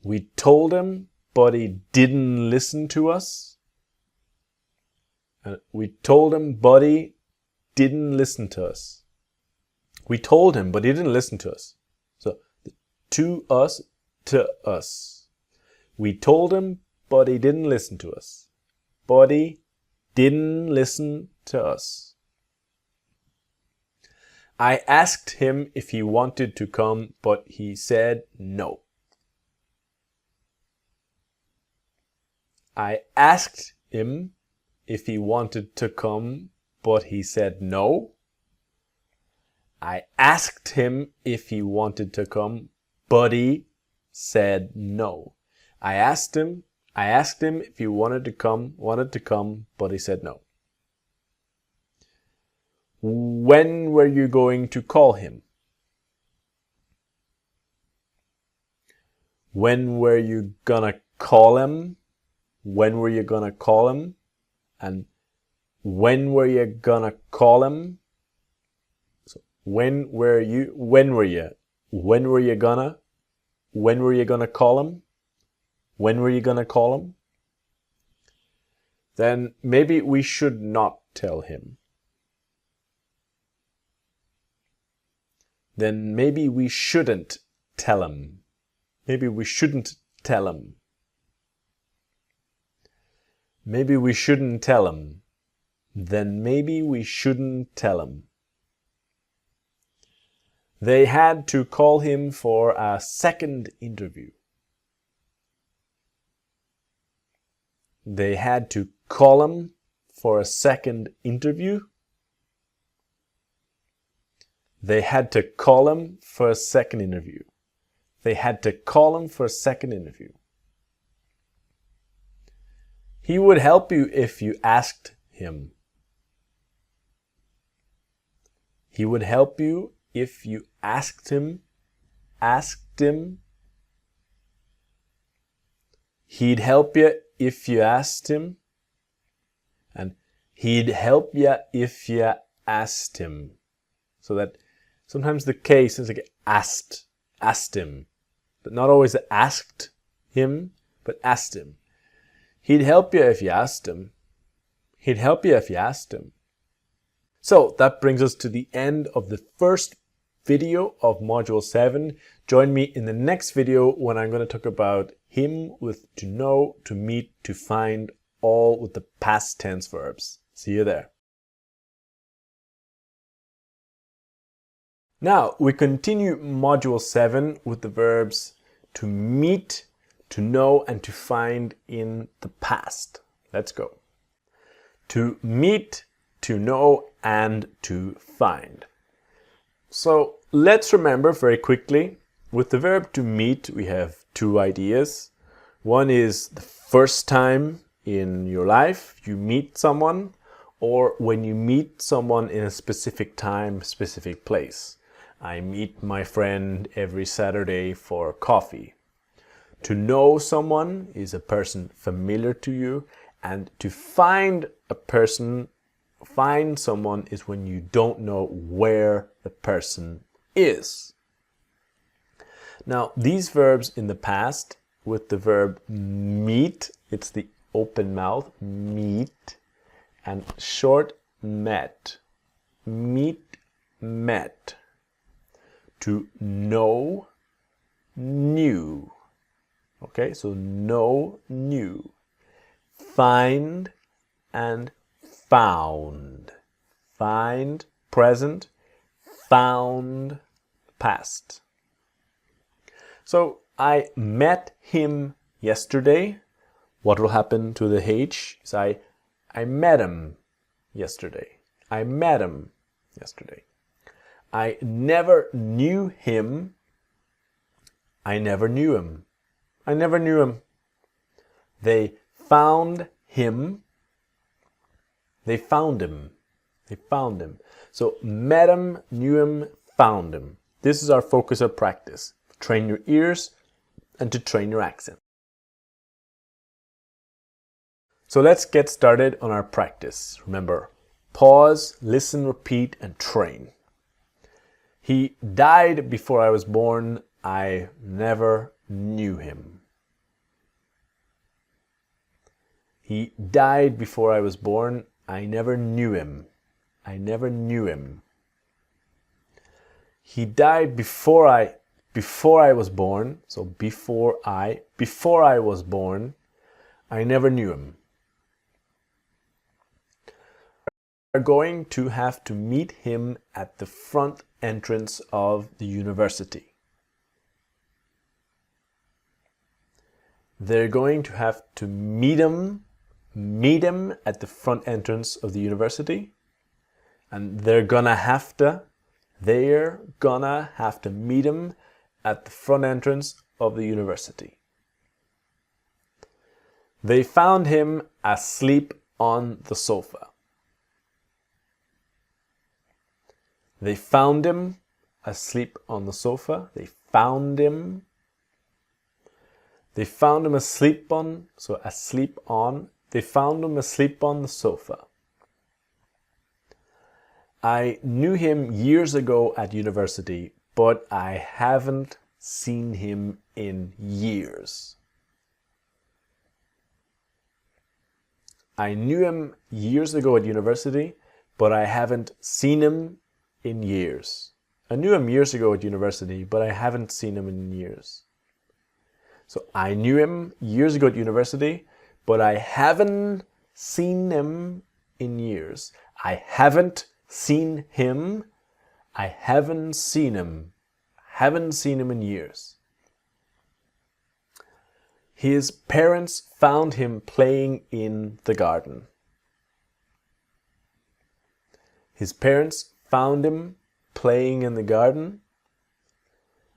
We told him, but he didn't listen to us. We told him, but he didn't listen to us. We told him, but he didn't listen to us. So, to us, to us. We told him, but he didn't listen to us. But he didn't listen to us. I asked him if he wanted to come, but he said no. I asked him if he wanted to come, but he said no. I asked him if he wanted to come, but he said no. I asked him if he wanted to come, but he said no. When were you going to call him? When were you gonna call him? When were you gonna call him? And when were you gonna call him? So when were you gonna call him? When were you gonna call him? Then maybe we should not tell him. Then maybe we shouldn't tell him. Maybe we shouldn't tell him. Maybe we shouldn't tell him. Then maybe we shouldn't tell him. They had to call him for a second interview. They had to call him for a second interview. They had to call him for a second interview. They had to call him for a second interview. He would help you if you asked him. He would help you if you asked him. Asked him. He'd help you if you asked him. And he'd help you if you asked him. So that sometimes the case is like asked him. But not always asked him, but asked him. He'd help you if you asked him. He'd help you if you asked him. So that brings us to the end of the first video of Module 7. Join me in the next video when I'm going to talk about him with to know, to meet, to find, all with the past tense verbs. See you there. Now we continue Module 7 with the verbs to meet, to know, and to find in the past. Let's go. To meet, to know, and to find. So let's remember very quickly, with the verb to meet, we have two ideas. One is the first time in your life you meet someone, or when you meet someone in a specific time, specific place. I meet my friend every Saturday for coffee. To know someone is a person familiar to you, and to find a person, find someone is when you don't know where the person is. Now, these verbs in the past, with the verb meet, it's the open mouth, meet, and short met. Meet, met. To know, knew. Okay, so know, knew. Find and found. Find, present. Found, past. So I met him yesterday. What will happen to the H is I met him yesterday. I met him yesterday. I never knew him. I never knew him. I never knew him. They found him. They found him. They found him. So met him, knew him, found him. This is our focus of practice. Train your ears and to train your accent. So let's get started on our practice. Remember, pause, listen, repeat, and train. He died before I was born. I never knew him. He died before I was born. I never knew him. I never knew him. He died before I was born. So before I was born, I never knew him. We are going to have to meet him at the front entrance of the university. They're going to have to meet him at the front entrance of the university. And they're gonna have to meet him at the front entrance of the university. They found him asleep on the sofa. They found him asleep on the sofa. They found him. They found him asleep on, so asleep on. They found him asleep on the sofa. I knew him years ago at university, but I haven't seen him in years. I knew him years ago at university, but I haven't seen him in years. I knew him years ago at university, but I haven't seen him in years. So I knew him years ago at university, but I haven't seen him in years. I haven't seen him. I haven't seen him. Haven't seen him in years. His parents found him playing in the garden. His parents found him playing in the garden.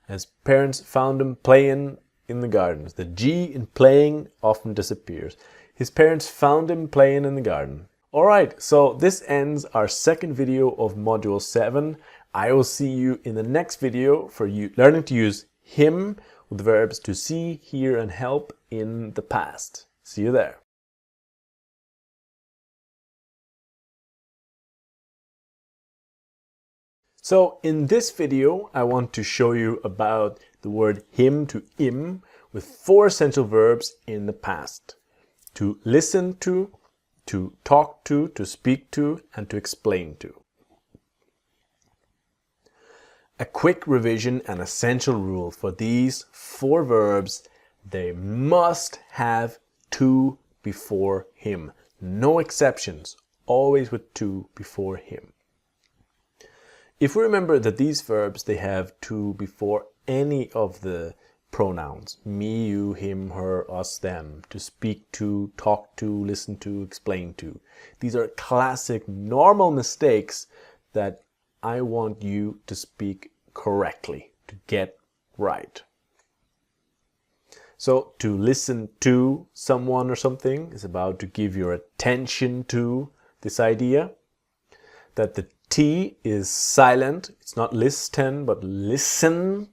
His parents found him playing in the garden. The G in playing often disappears. His parents found him playing in the garden. Alright, so this ends our second video of Module 7. I will see you in the next video for you learning to use him with the verbs to see, hear, and help in the past. See you there. So in this video, I want to show you about the word him to im with 4 essential verbs in the past. To listen to to talk to speak to, and to explain to. A quick revision and essential rule for these 4 verbs: they must have to before him. No exceptions, always with to before him. If we remember that these verbs, they have to before any of the pronouns: me, you, him, her, us, them, to speak to, talk to, listen to, explain to. These are classic normal mistakes that I want you to speak correctly, to get right. So to listen to someone or something is about to give your attention to this idea. That the T is silent. It's not listen, but listen.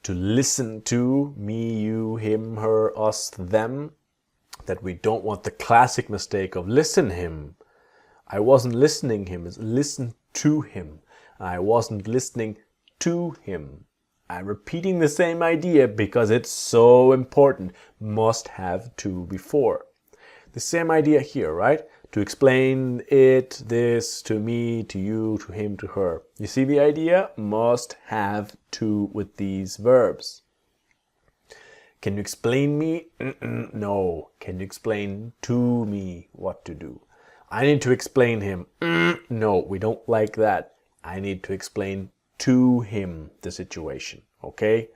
To listen to, me, you, him, her, us, them. That we don't want the classic mistake of listen him. I wasn't listening him. It's listen to him. I wasn't listening to him. I'm repeating the same idea because it's so important. Must have to before. The same idea here, right? To explain it, this, to me, to you, to him, to her. You see the idea? Must have to with these verbs. Can you explain me? No. Can you explain to me what to do? I need to explain him. No, we don't like that. I need to explain to him the situation. Okay?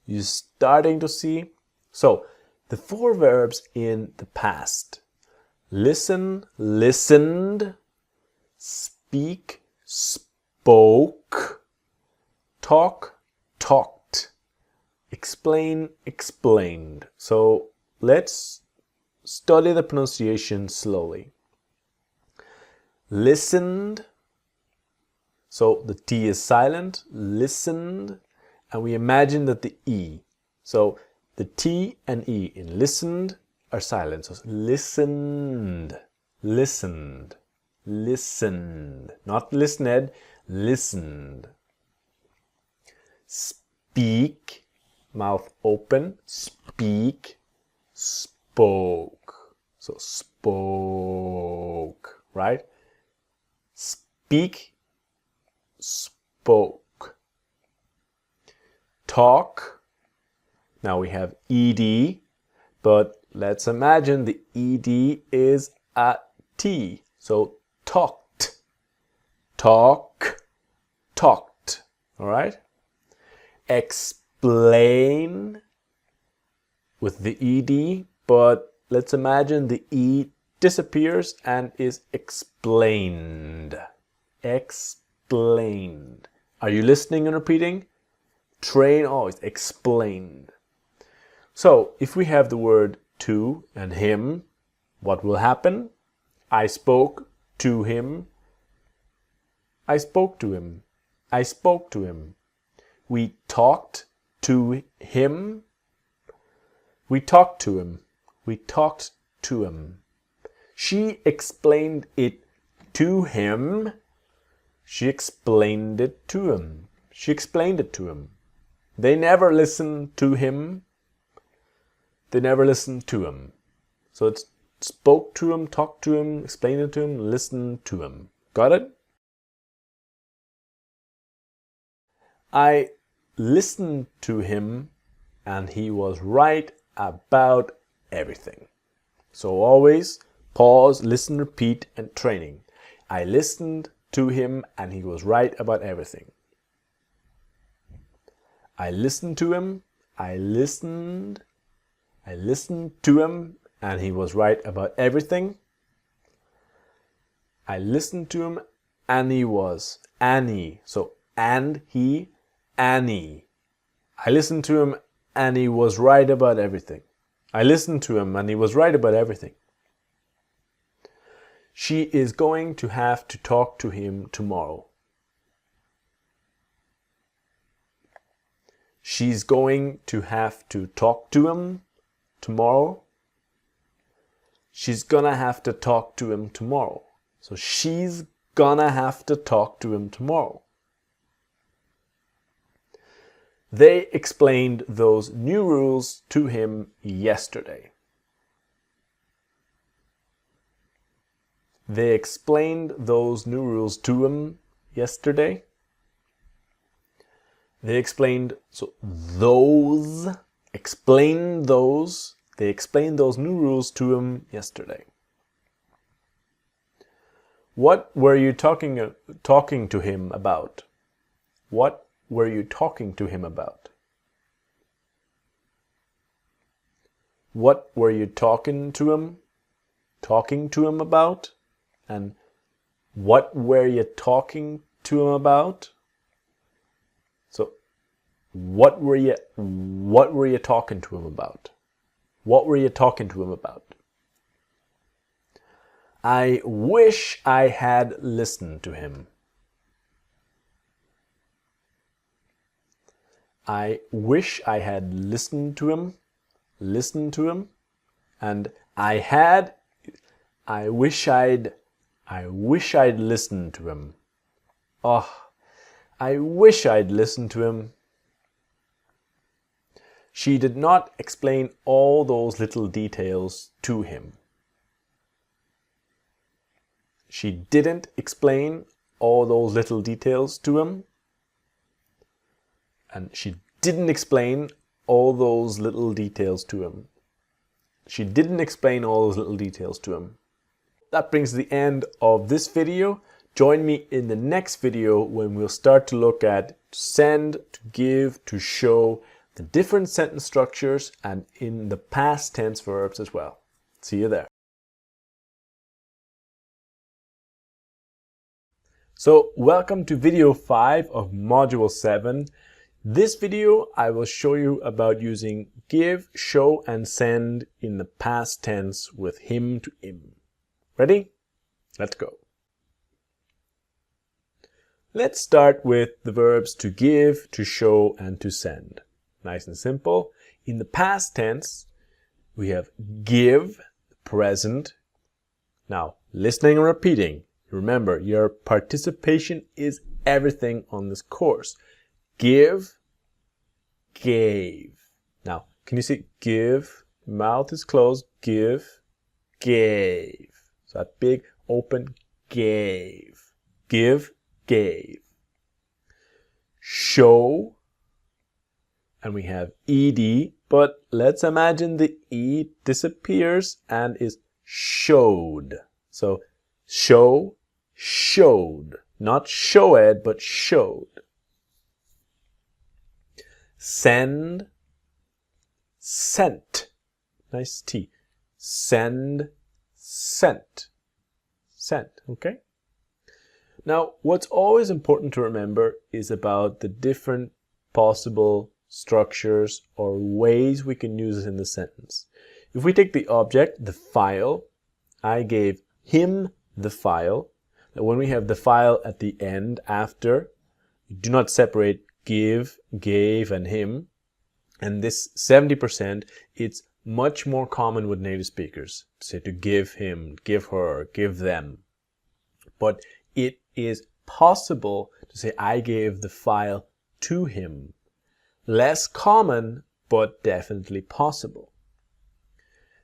You're starting to see? So, the 4 verbs in the past: listen, listened, speak, spoke, talk, talked, explain, explained. So let's study the pronunciation slowly. Listened, so the T is silent, listened, and we imagine that the E, so the T and E in listened are silent. So listened, listened, listened. Not listened, listened. Speak, mouth open, speak, spoke. So spoke, right? Speak, spoke. Talk. Now we have ed, but let's imagine the ed is a T. So talked, talk, talked. All right? Explain with the ed, but let's imagine the e disappears and is explained. Explained. Are you listening and repeating? Train always. Explained. So, if we have the word to and him, what will happen? I spoke to him. I spoke to him. I spoke to him. We talked to him. We talked to him. We talked to him. She explained it to him. She explained it to him. She explained it to him. They never listened to him. They never listened to him. So it's spoke to him, talked to him, explained it to him, listened to him. Got it? I listened to him and he was right about everything. So always pause, listen, repeat, and training. I listened to him and he was right about everything. I listened to him. I listened to him and he was right about everything. I listened to him and he was Annie. So and he, Annie. I listened to him and he was right about everything. I listened to him and he was right about everything. She is going to have to talk to him tomorrow. She's going to have to talk to him tomorrow. She's gonna have to talk to him tomorrow. So she's gonna have to talk to him tomorrow. They explained those new rules to him yesterday. They explained those new rules to him yesterday. They explained, so those, explain those, they explained those new rules to him yesterday. What were you talking to him about? What were you talking to him about? What were you talking to him about? And what were you talking to him about? So what were you talking to him about? What were you talking to him about? I wish I had listened to him. I wish I had listened to him. And I wish I'd listened to him. Oh, I wish I'd listened to him. She did not explain all those little details to him. She didn't explain all those little details to him. And she didn't explain all those little details to him. She didn't explain all those little details to him. That brings the end of this video. Join me in the next video when we'll start to look at to send, to give, to show, the different sentence structures, and in the past tense verbs as well. See you there. So welcome to video 5 of module 7. This video I will show you about using give, show and send in the past tense with him to him. Ready? Let's go. Let's start with the verbs to give, to show and to send. Nice and simple. In the past tense we have give, present. Now listening and repeating. Remember, your participation is everything on this course. Give, gave. Now, can you see give? Mouth is closed. Give, gave. So that big open gave. Give, gave. Show, and we have ed, but let's imagine the e disappears and is showed. So show, showed. Not showed, but showed. Send, sent. Nice T. Send, sent. Sent, okay? Now, what's always important to remember is about the different possible structures or ways we can use this in the sentence. If we take the object, the file, I gave him the file. Now, when we have the file at the end, after, do not separate give, gave, and him. And this 70%, it's much more common with native speakers to say to give him, give her, give them. But it is possible to say I gave the file to him. Less common, but definitely possible.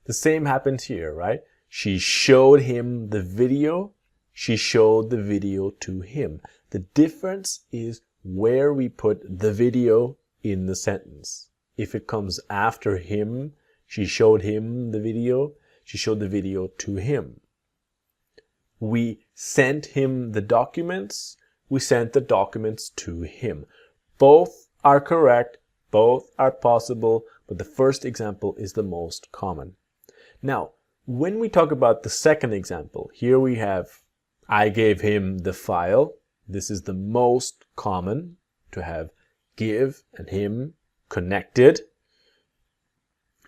The same happens here, right? She showed him the video. She showed the video to him. The difference is where we put the video in the sentence. If it comes after him, she showed him the video. She showed the video to him. We sent him the documents. We sent the documents to him. Both are correct. Both are possible, but the first example is the most common. Now, when we talk about the second example, here we have I gave him the file. This is the most common to have give and him connected.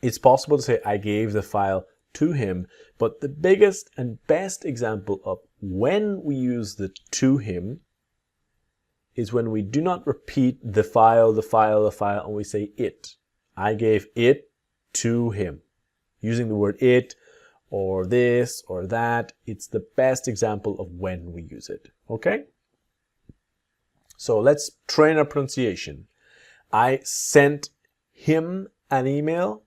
It's possible to say I gave the file to him, but the biggest and best example of when we use the to him is when we do not repeat the file, and we say it. I gave it to him. Using the word it or this or that, it's the best example of when we use it. Okay? So let's train our pronunciation. I sent him an email.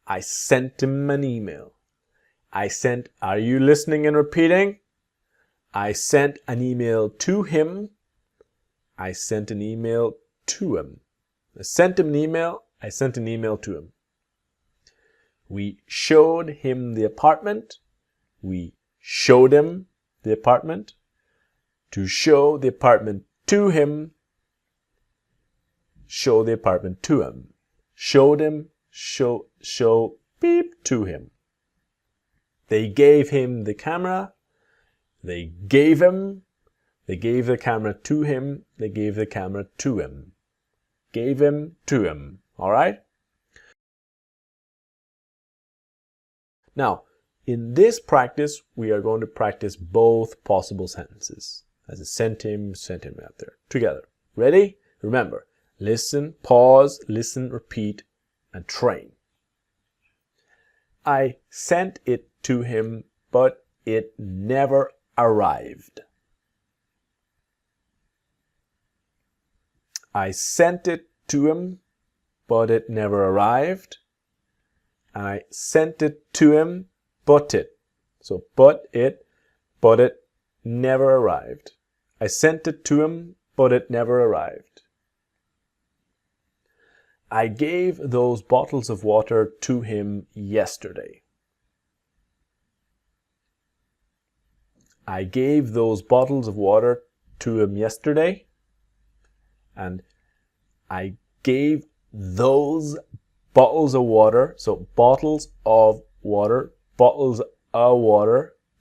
I sent him an email. I sent, are you listening and repeating? I sent an email to him. I sent an email to him. I sent him an email. I sent an email to him. We showed him the apartment. We showed him the apartment. To show the apartment to him. Show the apartment to him. Showed him, show, beep, to him. They gave him the camera. They gave the camera to him. They gave the camera to him. Gave him to him. All right? Now, in this practice, we are going to practice both possible sentences. As a sent him out there. Together. Ready? Remember, listen, pause, listen, repeat, and train. I sent it to him, but it never arrived. I sent it to him, but it never arrived. I sent it to him, but it. So, but it never arrived. I sent it to him, but it never arrived. I gave those bottles of water to him yesterday. I gave those bottles of water to him yesterday. And I gave those bottles of water, so bottles of water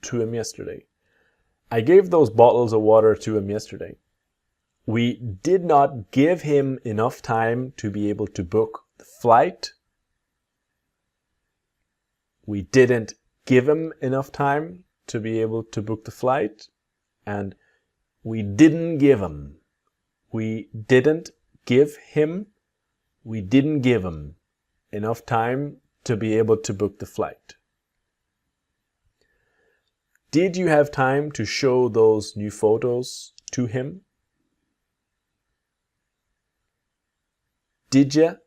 to him yesterday. I gave those bottles of water to him yesterday. We did not give him enough time to be able to book the flight. We didn't give him enough time to be able to book the flight. And we didn't give him. We didn't give him enough time to be able to book the flight. Did you have time to show those new photos to him? Did you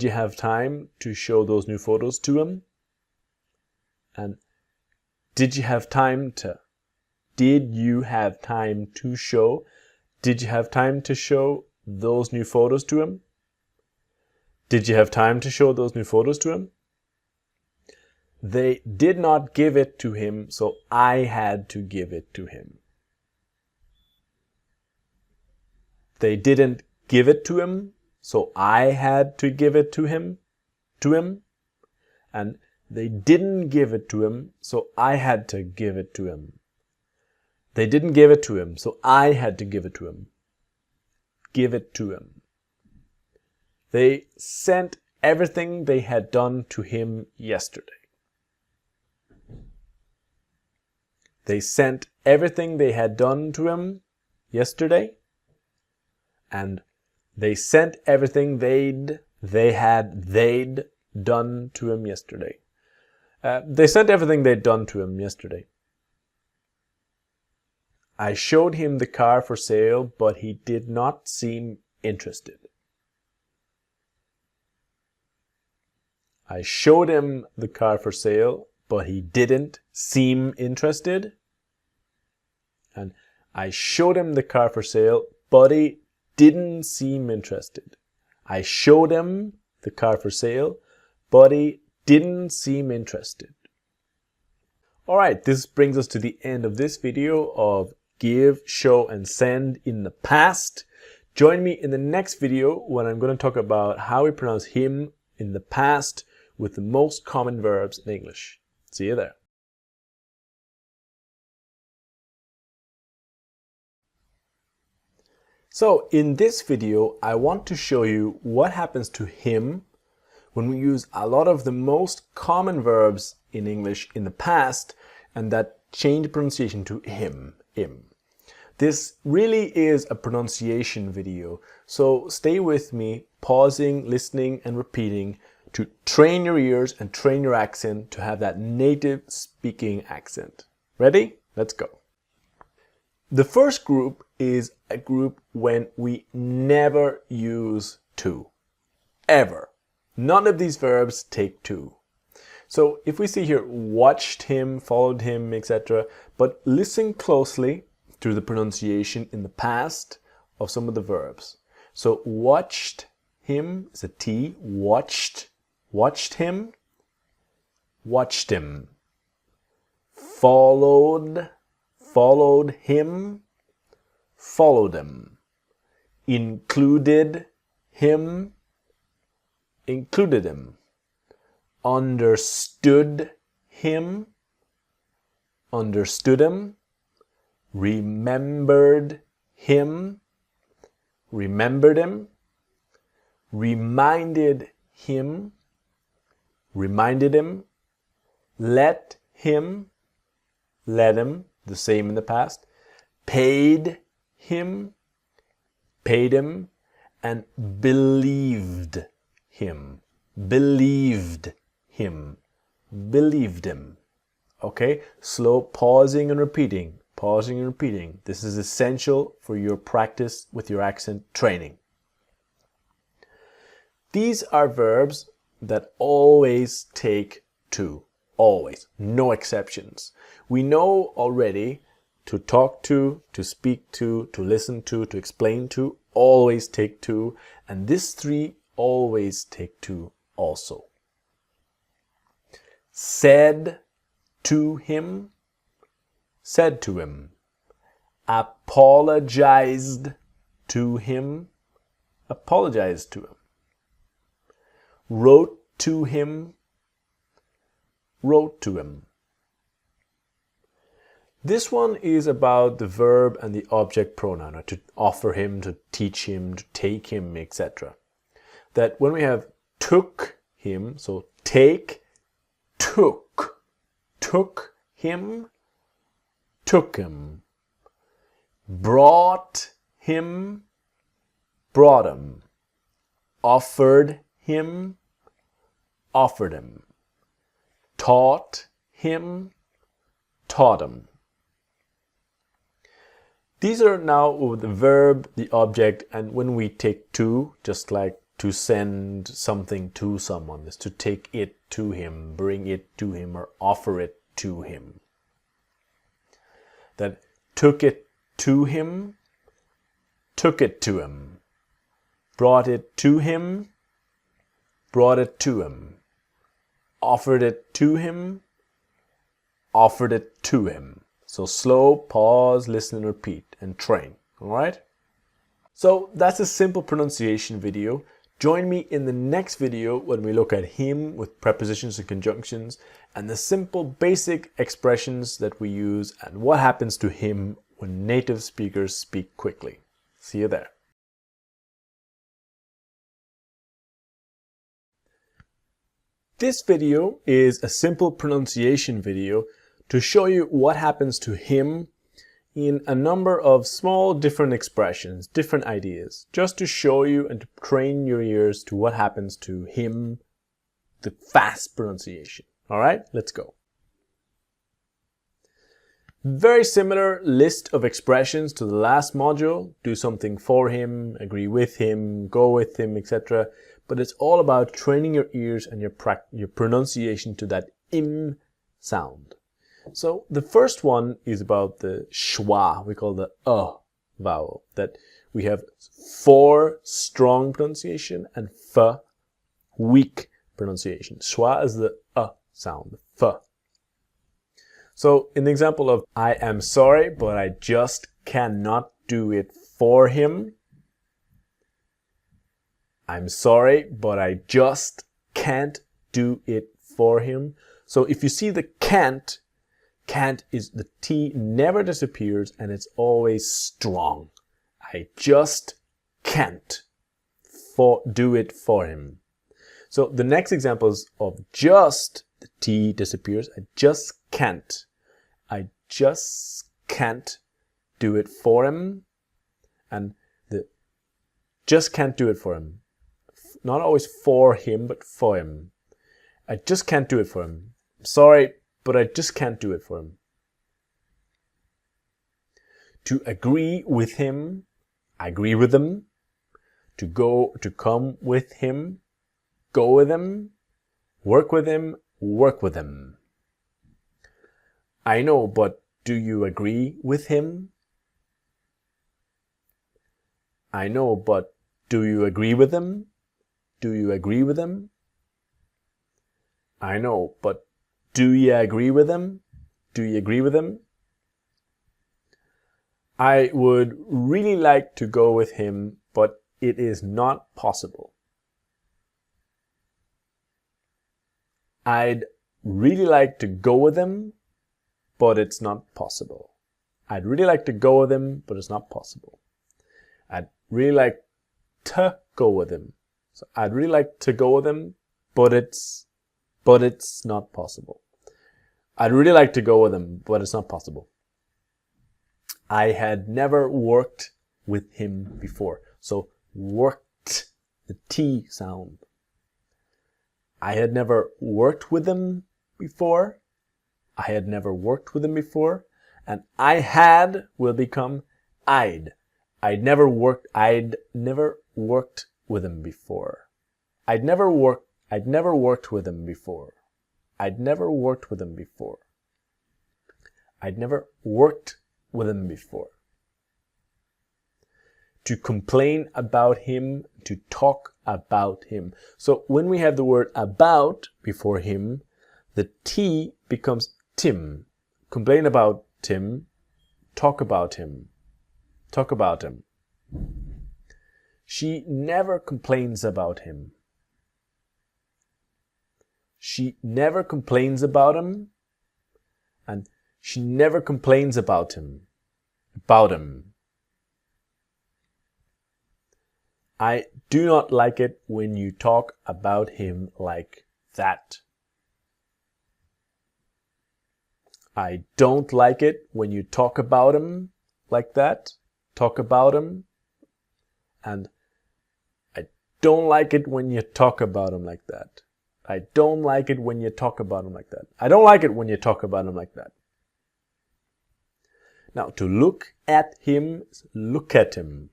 have time to show those new photos to him? And did you have time to show those new photos to him? Did you have time to show those new photos to him? They did not give it to him, so I had to give it to him. They didn't give it to him, so I had to give it to him. And they didn't give it to him, so I had to give it to him. They didn't give it to him, so I had to give it to him. Give it to him. They sent everything they had done to him yesterday. They sent everything they had done to him yesterday. And they sent everything they'd done to him yesterday. They sent everything they'd done to him yesterday. I showed him the car for sale, but he did not seem interested. I showed him the car for sale, but he didn't seem interested. And I showed him the car for sale, but he didn't seem interested. I showed him the car for sale, but he didn't seem interested. Alright, this brings us to the end of this video of give, show, and send in the past. Join me in the next video when I'm going to talk about how we pronounce him in the past with the most common verbs in English. See you there. So in this video, I want to show you what happens to him when we use a lot of the most common verbs in English in the past and that change pronunciation to him. This really is a pronunciation video, so stay with me, pausing, listening, and repeating to train your ears and train your accent to have that native speaking accent. Ready? Let's go. The first group is a group when we never use to. Ever. None of these verbs take to. So if we see here, watched him, followed him, etc., but listen closely to the pronunciation in the past of some of the verbs. So watched him is a T, watched him, watched him. Followed him, followed him. Included him, included him. Understood him, understood him. Remembered him, remembered him. Reminded him, reminded him. Let him, let him, the same in the past. Paid him, paid him. And believed him, believed him, believed him. Okay, slow pausing and repeating, pausing and repeating. This is essential for your practice with your accent training. These are verbs that always take to, always, no exceptions. We know already to talk to speak to listen to explain to, always take to, and this three always take to also. Said to him, said to him. Apologized to him, apologized to him. Wrote to him, wrote to him. This one is about the verb and the object pronoun, or to offer him, to teach him, to take him, etc. That when we have took him, so take, took him, took him. Brought him, brought him. Offered him, offered him. Taught him, taught him. These are now the verb, the object, and when we take to, just like to send something to someone, is to take it to him, bring it to him, or offer it to him. That took it to him, took it to him. Brought it to him, brought it to him. Offered it to him, offered it to him. So slow, pause, listen, and repeat, and train. All right? So that's a simple pronunciation video. Join me in the next video when we look at him with prepositions and conjunctions and the simple basic expressions that we use and what happens to him when native speakers speak quickly. See you there. This video is a simple pronunciation video to show you what happens to him in a number of small different expressions, different ideas, just to show you and to train your ears to what happens to him, the fast pronunciation. All right, let's go. Very similar list of expressions to the last module. Do something for him, agree with him, go with him, etc. But it's all about training your ears and your pronunciation to that im sound. So the first one is about the schwa, we call the vowel, that we have for strong pronunciation and f weak pronunciation. Schwa is the sound, the f. So in the example of I am sorry, but I just cannot do it for him. I'm sorry, but I just can't do it for him. So if you see the can't is the T never disappears and it's always strong. I just can't do it for him. So the next examples of just, the T disappears. I just can't. I just can't do it for him. And the just can't do it for him. Not always for him, but for him. I just can't do it for him. Sorry, but I just can't do it for him. To agree with him, I agree with him. To come with him, go with him. Work with him, work with him. I know, but do you agree with him? I know, but do you agree with him? Do you agree with him? I know, but do you agree with him? Do you agree with him? I would really like to go with him, but it is not possible. I'd really like to go with him, but it's not possible. I'd really like to go with him, but it's not possible. I'd really like to go with him. So I'd really like to go with him, but it's not possible. I'd really like to go with him, but it's not possible. I had never worked with him before. So worked, the T sound. I had never worked with him before. I had never worked with him before. And I had will become I'd. I'd never worked with him before. I'd never worked with him before. I'd never worked with him before. I'd never worked with him before. To complain about him, to talk about him. So when we have the word about before him, the T becomes Tim. Complain about Tim, talk about him. Talk about him. She never complains about him. She never complains about him, and she never complains about him. About him. I do not like it when you talk about him like that. I don't like it when you talk about him like that. Talk about him. And I don't like it when you talk about him like that. I don't like it when you talk about him like that. I don't like it when you talk about him like that. Now, to look at him, look at him.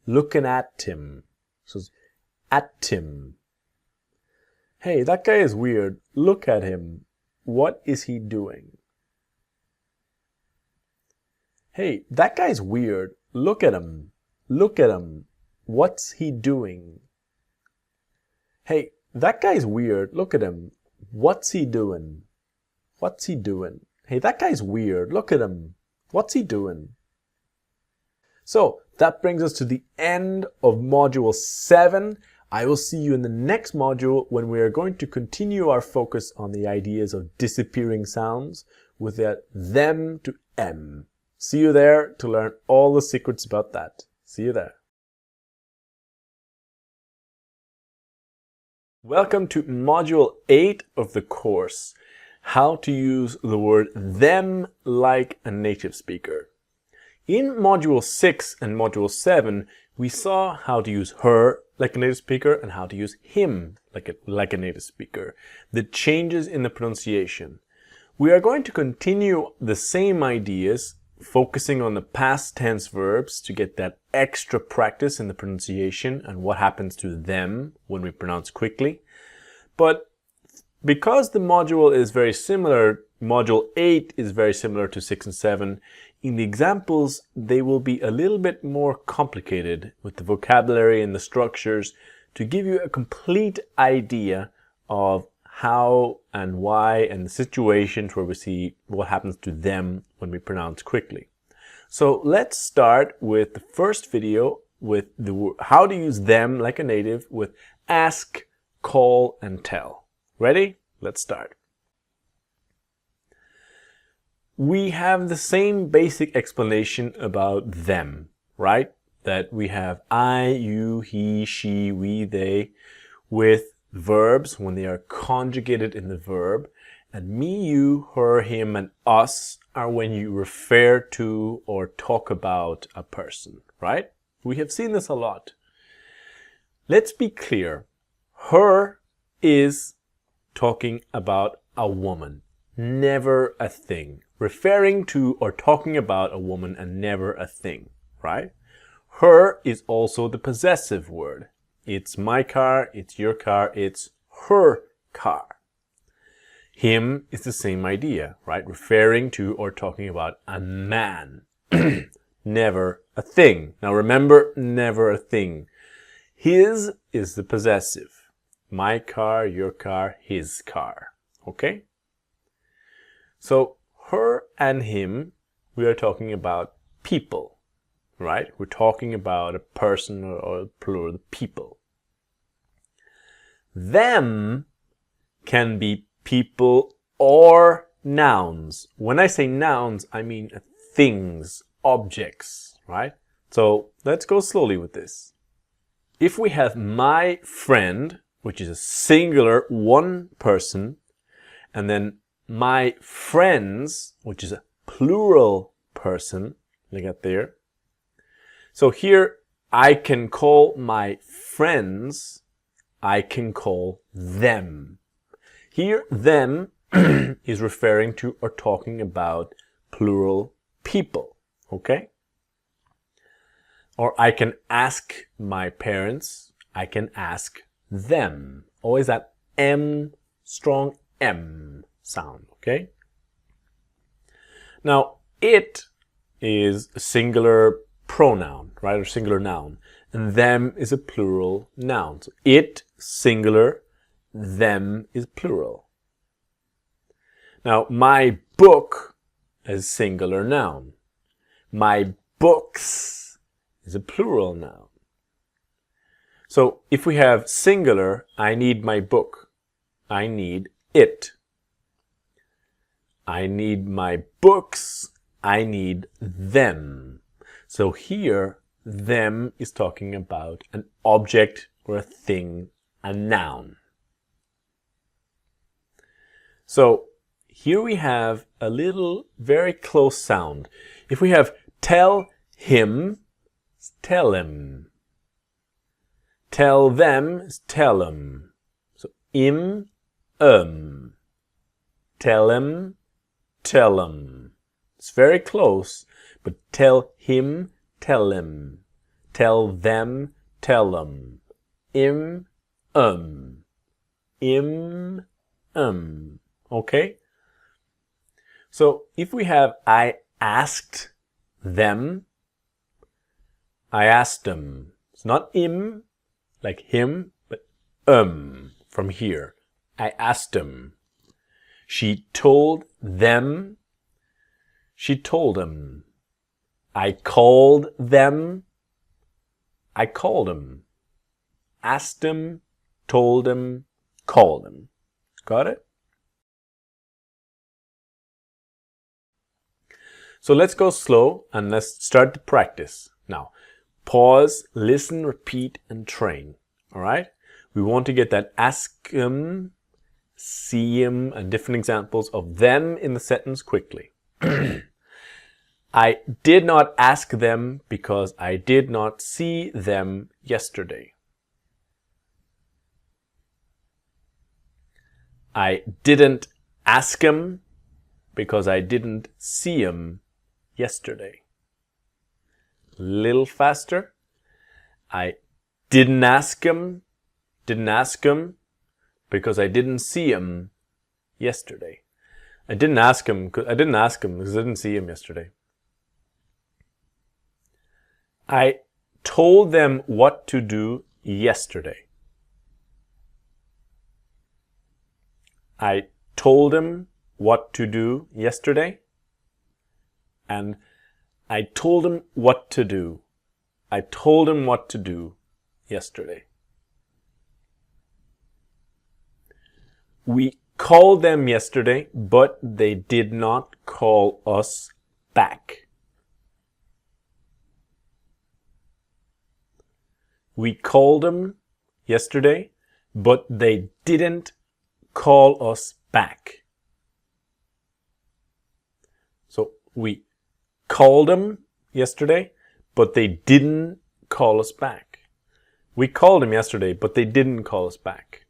Looking at him. So, at him. Hey, that guy is weird. Look at him. What is he doing? Hey, that guy's weird. Look at him. Look at him. What's he doing? Hey, that guy's weird. Look at him. What's he doing? What's he doing? Hey, that guy's weird. Look at him. What's he doing? So that brings us to the end of module 7. I will see you in the next module when we are going to continue our focus on the ideas of disappearing sounds with that them to M. See you there to learn all the secrets about that. See you there. Welcome to module 8 of the course, how to use the word them like a native speaker. In module 6 and module 7, we saw how to use her like a native speaker and how to use him like a native speaker, the changes in the pronunciation. We are going to continue the same ideas, focusing on the past tense verbs to get that extra practice in the pronunciation and what happens to them when we pronounce quickly. But because the module is very similar, module 8 is very similar to 6 and 7, in the examples they will be a little bit more complicated with the vocabulary and the structures to give you a complete idea of how and why and the situations where we see what happens to them when we pronounce quickly. So let's start with the first video with how to use them like a native with ask, call, and tell. Ready? Let's start. We have the same basic explanation about them, right? That we have I, you, he, she, we, they with verbs when they are conjugated in the verb, and me, you, her, him, and us are when you refer to or talk about a person, right? We have seen this a lot. Let's be clear. Her is talking about a woman, never a thing. Referring to or talking about a woman and never a thing, right? Her is also the possessive word. It's my car, it's your car, it's her car. Him is the same idea, right? Referring to or talking about a man. Never a thing. Now remember, never a thing. His is the possessive. My car, your car, his car. Okay? So her and him, we are talking about people, right? We're talking about a person or plural, people. Them can be people or nouns. When I say nouns, I mean things, objects, right? So let's go slowly with this. If we have my friend, which is a singular one person, and then my friends, which is a plural person, look at there. So here I can call my friends, I can call them. Here, them is referring to or talking about plural people, okay? Or I can ask my parents, I can ask them. Always that M, strong M sound, okay? Now, it is a singular pronoun, right? Or singular noun. And them is a plural noun. So it, singular, them is plural. Now, my book is singular noun. My books is a plural noun. So if we have singular, I need my book. I need it. I need my books. I need them. So here, them is talking about an object or a thing, a noun. So here we have a little very close sound. If we have tell him, tell him. Tell them, tell them. So im, tell him, tell him. It's very close, but tell him, tell him. Tell them, tell them. Im, im, okay? So if we have I asked them, I asked them. It's not im, like him, but from here. I asked them. She told them, she told them. I called them, I called them. Asked them, told them, called them. Got it? So let's go slow and let's start to practice. Now, pause, listen, repeat, and train. All right? We want to get that ask them, see them, and different examples of them in the sentence quickly. I did not ask them because I did not see them yesterday. I didn't ask him because I didn't see him yesterday. Little faster. I didn't ask him because I didn't see him yesterday. I didn't ask him because I didn't see him yesterday. I told them what to do yesterday. I told them what to do yesterday. And I told him what to do. I told him what to do yesterday. We called them yesterday, but they did not call us back. We called them yesterday, but they didn't call us back. So we called them yesterday, but they didn't call us back. We called them yesterday, but they didn't call us back.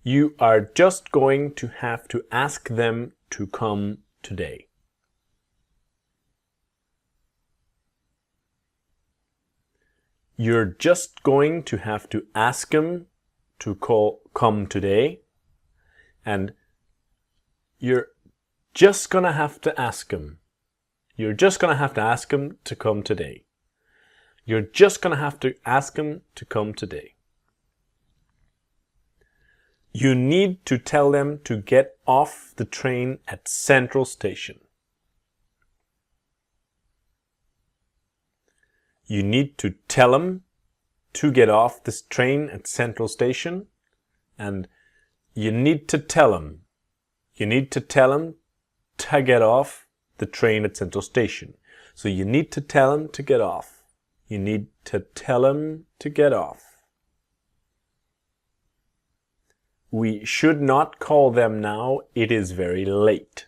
You are just going to have to ask them to come today. You're just going to have to ask them to come today, and you're just gonna have to ask him. You're just gonna have to ask him to come today. You're just gonna have to ask him to come today. You need to tell them to get off the train at Central Station. You need to tell him to get off this train at Central Station, and you need to tell him. You need to tell him to get off the train at Central Station. So you need to tell him to get off. You need to tell him to get off. We should not call them now. It is very late.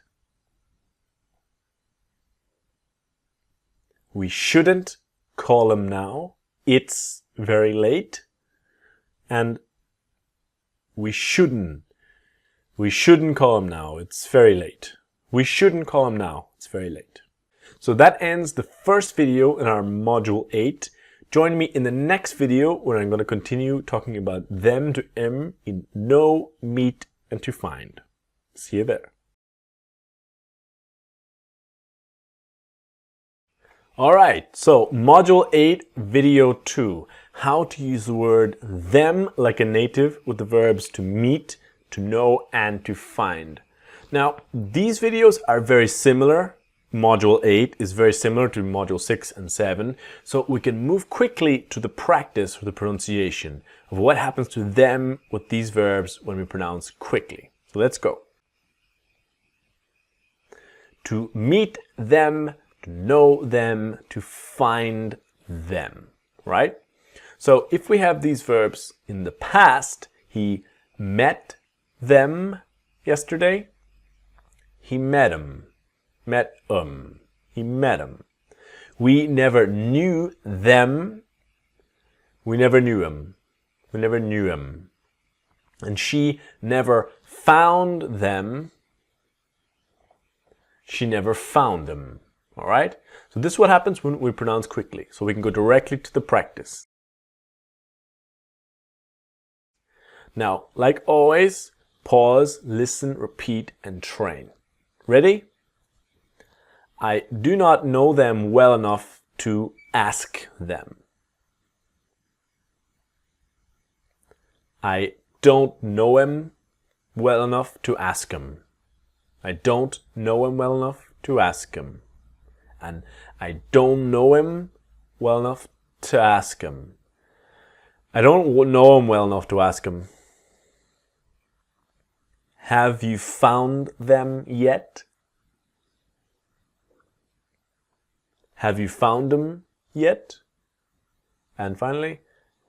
We shouldn't call them now. It's very late. And we shouldn't call them now. It's very late. We shouldn't call them now. It's very late. So that ends the first video in our module 8. Join me in the next video where I'm going to continue talking about them to in know, meet, and to find. See you there. Alright, so module 8, video 2. How to use the word them like a native with the verbs to meet, to know, and to find. Now, these videos are very similar. Module 8 is very similar to Module 6 and 7, so we can move quickly to the practice or the pronunciation of what happens to them with these verbs when we pronounce quickly. So let's go. To meet them, to know them, to find them, right? So if we have these verbs in the past, he met them yesterday, he met them. He met them. We never knew them. We never knew him. We never knew him. And she never found them. She never found them. All right? So this is what happens when we pronounce quickly. So we can go directly to the practice. Now, like always, pause, listen, repeat, and train. Ready? I do not know them well enough to ask them. I don't know him well enough to ask him. I don't know him well enough to ask him. And I don't know him well enough to ask him. I don't know him well enough to ask him. Have you found them yet? Have you found them yet? And finally,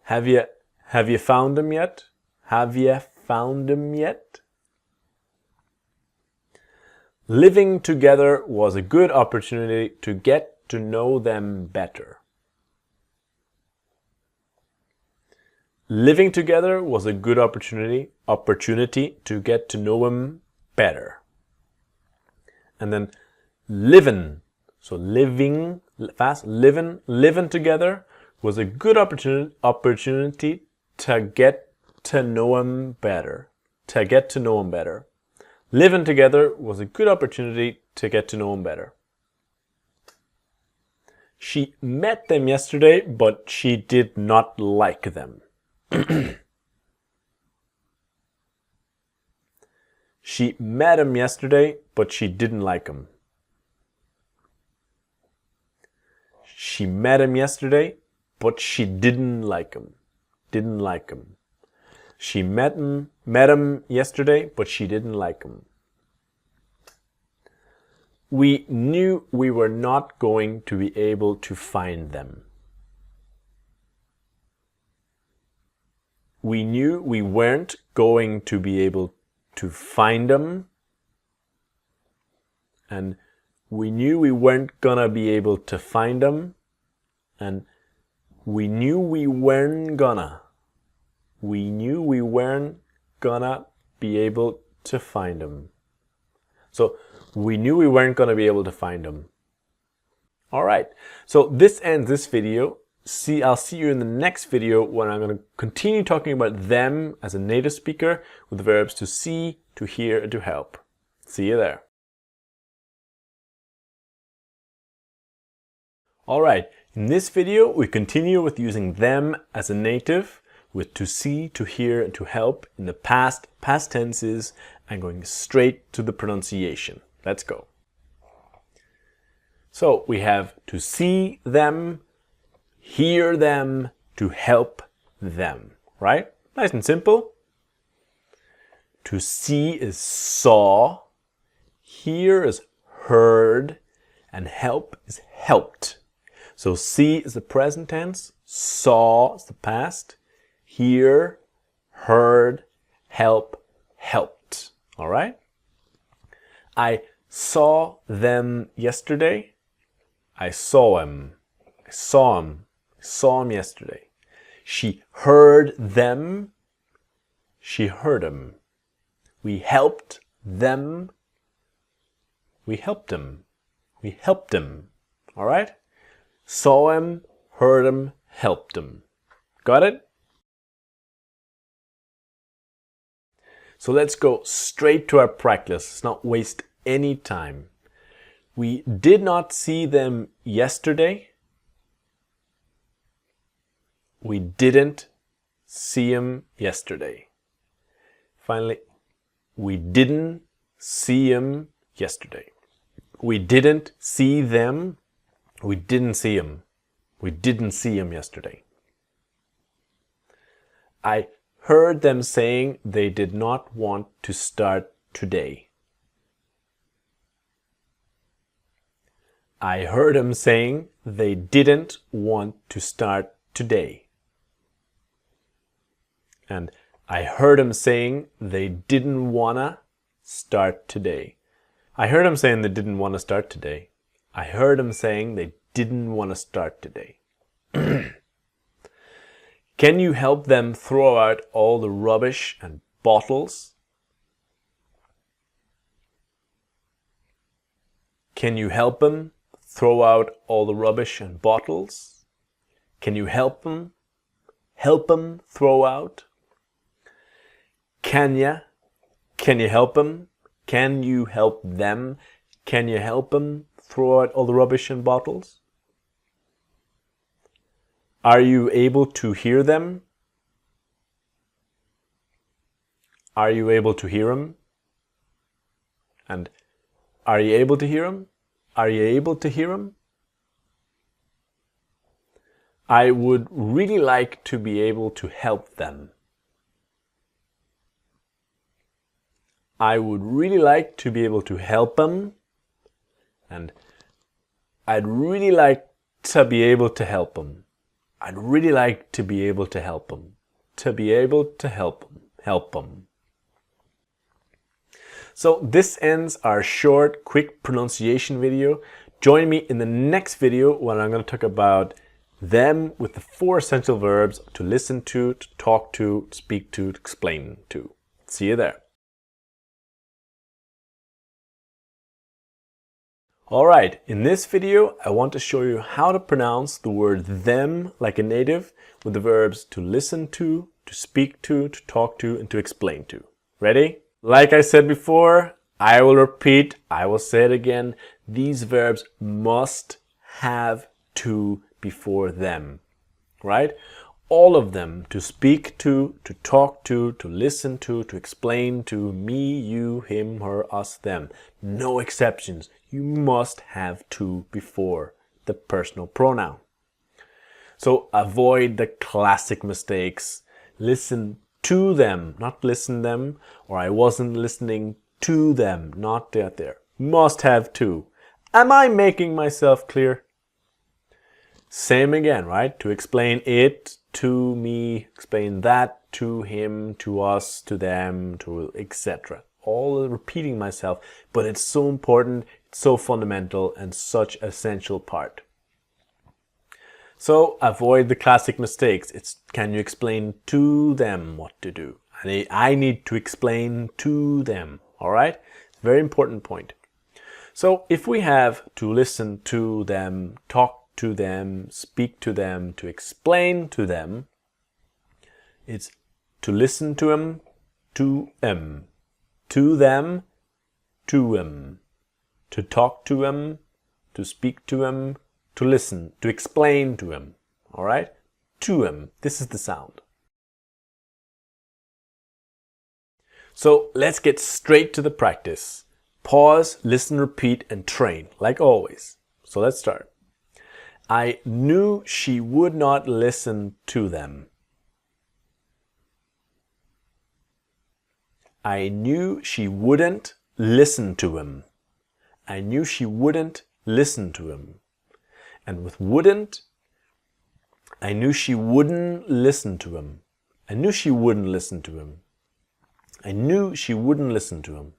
have you found them yet? Have you found them yet? Living together was a good opportunity to get to know them better. Living together was a good opportunity to get to know them better. And then living. So living, fast, living together was a good opportunity to get to know him better. To get to know him better. Living together was a good opportunity to get to know him better. She met them yesterday, but she did not like them. She met him yesterday, but she didn't like him. She met him yesterday, but she didn't like him. Didn't like him. She met him yesterday, but she didn't like him. We knew we were not going to be able to find them. We knew we weren't going to be able to find them. And we knew we weren't gonna be able to find them. And we knew we weren't gonna. We knew we weren't gonna be able to find them. So we knew we weren't gonna be able to find them. All right. So this ends this video. I'll see you in the next video when I'm going to continue talking about them as a native speaker with the verbs to see, to hear, and to help. See you there. All right, in this video, we continue with using them as a native with to see, to hear, and to help in the past tenses and going straight to the pronunciation. Let's go. So we have to see them, hear them, to help them, right? Nice and simple. To see is saw, hear is heard, and help is helped. So see is the present tense, saw is the past, hear, heard, help, helped. All right? I saw them yesterday. I saw him. I saw him. I saw him yesterday. She heard them. She heard him. We helped them. We helped him. We helped him. All right? Saw him, heard him, helped him. Got it? So let's go straight to our practice. Let's not waste any time. We did not see them yesterday. We didn't see him yesterday. Finally, we didn't see him yesterday. We didn't see them. We didn't see him. We didn't see him yesterday. I heard them saying they did not want to start today. I heard them saying they didn't want to start today. And I heard them saying they didn't wanna start today. I heard them saying they didn't want to start today. I heard them saying they didn't want to start today. Can you help them throw out all the rubbish and bottles? Can you help them throw out all the rubbish and bottles? Can you help them throw out? Can you help them? Can you help them? Can you help them throw out all the rubbish and bottles? Are you able to hear them? Are you able to hear them? And are you able to hear them? Are you able to hear them? I would really like to be able to help them. I would really like to be able to help them. And I'd really like to be able to help them. I'd really like to be able to help them. To be able to help them. Help them. So this ends our short, quick pronunciation video. Join me in the next video when I'm going to talk about them with the 4 essential verbs to listen to talk to speak to explain to. See you there. Alright, in this video I want to show you how to pronounce the word them like a native with the verbs to listen to speak to talk to, and to explain to. Ready? Like I said before, I will repeat, I will say it again, these verbs must have to before them, right? All of them, to speak to talk to listen to explain to, me, you, him, her, us, them. No exceptions. You must have to before the personal pronoun. So avoid the classic mistakes. Listen to them, not listen them, or I wasn't listening to them, not that there. Must have to. Am I making myself clear? Same again, right? To explain it, to me, explain that, to him, to us, to them, to etc. All repeating myself, but it's so important, it's so fundamental, and such an essential part. So avoid the classic mistakes. It's can you explain to them what to do? I need to explain to them, all right? Very important point. So if we have to listen to them, talk to them, speak to them, to explain to them. It's to listen to them, to them, to them, to them, to talk to them, to speak to them, to listen, to explain to them. All right? To them. This is the sound. So let's get straight to the practice. Pause, listen, repeat, and train, like always. So let's start. I knew she would not listen to them. I knew she wouldn't listen to him. I knew she wouldn't listen to him. And with wouldn't, I knew she wouldn't listen to him. I knew she wouldn't listen to him. I knew she wouldn't listen to him.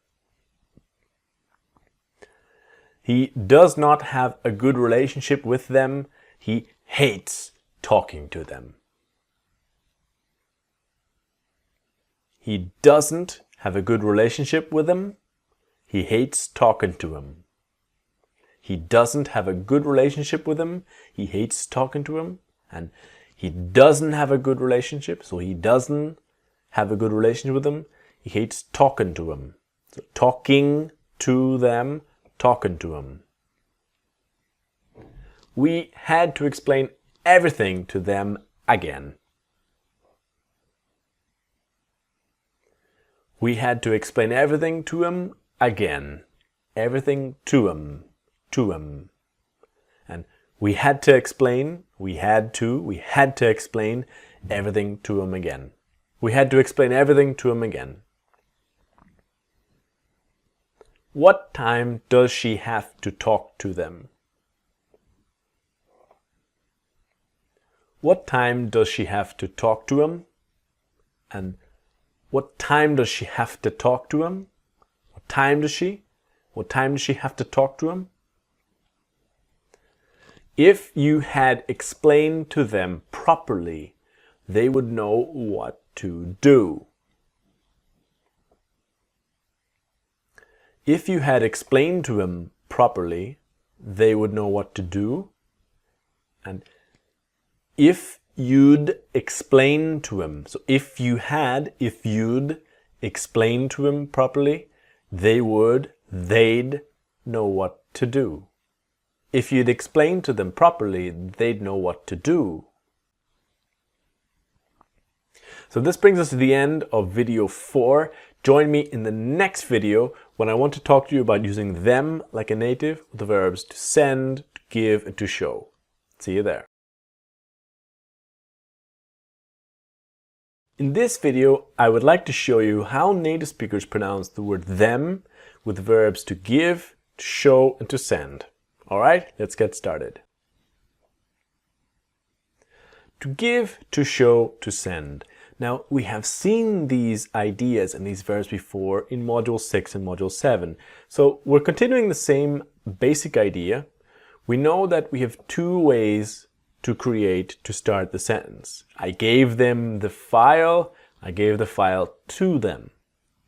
He does not have a good relationship with them. He hates talking to them. He doesn't have a good relationship with them. He hates talking to him. He doesn't have a good relationship with him. He hates talking to him. And he doesn't have a good relationship, so he doesn't have a good relationship with them. He hates talking to him. So talking to them, talking to him. We had to explain everything to them again. We had to explain everything to him again. Everything to him. To him. And we had to explain, we had to explain everything to him again. We had to explain everything to him again. What time does she have to talk to them? What time does she have to talk to him? And what time does she have to talk to him? What time does she? What time does she have to talk to him? If you had explained to them properly, they would know what to do. If you had explained to them properly, they would know what to do. And if you'd explain to them, so if you'd explain to them properly, they'd know what to do. If you'd explain to them properly, they'd know what to do. So this brings us to the end of video 4. Join me in the next video when I want to talk to you about using them like a native with the verbs to send, to give, and to show. See you there. In this video, I would like to show you how native speakers pronounce the word them with the verbs to give, to show, and to send. All right, let's get started. To give, to show, to send. Now, we have seen these ideas and these verbs before in Module 6 and Module 7. So we're continuing the same basic idea. We know that we have two ways to start the sentence. I gave them the file. I gave the file to them.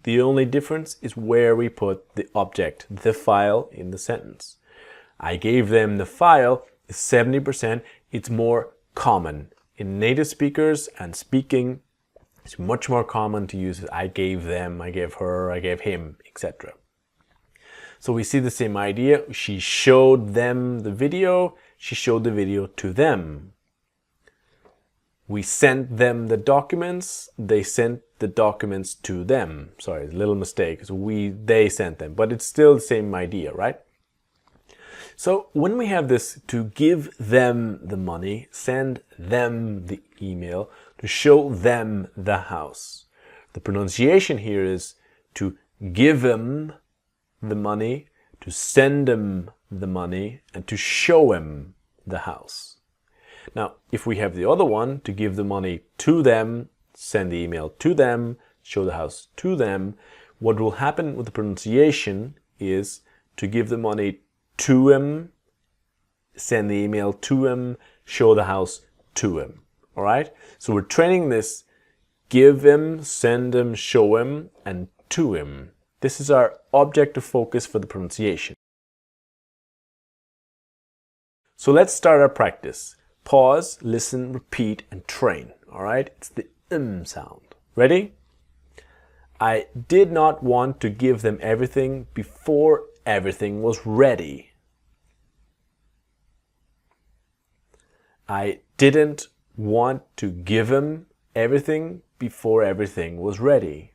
The only difference is where we put the object, the file, in the sentence. I gave them the file is 70%. It's more common. In native speakers and speaking, it's much more common to use I gave them, I gave her, I gave him, etc. So we see the same idea. She showed them the video. She showed the video to them. We sent them the documents. They sent the documents to them. Sorry, a little mistake. So they sent them, but it's still the same idea, right? So when we have this to give them the money, send them the email, to show them the house. The pronunciation here is to give them the money, to send them the money, and to show him the house. Now, if we have the other one, to give the money to them, send the email to them, show the house to them, what will happen with the pronunciation is to give the money to him, send the email to him, show the house to him. All right? So we're training this give him, send him, show him, and to him. This is our objective focus for the pronunciation. So let's start our practice. Pause, listen, repeat, and train. All right? It's the sound. Ready? I did not want to give them everything before everything was ready. I didn't want to give him everything before everything was ready.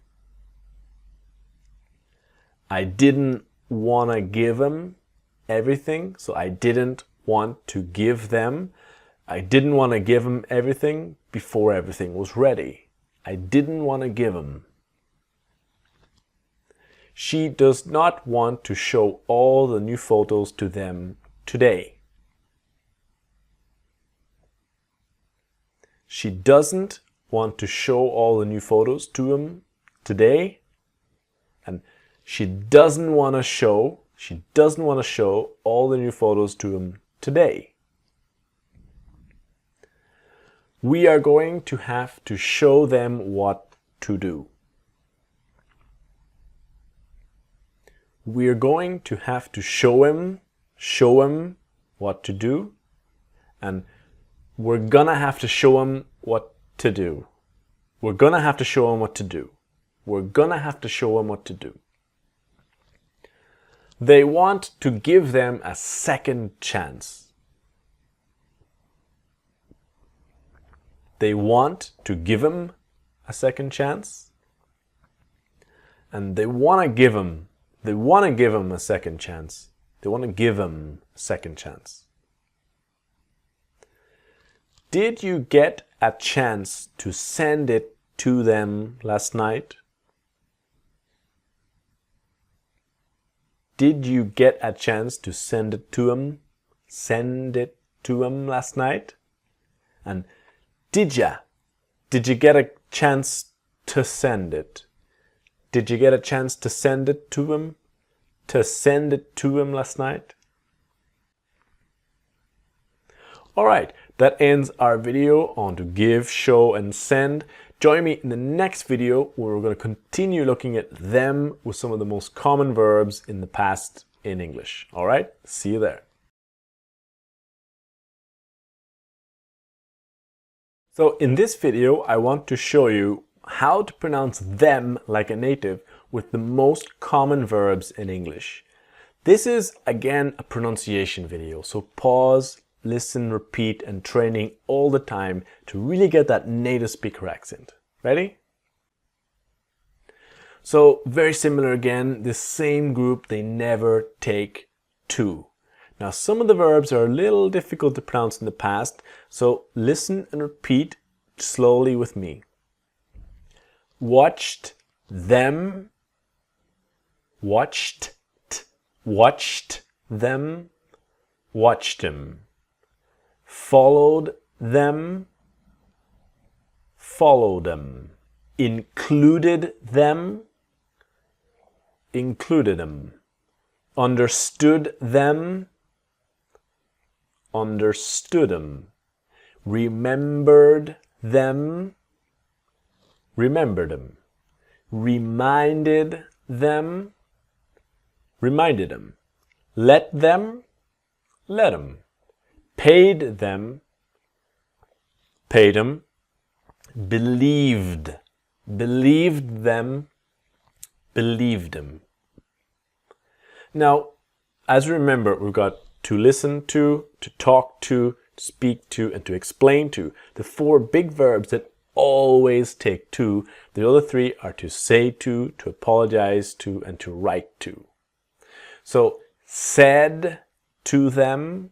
I didn't want to give him everything, so I didn't want to give them. I didn't want to give him everything before everything was ready. I didn't want to give him. She does not want to show all the new photos to them today. She doesn't want to show all the new photos to him today. And she doesn't want to show all the new photos to him today. We are going to have to show them what to do. We are going to have to show him what to do, and we're gonna have to show him what to do. We're gonna have to show him what to do. We're gonna have to show him what to do. They want to give them a second chance. They want to give him a second chance. And they want to give him a second chance. They want to give him a second chance. Did you get a chance to send it to them last night? Did you get a chance to send it to him? Send it to him last night? And did you get a chance to send it? Did you get a chance to send it to him? To send it to him last night? All right, that ends our video on to give, show, and send. Join me in the next video where we're going to continue looking at them with some of the most common verbs in the past in English. All right, see you there. So in this video, I want to show you how to pronounce them like a native with the most common verbs in English. This is, again, a pronunciation video, so pause, listen, repeat, and training all the time to really get that native speaker accent. Ready? So very similar again, the same group, they never take to. Now some of the verbs are a little difficult to pronounce in the past, so listen and repeat slowly with me. Watched them, watched them, watched him. Followed them, followed them. Included them, included them. Understood them, understood them. Remembered them, remembered them. Reminded them, reminded them. Let them, let them. Paid them, paid them. Believed, believed them, believed them. Now, as you remember, we've got to listen to talk to speak to, and to explain to. The four big verbs that always take to. The other three are to say to apologize to, and to write to. So, said to them,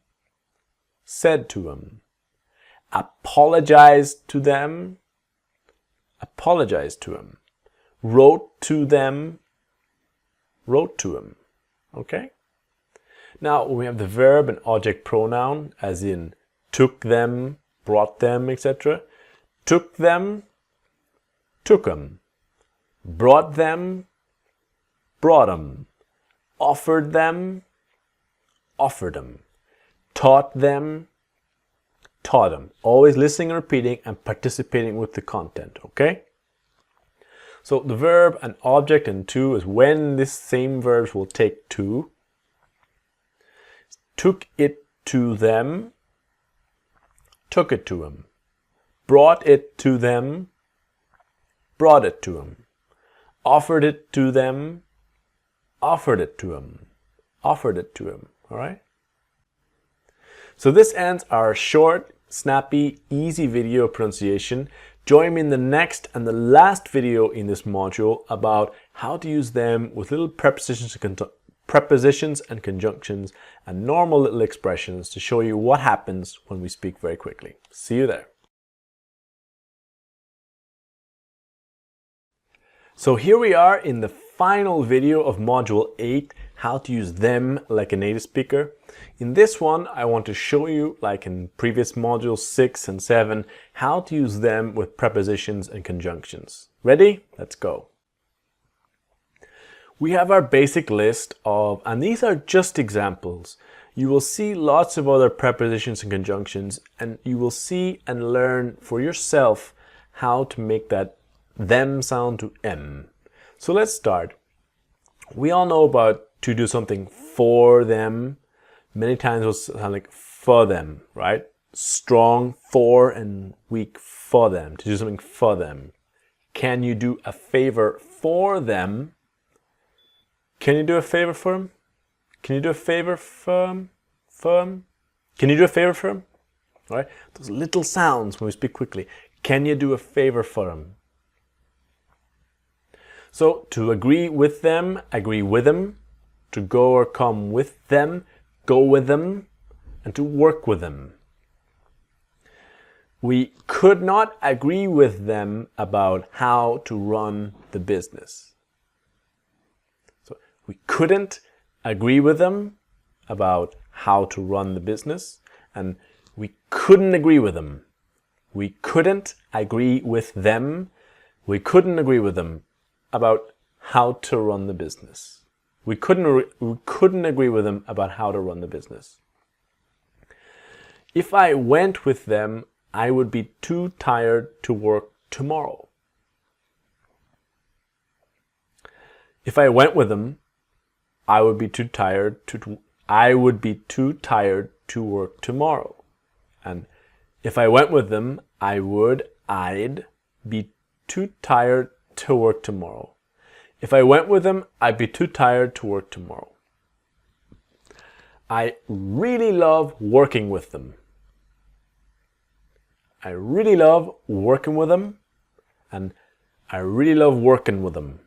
said to them. Apologized to them, apologized to them. Wrote to them, wrote to them. Okay? Now we have the verb and object pronoun, as in took them, brought them, etc. Took them, took them. Brought them, brought them. Offered them, offered them. Taught them, taught them. Always listening and repeating and participating with the content, okay? So the verb and object and to is when this same verbs will take to. Took it to them, took it to him. Brought it to them, brought it to him. Offered it to them, offered it to him. Offered it to him, all right? So this ends our short, snappy, easy video pronunciation. Join me in the next and the last video in this module about how to use them with little prepositions and conjunctions and normal little expressions to show you what happens when we speak very quickly. See you there. So here we are in the final video of Module 8, how to use them like a native speaker. In this one, I want to show you, like in previous modules 6 and 7, how to use them with prepositions and conjunctions. Ready? Let's go. We have our basic list of, and these are just examples. You will see lots of other prepositions and conjunctions, and you will see and learn for yourself how to make that them sound to M. So let's start. We all know about to do something for them. Many times it will sound like for them, right? Strong for and weak for them, to do something for them. Can you do a favor for them? Can you do a favor for them? Can you do a favor for them? Can you do a favor for them? All right? Those little sounds when we speak quickly. Can you do a favor for them? So to agree with them, agree with them. To go or come with them, go with them. And to work with them. We could not agree with them about how to run the business. So we couldn't agree with them about how to run the business, and we couldn't agree with them. We couldn't agree with them. We couldn't agree with them about how to run the business. We couldn't agree with them about how to run the business. If I went with them, I would be too tired to work tomorrow. If I went with them, I would be too tired to work tomorrow. And if I went with them, I'd be too tired to work tomorrow. If I went with them, I'd be too tired to work tomorrow. I really love working with them. I really love working with them, and I really love working with them.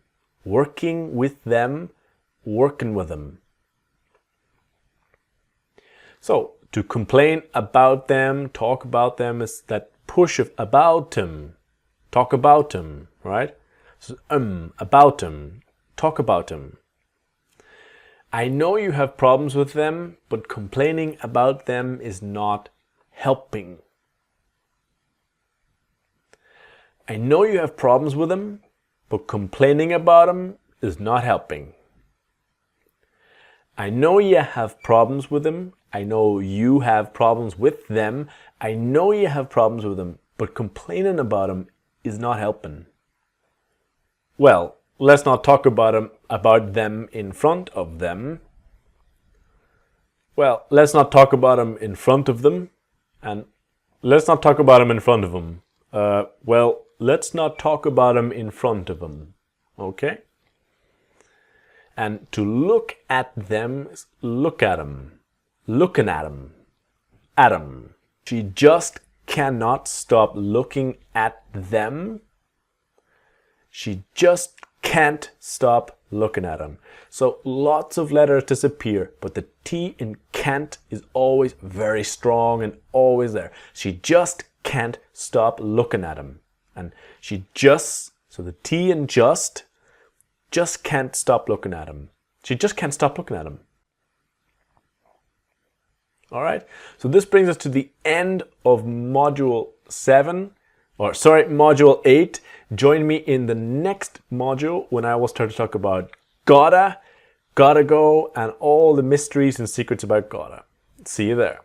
Working with them, working with them. So, to complain about them, talk about them, is that push of about them. Talk about them, right? So, about them. Talk about them. I know you have problems with them, but complaining about them is not helping. I know you have problems with them, but complaining about them is not helping. I know you have problems with them. I know you have problems with them. I know you have problems with them, but complaining about them is not helping. Well, let's not talk about them in front of them. Well, let's not talk about them in front of them. And let's not talk about them in front of them. Well, let's not talk about them in front of them. Okay? And to look at them, look at them. Looking at them. At them. She just cannot stop looking at them. She just can't stop looking at them. So lots of letters disappear, but the T in can't is always very strong and always there. She just can't stop looking at him. And she just, so the T in just can't stop looking at him. She just can't stop looking at him. All right, so this brings us to the end of module 8. Join me in the next module when I will start to talk about gotta go, and all the mysteries and secrets about gotta. See you there.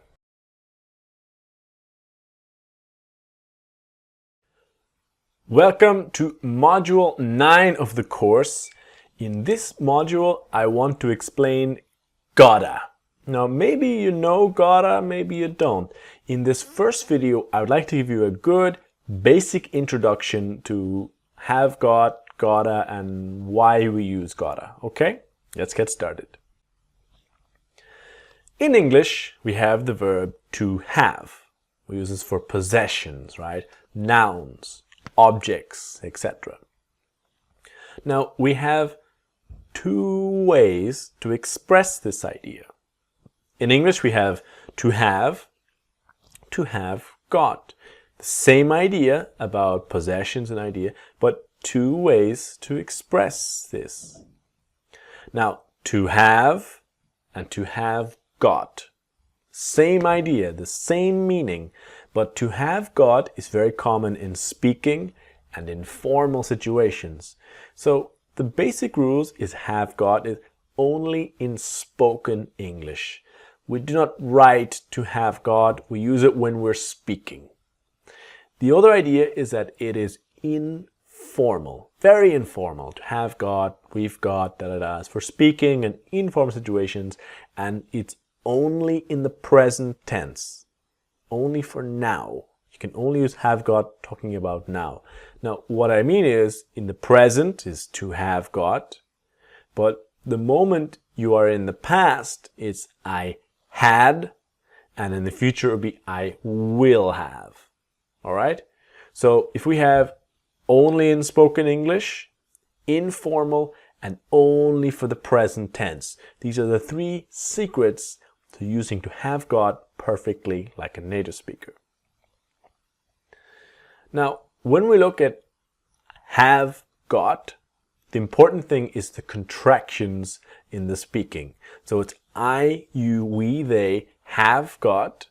Welcome to module 9 of the course. In this module, I want to explain gotta. Now, maybe you know gotta, maybe you don't. In this first video, I would like to give you a good basic introduction to have got, gotta, and why we use gotta. Okay, let's get started. In English, we have the verb to have. We use this for possessions, right? Nouns, objects, etc. Now, we have two ways to express this idea. In English, we have to have got. The same idea about possessions and idea, but two ways to express this. Now, to have and to have got. Same idea, the same meaning, but to have got is very common in speaking and in formal situations. So the basic rules is have got is only in spoken English. We do not write to have got, we use it when we're speaking. The other idea is that it is informal, very informal. To have got, we've got, It's for speaking and informal situations, and it's only in the present tense, only for now. You can only use have got talking about now. Now, what I mean is, in the present is to have got, but the moment you are in the past, it's I had, and in the future it will be I will have. All right? So if we have only in spoken English, informal, and only for the present tense. These are the three secrets to using to have got perfectly like a native speaker. Now, when we look at have got, the important thing is the contractions in the speaking. So it's I, you, we, they have got,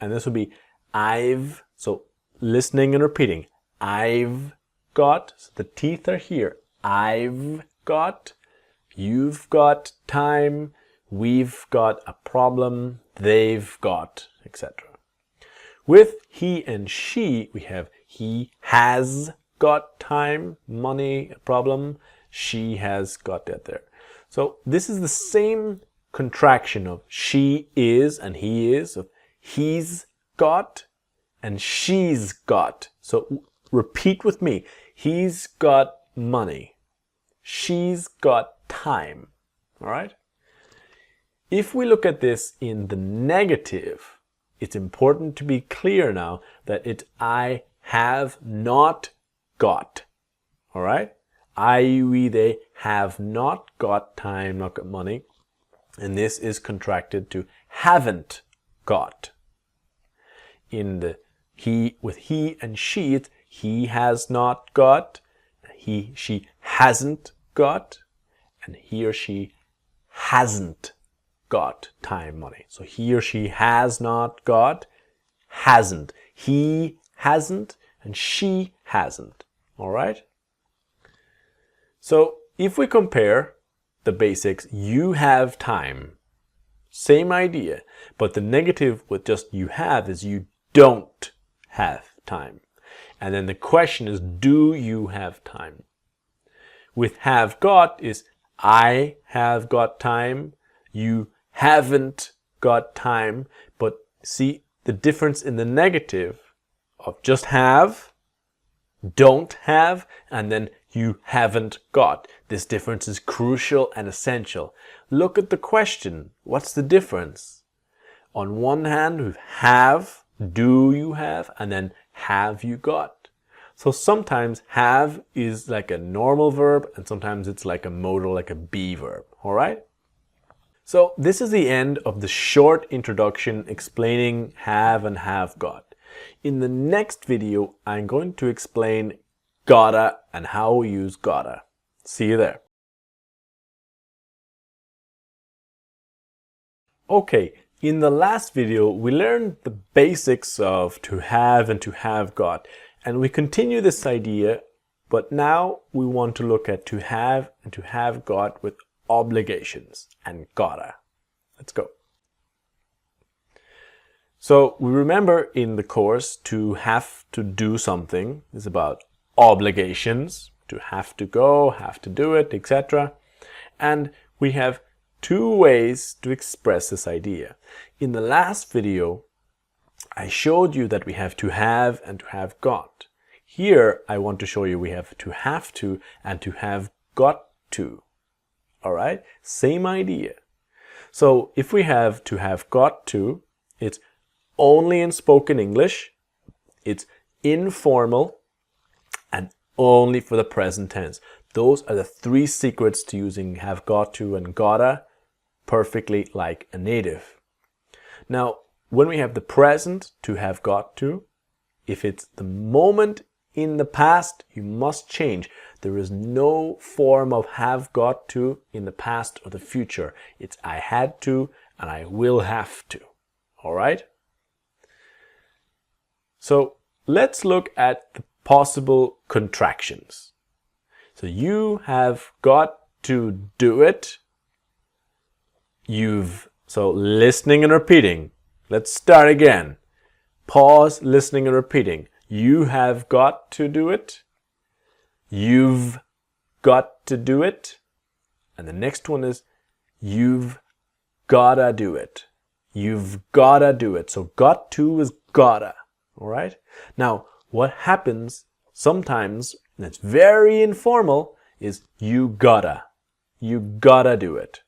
and this will be I've, so listening and repeating, I've got, so the teeth are here, I've got, you've got time, we've got a problem, they've got, etc. With he and she, we have he has got time, money, a problem, she has got that there. So this is the same contraction of she is and he is, of he's got and she's got. So repeat with me, he's got money, she's got time, all right? If we look at this in the negative, it's important to be clear now that it's I have not got, all right? I, we, they have not got time, not got money. And this is contracted to haven't got. In the he, with he and she, it's he has not got, he, she hasn't got, and he or she hasn't got time, money. So he or she has not got, hasn't. He hasn't, and she hasn't. All right? So if we compare the basics, you have time. Same idea, but the negative with just you have is you don't have time. And then the question is, do you have time? With have got is I have got time, you haven't got time, but see the difference in the negative of just have, don't have, and then you haven't got. This difference is crucial and essential. Look at the question. What's the difference? On one hand, we have, do you have, and then have you got. So sometimes have is like a normal verb, and sometimes it's like a modal, like a be verb. All right? So this is the end of the short introduction explaining have and have got. In the next video, I'm going to explain gotta and how we use gotta. See you there. Okay, in the last video, we learned the basics of to have and to have got, and we continue this idea, but now we want to look at to have and to have got with obligations and gotta. Let's go. So we remember in the course to have to do something is about obligations, to have to go, have to do it, etc. And we have two ways to express this idea. In the last video, I showed you that we have to have and to have got. Here, I want to show you we have to and to have got to. All right, same idea. So if we have to have got to, it's only in spoken English, it's informal, and only for the present tense. Those are the three secrets to using have got to and gotta perfectly like a native. Now, when we have the present to have got to, if it's the moment in the past, you must change. There is no form of have got to in the past or the future. It's I had to and I will have to. All right? So let's look at the possible contractions. So you have got to do it. So listening and repeating. Let's start again. Pause, listening and repeating. You have got to do it. You've got to do it. And the next one is you've gotta do it. You've gotta do it. So got to is gotta. All right? Now, what happens sometimes, and it's very informal, is you gotta. You gotta do it.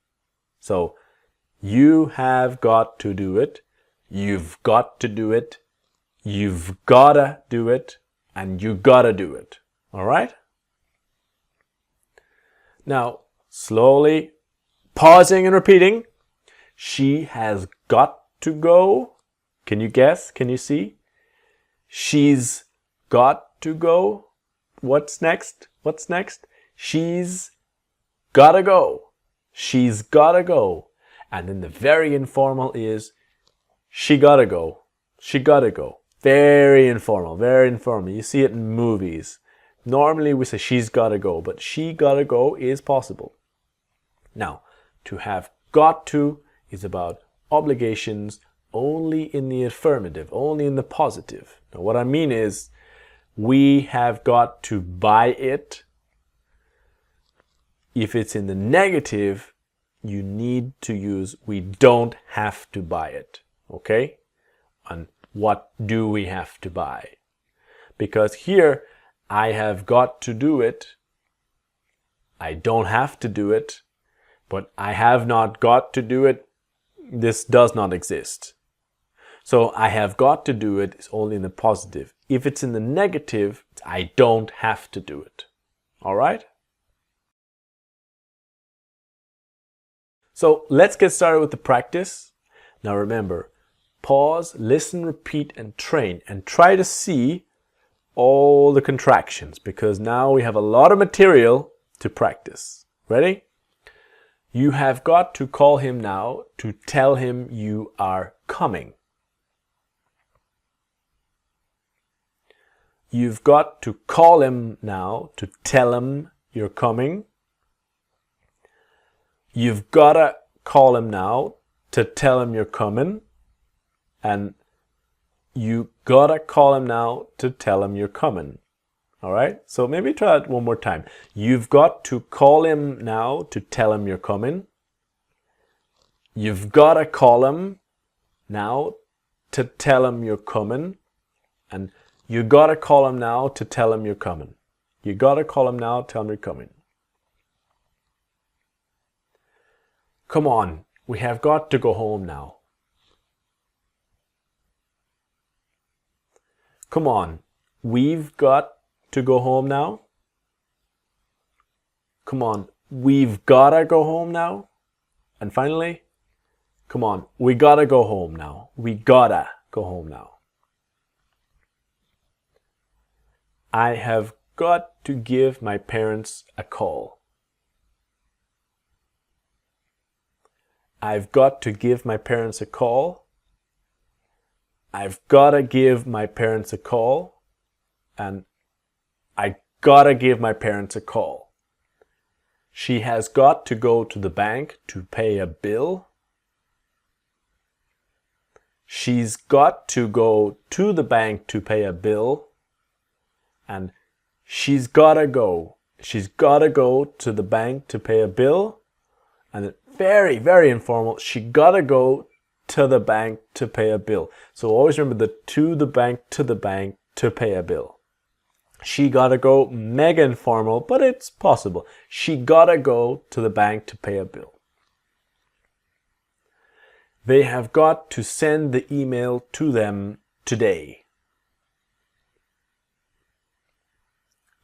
So you have got to do it. You've got to do it. You've gotta do it. And you gotta do it. All right? Now, slowly pausing and repeating. She has got to go. Can you guess? Can you see? She's got to go. What's next? What's next? She's gotta go. She's gotta go. And then the very informal is she gotta go. She gotta go. Very informal, very informal. You see it in movies. Normally we say she's gotta go, but she gotta go is possible. Now, to have got to is about obligations only in the affirmative, only in the positive. Now, what I mean is we have got to buy it. If it's in the negative, you need to use we don't have to buy it. Okay? And what do we have to buy? Because here, I have got to do it. I don't have to do it. But I have not got to do it. This does not exist. So I have got to do it is only in the positive. If it's in the negative, I don't have to do it. All right? So let's get started with the practice. Now remember, pause, listen, repeat, and train. And try to see all the contractions because now we have a lot of material to practice. Ready? You have got to call him now to tell him you are coming. You've got to call him now to tell him you're coming. You've got to call him now to tell him you're coming. And you gotta call him now to tell him you're coming. All right? So maybe try it one more time. You've got to call him now to tell him you're coming. You've gotta call him now to tell him you're coming. And you gotta call him now to tell him you're coming. You gotta call him now, tell him you're coming. Come on, we have got to go home now. Come on, we've got to go home now. Come on, we've gotta go home now. And finally, come on, we gotta go home now. We gotta go home now. I have got to give my parents a call. I've got to give my parents a call. I've gotta give my parents a call. And I gotta give my parents a call. She has got to go to the bank to pay a bill. She's got to go to the bank to pay a bill. And she's gotta go. She's gotta go to the bank to pay a bill. And then very, very informal, she gotta go to the bank to pay a bill. So always remember the to the bank to pay a bill. She gotta go, mega informal, but it's possible. She gotta go to the bank to pay a bill. They have got to send the email to them today.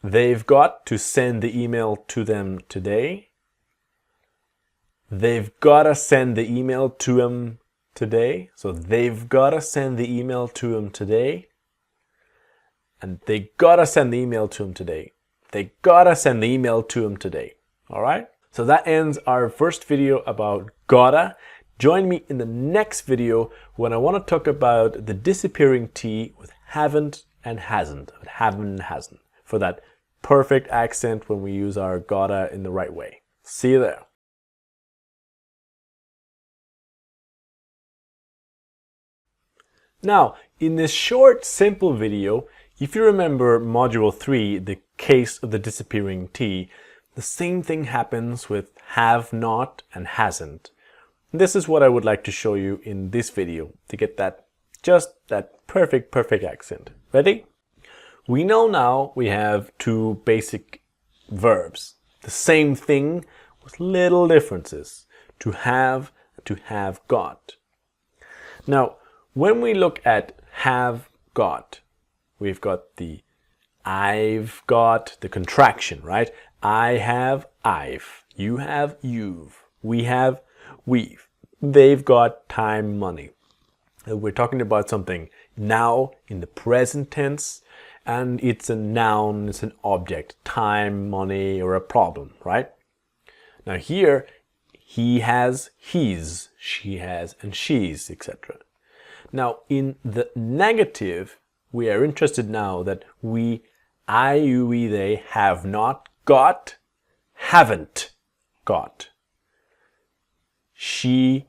They've got to send the email to them today. They've gotta send the email to him today. So they've gotta send the email to him today. And they gotta send the email to him today. They gotta send the email to him today. All right? So that ends our first video about gotta. Join me in the next video when I want to talk about the disappearing T with haven't and hasn't. Haven't and hasn't. For that perfect accent when we use our gotta in the right way. See you there. Now, in this short, simple video, if you remember Module 3, the case of the disappearing T, the same thing happens with have not and hasn't. This is what I would like to show you in this video to get that, just that perfect accent. Ready? We know now we have two basic verbs. The same thing with little differences. To have got. Now, when we look at have got, we've got the I've got, the contraction, right? I have, I've. You have, you've. We have, we've. They've got time, money. We're talking about something now in the present tense, and it's a noun, it's an object, time, money, or a problem, right? Now here, he has, he's, she has, and she's, etc. Now in the negative, we are interested now that we, I, you, we, they have not got, haven't got. She,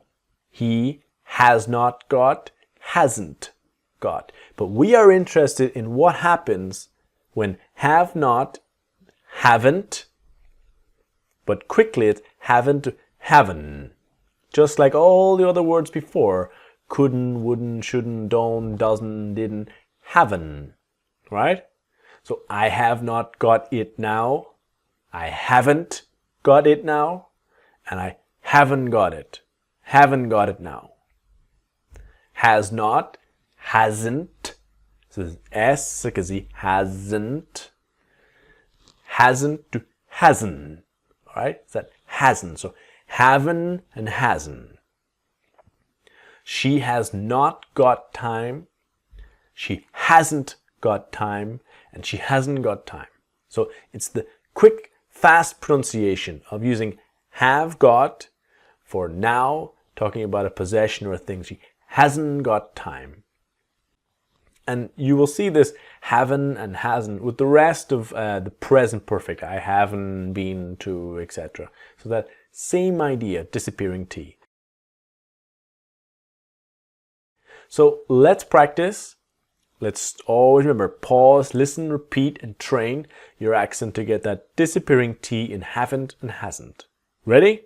he has not got, hasn't got. But we are interested in what happens when have not, haven't, but quickly it's haven't to haven't. Just like all the other words before, couldn't, wouldn't, shouldn't, don't, doesn't, didn't, haven't, right? So I have not got it now, I haven't got it now, and I haven't got it. Haven't got it now. Has not, hasn't. So this is S because he hasn't. Hasn't to hasn't. All right? It's that hasn't. So haven't and hasn't. She has not got time. She hasn't got time. And she hasn't got time. So it's the quick, fast pronunciation of using have got for now, talking about a possession or a thing. She hasn't got time. And you will see this haven't and hasn't with the rest of the present perfect. I haven't been to, etc. So that same idea, disappearing T. So let's practice. Let's always remember, pause, listen, repeat, and train your accent to get that disappearing T in haven't and hasn't. Ready?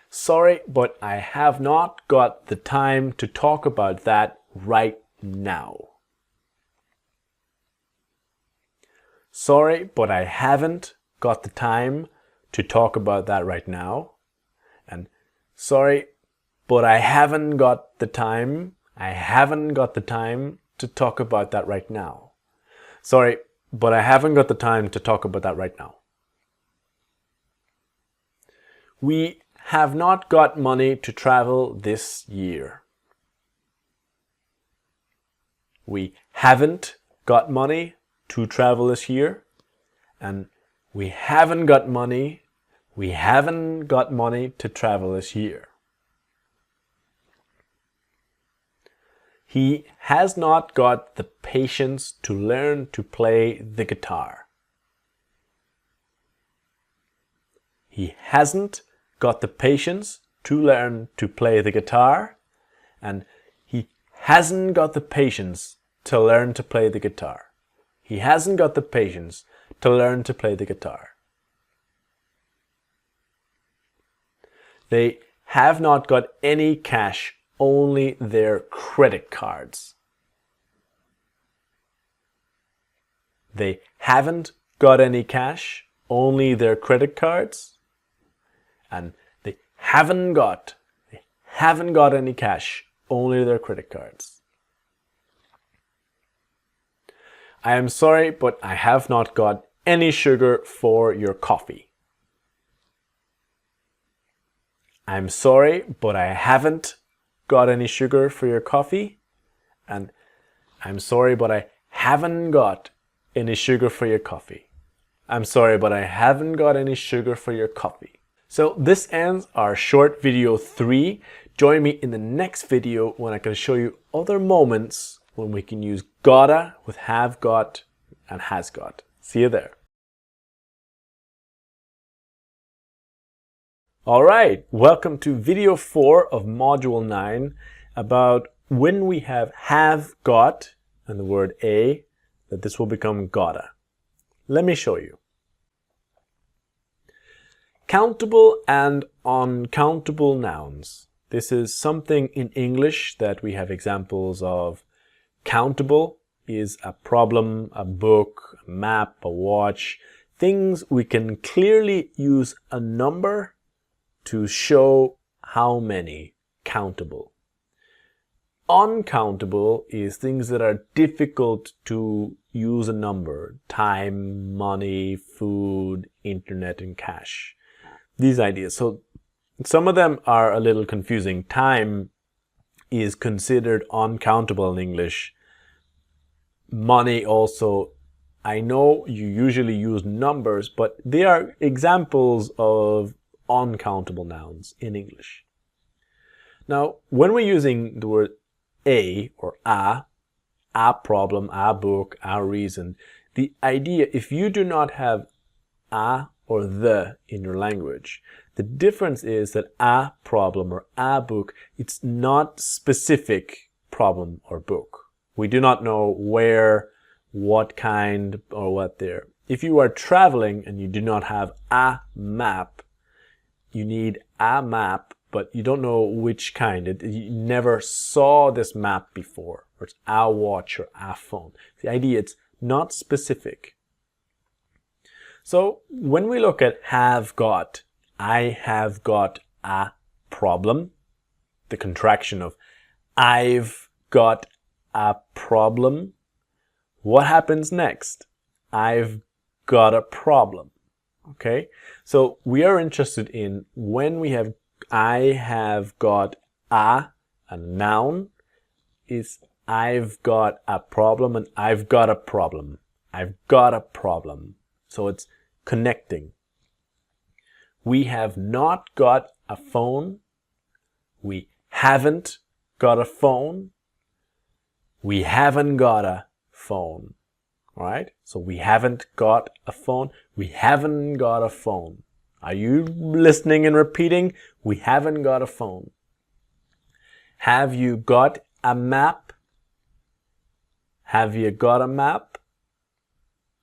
Sorry, but I have not got the time to talk about that right now. Sorry, but I haven't got the time to talk about that right now. And sorry, but I haven't got the time. I haven't got the time to talk about that right now. Sorry, but I haven't got the time to talk about that right now. We have not got money to travel this year. We haven't got money to travel this year. And we haven't got money to travel this year. He has not got the patience to learn to play the guitar. He hasn't got the patience to learn to play the guitar, and he hasn't got the patience to learn to play the guitar. He hasn't got the patience to learn to play the guitar. They have not got any cash, only their credit cards. They haven't got any cash, only their credit cards. And they haven't got any cash, only their credit cards. I am sorry, but I have not got any sugar for your coffee. I'm sorry, but I haven't got any sugar for your coffee. And I'm sorry, but I haven't got any sugar for your coffee. I'm sorry, but I haven't got any sugar for your coffee. So this ends our short video 3. Join me in the next video when I can show you other moments when we can use gotta with have got and has got. See you there. Alright, welcome to video 4 of module 9 about when we have got and the word a, that this will become gotta. Let me show you. Countable and uncountable nouns. This is something in English that we have examples of. Countable is a problem, a book, a map, a watch, things we can clearly use a number to show how many. Countable. Uncountable is things that are difficult to use a number. Time, money, food, internet, and cash. These ideas. So some of them are a little confusing. Time is considered uncountable in English. Money also. I know you usually use numbers, but they are examples of uncountable nouns in English. Now, when we're using the word a or a problem, a book, a reason, the idea, if you do not have a or the in your language, the difference is that a problem or a book, it's not specific problem or book. We do not know where, what kind, or what there. If you are traveling and you do not have a map, you need a map, but you don't know which kind. You never saw this map before, or it's a watch or a phone. The idea, it's not specific. So when we look at have got, I have got a problem, the contraction of I've got a problem. What happens next? I've got a problem. Okay, so we are interested in when we have I have got a noun, is I've got a problem and I've got a problem. I've got a problem. So it's connecting. We have not got a phone. We haven't got a phone. We haven't got a phone. Right? So we haven't got a phone. We haven't got a phone. Are you listening and repeating? We haven't got a phone. Have you got a map? Have you got a map?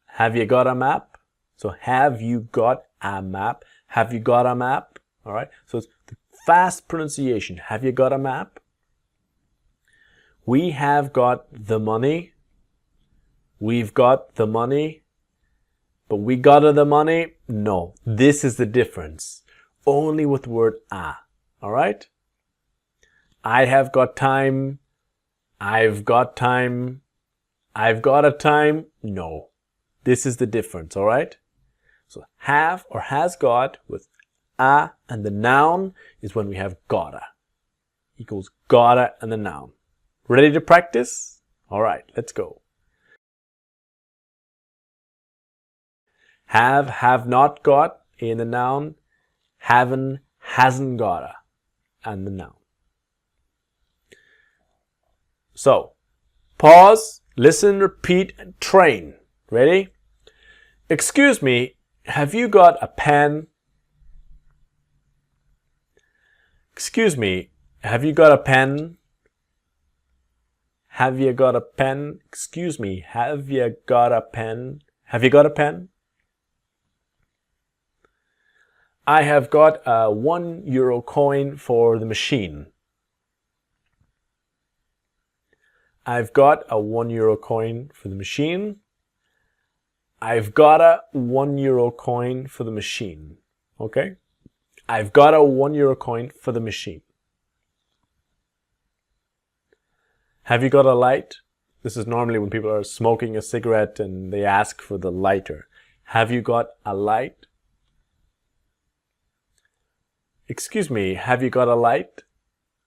Have you got a map? So have you got a map? Have you got a map? All right. So it's the fast pronunciation. Have you got a map? We have got the money. We've got the money, but we got the money? No, this is the difference. Only with the word a, all right? I have got time. I've got time. I've got a time? No, this is the difference, all right? So have or has got with a and the noun is when we have gotta. Equals gotta and the noun. Ready to practice? All right, let's go. Have not got in the noun. Haven't, hasn't gotta and the noun. So, pause, listen, repeat, and train. Ready? Excuse me, have you got a pen? Excuse me, have you got a pen? Have you got a pen? Excuse me, have you got a pen? Have you got a pen? I have got a €1 coin for the machine. I've got a €1 coin for the machine. I've got a €1 coin for the machine. Okay? I've got a €1 coin for the machine. Have you got a light? This is normally when people are smoking a cigarette and they ask for the lighter. Have you got a light? Excuse me, have you got a light?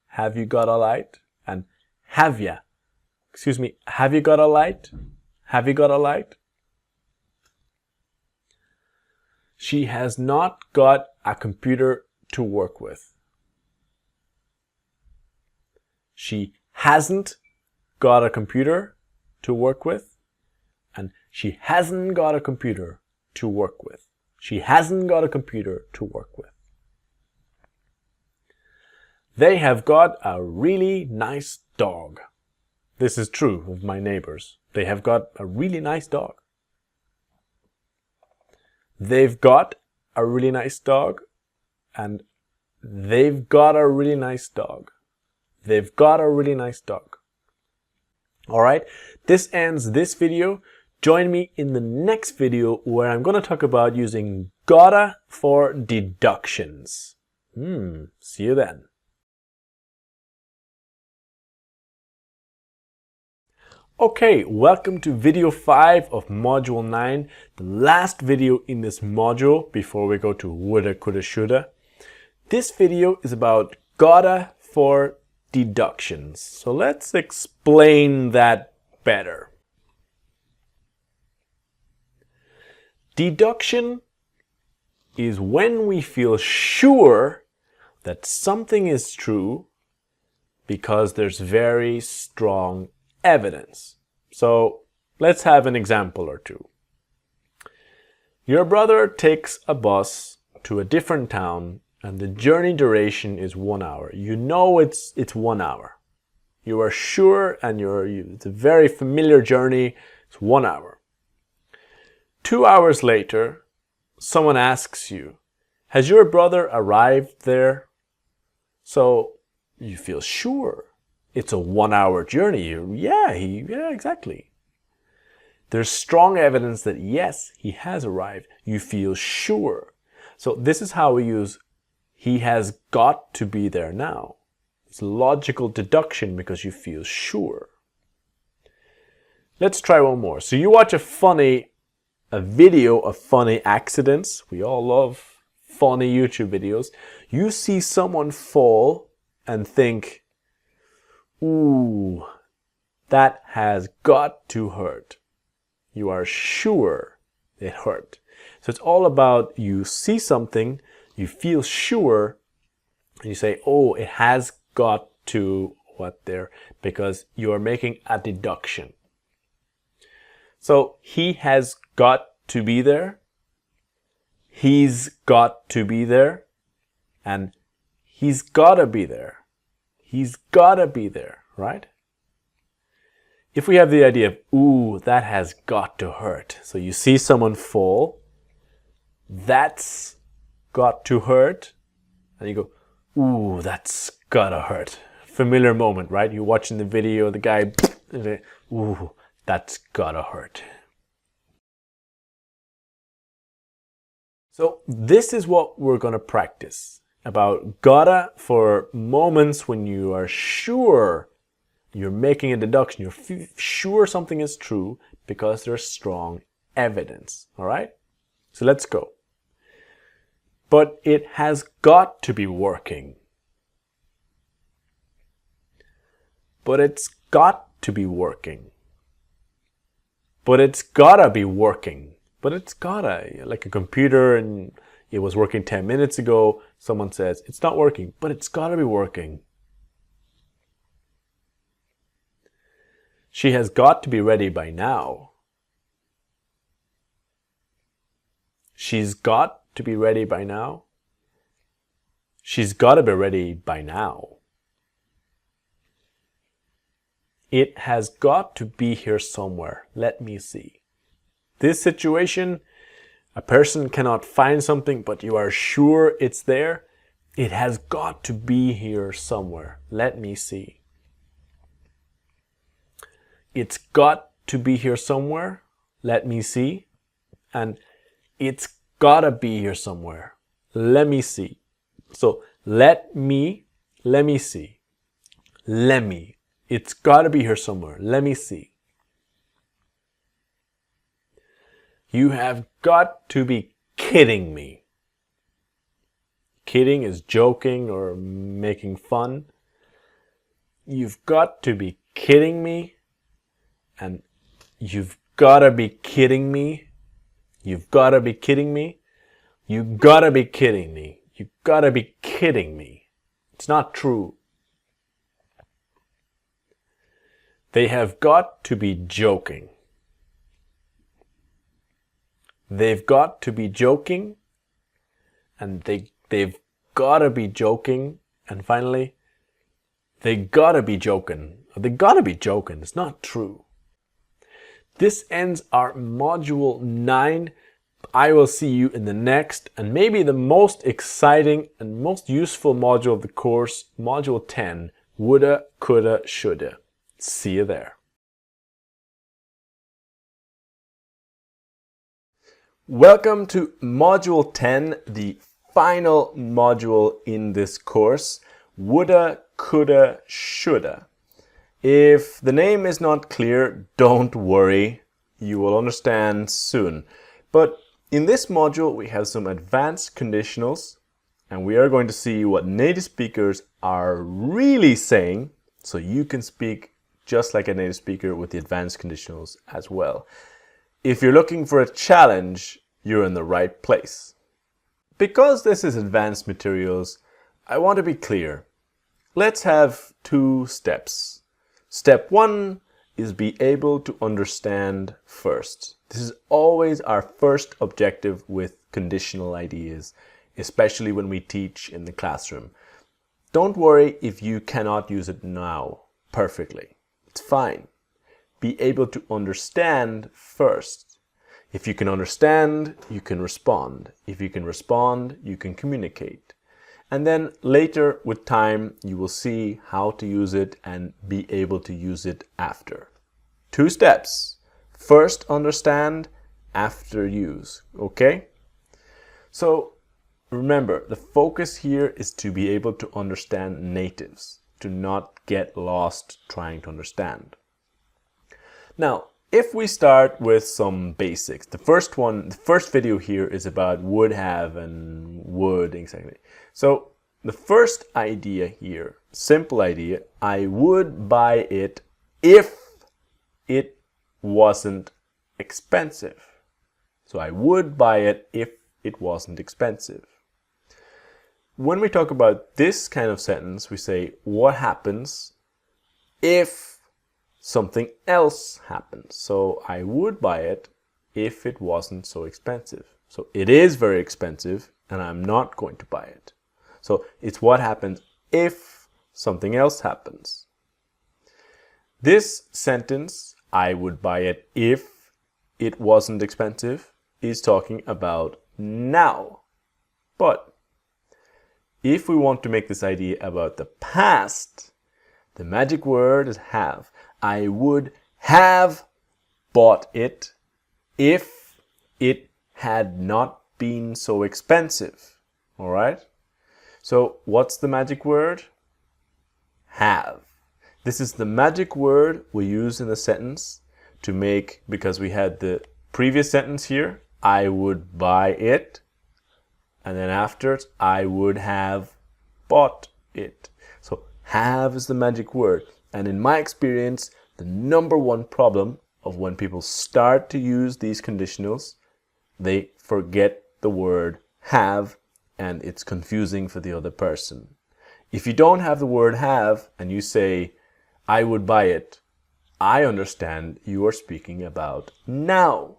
Have you got a light? And have ya? Excuse me, have you got a light? Have you got a light? She has not got a computer to work with. She hasn't got a computer to work with. And she hasn't got a computer to work with. She hasn't got a computer to work with. They have got a really nice dog. This is true of my neighbors. They have got a really nice dog. They've got a really nice dog. And they've got a really nice dog. They've got a really nice dog. All right, this ends this video. Join me in the next video where I'm going to talk about using gotta for deductions. See you then. Okay, welcome to video 5 of module 9, the last video in this module before we go to woulda, coulda, shoulda. This video is about gotta for deductions. So let's explain that better. Deduction is when we feel sure that something is true because there's very strong evidence. So let's have an example or two. Your brother takes a bus to a different town and the journey duration is 1 hour. You know it's 1 hour. You are sure and it's a very familiar journey. It's 1 hour. 2 hours later, someone asks you, has your brother arrived there? So you feel sure. It's a 1 hour journey. Yeah, exactly. There's strong evidence that yes, he has arrived. You feel sure. So this is how we use he has got to be there now. It's logical deduction because you feel sure. Let's try one more. So you watch a video of funny accidents. We all love funny YouTube videos. You see someone fall and think, ooh, that has got to hurt. You are sure it hurt. So it's all about you see something, you feel sure, and you say, oh, it has got to what there, because you are making a deduction. So he has got to be there, he's got to be there, and he's gotta be there. He's gotta be there, right? If we have the idea of, ooh, that has got to hurt. So you see someone fall, that's got to hurt, and you go, ooh, that's gotta hurt. Familiar moment, right? You're watching the video, the guy, ooh, that's gotta hurt. So this is what we're gonna practice about gotta for moments when you are sure you're making a deduction, you're sure something is true because there's strong evidence, all right? So let's go. But it has got to be working. But it's got to be working. But it's gotta be working. But it's gotta, like a computer and it was working 10 minutes ago, someone says, it's not working, but it's gotta be working. She has got to be ready by now. She's got to be ready by now. She's got to be ready by now. It has got to be here somewhere. Let me see. This situation, A person cannot find something, but you are sure it's there. It has got to be here somewhere. Let me see. It's got to be here somewhere. Let me see. And it's gotta be here somewhere. Let me see. So let me see. Let me. It's gotta be here somewhere. Let me see. You have got to be kidding me. Kidding is joking or making fun. You've got to be kidding me. And you've gotta be kidding me. You've gotta be kidding me. You gotta be kidding me. You gotta be kidding me. It's not true. They have got to be joking. They've got to be joking. And they've gotta be joking. And finally, they gotta be joking. They gotta be joking. It's not true. This ends our module 9. I will see you in the next and maybe the most exciting and most useful module of the course, module 10, woulda, coulda, shoulda. See you there. Welcome to module 10, the final module in this course, woulda, coulda, shoulda. If the name is not clear, don't worry, you will understand soon. But in this module, we have some advanced conditionals, and we are going to see what native speakers are really saying, so you can speak just like a native speaker with the advanced conditionals as well. If you're looking for a challenge, you're in the right place. Because this is advanced materials, I want to be clear. Let's have 2 steps. Step 1 is be able to understand first. This is always our first objective with conditional ideas, especially when we teach in the classroom. Don't worry if you cannot use it now perfectly. It's fine. Be able to understand first. If you can understand, you can respond. If you can respond, you can communicate. And then later with time, you will see how to use it and be able to use it after. 2 steps. First understand, after use. Okay? So remember, the focus here is to be able to understand natives, to not get lost trying to understand. Now, if we start with some basics, the first video here is about would have and would exactly. So the first idea here, simple idea, I would buy it if it wasn't expensive. So I would buy it if it wasn't expensive. When we talk about this kind of sentence, we say, what happens if something else happens? So I would buy it if it wasn't so expensive. So it is very expensive and I'm not going to buy it. So it's what happens if something else happens. This sentence, I would buy it if it wasn't expensive, is talking about now. But if we want to make this idea about the past, the magic word is have. I would have bought it if it had not been so expensive. All right? So what's the magic word? Have. This is the magic word we use in the sentence to make, because we had the previous sentence here, I would buy it, and then after it, I would have bought it. So have is the magic word. And in my experience, the number one problem of when people start to use these conditionals, they forget the word have, and it's confusing for the other person. If you don't have the word have and you say, I would buy it, I understand you are speaking about now.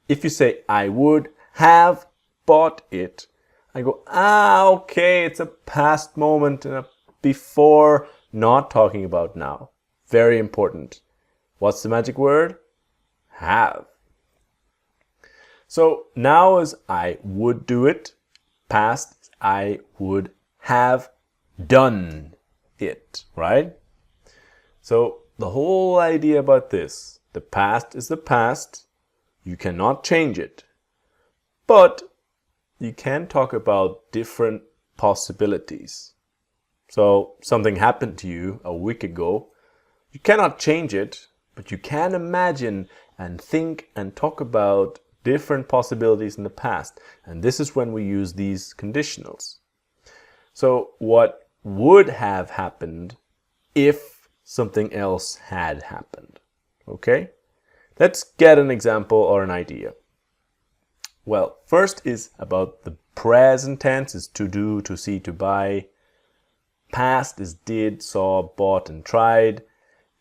If you say, I would have bought it, I go, okay, it's a past moment and a before, not talking about now. Very important. What's the magic word? Have. So now is I would do it. Past, I would have done it, right? So the whole idea about this, the past is the past. You cannot change it. But you can talk about different possibilities. So something happened to you a week ago. You cannot change it, but you can imagine and think and talk about different possibilities in the past. And this is when we use these conditionals. So what would have happened if something else had happened? Okay? Let's get an example or an idea. Well, first is about the present tense, is to do, to see, to buy. Past is did, saw, bought, and tried.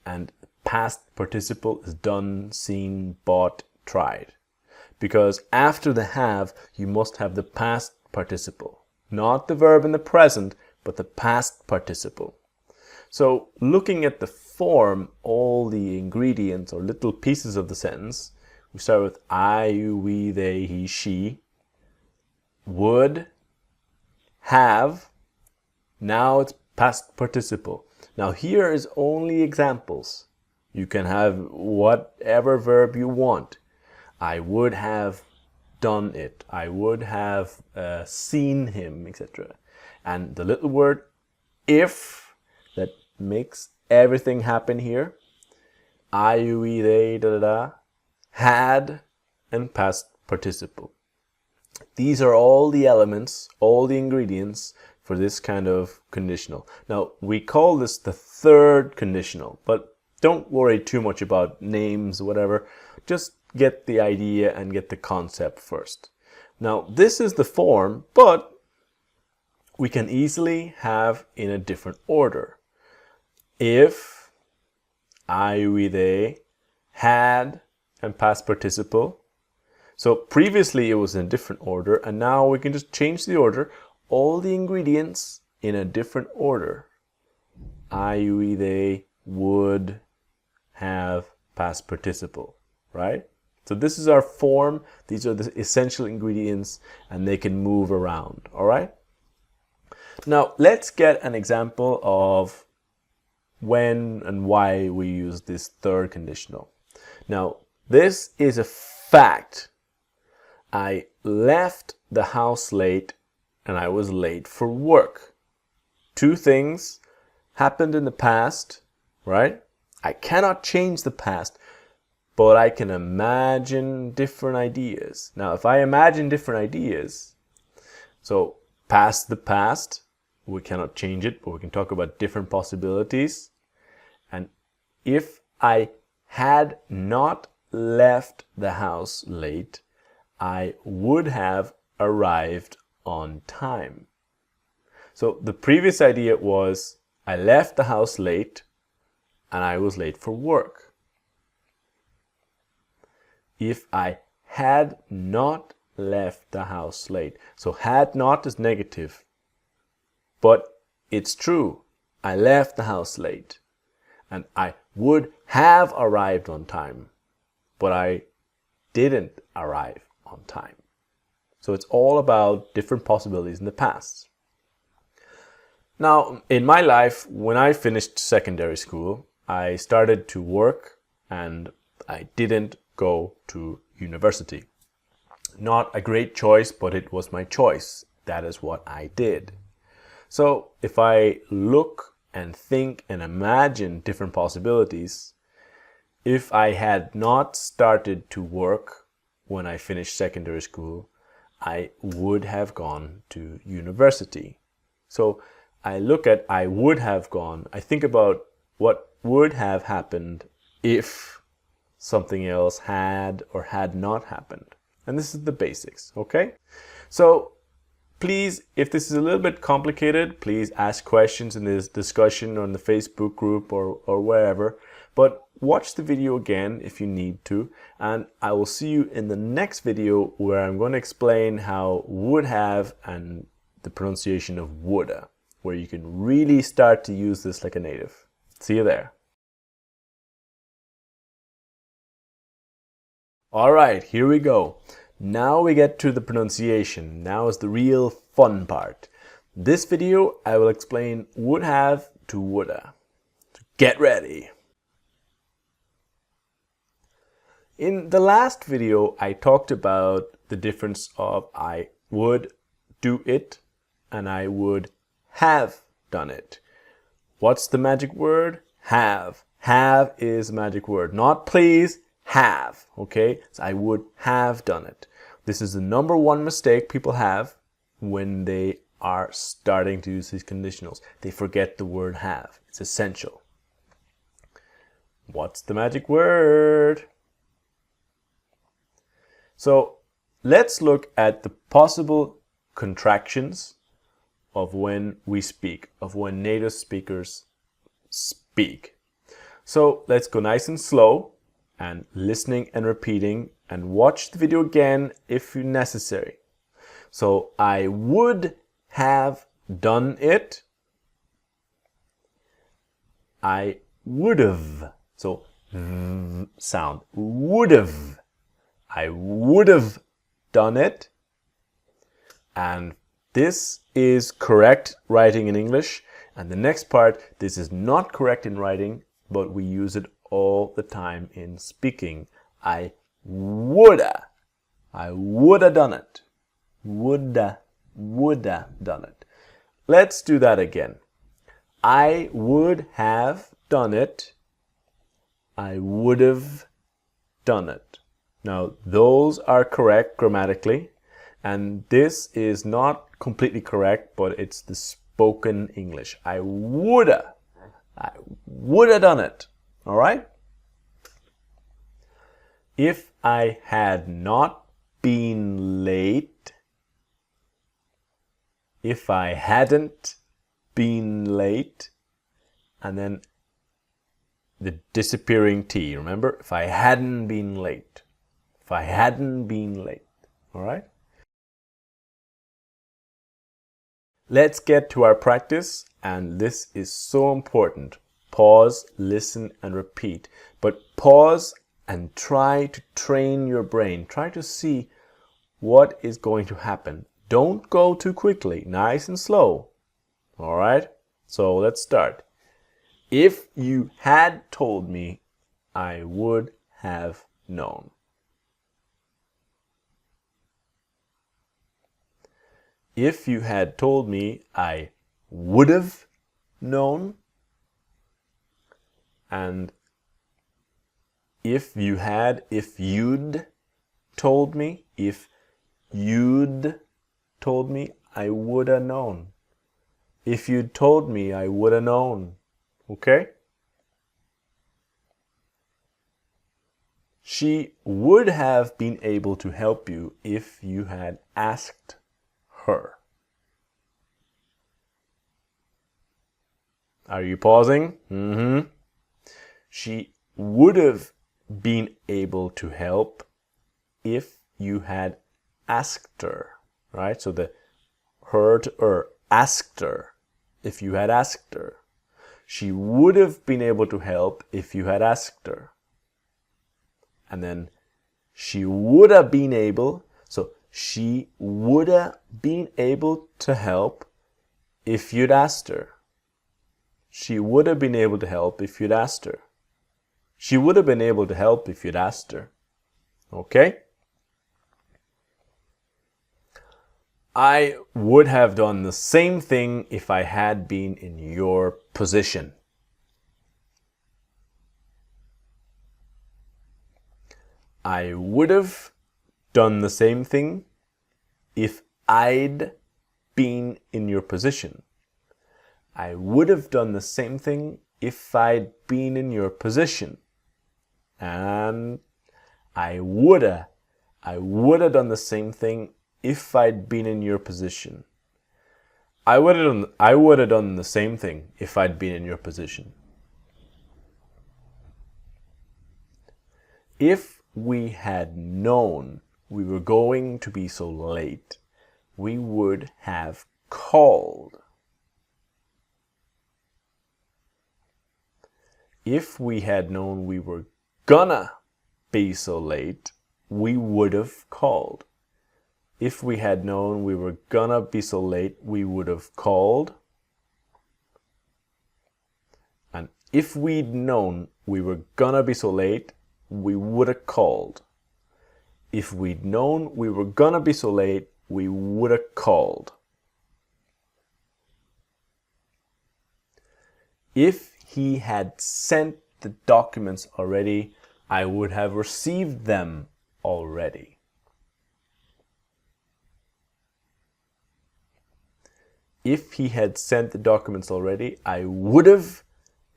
And past participle is done, seen, bought, tried. Because after the have, you must have the past participle. Not the verb in the present, but the past participle. So looking at the form, all the ingredients or little pieces of the sentence, we start with I, you, we, they, he, she. Would, have, now it's past participle. Now here is only examples. You can have whatever verb you want. I would have done it. I would have seen him, etc. And the little word if that makes everything happen here. I, you, we, they, da, da, da, had, and past participle. These are all the elements, all the ingredients for this kind of conditional. Now, we call this the third conditional, but don't worry too much about names, whatever. Just get the idea and get the concept first. Now, this is the form, but we can easily have in a different order. If I, we, they had, and past participle. So previously it was in a different order, and now we can just change the order. All the ingredients in a different order. I, we, they would have, past participle, right? So this is our form. These are the essential ingredients, and they can move around, all right? Now, let's get an example of when and why we use this third conditional. Now, this is a fact. I left the house late and I was late for work. Two things happened in the past, right? I cannot change the past, but I can imagine different ideas. Now, if I imagine different ideas, so past the past, we cannot change it, but we can talk about different possibilities. And if I had not left the house late, I would have arrived on time. So the previous idea was I left the house late and I was late for work. If I had not left the house late, so had not is negative, but it's true. I left the house late and I would have arrived on time, but I didn't arrive on time. So it's all about different possibilities in the past. Now, in my life, when I finished secondary school, I started to work and I didn't go to university. Not a great choice, but it was my choice. That is what I did. So if I look and think and imagine different possibilities, if I had not started to work when I finished secondary school, I would have gone to university. So I look at I would have gone. I think about what would have happened if something else had or had not happened. And this is the basics, okay? So please, if this is a little bit complicated, please ask questions in this discussion on the Facebook group or wherever. But watch the video again if you need to. And I will see you in the next video where I'm going to explain how would have and the pronunciation of woulda, where you can really start to use this like a native. See you there. All right, here we go. Now we get to the pronunciation. Now is the real fun part. This video I will explain would have to woulda. So get ready. In the last video I talked about the difference of I would do it and I would have done it. What's the magic word? Have. Have is magic word. Not please, have. Okay? So I would have done it. This is the number one mistake people have when they are starting to use these conditionals. They forget the word have. It's essential. What's the magic word? So let's look at the possible contractions of when we speak, of when native speakers speak. So let's go nice and slow and listening and repeating, and watch the video again if necessary. So I would have done it. I would have. So sound. Would have. I would have done it. And this is correct writing in English. And the next part, this is not correct in writing, but we use it all the time in speaking. I woulda done it. Woulda done it. Let's do that again. I would have done it. I would have done it. Now, those are correct grammatically, and this is not completely correct, but it's the spoken English. I woulda done it. All right? If I had not been late, if I hadn't been late, and then the disappearing T, remember? If I hadn't been late. If I hadn't been late. All right? Let's get to our practice, and this is so important. Pause, listen, and repeat. But pause and try to train your brain. Try to see what is going to happen. Don't go too quickly. Nice and slow. All right? So let's start. If you had told me, I would have known. If you had told me, I would have known. And if you'd told me, I would have known. If you'd told me, I would have known. Okay? She would have been able to help you if you had asked her. Are you pausing? Mm-hmm. She would have been able to help if you had asked her, right? So the her to her, asked her, if you had asked her. She would have been able to help if you had asked her. And then she would have been able, so she would have been able to help if you'd asked her. She would have been able to help if you'd asked her. She would have been able to help if you'd asked her. Okay? I would have done the same thing if I had been in your position. I would have done the same thing if I'd been in your position. I would have done the same thing if I'd been in your position. And I would have done the same thing if I'd been in your position. I would have done the same thing if I'd been in your position. If we had known we were going to be so late, we would have called. If we had known we were gonna be so late, we would have called. if we had known we were gonna be so late, we would have called. And if we'd known we were gonna be so late, we would have called. If we'd known we were gonna be so late, we would have called. If he had sent the documents already, I would have received them already. If he had sent the documents already, I would have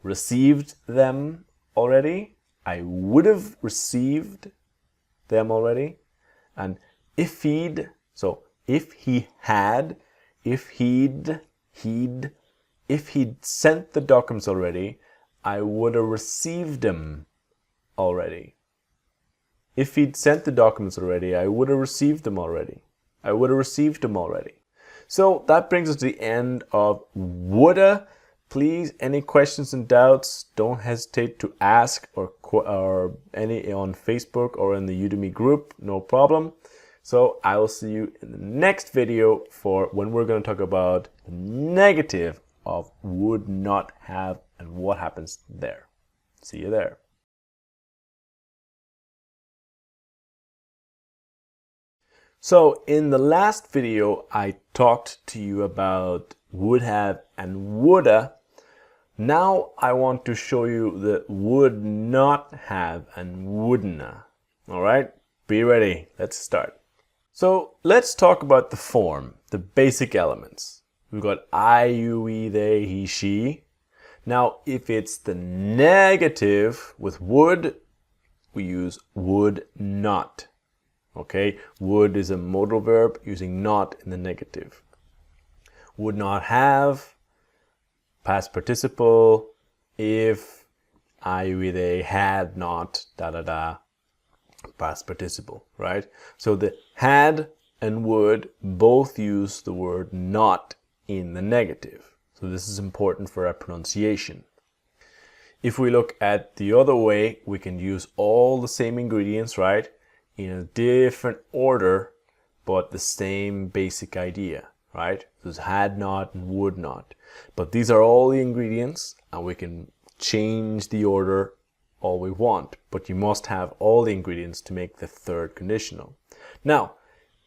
received them already. I would have received them already. And if he'd, so if he had, if he'd sent the documents already, I would have received them already. If he'd sent the documents already, I would have received them already. I would have received them already. So that brings us to the end of woulda. Please, any questions and doubts, don't hesitate to ask or any on Facebook or in the Udemy group, no problem. So I will see you in the next video for when we're going to talk about the negative of would not have and what happens there. See you there. So in the last video, I talked to you about would have and woulda. Now I want to show you the would not have and wouldna. All right, be ready. Let's start. So let's talk about the form, the basic elements. We've got I, you, we, they, he, she. Now, if it's the negative with would, we use would not. Okay, would is a modal verb using not in the negative. Would not have, past participle, if I, we, they had not, past participle, right? So the had and would both use the word not in the negative. So this is important for our pronunciation. If we look at the other way, we can use all the same ingredients, right? In a different order, but the same basic idea, right? So it's had not and would not. But these are all the ingredients, and we can change the order all we want, but you must have all the ingredients to make the third conditional. Now,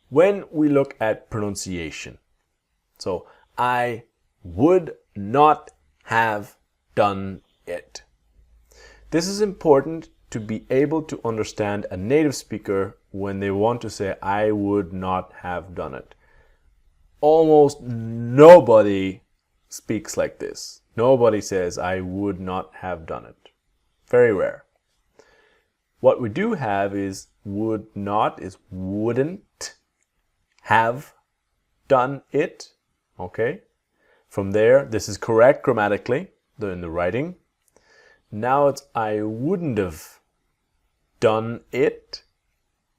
when we look at pronunciation, so I would not have done it. This is important to be able to understand a native speaker when they want to say I would not have done it. Almost nobody speaks like this. Nobody says I would not have done it. Very rare. What we do have is would not is wouldn't have done it. Okay. From there, this is correct grammatically in the writing. Now it's I wouldn't have done it.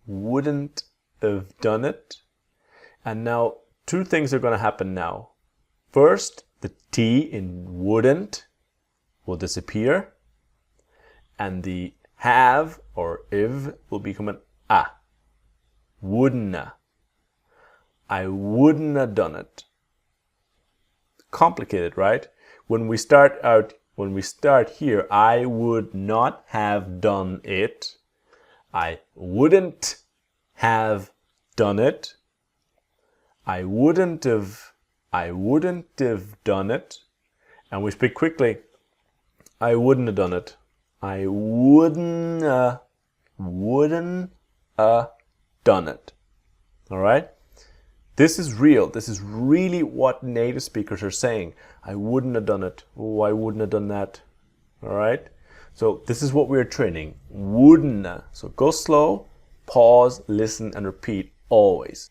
Wouldn't have done it. And now two things are going to happen now. First, the T in wouldn't will disappear. And the have or if will become an a. Wouldn't. I wouldn't have done it. Complicated, right? When we start here, I would not have done it. I wouldn't have done it. I wouldn't have done it. And we speak quickly. I wouldn't have done it. I wouldn't done it. All right? This is real. This is really what native speakers are saying. I wouldn't have done it. Oh, I wouldn't have done that. All right? So this is what we're training. Wouldn't. So go slow, pause, listen, and repeat always.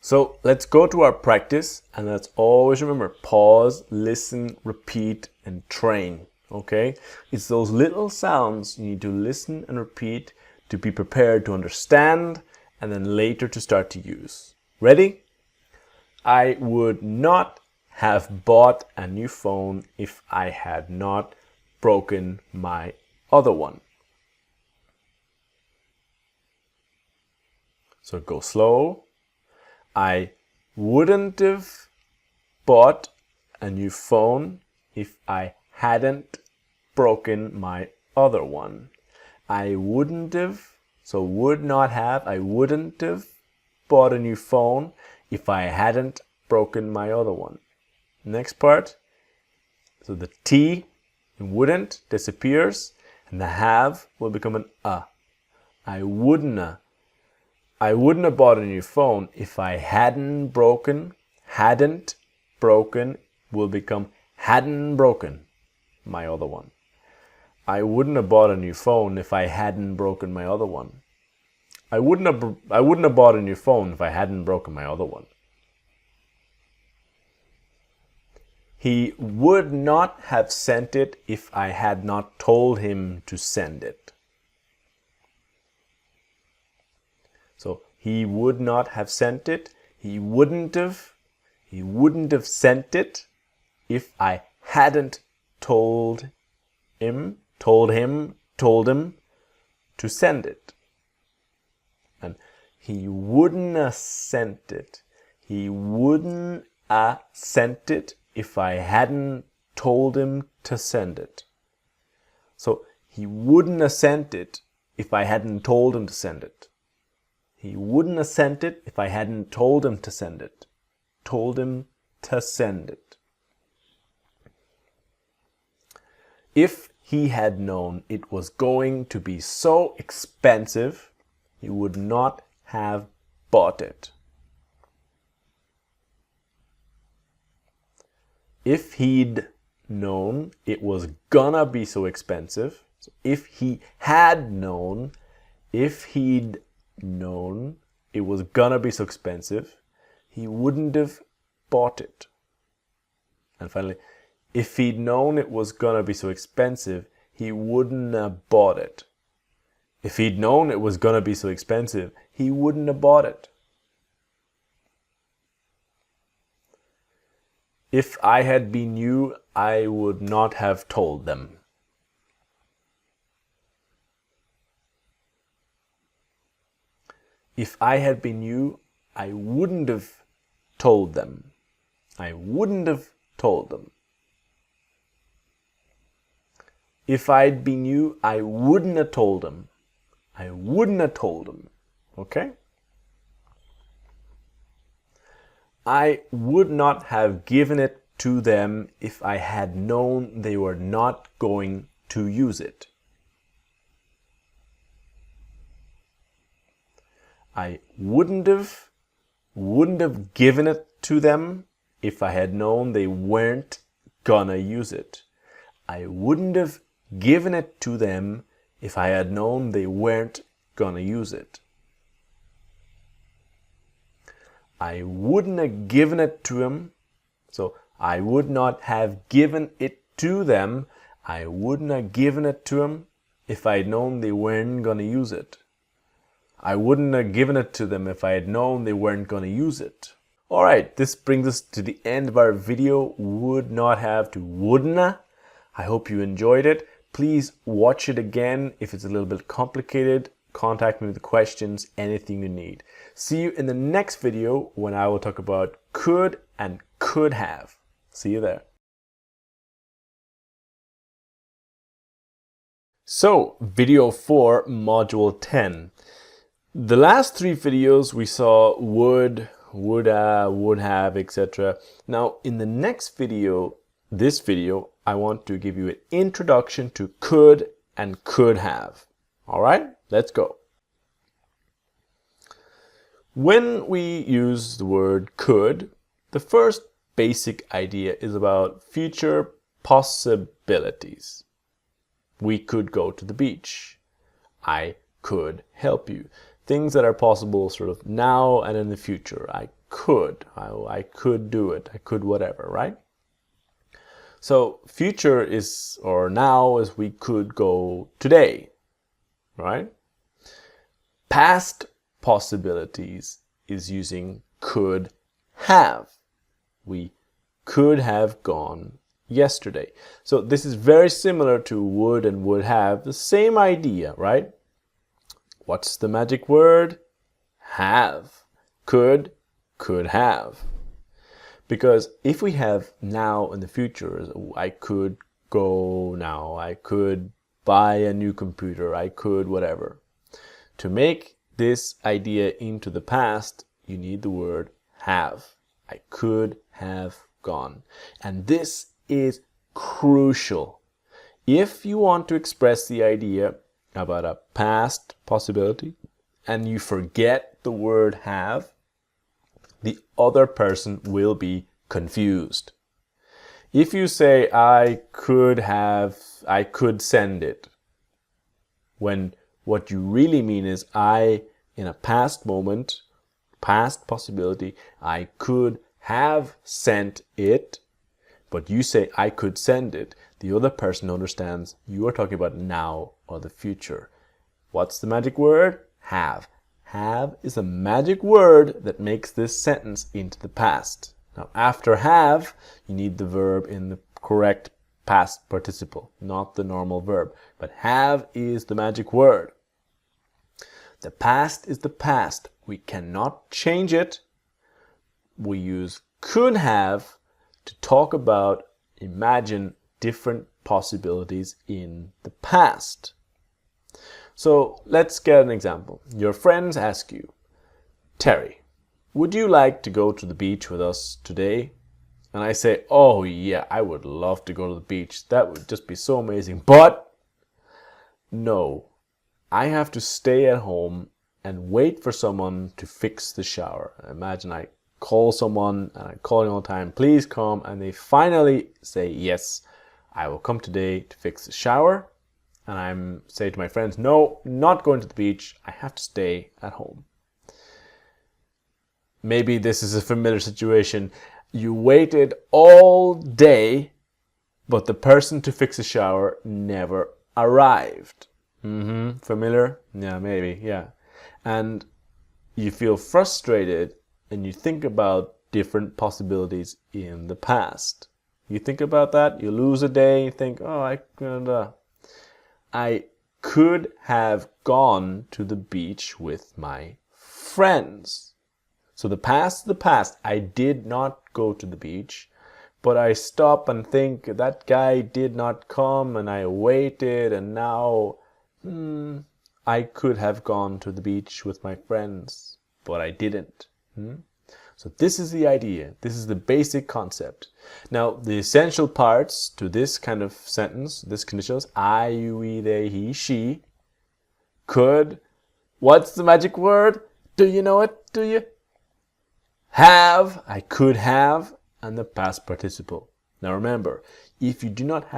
So let's go to our practice, and let's always remember, pause, listen, repeat, and train, okay? It's those little sounds you need to listen and repeat to be prepared to understand, and then later to start to use. Ready? I would not have bought a new phone if I had not broken my other one. So go slow. I wouldn't have bought a new phone if I hadn't broken my other one. I wouldn't have, so would not have, I wouldn't have bought a new phone if I hadn't broken my other one. Next part, so the T in wouldn't disappears and the have will become an a. I wouldn't have bought a new phone if I hadn't broken will become hadn't broken my other one. I wouldn't have bought a new phone if I hadn't broken my other one. I wouldn't have bought a new phone if I hadn't broken my other one. He would not have sent it if I had not told him to send it. So he would not have sent it. He wouldn't have sent it if I hadn't told him to send it. And he wouldn't have sent it. He wouldn't have sent it if I hadn't told him to send it. So he wouldn't have sent it if I hadn't told him to send it. He wouldn't have sent it if I hadn't told him to send it. Told him to send it. If he had known it was going to be so expensive, he would not have bought it. If he'd known it was gonna be so expensive, so if he'd known it was gonna be so expensive, he wouldn't have bought it. And finally, if he'd known it was gonna be so expensive, he wouldn't have bought it. If he'd known it was gonna be so expensive, he wouldn't have bought it. If I had been you, I would not have told them. If I had been you, I wouldn't have told them. I wouldn't have told them. If I'd been you, I wouldn't have told them. I wouldn't have told them. Okay? I would not have given it to them if I had known they were not going to use it. I wouldn't have given it to them if I had known they weren't gonna use it. I wouldn't have given it to them if I had known they weren't gonna use it. I wouldn't have given it to him, so I would not have given it to them. I wouldn't have given it to him if I had known they weren't gonna use it. I wouldn't have given it to them if I had known they weren't gonna use it. Alright, this brings us to the end of our video. Would not have to wouldn't. I hope you enjoyed it. Please watch it again. If it's a little bit complicated, contact me with questions, anything you need. See you in the next video when I will talk about could and could have. See you there. So, video 4, module 10. The last 3 videos we saw would have, etc. Now, in the next video, this video, I want to give you an introduction to could and could have. All right, let's go. When we use the word could, the first basic idea is about future possibilities. We could go to the beach. I could help you. Things that are possible sort of now and in the future. I could do it. I could whatever, right? So future is, or now is we could go today, right? Past possibilities is using could have. We could have gone yesterday. So this is very similar to would and would have, the same idea, right? What's the magic word? have. Could have. Because if we have now in the future, I could go now, I could buy a new computer, I could whatever. To make this idea into the past, you need the word have. I could have gone. And this is crucial. If you want to express the idea about a past possibility and you forget the word have, the other person will be confused. If you say, I could send it, when what you really mean is, in a past moment, past possibility, I could have sent it, but you say, I could send it, the other person understands you are talking about now or the future. What's the magic word? Have. Have is a magic word that makes this sentence into the past. Now, after have, you need the verb in the correct past participle, not the normal verb. But have is the magic word. The past is the past. We cannot change it. We use could have to talk about, imagine different possibilities in the past. So let's get an example. Your friends ask you, Terry, would you like to go to the beach with us today? And I say, oh yeah, I would love to go to the beach. That would just be so amazing. But no, I have to stay at home and wait for someone to fix the shower. Imagine I call someone and I'm calling all the time, please come. And they finally say, yes, I will come today to fix the shower. And I'm saying to my friends, no, not going to the beach. I have to stay at home. Maybe this is a familiar situation. You waited all day, but the person to fix the shower never arrived. Familiar? Yeah, maybe, yeah. And you feel frustrated and you think about different possibilities in the past. You think about that, you lose a day, you think, oh, I could have gone to the beach with my friends. So the past is the past. I did not go to the beach, but I stop and think that guy did not come and I waited and now I could have gone to the beach with my friends, but I didn't. So this is the idea. This is the basic concept. Now, the essential parts to this kind of sentence, this conditionals, I, you, we, they, he, she, could. What's the magic word? Do you know it? Do you? Have, I could have, and the past participle. Now remember, if you do not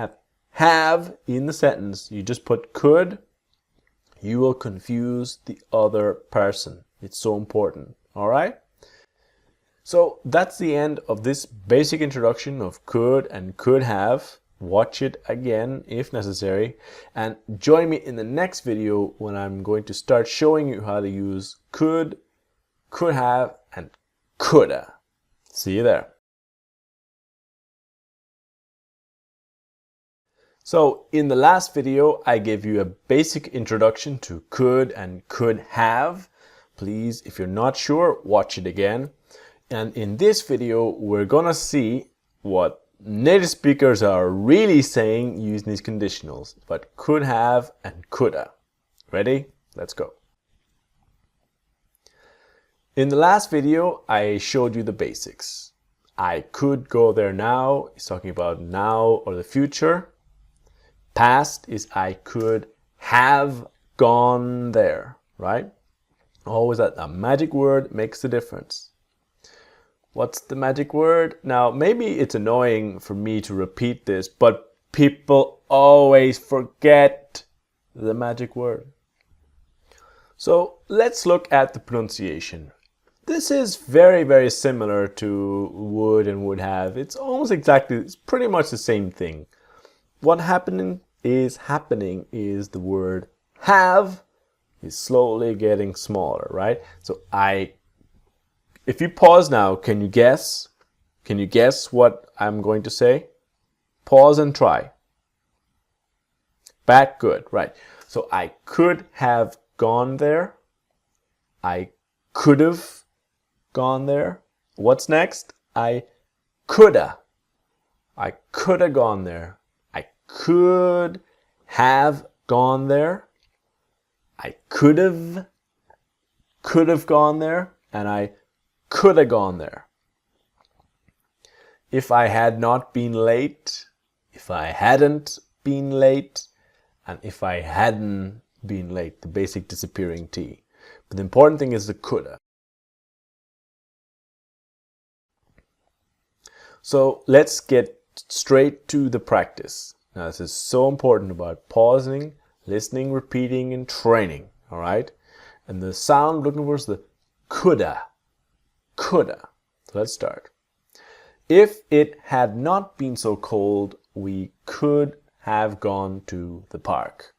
have in the sentence, you just put could, you will confuse the other person. It's so important. All right? So that's the end of this basic introduction of could and could have. Watch it again if necessary. And join me in the next video when I'm going to start showing you how to use could have, and coulda. See you there. So in the last video, I gave you a basic introduction to could and could have. Please, if you're not sure, watch it again. And in this video, we're gonna see what native speakers are really saying using these conditionals, but could have and coulda. Ready? Let's go. In the last video, I showed you the basics. I could go there now. It's talking about now or the future. Past is I could have gone there, right? Always that magic word makes the difference. What's the magic word? Now, maybe it's annoying for me to repeat this, but people always forget the magic word. So let's look at the pronunciation. This is very, very similar to would and would have. It's pretty much the same thing. What happening is the word have is slowly getting smaller, right? So if you pause now, can you guess? Can you guess what I'm going to say? Pause and try. Back, good, right. So I could have gone there. I could have gone there. What's next? I coulda. I coulda gone there. I could have gone there. I could have gone there, and I coulda gone there. If I had not been late, if I hadn't been late, and if I hadn't been late, the basic disappearing T. But the important thing is the coulda. So let's get straight to the practice. Now this is so important about pausing, listening, repeating, and training. All right? And the sound I'm looking for is the coulda. Coulda. So let's start. If it had not been so cold, we could have gone to the park.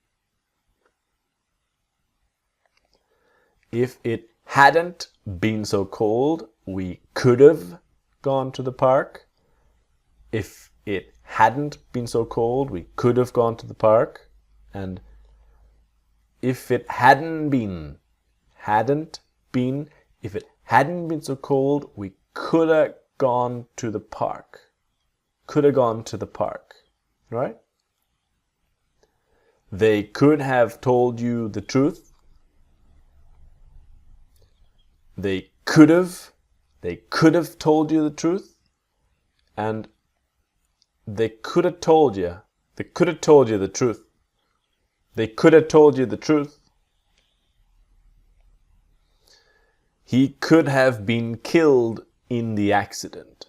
If it hadn't been so cold, we could have gone to the park. If it hadn't been so cold, we could have gone to the park. And if it hadn't been so cold, we could have gone to the park. Could have gone to the park, right? They could have told you the truth. They could have told you the truth. And they could have told you the truth. They could have told you the truth. He could have been killed in the accident.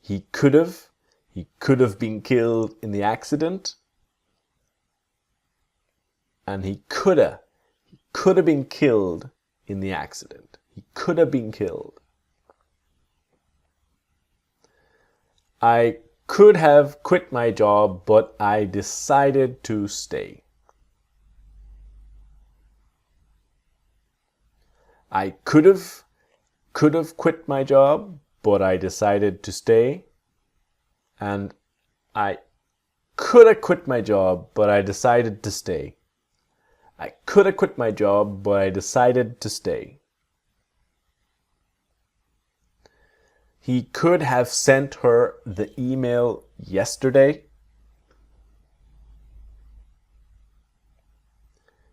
He could have been killed in the accident. And he could have been killed in the accident. He could have been killed. I could have quit my job, but I decided to stay. I could have quit my job, but I decided to stay. And I could have quit my job, but I decided to stay. I could have quit my job, but I decided to stay. He could have sent her the email yesterday.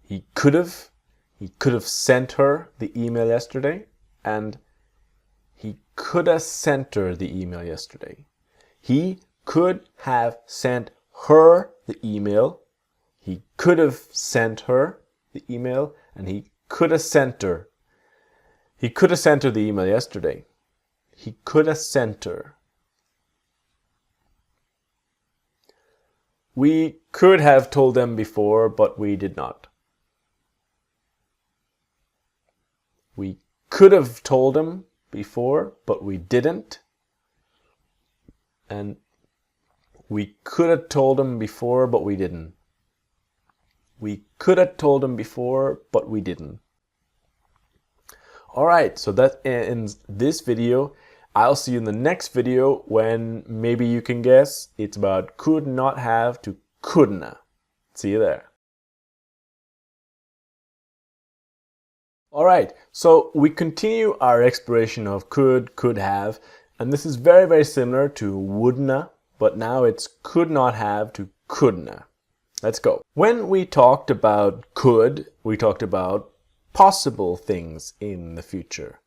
He could have sent her the email yesterday, and he could have sent her the email yesterday. He could have sent her the email. He could have sent her the email, and he could have sent her. He could have sent her the email yesterday. He could have sent her. We could have told them before, but we did not. We could have told them before, but we didn't. And we could have told them before, but we didn't. We could have told them before, but we didn't. All right, so that ends this video. I'll see you in the next video when maybe you can guess it's about could not have to couldn't. See you there. All right, so we continue our exploration of could have, and this is very, very similar to wouldn't, but now it's could not have to couldn't. Let's go. When we talked about could, we talked about possible things in the future.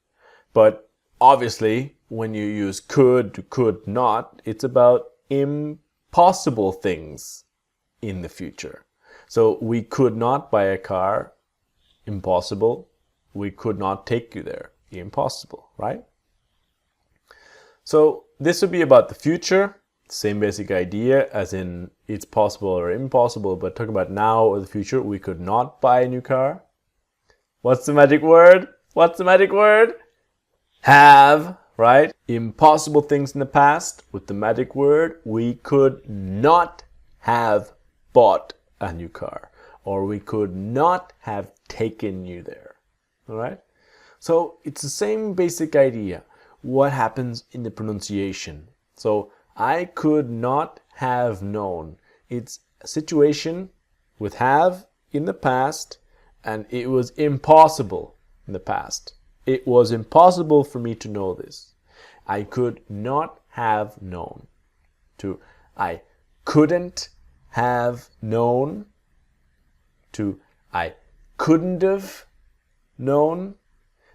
But obviously, when you use could to could not, it's about impossible things in the future. So we could not buy a car, impossible. We could not take you there, impossible, right? So this would be about the future. Same basic idea as in it's possible or impossible, but talking about now or the future, we could not buy a new car. What's the magic word? What's the magic word? Have, right? Impossible things in the past with the magic word, we could not have bought a new car, or we could not have taken you there. All right? So it's the same basic idea. What happens in the pronunciation? So I could not have known. It's a situation with have in the past, And it was impossible in the past. It was impossible for me to know this. I could not have known. To I couldn't have known. To I couldn't have known.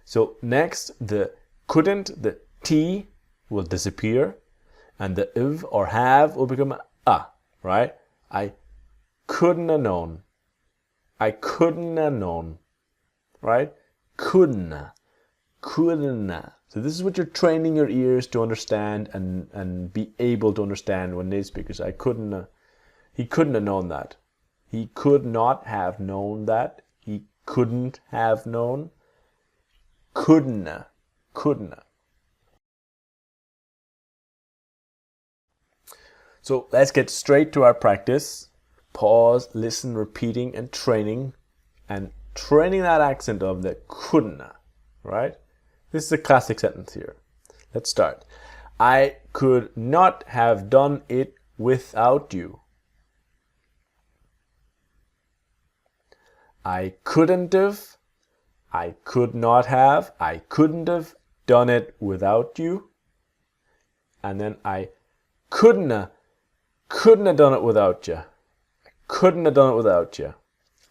So next, the couldn't, the T will disappear, and the iv or have will become a, right? I couldn't have known. I couldn't have known, right? Couldn't. So this is what you're training your ears to understand and be able to understand when native speakers. He couldn't have known that. He could not have known that. He couldn't have known. Couldn't. So let's get straight to our practice. Pause, listen, repeating, and training that accent of the couldn't, right? This is a classic sentence here. Let's start. I could not have done it without you. I couldn't have, I could not have, I couldn't have done it without you. And then I couldn't have done it without you. Couldn't have done it without you.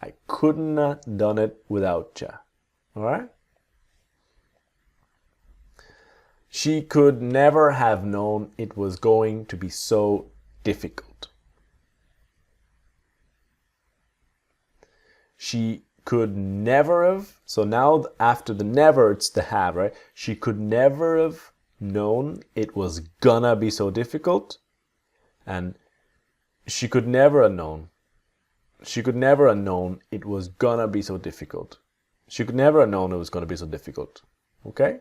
I couldn't have done it without you. All right? She could never have known it was going to be so difficult. She could never have, so now after the never, it's the have, right? She could never have known it was gonna be so difficult. And she could never have known. She could never have known it was gonna be so difficult. She could never have known it was gonna be so difficult. Okay?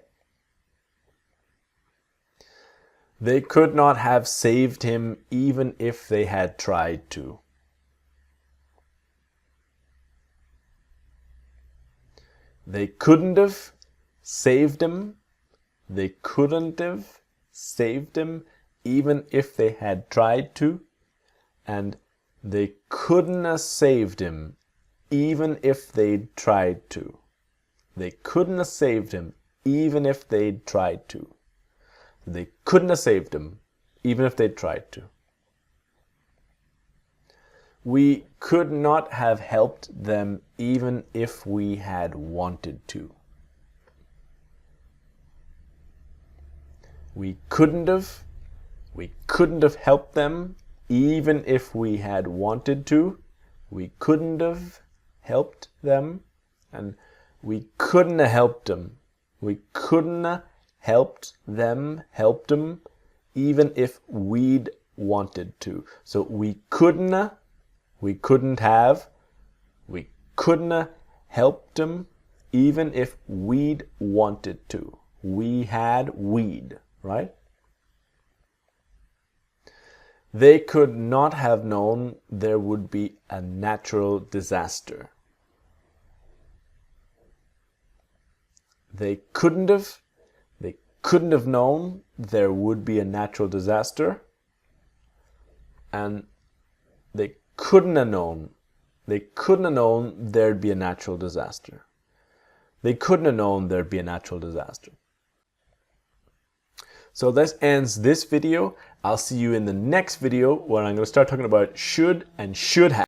They could not have saved him even if they had tried to. They couldn't have saved him. They couldn't have saved him even if they had tried to. And they couldn't have saved him even if they'd tried to. They couldn't have saved him even if they'd tried to. They couldn't have saved him even if they'd tried to. We could not have helped them even if we had wanted to. We couldn't have helped them even if we had wanted to. We couldn't have helped them, and we couldn't have helped them. We couldn't have helped them, even if we'd wanted to. So we couldn't have, we couldn't have helped them, even if we'd wanted to. We had, we'd, right? They could not have known there would be a natural disaster. They couldn't have known there would be a natural disaster. And they couldn't have known there'd be a natural disaster. They couldn't have known there'd be a natural disaster. So this ends this video. I'll see you in the next video where I'm going to start talking about should and should have.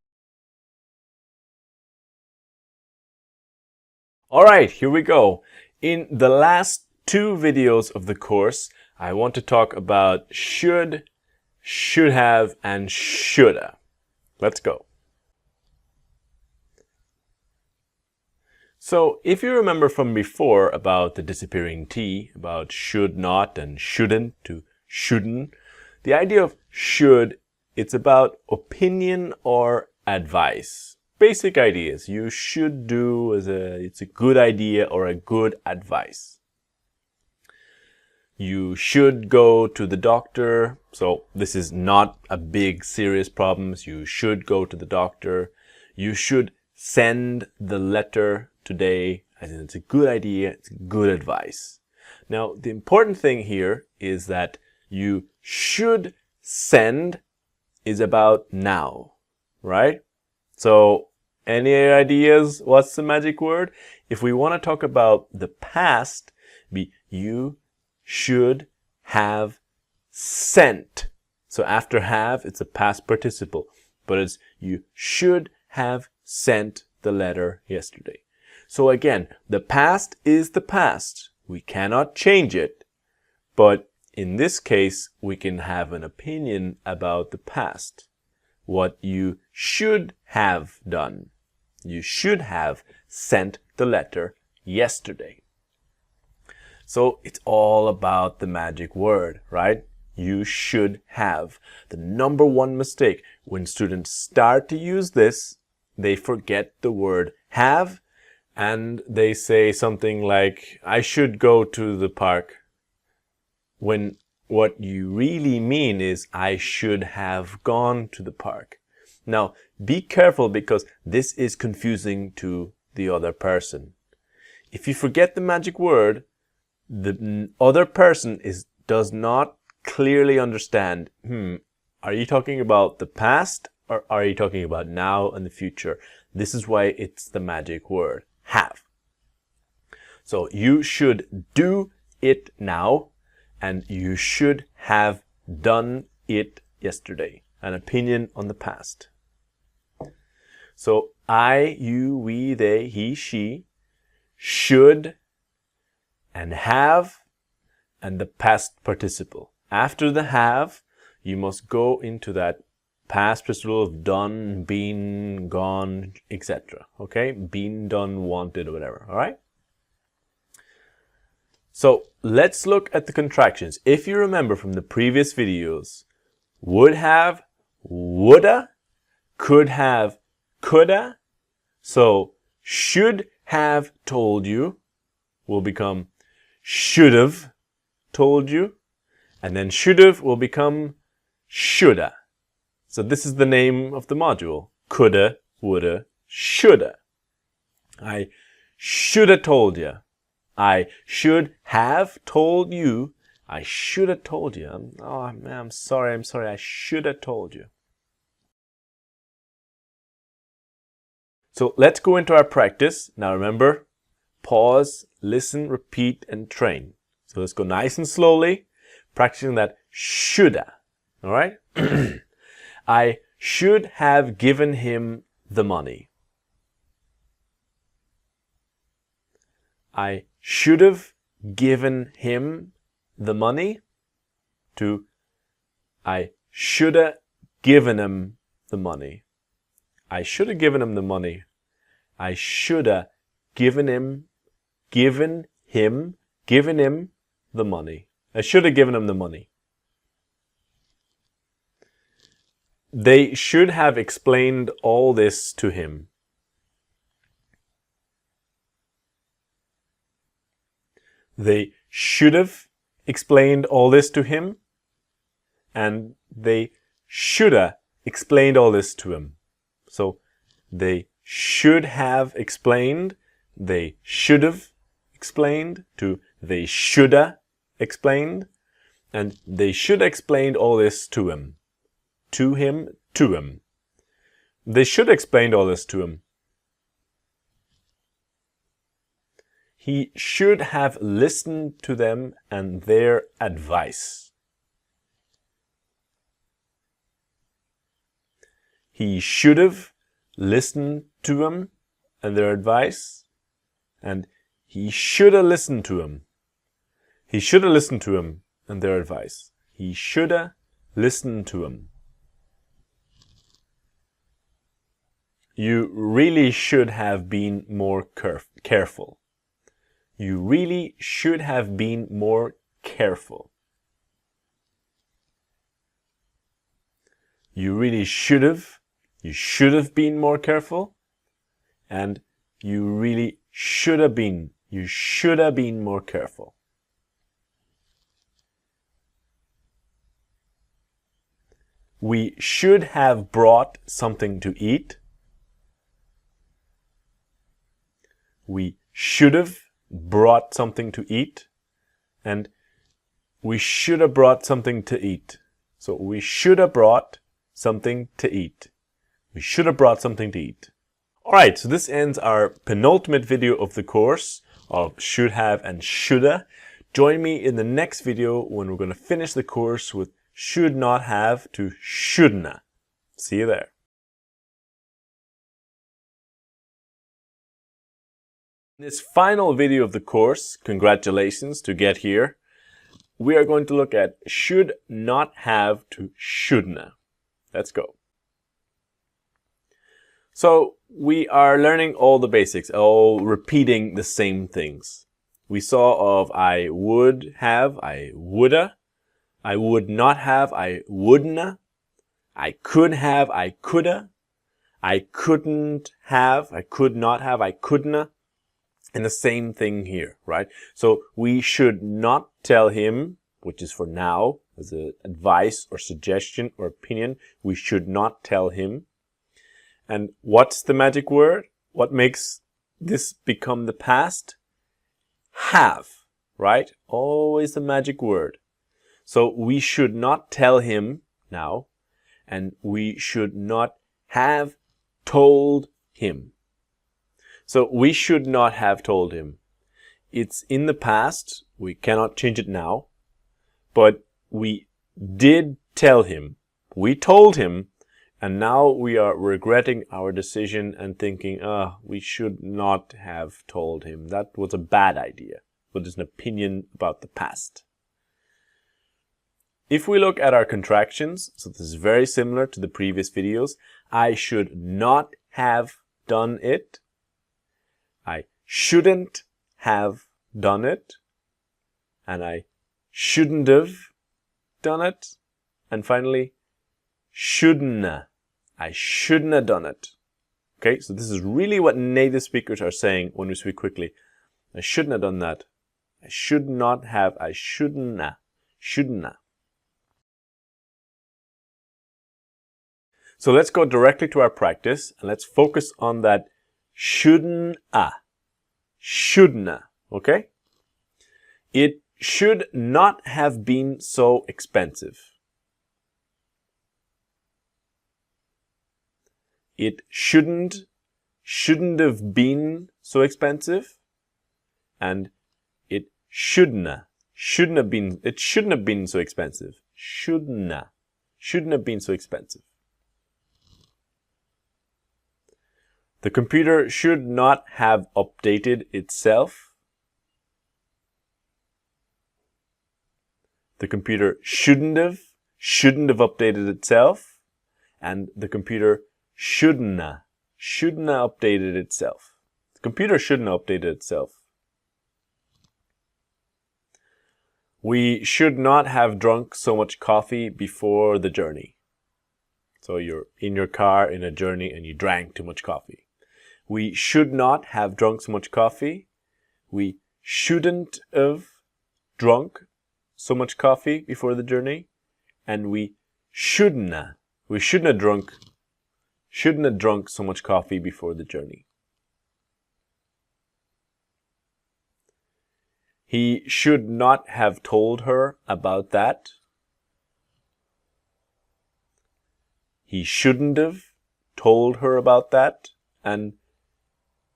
Alright, here we go. In the last two videos of the course, I want to talk about should, should have, and shoulda. Let's go. So if you remember from before about the disappearing T, about should not and shouldn't to shouldn't, the idea of should, it's about opinion or advice. Basic ideas. You should do, it's a good idea or a good advice. You should go to the doctor. So this is not a big serious problem. You should go to the doctor. You should send the letter today. I think it's a good idea. It's good advice. Now, the important thing here is that you should send is about now, right? So Any ideas? What's the magic word? If we want to talk about the past, be you should have sent. So after have, it's a past participle, but it's you should have sent the letter yesterday. So again, the past is the past. We cannot change it, but in this case, we can have an opinion about the past. What you should have done. You should have sent the letter yesterday. So it's all about the magic word, right? You should have. The number one mistake when students start to use this, they forget the word have and they say something like, I should go to the park, when what you really mean is, I should have gone to the park. Now, be careful because this is confusing to the other person. If you forget the magic word, the other person does not clearly understand, are you talking about the past or are you talking about now and the future? This is why it's the magic word, have. So you should do it now and you should have done it yesterday. An opinion on the past. So I, you, we, they, he, she should and have and the past participle. After the have, you must go into that past participle of done, been, gone, etc. Okay? Been, done, wanted, or whatever. All right? So let's look at the contractions. If you remember from the previous videos, would have, woulda, could have, coulda. So should have told you will become should have told you. And then should have will become shoulda. So this is the name of the module. Coulda, woulda, shoulda. I shoulda told you. I should have told you. I should have told you. Oh man, I'm sorry. I should have told you. So let's go into our practice. Now remember, pause, listen, repeat, and train. So let's go nice and slowly, practicing that shoulda. All right? I should have given him the money. I should have given him the money to I should have given him the money. I should have given him the money. I should have given him the money. I should have given him the money. They should have explained all this to him. They should have explained all this to him, and they shoulda explained all this to him. So they should have explained, they should have explained, to they shoulda explained, and they should have explained all this to him. To him, to him. They should have explained all this to him. He should have listened to them and their advice. He should have listened to them and their advice, and he should have listened to them. He should have listened to them and their advice. He should have listened to them. You really should have been more careful. You really should have been more careful. You really should have. You should have been more careful. And you really should have been. You should have been more careful. We should have brought something to eat. We should have brought something to eat, and we should have brought something to eat. So we should have brought something to eat. We should have brought something to eat. Alright, so this ends our penultimate video of the course of should have and shoulda. Join me in the next video when we're going to finish the course with should not have to shouldna. See you there. In this final video of the course, congratulations to get here, we are going to look at should not have to shouldna. Let's go. So we are learning all the basics, all repeating the same things. We saw of I would have, I woulda. I would not have, I wouldna. I could have, I coulda. I couldn't have, I could not have, I couldna. And the same thing here, right? So we should not tell him, which is for now, as an advice or suggestion or opinion, we should not tell him. And what's the magic word? What makes this become the past? Have, right? Always the magic word. So we should not tell him now, and we should not have told him. So we should not have told him. It's in the past. We cannot change it now. But we did tell him. We told him. And now we are regretting our decision and thinking, we should not have told him. That was a bad idea. But it's an opinion about the past. If we look at our contractions, so this is very similar to the previous videos, I should not have done it. I shouldn't have done it. And I shouldn't have done it. And finally, shouldn't. I shouldn't have done it. Okay, so this is really what native speakers are saying when we speak quickly. I shouldn't have done that. I should not have. I shouldn't. Shouldn't. So let's go directly to our practice and let's focus on that shouldn't. Shouldn't. Okay? It should not have been so expensive. It shouldn't have been so expensive. And it shouldn't have been so expensive. Shouldn't have been so expensive. The computer should not have updated itself. The computer shouldn't have updated itself. And the computer shouldn't have updated itself. The computer shouldn't have updated itself. We should not have drunk so much coffee before the journey. So you're in your car in a journey and you drank too much coffee. We should not have drunk so much coffee. We shouldn't have drunk so much coffee before the journey. And we shouldn't have drunk so much coffee before the journey. He should not have told her about that. He shouldn't have told her about that. And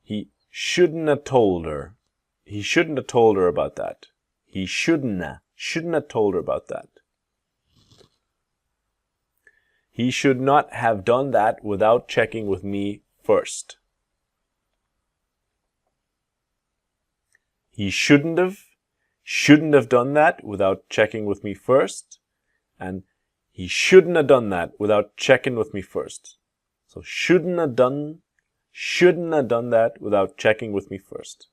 he shouldn't have told her. He shouldn't have told her about that. He shouldn't have told her about that. He should not have done that without checking with me first. He shouldn't have done that without checking with me first. And he shouldn't have done that without checking with me first. So shouldn't have done that without checking with me first.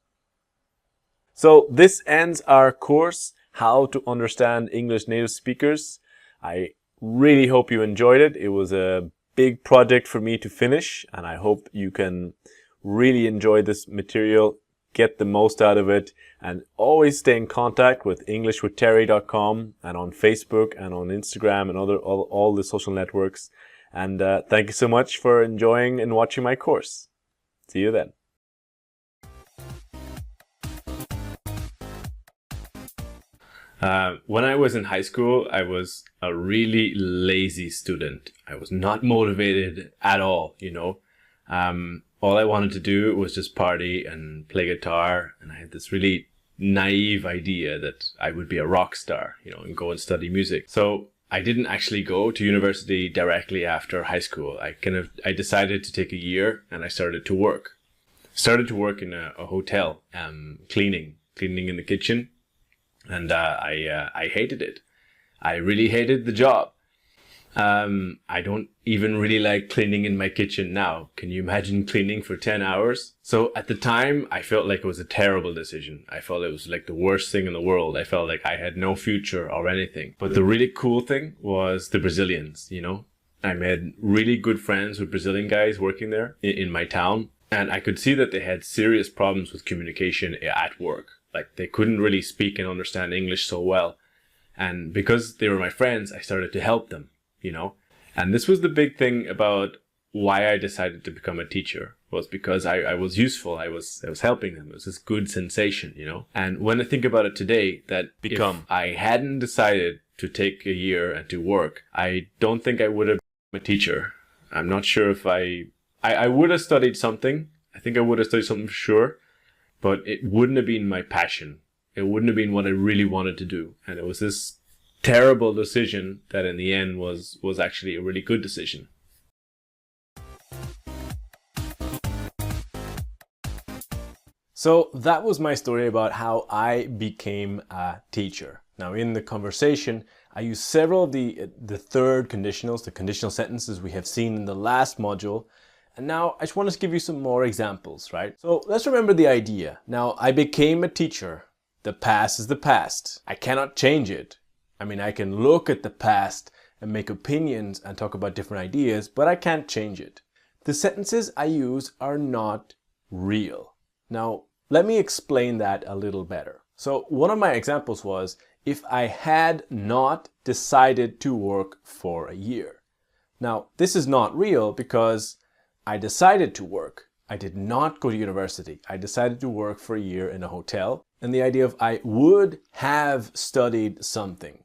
So this ends our course, How to Understand English Native Speakers. I really hope you enjoyed it. It was a big project for me to finish, and I hope you can really enjoy this material, get the most out of it, and always stay in contact with EnglishWithTerry.com and on Facebook and on Instagram and all the social networks. And thank you so much for enjoying and watching my course. See you then. When I was in high school, I was a really lazy student. I was not motivated at all, you know. all I wanted to do was just party and play guitar. And I had this really naive idea that I would be a rock star, and go and study music. So I didn't actually go to university directly after high school. I decided to take a year and I started to work. Started to work in a hotel, cleaning in the kitchen. And I hated it. I really hated the job. I don't even really like cleaning in my kitchen now. Can you imagine cleaning for 10 hours? So at the time, I felt like it was a terrible decision. I felt it was like the worst thing in the world. I felt like I had no future or anything. But the really cool thing was the Brazilians, I made really good friends with Brazilian guys working there in my town. And I could see that they had serious problems with communication at work. Like they couldn't really speak and understand English so well. And because they were my friends, I started to help them. And this was the big thing about why I decided to become a teacher, was because I was useful. I was helping them. It was this good sensation, And when I think about it today, that if I hadn't decided to take a year and to work, I don't think I would have become a teacher. I'm not sure if I would have studied something. I think I would have studied something for sure, but it wouldn't have been my passion. It wouldn't have been what I really wanted to do. And it was this terrible decision that in the end was actually a really good decision. So that was my story about how I became a teacher. Now in the conversation, I used several of the third conditionals, the conditional sentences we have seen in the last module. And now I just want to give you some more examples, right? So let's remember the idea. Now I became a teacher. The past is the past. I cannot change it. I can look at the past and make opinions and talk about different ideas, but I can't change it. The sentences I use are not real. Now, let me explain that a little better. So one of my examples was, if I had not decided to work for a year. Now, this is not real because I decided to work. I did not go to university. I decided to work for a year in a hotel. And the idea of I would have studied something.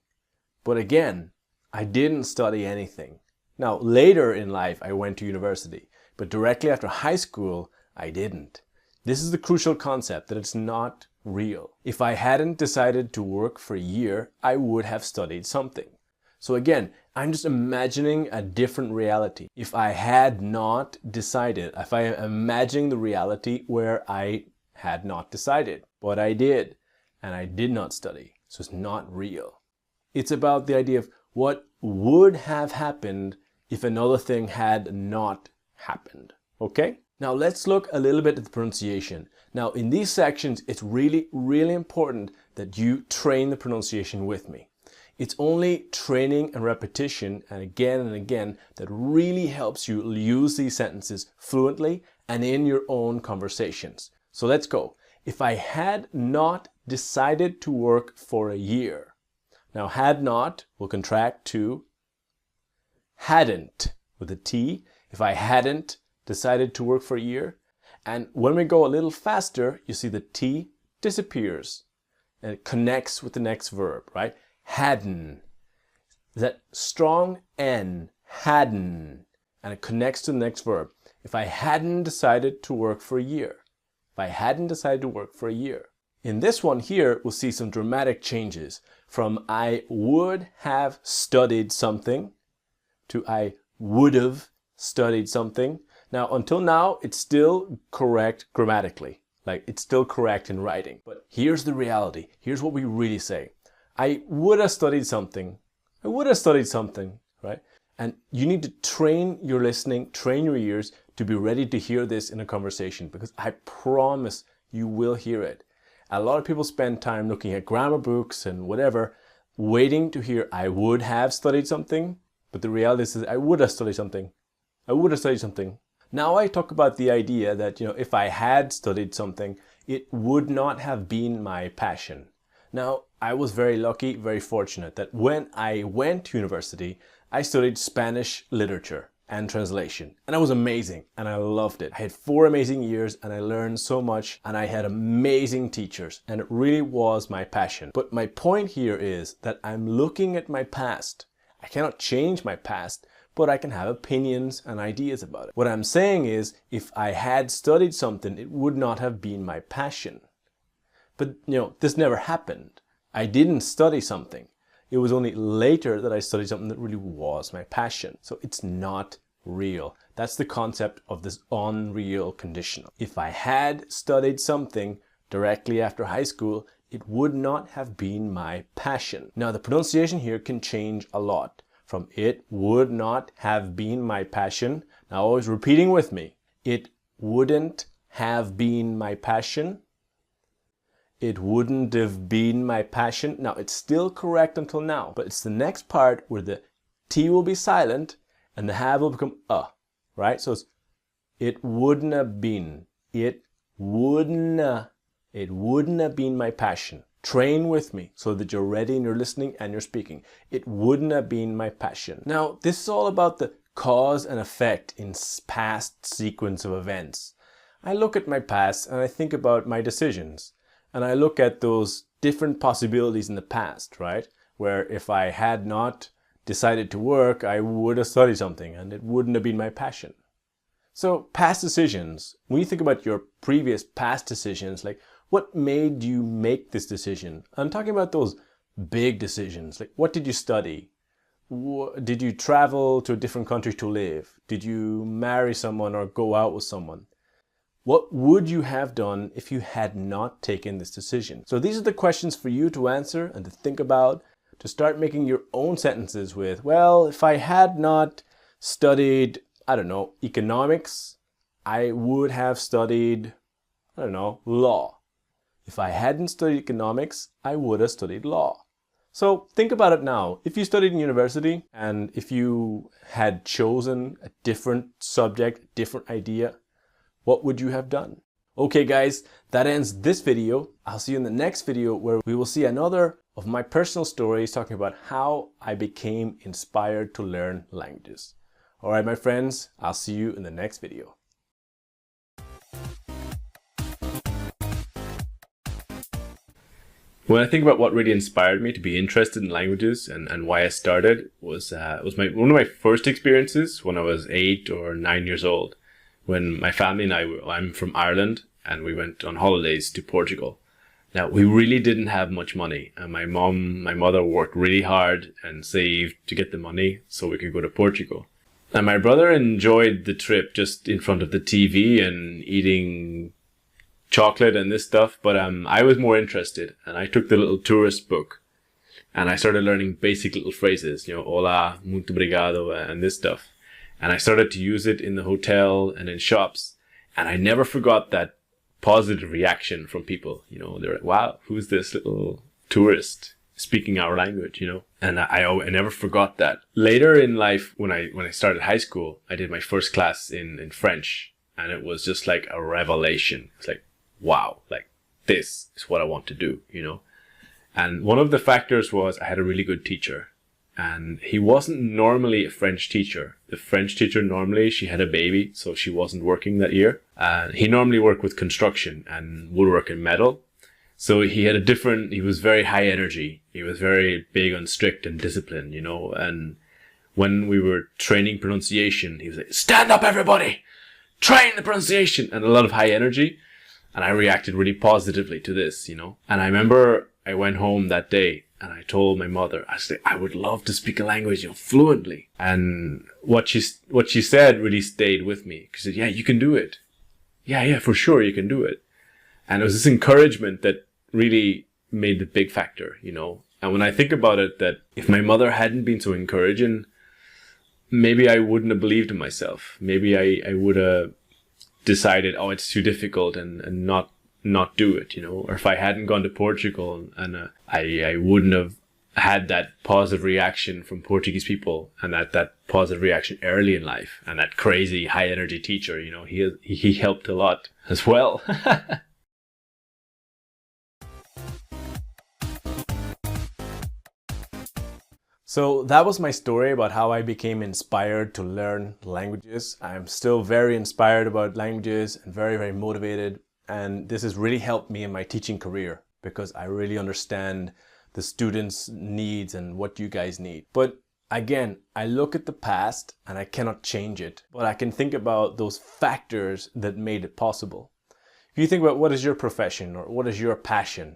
But again, I didn't study anything. Now, later in life, I went to university, but directly after high school, I didn't. This is the crucial concept, that it's not real. If I hadn't decided to work for a year, I would have studied something. So again, I'm just imagining a different reality. If I had not decided, if I am imagining the reality where I had not decided, but I did, and I did not study, so it's not real. It's about the idea of what would have happened if another thing had not happened. Okay? Now let's look a little bit at the pronunciation. Now in these sections, it's really, really important that you train the pronunciation with me. It's only training and repetition and again that really helps you use these sentences fluently and in your own conversations. So let's go. If I had not decided to work for a year. Now, had not will contract to hadn't with a T. If I hadn't decided to work for a year. And when we go a little faster, you see the T disappears and it connects with the next verb, right? Hadn't. That strong N, hadn't, and it connects to the next verb. If I hadn't decided to work for a year. If I hadn't decided to work for a year. In this one here, we'll see some dramatic changes from I would have studied something to I would have studied something. Now, until now, it's still correct grammatically. Like, it's still correct in writing. But here's the reality. Here's what we really say. I would have studied something. I would have studied something, right? And you need to train your listening, train your ears to be ready to hear this in a conversation, because I promise you will hear it. A lot of people spend time looking at grammar books and whatever, waiting to hear I would have studied something, but the reality is I would have studied something. I would have studied something. Now I talk about the idea that, if I had studied something, it would not have been my passion. Now, I was very lucky, very fortunate that when I went to university, I studied Spanish literature and translation. And that was amazing and I loved it. I had 4 amazing years and I learned so much and I had amazing teachers and it really was my passion. But my point here is that I'm looking at my past. I cannot change my past, but I can have opinions and ideas about it. What I'm saying is, if I had studied something, it would not have been my passion. But this never happened. I didn't study something. It was only later that I studied something that really was my passion. So it's not real. That's the concept of this unreal conditional. If I had studied something directly after high school, it would not have been my passion. Now the pronunciation here can change a lot. From it would not have been my passion. Now always repeating with me. It wouldn't have been my passion. It wouldn't have been my passion. Now it's still correct until now, but it's the next part where the T will be silent and the have will become right? So it's, it wouldn't have been. It wouldn't have been my passion. Train with me so that you're ready and you're listening and you're speaking. It wouldn't have been my passion. Now, this is all about the cause and effect in past sequence of events. I look at my past and I think about my decisions. And I look at those different possibilities in the past, right? Where if I had not decided to work, I would have studied something and it wouldn't have been my passion. So past decisions, when you think about your previous past decisions, like what made you make this decision? I'm talking about those big decisions, like what did you study? Did you travel to a different country to live? Did you marry someone or go out with someone? What would you have done if you had not taken this decision? So these are the questions for you to answer and to think about, to start making your own sentences with, well, if I had not studied, I don't know, economics, I would have studied, I don't know, law. If I hadn't studied economics, I would have studied law. So think about it now. If you studied in university and if you had chosen a different subject, a different idea, what would you have done? Okay guys, that ends this video. I'll see you in the next video where we will see another of my personal stories talking about how I became inspired to learn languages. Alright my friends, I'll see you in the next video. When I think about what really inspired me to be interested in languages and why I started was one of my first experiences when I was 8 or 9 years old. When my family and I'm from Ireland, and we went on holidays to Portugal. Now, we really didn't have much money, and my mother worked really hard and saved to get the money so we could go to Portugal. And my brother enjoyed the trip just in front of the TV and eating chocolate and this stuff, but I was more interested, and I took the little tourist book, and I started learning basic little phrases, hola, muito obrigado, and this stuff. And I started to use it in the hotel and in shops. And I never forgot that positive reaction from people. They're like, wow, who's this little tourist speaking our language, And I never forgot that. Later in life, when I started high school, I did my first class in French. And it was just like a revelation. It's like, wow, like this is what I want to do, And one of the factors was I had a really good teacher. And he wasn't normally a French teacher. The French teacher normally, she had a baby, so she wasn't working that year. He normally worked with construction and woodwork and metal. So he was very high energy. He was very big on strict and discipline, And when we were training pronunciation, he was like, stand up everybody! Train the pronunciation! And a lot of high energy. And I reacted really positively to this, And I remember I went home that day. And I told my mother, I said, I would love to speak a language, fluently. And what she said really stayed with me. She said, yeah, you can do it. Yeah, for sure, you can do it. And it was this encouragement that really made the big factor, And when I think about it, that if my mother hadn't been so encouraging, maybe I wouldn't have believed in myself. Maybe I would have decided, oh, it's too difficult and not do it, or if I hadn't gone to Portugal and I wouldn't have had that positive reaction from Portuguese people and that positive reaction early in life and that crazy high energy teacher, he helped a lot as well. So that was my story about how I became inspired to learn languages. I'm still very inspired about languages and very, very motivated. And this has really helped me in my teaching career because I really understand the students' needs and what you guys need. But Again, I look at the past and I cannot change it, but I can think about those factors that made it possible. If you think about what is your profession or what is your passion,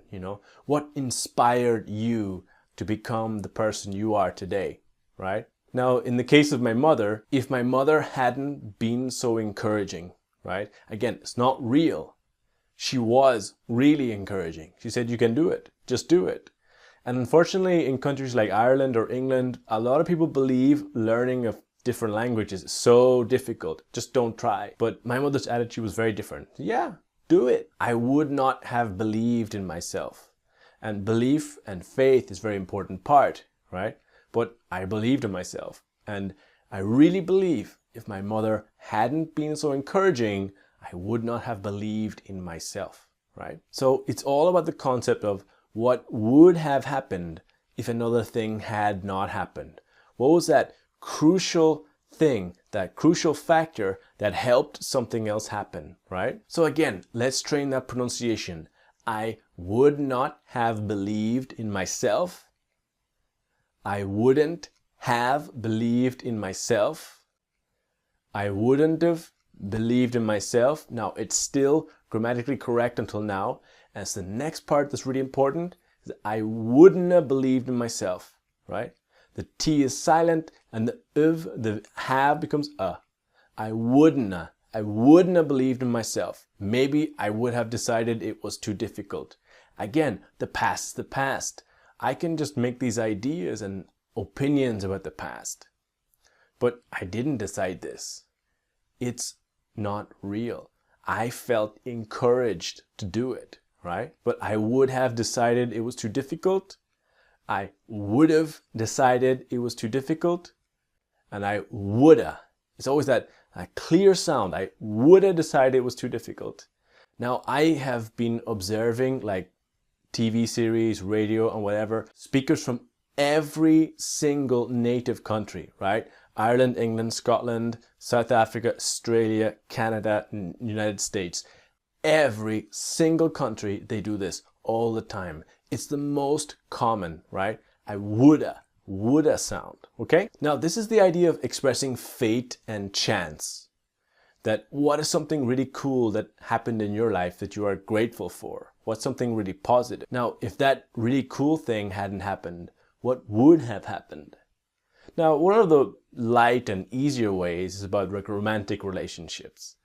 what inspired you to become the person you are today, right? Now, in the case of my mother, if my mother hadn't been so encouraging, right? Again, it's not real. She was really encouraging. She said, you can do it. Just do it. And unfortunately, in countries like Ireland or England, a lot of people believe learning of different languages is so difficult. Just don't try. But my mother's attitude was very different. Yeah, do it. I would not have believed in myself. And belief and faith is a very important part, right? But I believed in myself. And I really believe if my mother hadn't been so encouraging, I would not have believed in myself, right? So it's all about the concept of what would have happened if another thing had not happened. What was that crucial thing, that crucial factor that helped something else happen, right? So again, let's train that pronunciation. I would not have believed in myself. I wouldn't have believed in myself. I wouldn't have believed in myself. Now, it's still grammatically correct until now. As the next part that's really important is I wouldn't have believed in myself, right? The T is silent and the have becomes a. I wouldn't have believed in myself. Maybe I would have decided it was too difficult. Again, the past is the past. I can just make these ideas and opinions about the past. But I didn't decide this. It's not real. I felt encouraged to do it, right? But I would have decided it was too difficult. I would have decided it was too difficult. And I woulda. It's always that clear sound. I woulda decided it was too difficult. Now, I have been observing like TV series, radio, and whatever, speakers from every single native country, right? Ireland, England, Scotland, South Africa, Australia, Canada, and United States. Every single country, they do this all the time. It's the most common, right? I woulda sound, okay? Now, this is the idea of expressing fate and chance. That what is something really cool that happened in your life that you are grateful for? What's something really positive? Now, if that really cool thing hadn't happened, what would have happened? Now, one of the light and easier ways is about romantic relationships.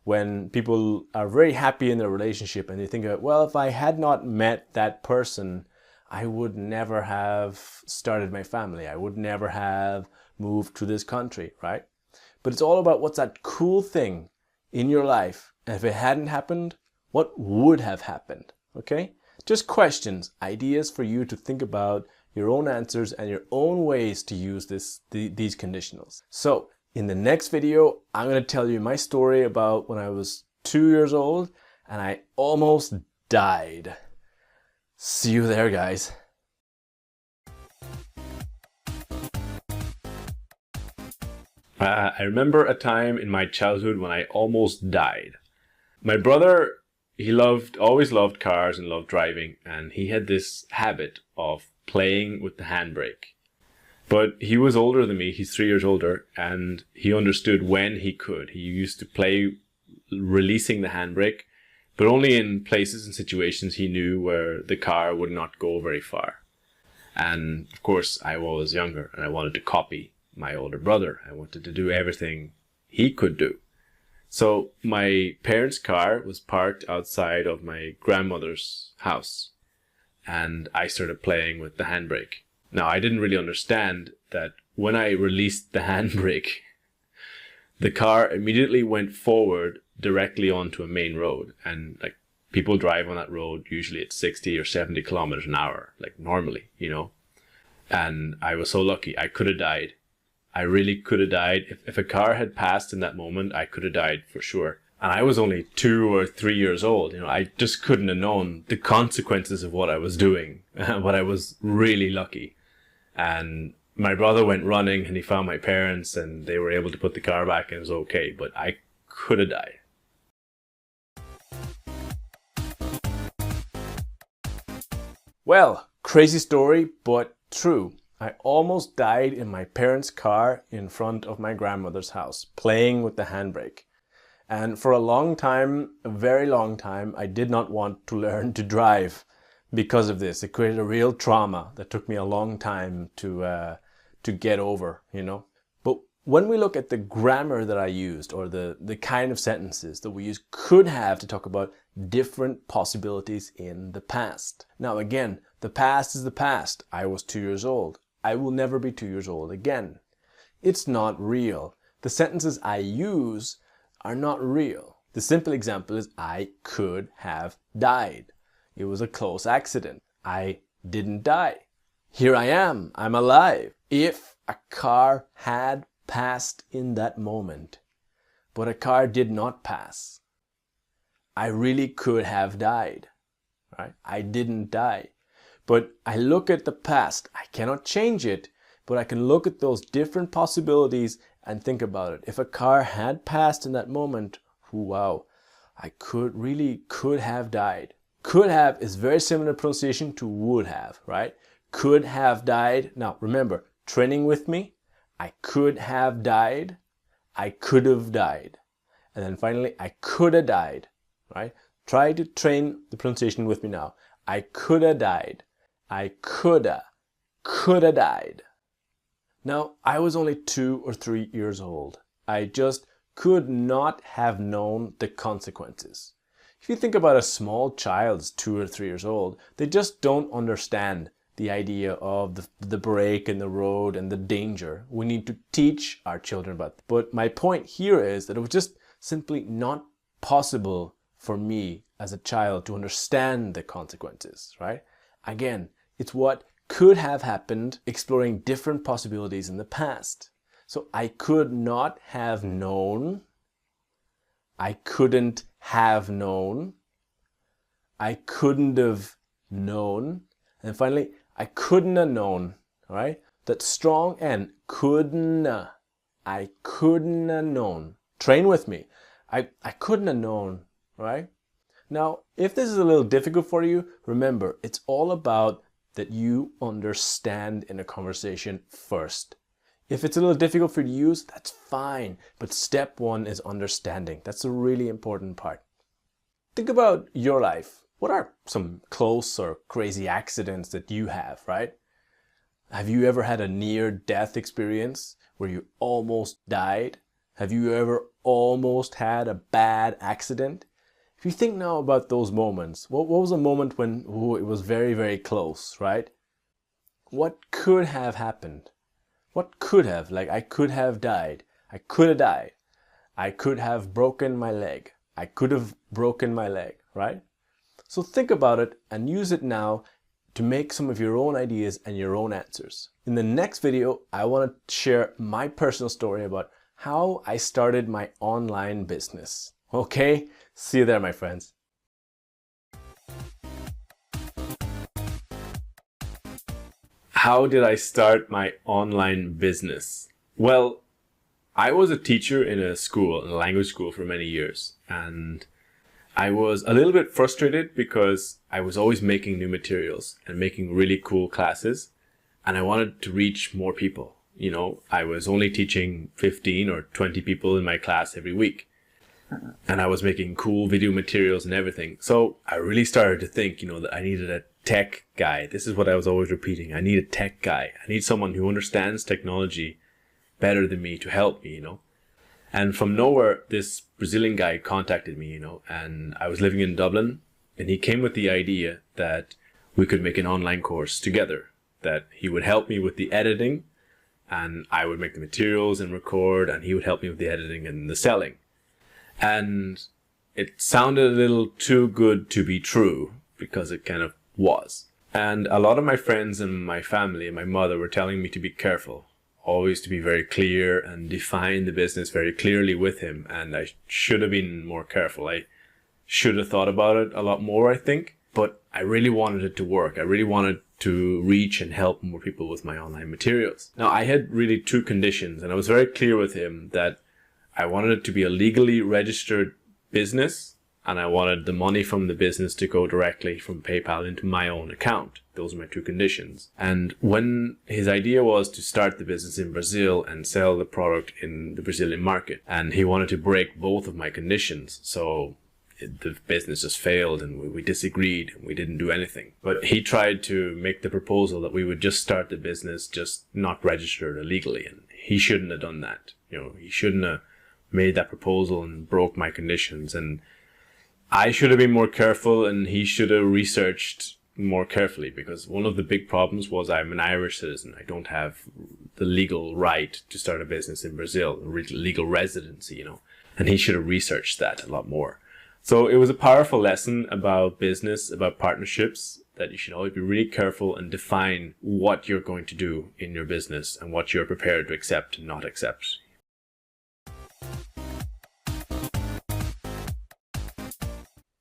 When people are very happy in their relationship and they think about, well, if I had not met that person, I would never have started my family. I would never have moved to this country, right? But it's all about what's that cool thing in your life. And if it hadn't happened, what would have happened? Okay? Just questions, ideas for you to think about your own answers and your own ways to use these conditionals. So in the next video, I'm going to tell you my story about when I was 2 years old and I almost died. See you there, guys. I remember a time in my childhood when I almost died. My brother, he always loved cars and loved driving, and he had this habit of playing with the handbrake. But he was older than me, he's 3 years older, and he understood when he could. He used to play releasing the handbrake, but only in places and situations he knew where the car would not go very far. And of course, I was younger and I wanted to copy my older brother. I wanted to do everything he could do. So my parents' car was parked outside of my grandmother's house, and I started playing with the handbrake. Now, I didn't really understand that when I released the handbrake, the car immediately went forward directly onto a main road. And like people drive on that road usually at 60 or 70 kilometers an hour, like normally, And I was so lucky. I could have died. I really could have died. If a car had passed in that moment, I could have died for sure. And I was only 2 or 3 years old. I just couldn't have known the consequences of what I was doing. But I was really lucky. And my brother went running and he found my parents and they were able to put the car back and it was okay. But I could have died. Well, crazy story, but true. I almost died in my parents' car in front of my grandmother's house, playing with the handbrake. And for a long time, a very long time, I did not want to learn to drive because of this. It created a real trauma that took me a long time to get over, you know. But when we look at the grammar that I used, or the kind of sentences that we use, could have to talk about different possibilities in the past. Now again, the past is the past. I was 2 years old. I will never be 2 years old again. It's not real. The sentences I use are not real. The simple example is I could have died. It was a close accident. I didn't die. Here I am. I'm alive. If a car had passed in that moment, but a car did not pass, I really could have died, right? I didn't die. But I look at the past. I cannot change it, but I can look at those different possibilities and think about it. If a car had passed in that moment, wow, I really could have died. Could have is very similar pronunciation to would have, right? Could have died. Now remember, training with me, I could have died, I could have died. And then finally, I could have died, right? Try to train the pronunciation with me now. I could have died. I coulda died. Now, I was only 2 or 3 years old. I just could not have known the consequences. If you think about a small child that's 2 or 3 years old, they just don't understand the idea of the break in the road and the danger. We need to teach our children about that. But my point here is that it was just simply not possible for me as a child to understand the consequences, right? Again, it's what could have happened, exploring different possibilities in the past. So I could not have known, I couldn't have known, I couldn't have known, and finally, I couldn't have known, all right? That strong N, couldn't, I couldn't have known. Train with me. I couldn't have known, all right? Now, if this is a little difficult for you, remember, it's all about that you understand in a conversation first. If it's a little difficult for you to use, that's fine. But step one is understanding. That's a really important part. Think about your life. What are some close or crazy accidents that you have, right? Have you ever had a near-death experience where you almost died? Have you ever almost had a bad accident? If you think now about those moments, what was a moment when it was very, very close, right? What could have happened? What could have? Like, I could have died. I could have died. I could have broken my leg. I could have broken my leg, right? So think about it and use it now to make some of your own ideas and your own answers. In the next video, I want to share my personal story about how I started my online business. Okay? See you there, my friends. How did I start my online business? Well, I was a teacher in a school, in a language school for many years, and I was a little bit frustrated because I was always making new materials and making really cool classes, and I wanted to reach more people. You know, I was only teaching 15 or 20 people in my class every week, and I was making cool video materials and everything. So I really started to think, you know, that I needed a tech guy. This is what I was always repeating. I need a tech guy. I need someone who understands technology better than me to help me, you know. And from nowhere, this Brazilian guy contacted me, you know, and I was living in Dublin, and he came with the idea that we could make an online course together, that he would help me with the editing, and I would make the materials and record, and he would help me with the editing and the selling. And it sounded a little too good to be true, because it kind of was. And a lot of my friends and my family and my mother were telling me to be careful, always to be very clear and define the business very clearly with him. And I should have been more careful. I should have thought about it a lot more, I think. But I really wanted it to work. I really wanted to reach and help more people with my online materials. Now, I had really two conditions, and I was very clear with him that I wanted it to be a legally registered business, and I wanted the money from the business to go directly from PayPal into my own account. Those are my two conditions. And when his idea was to start the business in Brazil and sell the product in the Brazilian market, and he wanted to break both of my conditions. So the business just failed and we disagreed and we didn't do anything. But he tried to make the proposal that we would just start the business, just not registered illegally. And he shouldn't have done that. He shouldn't have made that proposal and broke my conditions. And I should have been more careful, and he should have researched more carefully, because one of the big problems was I'm an Irish citizen. I don't have the legal right to start a business in Brazil, legal residency, and he should have researched that a lot more. So it was a powerful lesson about business, about partnerships, that you should always be really careful and define what you're going to do in your business and what you're prepared to accept and not accept.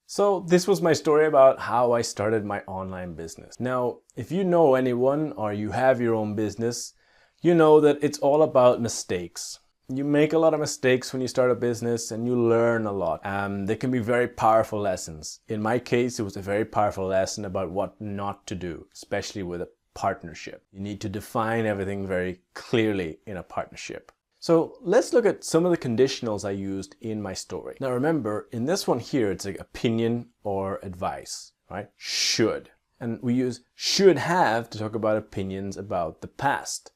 So this was my story about how I started my online business. Now, if you know anyone or you have your own business, you know that it's all about mistakes. You make a lot of mistakes when you start a business and you learn a lot. They can be very powerful lessons. In my case, it was a very powerful lesson about what not to do, especially with a partnership. You need to define everything very clearly in a partnership. So let's look at some of the conditionals I used in my story. Now remember, in this one here, it's like opinion or advice, right? Should. And we use should have to talk about opinions about the past.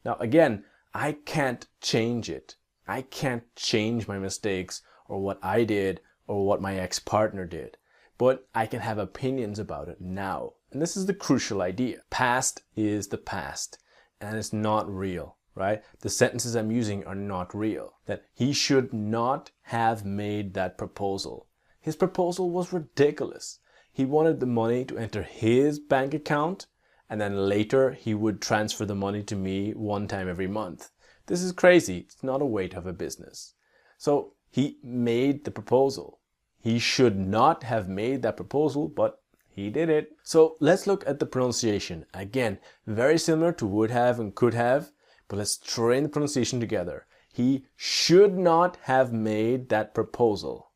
Now again, I can't change it. I can't change my mistakes or what I did or what my ex-partner did. But I can have opinions about it now. And this is the crucial idea. Past is the past, and it's not real. Right? The sentences I'm using are not real. That he should not have made that proposal. His proposal was ridiculous. He wanted the money to enter his bank account, and then later he would transfer the money to me one time every month. This is crazy. It's not a way to have a business. So he made the proposal. He should not have made that proposal, but he did it. So let's look at the pronunciation. Again, very similar to would have and could have. But let's train the pronunciation together. He should not have made that proposal.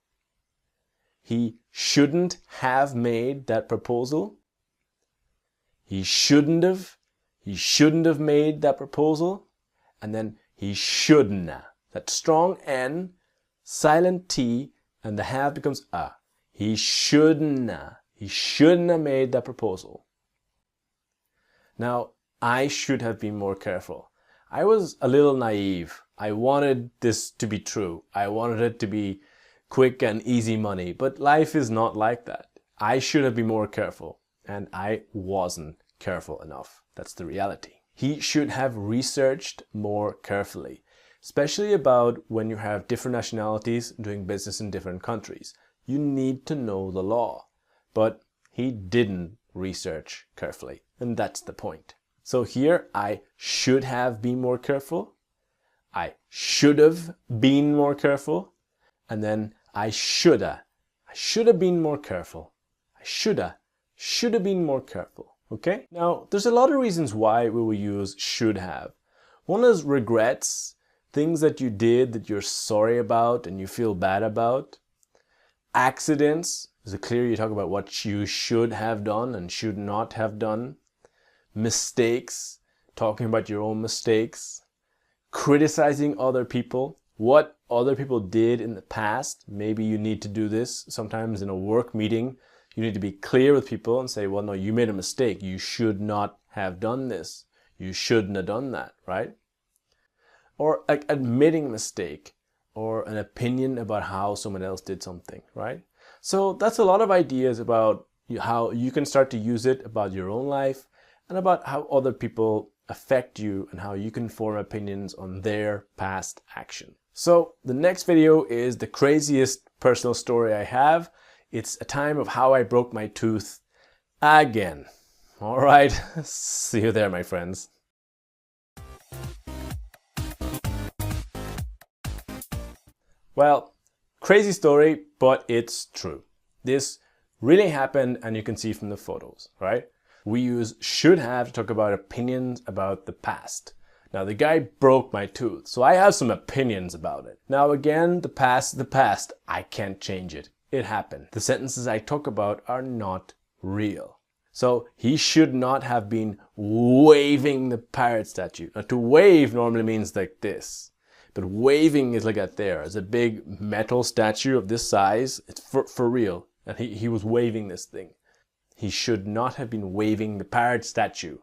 He shouldn't have made that proposal. He shouldn't have made that proposal. And then he shouldn't. That strong N, silent T, and the have becomes a. He shouldn't have made that proposal. Now, I should have been more careful. I was a little naive. I wanted this to be true. I wanted it to be quick and easy money, but life is not like that. I should have been more careful, and I wasn't careful enough. That's the reality. He should have researched more carefully, especially about when you have different nationalities doing business in different countries. You need to know the law, but he didn't research carefully, and that's the point. So here, I should have been more careful. I should have been more careful. And then I shoulda. I should have been more careful. I should have been more careful. Okay? Now, there's a lot of reasons why we will use should have. One is regrets, things that you did that you're sorry about and you feel bad about. Accidents, is it clear you talk about what you should have done and should not have done. Mistakes, talking about your own mistakes, criticizing other people, what other people did in the past. Maybe you need to do this sometimes in a work meeting. You need to be clear with people and say, well, no, you made a mistake. You should not have done this. You shouldn't have done that, right? Or admitting a mistake or an opinion about how someone else did something, right? So that's a lot of ideas about how you can start to use it about your own life, and about how other people affect you and how you can form opinions on their past action. So the next video is the craziest personal story I have. It's a time of how I broke my tooth again. All right, see you there, my friends. Well, crazy story, but it's true. This really happened, and you can see from the photos, right? We use should have to talk about opinions about the past. Now, the guy broke my tooth, so I have some opinions about it. Now, again, the past is the past. I can't change it. it happened. The sentences I talk about are not real. So he should not have been waving the parrot statue. Now, to wave normally means like this, but waving is like that there. It's a big metal statue of this size. It's for real. And he was waving this thing. He should not have been waving the parrot statue.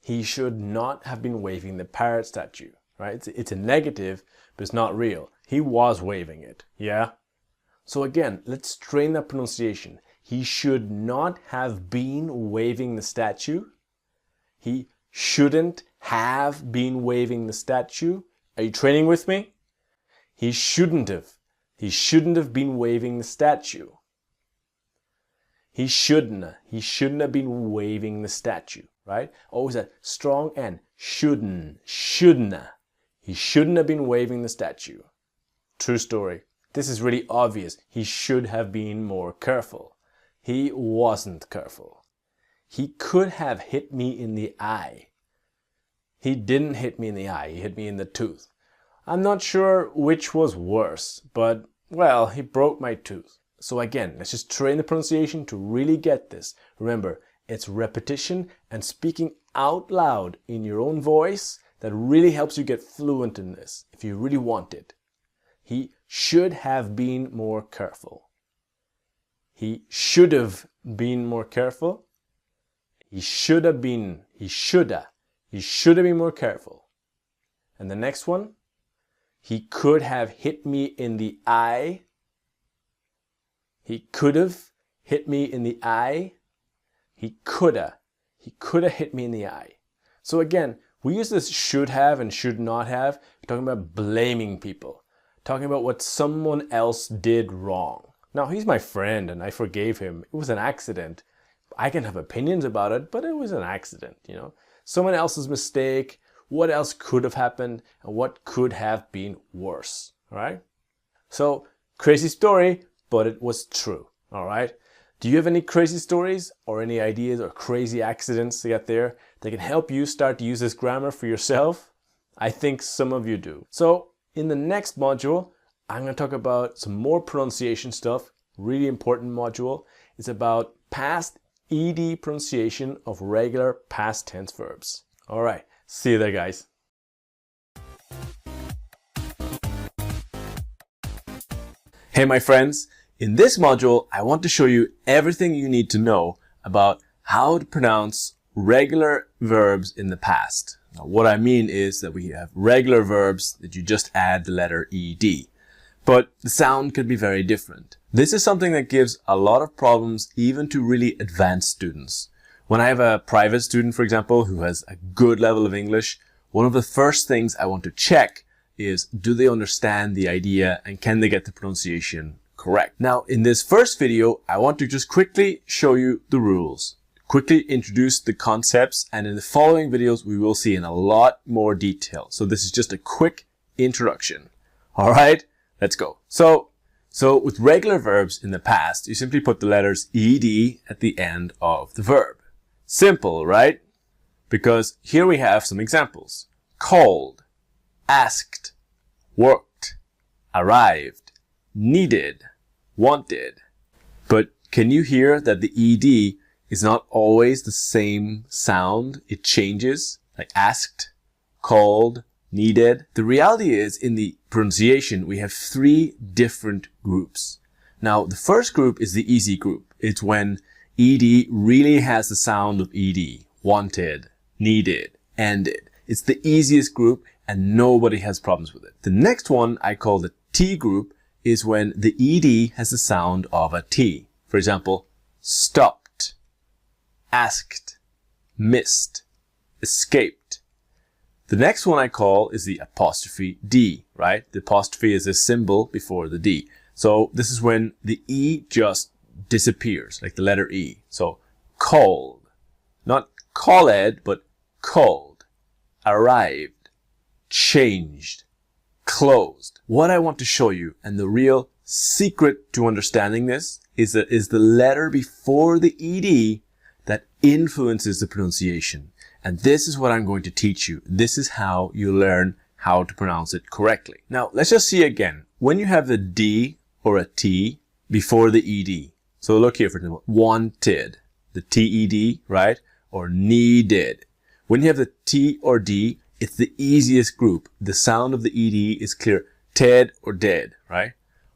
He should not have been waving the parrot statue, right? It's a negative, but it's not real. He was waving it, yeah? So again, let's train that pronunciation. He should not have been waving the statue. He shouldn't have been waving the statue. Are you training with me? He shouldn't have. He shouldn't have been waving the statue. He shouldn't have been waving the statue, right? Always that strong N. Shouldn't. He shouldn't have been waving the statue. True story. This is really obvious. He should have been more careful. He wasn't careful. He could have hit me in the eye. He didn't hit me in the eye. He hit me in the tooth. I'm not sure which was worse, but, well, he broke my tooth. So again, let's just train the pronunciation to really get this. Remember, it's repetition and speaking out loud in your own voice that really helps you get fluent in this, if you really want it. He should have been more careful. He should have been more careful. He should have been more careful. And the next one, he could have hit me in the eye. He could have hit me in the eye. He coulda hit me in the eye. So again, we use this should have and should not have. We're talking about blaming people. Talking about what someone else did wrong. Now, he's my friend and I forgave him. It was an accident. I can have opinions about it, but it was an accident, you know. Someone else's mistake. What else could have happened and what could have been worse, all right? So, crazy story, but it was true, all right? Do you have any crazy stories or any ideas or crazy accidents out there that can help you start to use this grammar for yourself? I think some of you do. So, in the next module, I'm going to talk about some more pronunciation stuff, really important module. It's about past ED pronunciation of regular past tense verbs. All right, see you there, guys. Hey, my friends. In this module, I want to show you everything you need to know about how to pronounce regular verbs in the past. Now, what I mean is that we have regular verbs that you just add the letter ED. But the sound could be very different. This is something that gives a lot of problems even to really advanced students. When I have a private student, for example, who has a good level of English, one of the first things I want to check is, do they understand the idea and can they get the pronunciation correct? Now, in this first video, I want to just quickly show you the rules, quickly introduce the concepts, and in the following videos, we will see in a lot more detail. So this is just a quick introduction. All right, let's go. So with regular verbs in the past, you simply put the letters ED at the end of the verb. Simple, right? Because here we have some examples. Called, asked, worked, arrived, needed, wanted. But can you hear that the ED is not always the same sound? It changes, like asked, called, needed. The reality is, in the pronunciation, we have three different groups. Now, the first group is the easy group. It's when ED really has the sound of ED. Wanted, needed, ended. It's the easiest group and nobody has problems with it. The next one I call the T group is when the ED has the sound of a T. For example, stopped, asked, missed, escaped. The next one I call is the apostrophe D, right? The apostrophe is a symbol before the D. So this is when the E just disappears, like the letter E. So called, not called, but called, arrived, changed, closed. What I want to show you, and the real secret to understanding this, is that is the letter before the ED that influences the pronunciation. And this is what I'm going to teach you. This is how you learn how to pronounce it correctly. Now, let's just see again. When you have the D or a T, before the ed. So look here, for example, wanted, the ted, right? Or needed. When you have the T or D, it's the easiest group. The sound of the ed is clear. Ted or dead, right?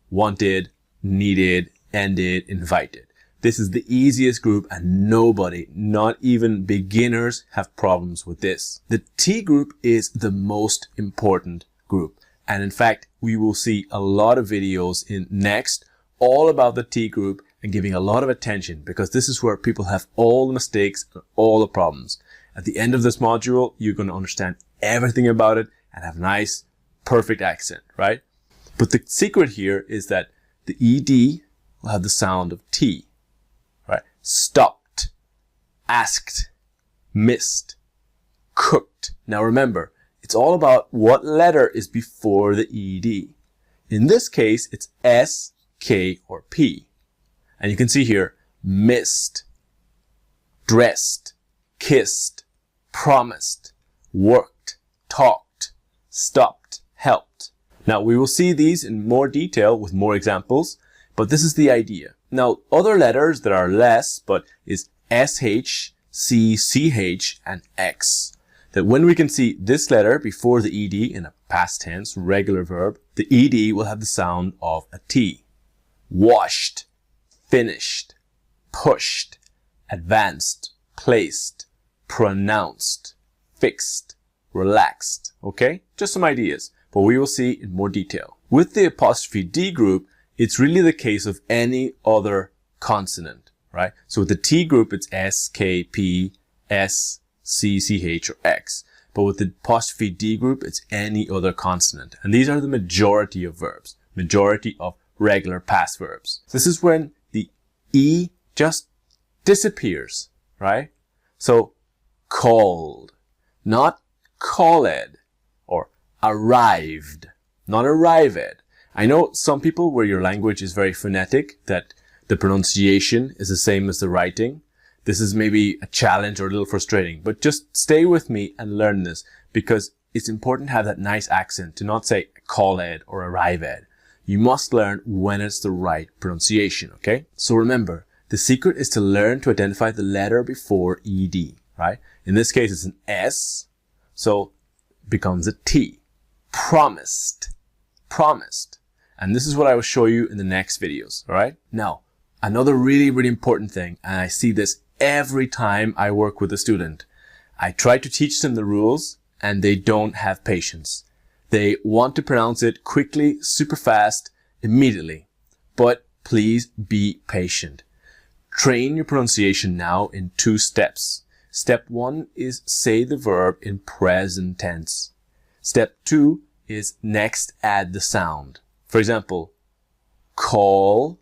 Wanted, needed, ended, invited. This is the easiest group, and nobody, not even beginners, have problems with this. The T group is the most important group. And in fact, we will see a lot of videos in next all about the T group and giving a lot of attention, because this is where people have all the mistakes and all the problems. At the end of this module, you're going to understand everything about it and have nice, perfect accent, right? But the secret here is that the ED will have the sound of T, right? Stopped, asked, missed, cooked. Now remember, it's all about what letter is before the ED. In this case, it's S, K, or P. And you can see here, missed, dressed, kissed, promised, worked, talked, stopped, helped. Now we will see these in more detail with more examples, but this is the idea. Now other letters that are less, but is SH, C, CH, and X. That when we can see this letter before the ED in a past tense, regular verb, the ED will have the sound of a T. Washed, finished, pushed, advanced, placed, pronounced, fixed, relaxed. Okay? Just some ideas, but we will see in more detail. With the apostrophe D group, it's really the case of any other consonant, right? So with the T group, it's S, K, P, S, C, CH, or X. But with the apostrophe D group, it's any other consonant. And these are the majority of verbs, majority of regular past verbs. This is when the E just disappears, right? So called, not called, or arrived, not arrived. I know some people where your language is very phonetic, that the pronunciation is the same as the writing. This is maybe a challenge or a little frustrating, but just stay with me and learn this, because it's important to have that nice accent, to not say called or arrived. You must learn when it's the right pronunciation, okay? So remember, the secret is to learn to identify the letter before ED, right? In this case, it's an S, so it becomes a T. Promised, promised. And this is what I will show you in the next videos, all right? Now, another really, really important thing, and I see this every time I work with a student. I try to teach them the rules, and they don't have patience. They want to pronounce it quickly, super fast, immediately. But please be patient. Train your pronunciation now in 2 steps. Step 1 is say the verb in present tense. Step 2 is next add the sound. For example, call,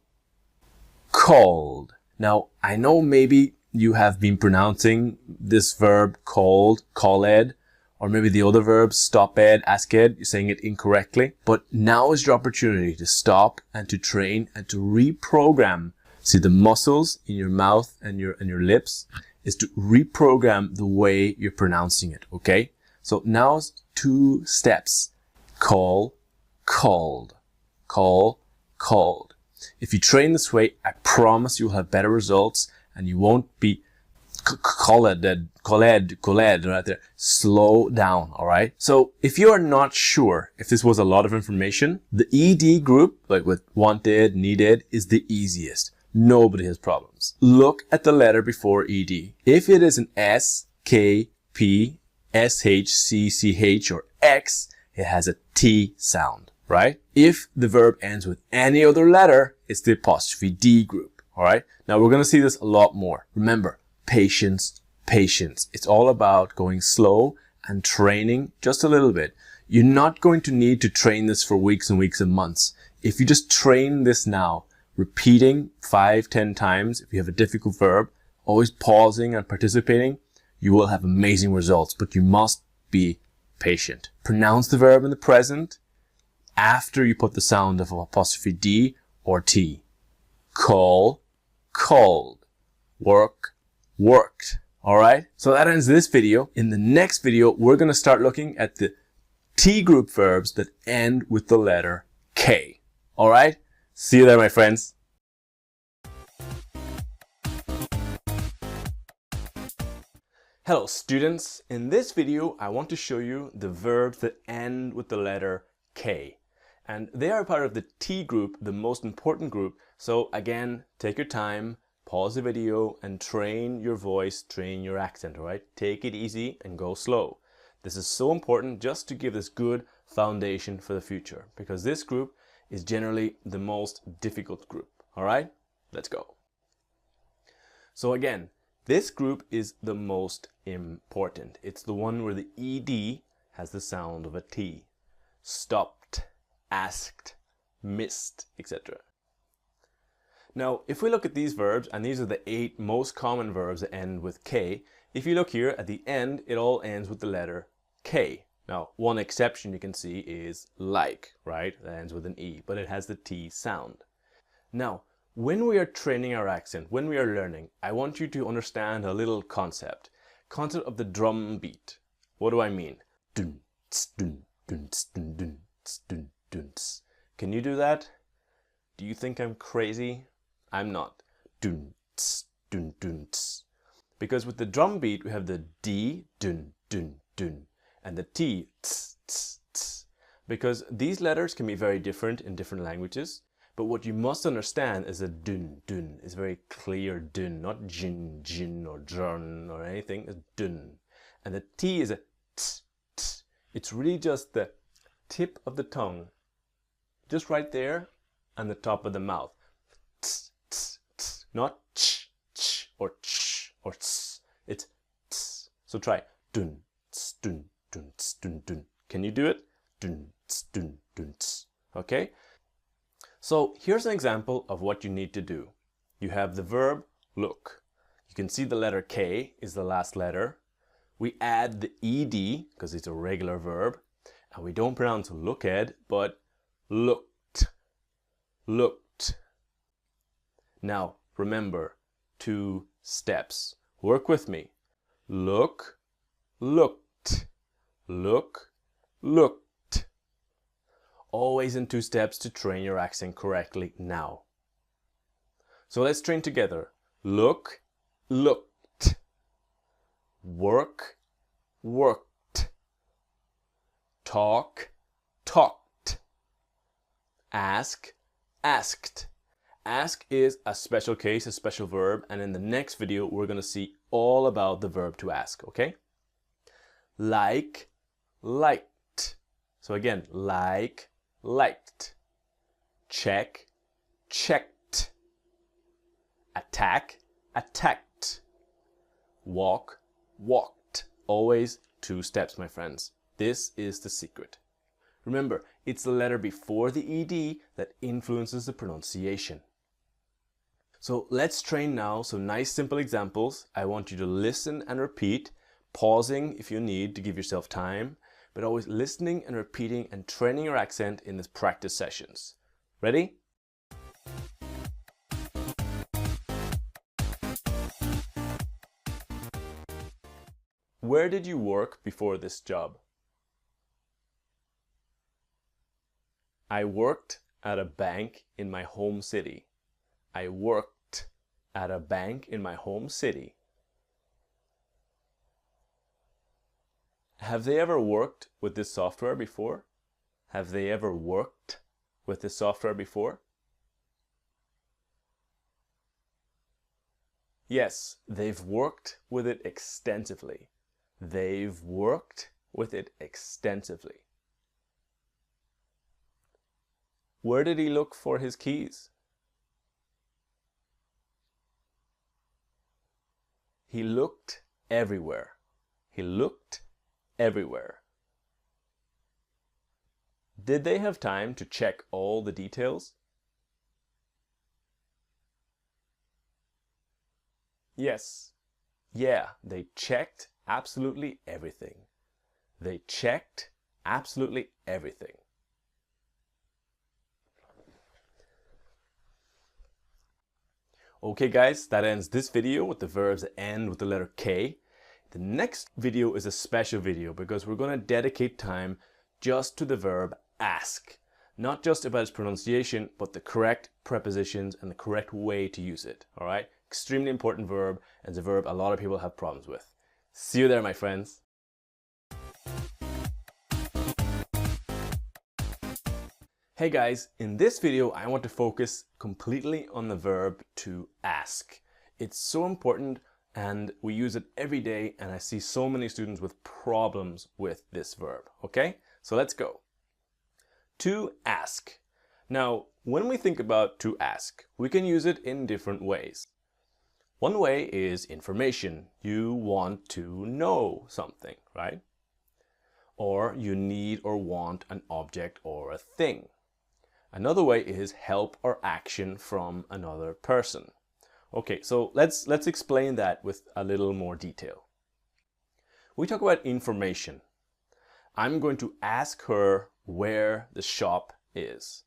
called. Now, I know maybe you have been pronouncing this verb called, called, or maybe the other verbs, stopped, asked, you're saying it incorrectly. But now is your opportunity to stop and to train and to reprogram. See, the muscles in your mouth and your lips is to reprogram the way you're pronouncing it, okay? So now's 2 steps. Call, called. Call, called. If you train this way, I promise you'll have better results and you won't be called right there. Slow down, all right? So if you are not sure if this was a lot of information, the ED group, like with wanted, needed, is the easiest. Nobody has problems. Look at the letter before ED. If it is an S, K, P, S, H, C, C, H, or X, it has a T sound, right? If the verb ends with any other letter, it's the apostrophe D group, all right? Now we're going to see this a lot more. Remember, patience, patience. It's all about going slow and training just a little bit. You're not going to need to train this for weeks and weeks and months. If you just train this now, repeating 5-10 times, if you have a difficult verb, always pausing and participating, you will have amazing results, but you must be patient. Pronounce the verb in the present after you put the sound of apostrophe D or T. Call, called. Work, worked. All right. So that ends this video. In the next video, we're going to start looking at the T group verbs that end with the letter K. All right. See you there, my friends. Hello students, in this video I want to show you the verbs that end with the letter K. And they are part of the T group, the most important group. So again, take your time, pause the video and train your voice, train your accent, alright? Take it easy and go slow. This is so important just to give this good foundation for the future, because this group is generally the most difficult group, alright? Let's go. So again, this group is the most important. It's the one where the ED has the sound of a T. Stopped, asked, missed, etc. Now, if we look at these verbs, and these are the 8 most common verbs that end with K, if you look here at the end, it all ends with the letter K. Now, one exception you can see is like, right? That ends with an E, but it has the T sound. Now, when we are training our accent, when we are learning, I want you to understand a little concept of the drum beat. What do I mean? Dun, tss, dun, dun, tss, dun, dun, tss, dun, dun, tss. Can you do that? Do you think I'm crazy? I'm not. Dun, tss, dun, dun, tss. Because with the drum beat, we have the D, dun, dun, dun, and the T, tss, tss, tss. Because these letters can be very different in different languages. But what you must understand is that dun, dun is very clear dun, not jin, jin or jern or anything. It's dun. And the T is a ts, ts. It's really just the tip of the tongue, just right there on the top of the mouth. Ts, ts, ts. Not ch, ch or ch or ts. It's ts. So try dun, ts, dun, dun, ts, dun, dun. Can you do it? Dun, ts, dun, dun, ts. Okay? So here's an example of what you need to do. You have the verb look. You can see the letter K is the last letter. We add the ED because it's a regular verb. And we don't pronounce looked, but looked. Looked. Now remember, 2 steps. Work with me. Look, looked. Look, looked. Always in 2 steps to train your accent correctly now. So let's train together. Look, looked. Work, worked. Talk, talked. Ask, asked. Ask is a special case, a special verb, and in the next video we're going to see all about the verb to ask, okay? Like, liked. So again, like, liked. Check, checked. Attack, attacked. Walk, walked. Always 2 steps, my friends. This is the secret. Remember, it's the letter before the ED that influences the pronunciation. So let's train now some nice simple examples. I want you to listen and repeat, pausing if you need to give yourself time, but always listening and repeating and training your accent in these practice sessions. Ready? Where did you work before this job? I worked at a bank in my home city. I worked at a bank in my home city. Have they ever worked with this software before? Have they ever worked with this software before? Yes, they've worked with it extensively. They've worked with it extensively. Where did he look for his keys? He looked everywhere. He looked everywhere. Did they have time to check all the details? Yes. Yeah, they checked absolutely everything. They checked absolutely everything. Okay guys, that ends this video with the verbs that end with the letter K. The next video is a special video because we're going to dedicate time just to the verb ask. Not just about its pronunciation, but the correct prepositions and the correct way to use it. Alright? Extremely important verb, and it's a verb a lot of people have problems with. See you there, my friends. Hey guys, in this video I want to focus completely on the verb to ask. It's so important and we use it every day, and I see so many students with problems with this verb. Okay, so let's go. To ask. Now, when we think about to ask, we can use it in different ways. One way is information. You want to know something, right? Or you need or want an object or a thing. Another way is help or action from another person. Okay, so let's explain that with a little more detail. We talk about information. I'm going to ask her where the shop is.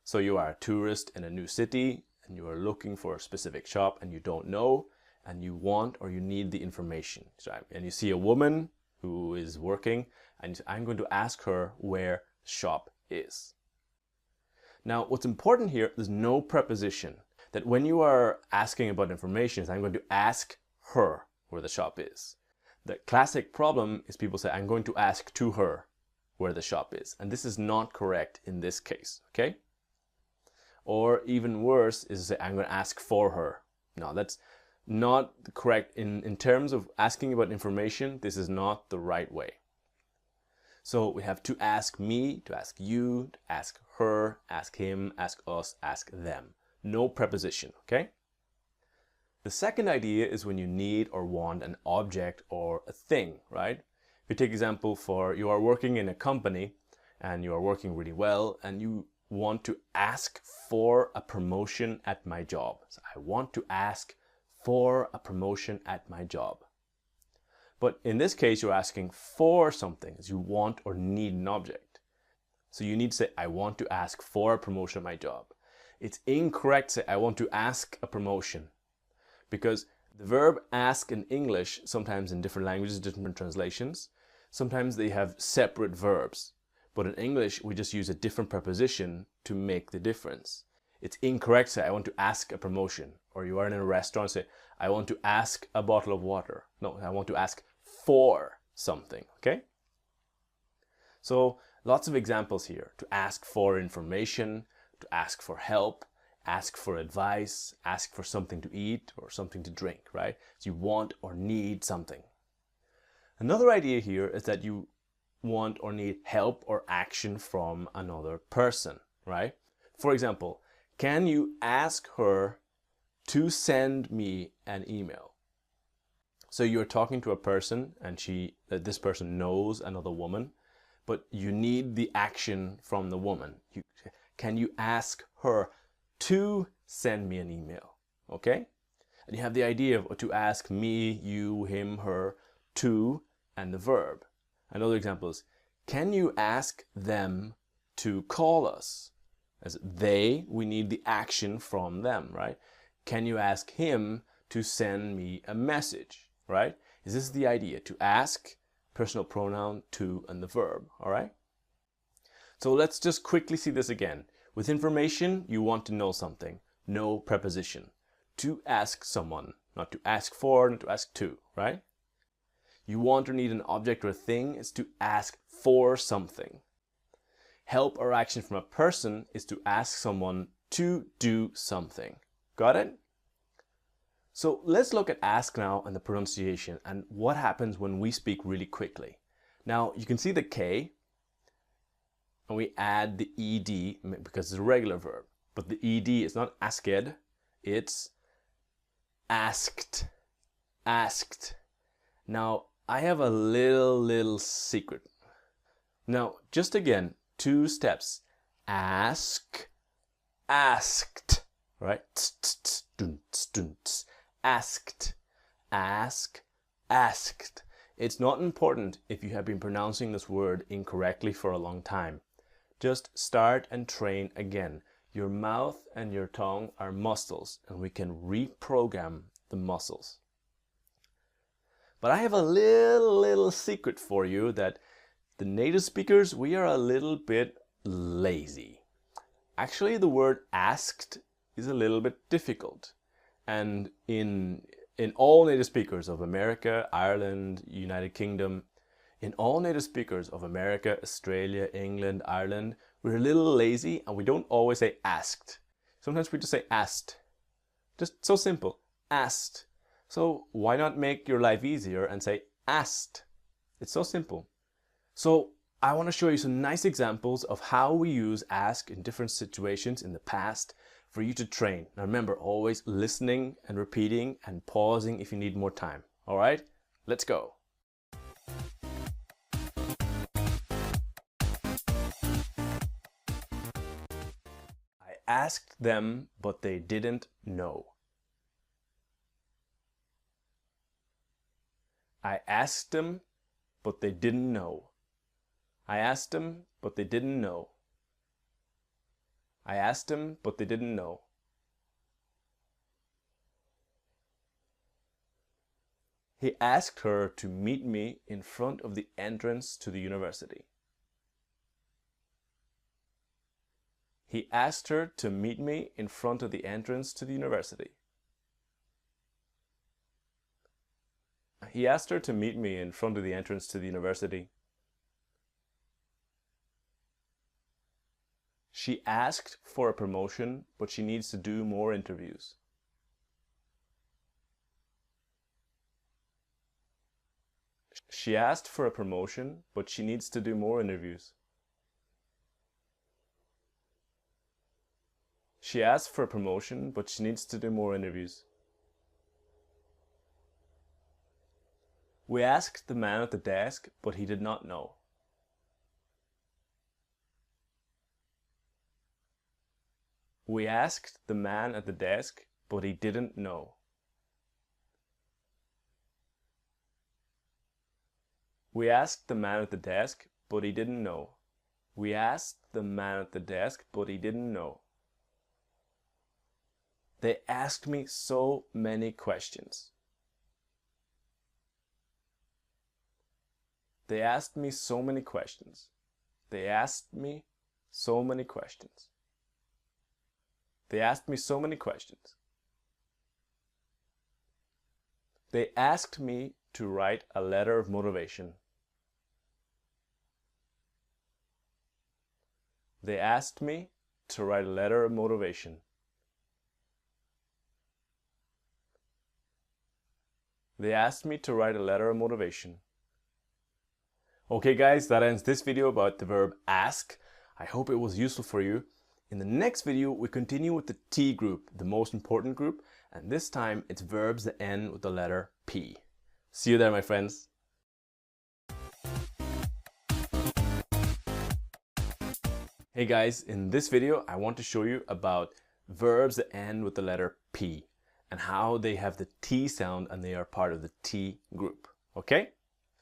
So you are a tourist in a new city and you are looking for a specific shop and you don't know, and you want or you need the information. And you see a woman who is working and I'm going to ask her where the shop is. Now, what's important here, there's no preposition. That when you are asking about information, I'm going to ask her where the shop is. The classic problem is people say, I'm going to ask to her where the shop is. And this is not correct in this case, okay? Or even worse is to say, I'm going to ask for her. No, that's not correct. In terms of asking about information, this is not the right way. So we have to ask me, to ask you, to ask her, ask him, ask us, ask them. No preposition, okay? The second idea is when you need or want an object or a thing, right? If you take example for you are working in a company and you are working really well and you want to ask for a promotion at my job. So I want to ask for a promotion at my job. But in this case, you're asking for something, as you want or need an object. So you need to say, I want to ask for a promotion at my job. It's incorrect to say, I want to ask a promotion. Because the verb ask in English, sometimes in different languages, different translations, sometimes they have separate verbs. But in English, we just use a different preposition to make the difference. It's incorrect to say, I want to ask a promotion. Or you are in a restaurant, say, I want to ask a bottle of water. No, I want to ask for something, okay? So lots of examples here. To ask for information, to ask for help, ask for advice, ask for something to eat or something to drink, right? So you want or need something. Another idea here is that you want or need help or action from another person, right? For example, can you ask her to send me an email? So you're talking to a person and this person knows another woman, but you need the action from the woman. Can you ask her to send me an email? Okay? And you have the idea of to ask me, you, him, her, to, and the verb. Another example is, can you ask them to call us? As they, we need the action from them, right? Can you ask him to send me a message, right? Is this the idea? To ask, personal pronoun, to, and the verb, all right? So let's just quickly see this again. With information, you want to know something. No preposition. To ask someone, not to ask for, not to ask to, right? You want or need an object or a thing is to ask for something. Help or action from a person is to ask someone to do something. Got it? So let's look at ask now and the pronunciation and what happens when we speak really quickly. Now you can see the K and we add the ED because it's a regular verb. But the ED is not asked, it's asked, asked. Now I have a little secret. Now just again, 2 steps. Ask, asked, right? Asked, ask, asked. It's not important if you have been pronouncing this word incorrectly for a long time. Just start and train again. Your mouth and your tongue are muscles, and we can reprogram the muscles. But I have a little secret for you that the native speakers, we are a little bit lazy. Actually, the word asked is a little bit difficult. And in in all native speakers of America, Ireland, United Kingdom, in all native speakers of America, Australia, England, Ireland, we're a little lazy and we don't always say asked. Sometimes we just say asked. Just so simple, asked. So why not make your life easier and say asked? It's so simple. So I want to show you some nice examples of how we use ask in different situations in the past for you to train. Now remember, always listening and repeating and pausing if you need more time. All right, let's go. I asked them, but they didn't know. I asked them, but they didn't know. I asked them, but they didn't know. I asked them, but they didn't know. He asked her to meet me in front of the entrance to the university. He asked her to meet me in front of the entrance to the university. He asked her to meet me in front of the entrance to the university. She asked for a promotion, but she needs to do more interviews. She asked for a promotion, but she needs to do more interviews. She asked for a promotion, but she needs to do more interviews. We asked the man at the desk, but he did not know. We asked the man at the desk, but he didn't know. We asked the man at the desk, but he didn't know. We asked the man at the desk, but he didn't know. They asked me so many questions. They asked me so many questions. They asked me so many questions. They asked me so many questions. They asked me to write a letter of motivation. They asked me to write a letter of motivation. They asked me to write a letter of motivation. Okay guys, that ends this video about the verb ask. I hope it was useful for you. In the next video, we continue with the T group, the most important group, and this time it's verbs that end with the letter P. See you there, my friends. Hey guys, in this video, I want to show you about verbs that end with the letter P and how they have the T sound and they are part of the T group, okay?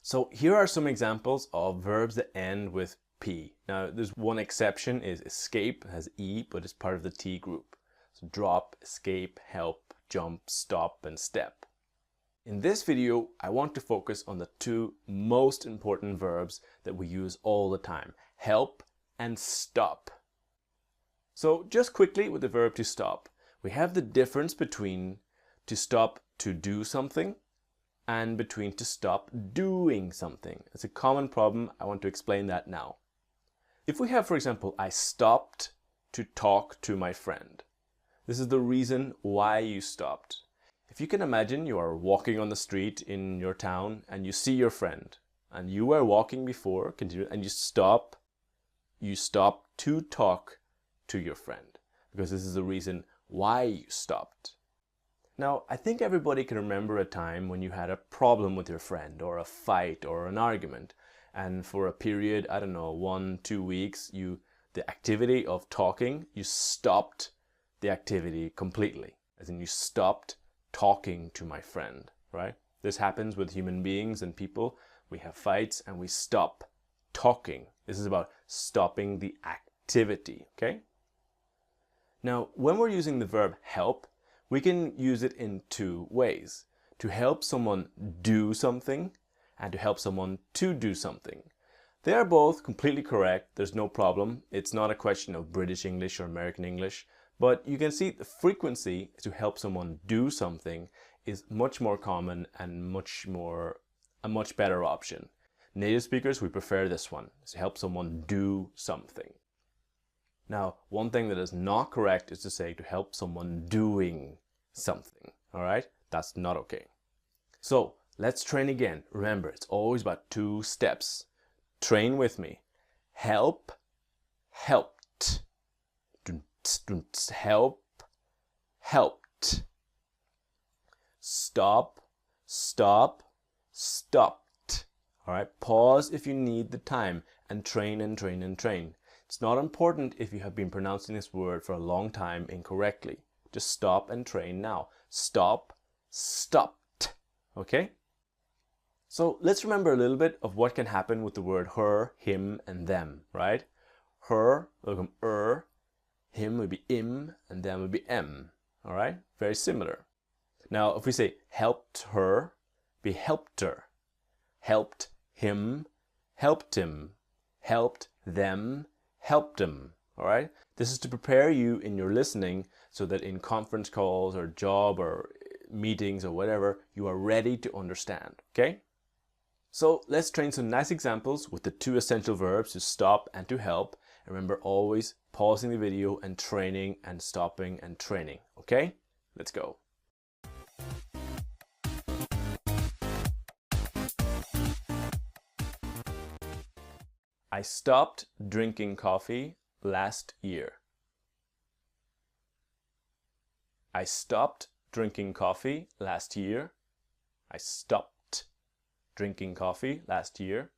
So here are some examples of verbs that end with P. Now there's one exception, is escape, has E, but it's part of the T group. So drop, escape, help, jump, stop, and step. In this video, I want to focus on the two most important verbs that we use all the time, help and stop. So just quickly with the verb to stop, we have the difference between to stop to do something and between to stop doing something. It's a common problem. I want to explain that now. If we have, for example, I stopped to talk to my friend. This is the reason why you stopped. If you can imagine, you are walking on the street in your town and you see your friend and you were walking before, continue, and you stop to talk to your friend because this is the reason why you stopped. Now, I think everybody can remember a time when you had a problem with your friend or a fight or an argument, and for a period, I don't know, 1-2 weeks, the activity of talking, you stopped the activity completely. As in, you stopped talking to my friend, right? This happens with human beings and people. We have fights and we stop talking. This is about stopping the activity, okay? Now, when we're using the verb help, we can use it in two ways. To help someone do something and to help someone to do something. They are both completely correct. There's no problem. It's not a question of British English or American English. But you can see the frequency to help someone do something is much more common and a much better option. Native speakers, we prefer this one, to help someone do something. Now, one thing that is not correct is to say to help someone doing something, all right? That's not okay. So let's train again. Remember, it's always about 2 steps. Train with me. Help, helped. Help, helped. Stop, stop, stopped. All right, pause if you need the time and train and train and train. It's not important if you have been pronouncing this word for a long time incorrectly. Just stop and train now. Stop, stopped. Okay? So let's remember a little bit of what can happen with the word her, him, and them, right? Her will become him would be im, and them would be em. All right? Very similar. Now, if we say helped her, be helped her. Helped him, helped him. Helped them, helped them. All right? This is to prepare you in your listening so that in conference calls or job or meetings or whatever, you are ready to understand. Okay? So let's train some nice examples with the 2 essential verbs to stop and to help. Remember, always pausing the video and training and stopping and training. Okay? Let's go. I stopped drinking coffee last year. I stopped drinking coffee last year. I stopped drinking coffee last year.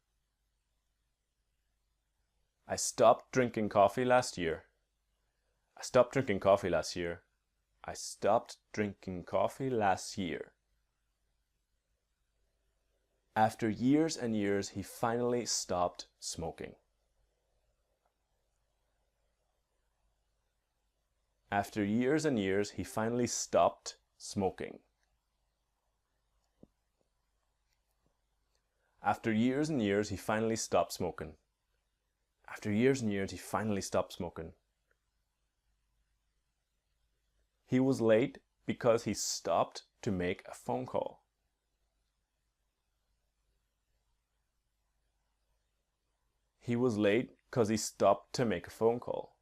I stopped drinking coffee last year. I stopped drinking coffee last year. I stopped drinking coffee last year. After years and years, he finally stopped smoking. After years and years, he finally stopped smoking. After years and years, he finally stopped smoking. After years and years, he finally stopped smoking. He was late because he stopped to make a phone call. He was late because he stopped to make a phone call.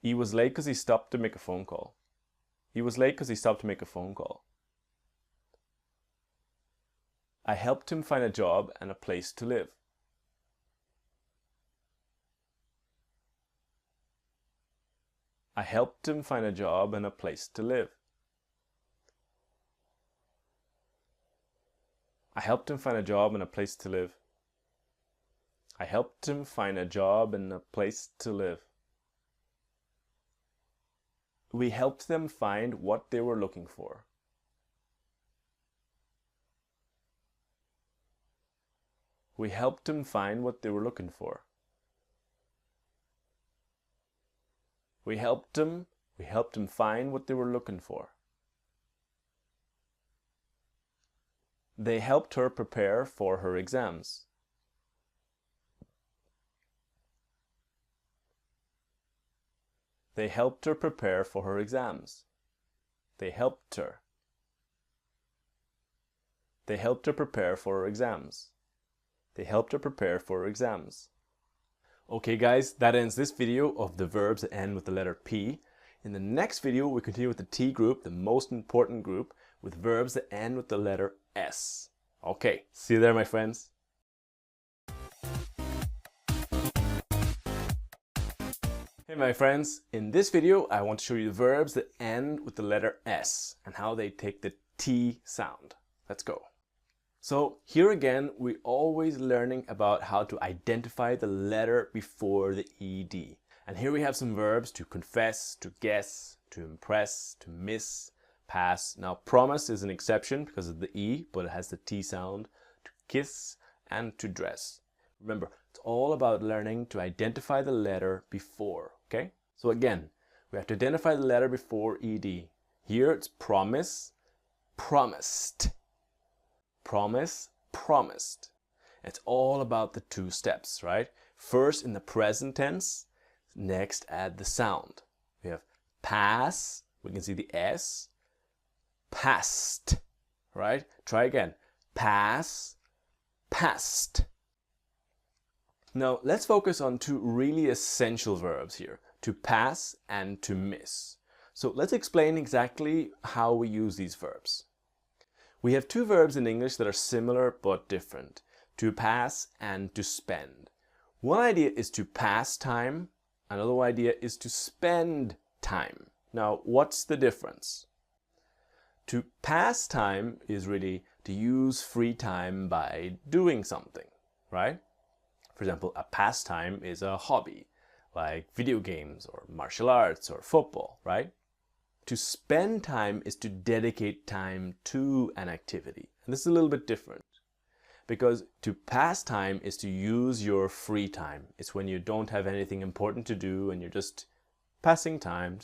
He was late because he stopped to make a phone call. He was late because he stopped to make a phone call. I helped him find a job and a place to live. I helped him find a job and a place to live. I helped him find a job and a place to live. I helped him find a job and a place to live. We helped them find what they were looking for. We helped them find what they were looking for. We helped them find what they were looking for. They helped her prepare for her exams. They helped her prepare for her exams. They helped her. They helped her prepare for her exams. They helped her prepare for her exams. Okay guys, that ends this video of the verbs that end with the letter P. In the next video, we continue with the T group, the most important group, with verbs that end with the letter S. Okay, see you there, my friends. Hey my friends, in this video I want to show you the verbs that end with the letter S and how they take the T sound. Let's go. So here again, we're always learning about how to identify the letter before the ED. And here we have some verbs to confess, to guess, to impress, to miss, pass. Now promise is an exception because of the E, but it has the T sound, to kiss and to dress. Remember, it's all about learning to identify the letter before, okay? So again, we have to identify the letter before ED. Here it's promise, promised. Promise, promised. It's all about the 2 steps, right? First in the present tense, next add the sound. We have pass, We can see the S. Passed, right? Try again. Pass, passed. Now let's focus on two really essential verbs here, to pass and to miss. So let's explain exactly how we use these verbs. We have two verbs in English that are similar but different, to pass and to spend. One idea is to pass time, another idea is to spend time. Now, what's the difference? To pass time is really to use free time by doing something, right? For example, a pastime is a hobby, like video games or martial arts or football, right? To spend time is to dedicate time to an activity. And this is a little bit different because to pass time is to use your free time. It's when you don't have anything important to do and you're just passing time,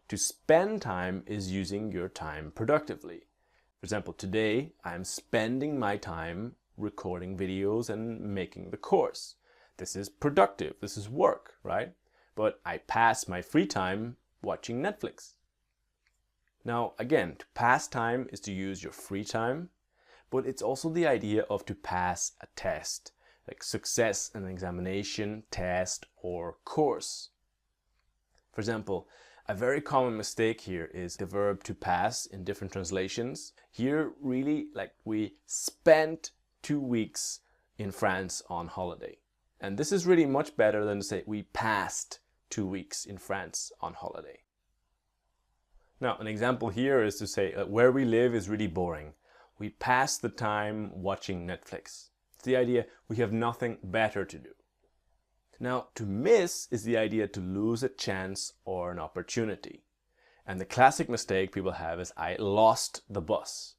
To spend time is using your time productively. For example, today I'm spending my time recording videos and making the course. This is productive, this is work, right? But I pass my free time watching Netflix. Now again, to pass time is to use your free time, but it's also the idea of to pass a test, like success in an examination, test, or course. For example, a very common mistake here is the verb to pass in different translations. Here, really, like we spent 2 weeks in France on holiday. And this is really much better than to say we passed 2 weeks in France on holiday. Now, an example here is to say where we live is really boring. We pass the time watching Netflix. It's the idea we have nothing better to do. Now, to miss is the idea to lose a chance or an opportunity. And the classic mistake people have is I lost the bus.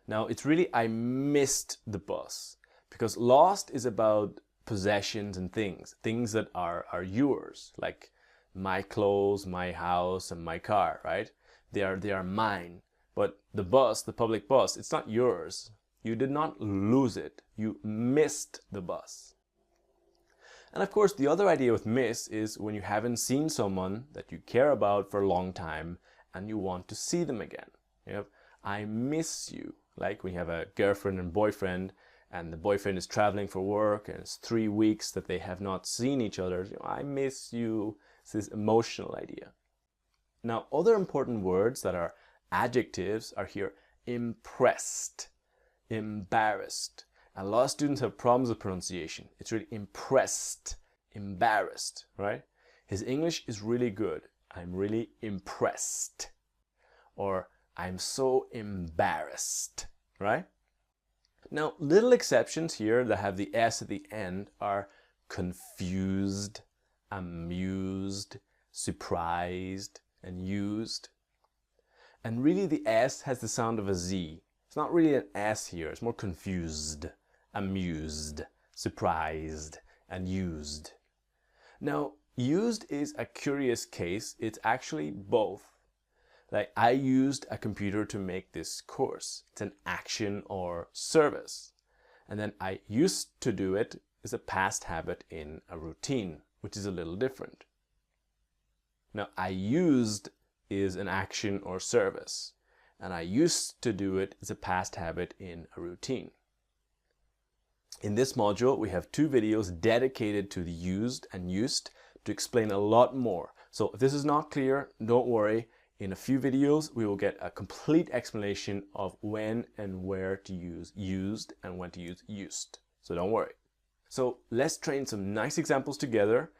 Now, it's really I missed the bus, because lost is about possessions and things that are yours, like my clothes, my house, and my car, right? They are mine. But the bus, the public bus, it's not yours. You did not lose it. You missed the bus. And of course, the other idea with miss is when you haven't seen someone that you care about for a long time and you want to see them again. You know, I miss you. Like when you have a girlfriend and boyfriend and the boyfriend is traveling for work and it's 3 weeks that they have not seen each other. You know, I miss you. It's this emotional idea. Now, other important words that are adjectives are here impressed, embarrassed. And a lot of students have problems with pronunciation. It's really impressed, embarrassed, right? His English is really good. I'm really impressed. Or I'm so embarrassed, right? Now, little exceptions here that have the S at the end are confused, amused, surprised, and used. And really the S has the sound of a Z. It's not really an S here, it's more confused, amused, surprised, and used. Now, used is a curious case. It's actually both. Like, I used a computer to make this course. It's an action or service. And then I used to do it is a past habit in a routine, which is a little different. Now, I used is an action or service. And I used to do it is a past habit in a routine. In this module, we have 2 videos dedicated to the used and used to explain a lot more. So if this is not clear, don't worry. In a few videos, we will get a complete explanation of when and where to use used and when to use used. So don't worry. So let's train some nice examples together,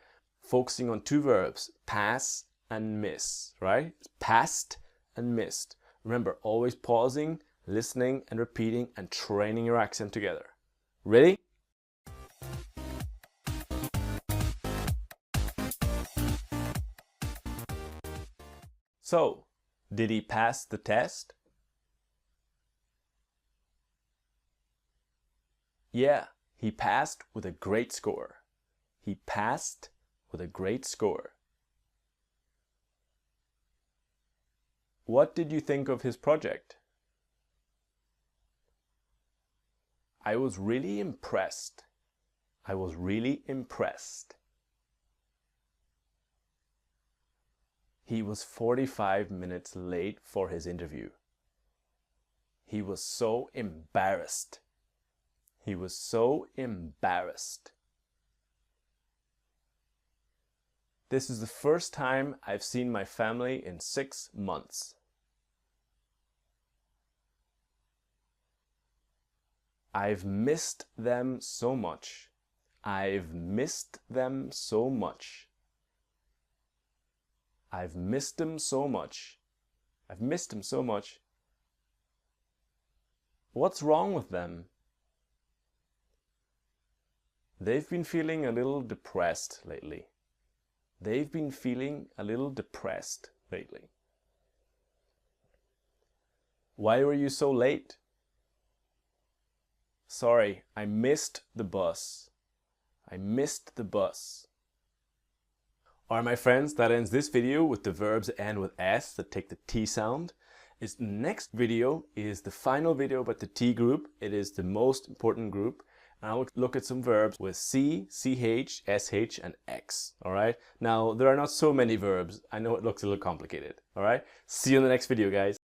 focusing on 2 verbs, pass and miss, right? Passed and missed. Remember, always pausing, listening, and repeating and training your accent together. Ready? So, did he pass the test? Yeah, he passed with a great score. He passed with a great score. What did you think of his project? I was really impressed. I was really impressed. He was 45 minutes late for his interview. He was so embarrassed. He was so embarrassed. This is the first time I've seen my family in 6 months. I've missed them so much. I've missed them so much. I've missed them so much. I've missed them so much. What's wrong with them? They've been feeling a little depressed lately. They've been feeling a little depressed lately. Why were you so late? Sorry, I missed the bus. I missed the bus. Alright, my friends, that ends this video with the verbs that end with S that take the T sound. This next video is the final video about the T group. It is the most important group. And I'll look at some verbs with C, CH, SH, and X. Alright? Now, there are not so many verbs. I know it looks a little complicated. Alright? See you in the next video, guys.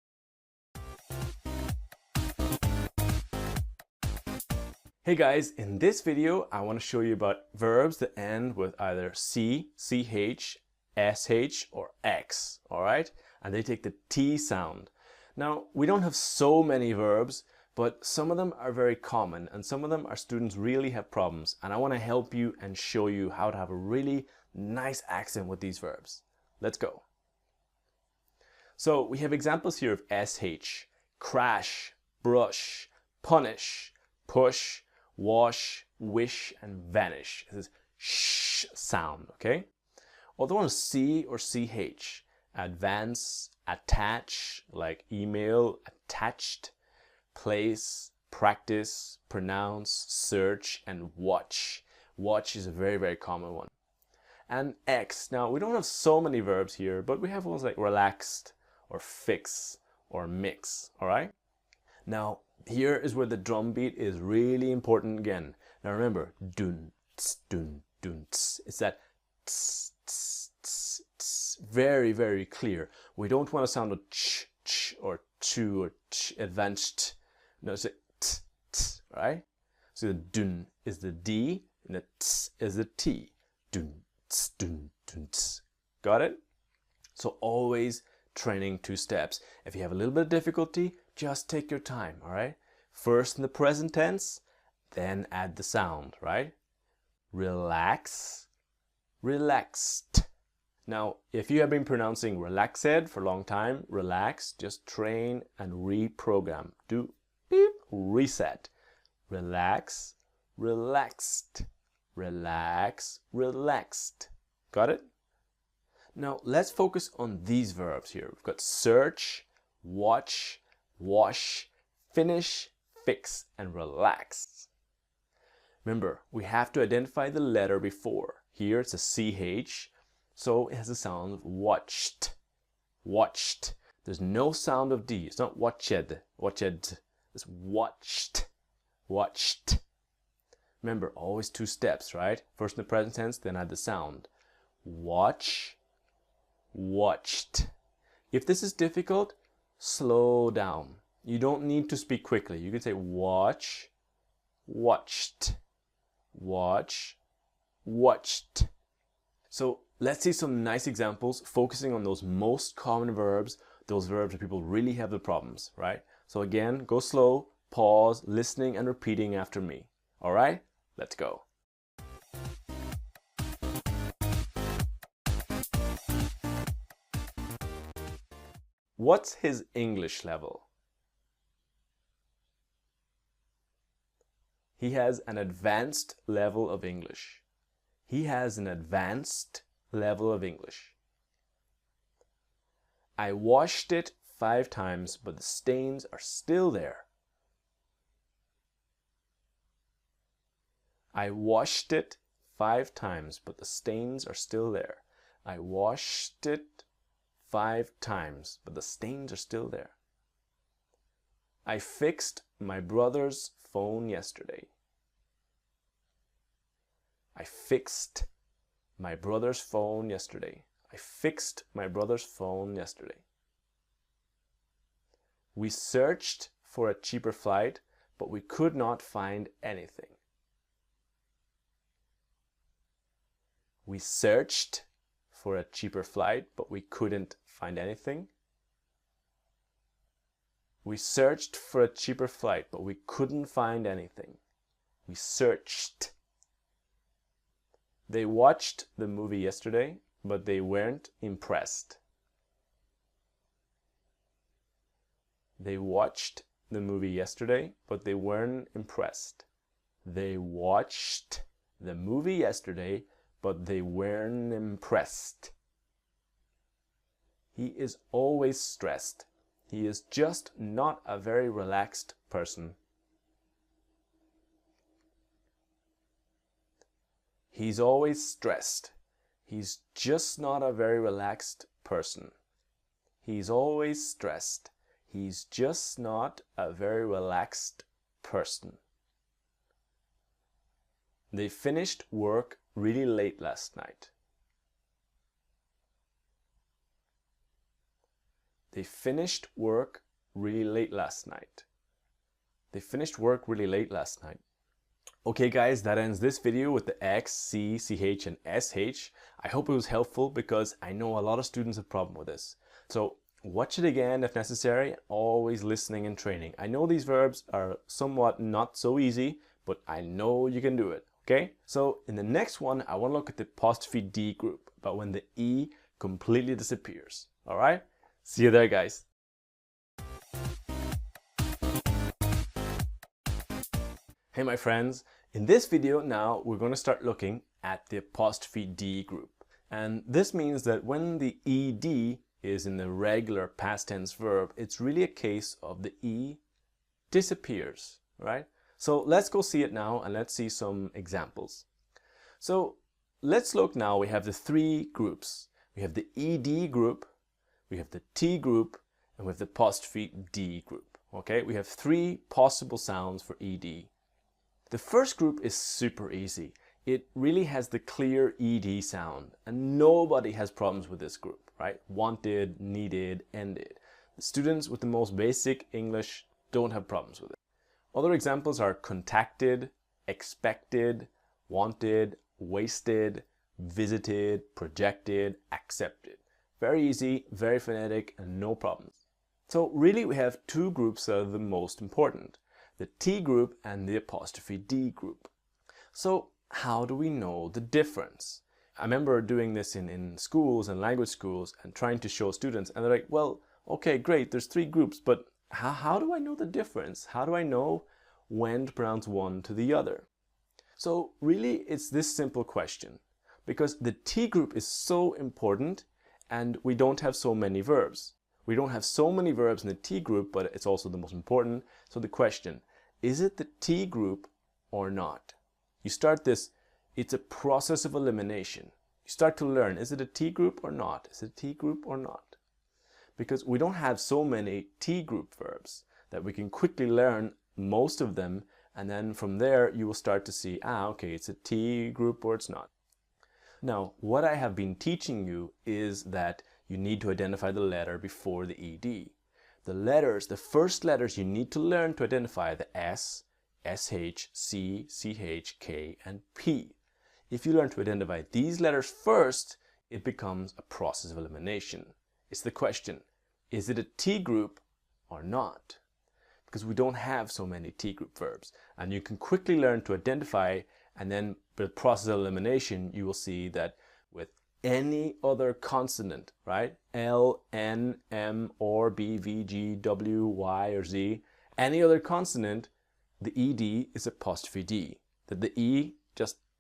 Hey guys, in this video I want to show you about verbs that end with either C, CH, SH, or X, alright? And they take the T sound. Now, we don't have so many verbs, but some of them are very common and some of them our students really have problems. And I want to help you and show you how to have a really nice accent with these verbs. Let's go. So we have examples here of SH, crash, brush, punish, push, wash, wish, and vanish. This is sh sound, okay? Although on C or CH, advance, attach, like email, attached, place, practice, pronounce, search, and watch. Watch is a very, very common one. And X, now we don't have so many verbs here, but we have ones like relaxed, or fix, or mix, all right? Now, here is where the drum beat is really important again. Now remember, dun, tss, dun, dun, tss. It's that tss, tss, tss, tss. Very, very clear. We don't want to sound a ch, ch, or chu, or ch, advanced. No, it's a t, t, right? So the dun is the D, and the tss is the T. Dun, tss, dun, dun, tss. Got it? So always training 2 steps. If you have a little bit of difficulty, just take your time, all right? First in the present tense, then add the sound, right? Relax, relaxed. Now, if you have been pronouncing relaxed for a long time, relax, just train and reprogram. Do beep, reset. Relax, relaxed, relax, relaxed. Got it? Now, let's focus on these verbs here. We've got search, watch, wash, finish, fix, and relax. Remember, we have to identify the letter before. Here it's a CH, so it has the sound of watched, watched. There's no sound of D. It's not watched, watched. It's watched, watched. Remember, always 2 steps, right? First in the present tense, then add the sound. Watch, watched. If this is difficult, slow down. You don't need to speak quickly. You can say watch, watched, watch, watched. So let's see some nice examples focusing on those most common verbs, those verbs that people really have the problems, right? So again, go slow, pause, listening and repeating after me. All right, let's go. What's his English level? He has an advanced level of English. He has an advanced level of English. I washed it 5 times, but the stains are still there. I washed it 5 times, but the stains are still there. I washed it 5 times, but the stains are still there. I fixed my brother's phone yesterday. I fixed my brother's phone yesterday. I fixed my brother's phone yesterday. We searched for a cheaper flight, but we could not find anything. We searched for a cheaper flight, but we couldn't find anything. We searched for a cheaper flight, but we couldn't find anything. We searched. They watched the movie yesterday, but they weren't impressed. They watched the movie yesterday, but they weren't impressed. They watched the movie yesterday, but they weren't impressed. He is always stressed. He is just not a very relaxed person. He's always stressed. He's just not a very relaxed person. He's always stressed. He's just not a very relaxed person. They finished work really late last night. They finished work really late last night. They finished work really late last night. Okay guys, that ends this video with the X, C, CH and SH. I hope it was helpful because I know a lot of students have a problem with this. So watch it again if necessary, always listening and training. I know these verbs are somewhat not so easy, but I know you can do it, okay? So in the next one, I want to look at the apostrophe D group, but when the E completely disappears, all right? See you there, guys. Hey my friends, in this video now we're going to start looking at the apostrophe D group. And this means that when the ED is in the regular past tense verb, it's really a case of the E disappears, right? So let's go see it now and let's see some examples. So let's look now, we have the three groups. We have the ED group, we have the T group, and we have the apostrophe D group, okay? We have three possible sounds for ED. The first group is super easy. It really has the clear ED sound and nobody has problems with this group, right? Wanted, needed, ended. The students with the most basic English don't have problems with it. Other examples are contacted, expected, wanted, wasted, visited, projected, accepted. Very easy, very phonetic, and no problems. So really we have two groups that are the most important. The T group and the apostrophe D group. So how do we know the difference? I remember doing this in schools and language schools and trying to show students, and they're like, well, okay, great, there's three groups, but how do I know the difference? How do I know when to pronounce one to the other? So really it's this simple question, because the T group is so important and we don't have so many verbs. We don't have so many verbs in the T group, but it's also the most important. So the question, is it the T group or not? You start this, it's a process of elimination. You start to learn, is it a T group or not? Is it a T group or not? Because we don't have so many T group verbs that we can quickly learn most of them, and then from there you will start to see, okay, it's a T group or it's not. Now, what I have been teaching you is that you need to identify the letter before the ED. The letters, the first letters you need to learn to identify the S, SH, C, CH, K, and P. If you learn to identify these letters first, it becomes a process of elimination. It's the question, is it a T group or not? Because we don't have so many T group verbs. And you can quickly learn to identify, and then with the process of elimination, you will see that with any other consonant, right? L, N, M, or B, V, G, W, Y, or Z, any other consonant, the ED is apostrophe D. That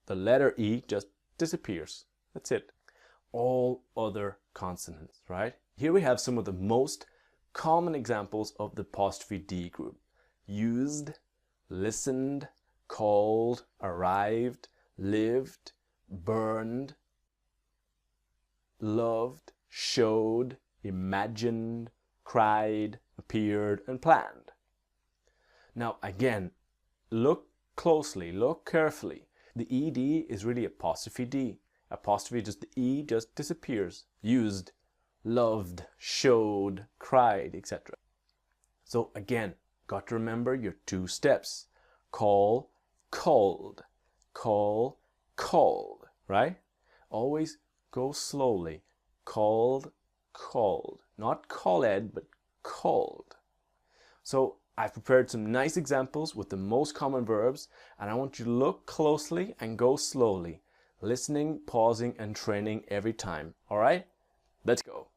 the letter E just disappears. That's it. All other consonants, right? Here we have some of the most common examples of the apostrophe D group. Used, listened, called, arrived, lived, burned, loved, showed, imagined, cried, appeared, and planned. Now again, look closely, look carefully. The ED is really apostrophe D. Apostrophe, just the E just disappears. Used, loved, showed, cried, etc. So again, got to remember your 2 steps. Call, called. Call, called, right? Always go slowly. Called, called. Not called, but called. So I've prepared some nice examples with the most common verbs, and I want you to look closely and go slowly. Listening, pausing, and training every time. All right? Let's go.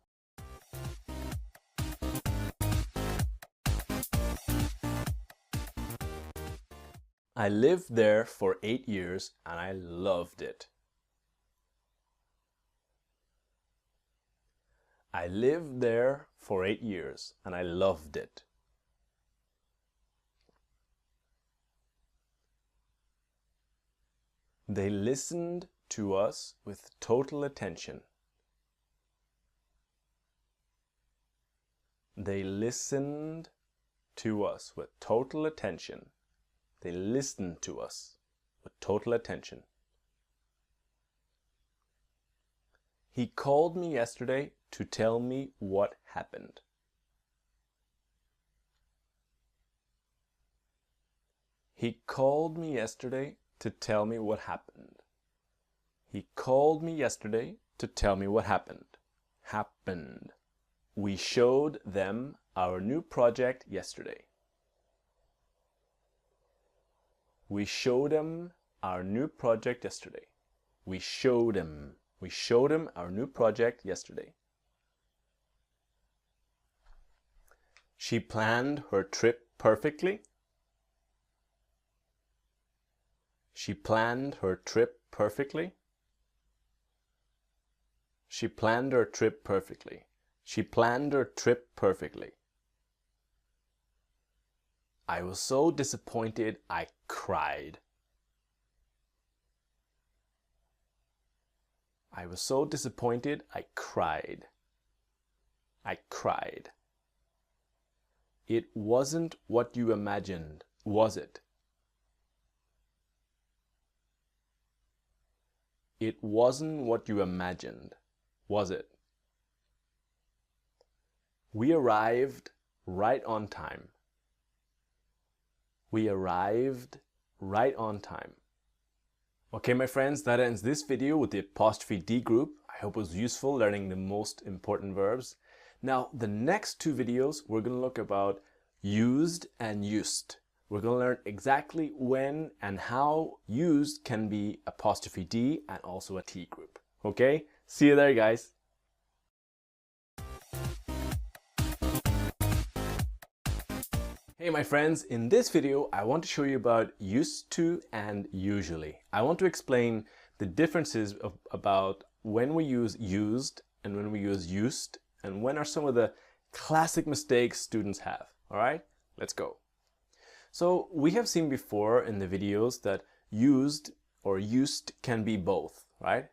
I lived there for 8 years and I loved it. I lived there for 8 years and I loved it. They listened to us with total attention. They listened to us with total attention. They listened to us with total attention. He called me yesterday to tell me what happened. He called me yesterday to tell me what happened. He called me yesterday to tell me what happened. Happened. We showed them our new project yesterday. We showed him our new project yesterday. We showed him. We showed him our new project yesterday. She planned her trip perfectly. She planned her trip perfectly. She planned her trip perfectly. She planned her trip perfectly. I was so disappointed I cried. I was so disappointed I cried. I cried. It wasn't what you imagined, was it? It wasn't what you imagined, was it? We arrived right on time. We arrived right on time. Okay, my friends, that ends this video with the apostrophe D group. I hope it was useful learning the most important verbs. Now, the next 2 videos, we're going to look about used and used. We're going to learn exactly when and how used can be apostrophe D and also a T group. Okay, see you there, guys. Hey my friends, in this video I want to show you about used to and usually. I want to explain the differences about when we use used and when we use used, and when are some of the classic mistakes students have. Alright, let's go. So we have seen before in the videos that used or used can be both, right?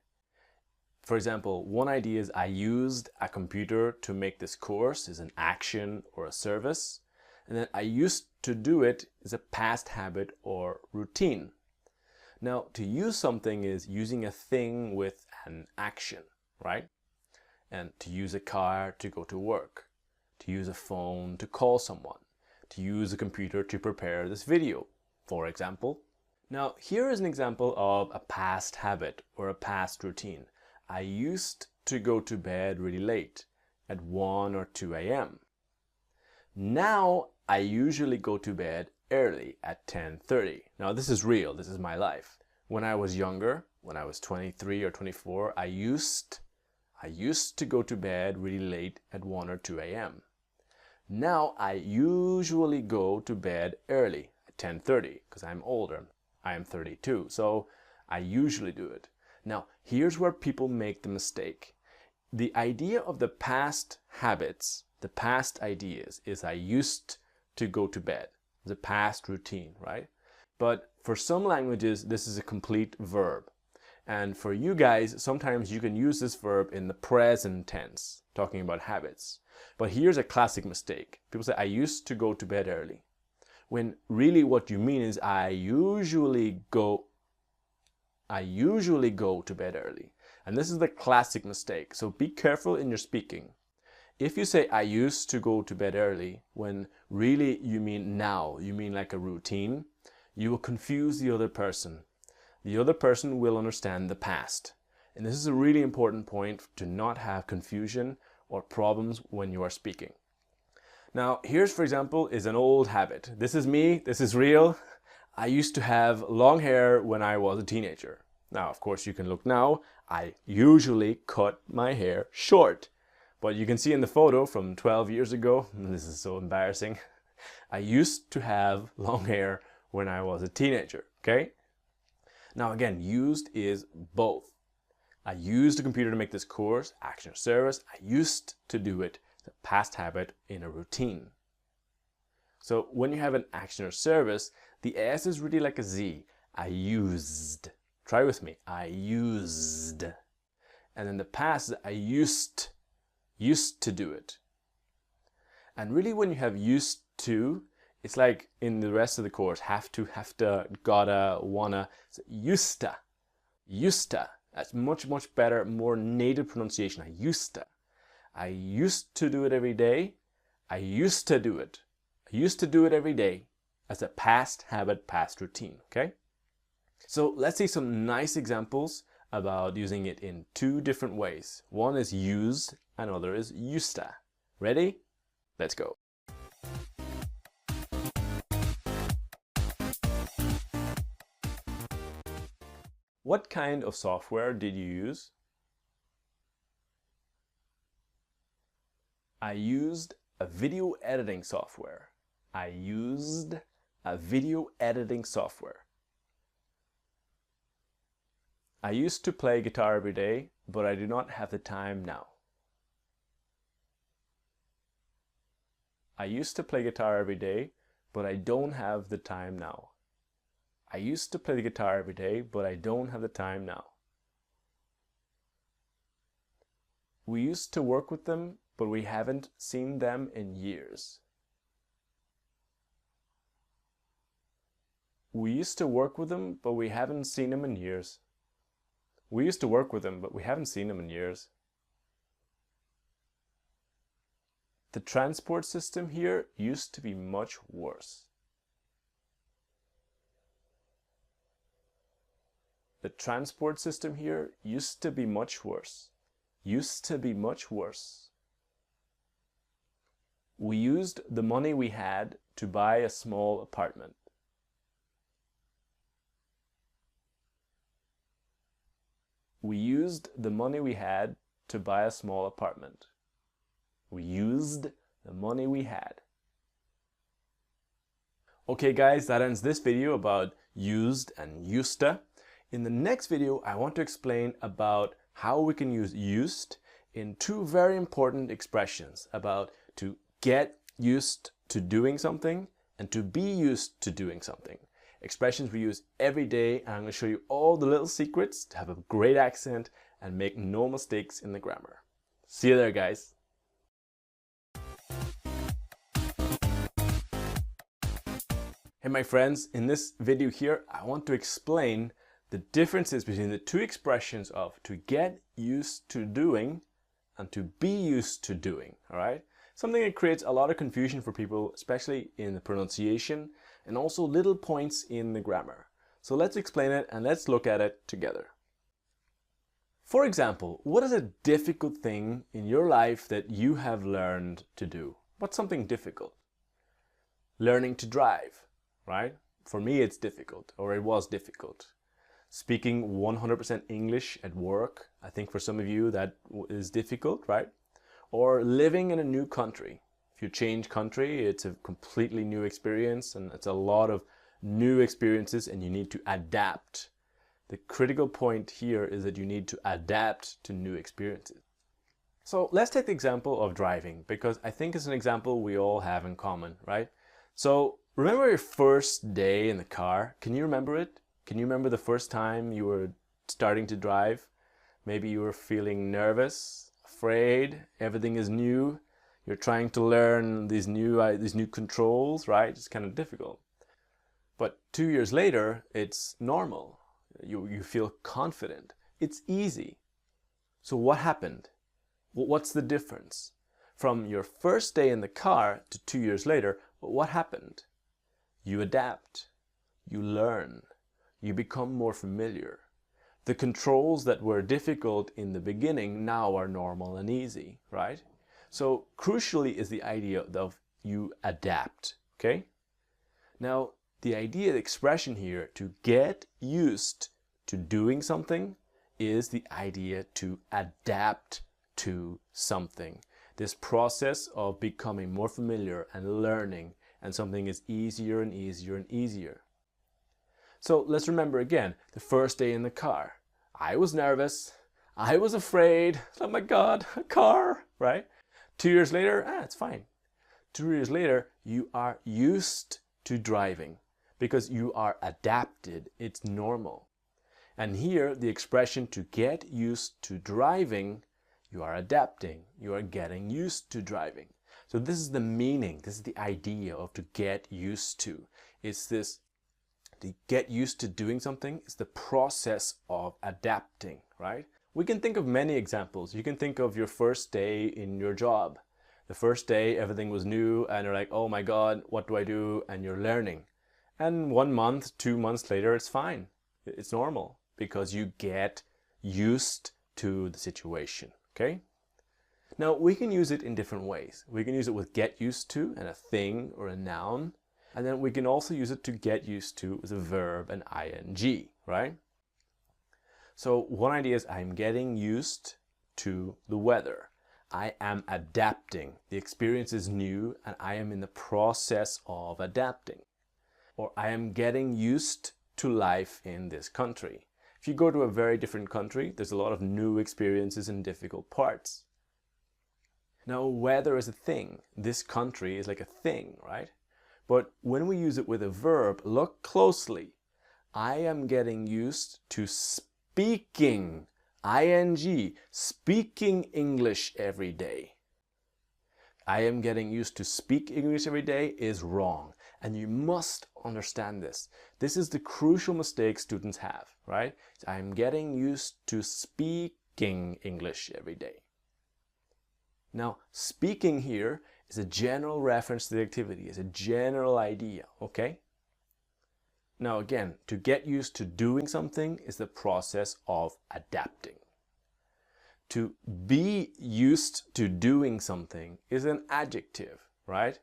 For example, one idea is I used a computer to make this course is an action or a service. And then I used to do it is a past habit or routine. Now, to use something is using a thing with an action, right? And to use a car to go to work, to use a phone to call someone, to use a computer to prepare this video, for example. Now, here is an example of a past habit or a past routine. I used to go to bed really late at 1 or 2 a.m. Now, I usually go to bed early at 10:30. Now, this is real. This is my life. When I was younger, when I was 23 or 24, I used to go to bed really late at 1 or 2 a.m. Now, I usually go to bed early at 10:30 because I'm older. I am 32, so I usually do it. Now, here's where people make the mistake. The idea of the past habits, the past ideas, is I used to go to bed. The past routine, right? But for some languages, this is a complete verb. And for you guys, sometimes you can use this verb in the present tense, talking about habits. But here's a classic mistake. People say, I used to go to bed early. When really what you mean is, I usually go to bed early. And this is the classic mistake. So be careful in your speaking. If you say, I used to go to bed early, when really you mean now, you mean like a routine, you will confuse the other person. The other person will understand the past. And this is a really important point to not have confusion or problems when you are speaking. Now, here's, for example, is an old habit. This is me, this is real. I used to have long hair when I was a teenager. Now, of course, you can look now. I usually cut my hair short. But you can see in the photo from 12 years ago, this is so embarrassing. I used to have long hair when I was a teenager, okay? Now again, used is both. I used a computer to make this course, action or service. I used to do it, the past habit in a routine. So when you have an action or service, the S is really like a Z. I used. Try with me. I used. And then the past, I used to do it. And really when you have used to, it's like in the rest of the course, have to, gotta, wanna. So used to. That's much, much better, more native pronunciation. I used to do it every day. I used to do it. I used to do it every day as a past habit, past routine, okay? So let's see some nice examples about using it in two different ways. One is used, another is used to. Ready? Let's go. What kind of software did you use? I used a video editing software. I used a video editing software. I used to play guitar every day, but I do not have the time now. I used to play guitar every day, but I don't have the time now. I used to play the guitar every day, but I don't have the time now. We used to work with them, but we haven't seen them in years. We used to work with them, but we haven't seen them in years. We used to work with them, but we haven't seen them in years. The transport system here used to be much worse. The transport system here used to be much worse. Used to be much worse. We used the money we had to buy a small apartment. We used the money we had to buy a small apartment. We used the money we had. Okay guys, that ends this video about used and used to. In the next video, I want to explain about how we can use used in two very important expressions about to get used to doing something and to be used to doing something. Expressions we use every day, and I'm going to show you all the little secrets to have a great accent and make no mistakes in the grammar. See you there, guys. Hey my friends, in this video here, I want to explain the differences between the two expressions of to get used to doing and to be used to doing, all right? Something that creates a lot of confusion for people, especially in the pronunciation and also little points in the grammar. So let's explain it and let's look at it together. For example, what is a difficult thing in your life that you have learned to do? What's something difficult? Learning to drive, right? For me, it's difficult, or it was difficult. Speaking 100% English at work, I think for some of you that is difficult, right? Or living in a new country. If you change country, it's a completely new experience and it's a lot of new experiences and you need to adapt. The critical point here is that you need to adapt to new experiences. So let's take the example of driving because I think it's an example we all have in common, right? So remember your first day in the car? Can you remember it? Can you remember the first time you were starting to drive? Maybe you were feeling nervous, afraid, everything is new. You're trying to learn these new controls, right? It's kind of difficult. But 2 years later, it's normal. You feel confident. It's easy. So what happened? What's the difference? From your first day in the car to 2 years later, what happened? You adapt, you learn, you become more familiar. The controls that were difficult in the beginning now are normal and easy, right? So crucially is the idea of you adapt, okay? Now, the idea, the expression here, to get used to doing something, is the idea to adapt to something. This process of becoming more familiar and learning, and something is easier and easier and easier. So let's remember again, the first day in the car. I was nervous, I was afraid, oh my God, a car, right? 2 years later, it's fine. 2 years later, you are used to driving because you are adapted, it's normal. And here, the expression to get used to driving, you are adapting, you are getting used to driving. So this is the meaning, this is the idea of to get used to. It's this, to get used to doing something is the process of adapting, right? We can think of many examples. You can think of your first day in your job. The first day, everything was new and you're like, oh my God, what do I do? And you're learning. And 1 month, 2 months later, it's fine. It's normal because you get used to the situation, okay? Now, we can use it in different ways. We can use it with get used to and a thing or a noun. And then we can also use it to get used to with a verb and ing, right? So one idea is I'm getting used to the weather. I am adapting. The experience is new and I am in the process of adapting. Or I am getting used to life in this country. If you go to a very different country, there's a lot of new experiences and difficult parts. Now, weather is a thing. This country is like a thing, right? But when we use it with a verb, look closely. I am getting used to speaking, ing, speaking English every day. I am getting used to speak English every day is wrong. And you must understand this. This is the crucial mistake students have, right? I'm getting used to speaking English every day. Now, speaking here is a general reference to the activity, is a general idea, okay? Now again, to get used to doing something is the process of adapting. To be used to doing something is an adjective, right?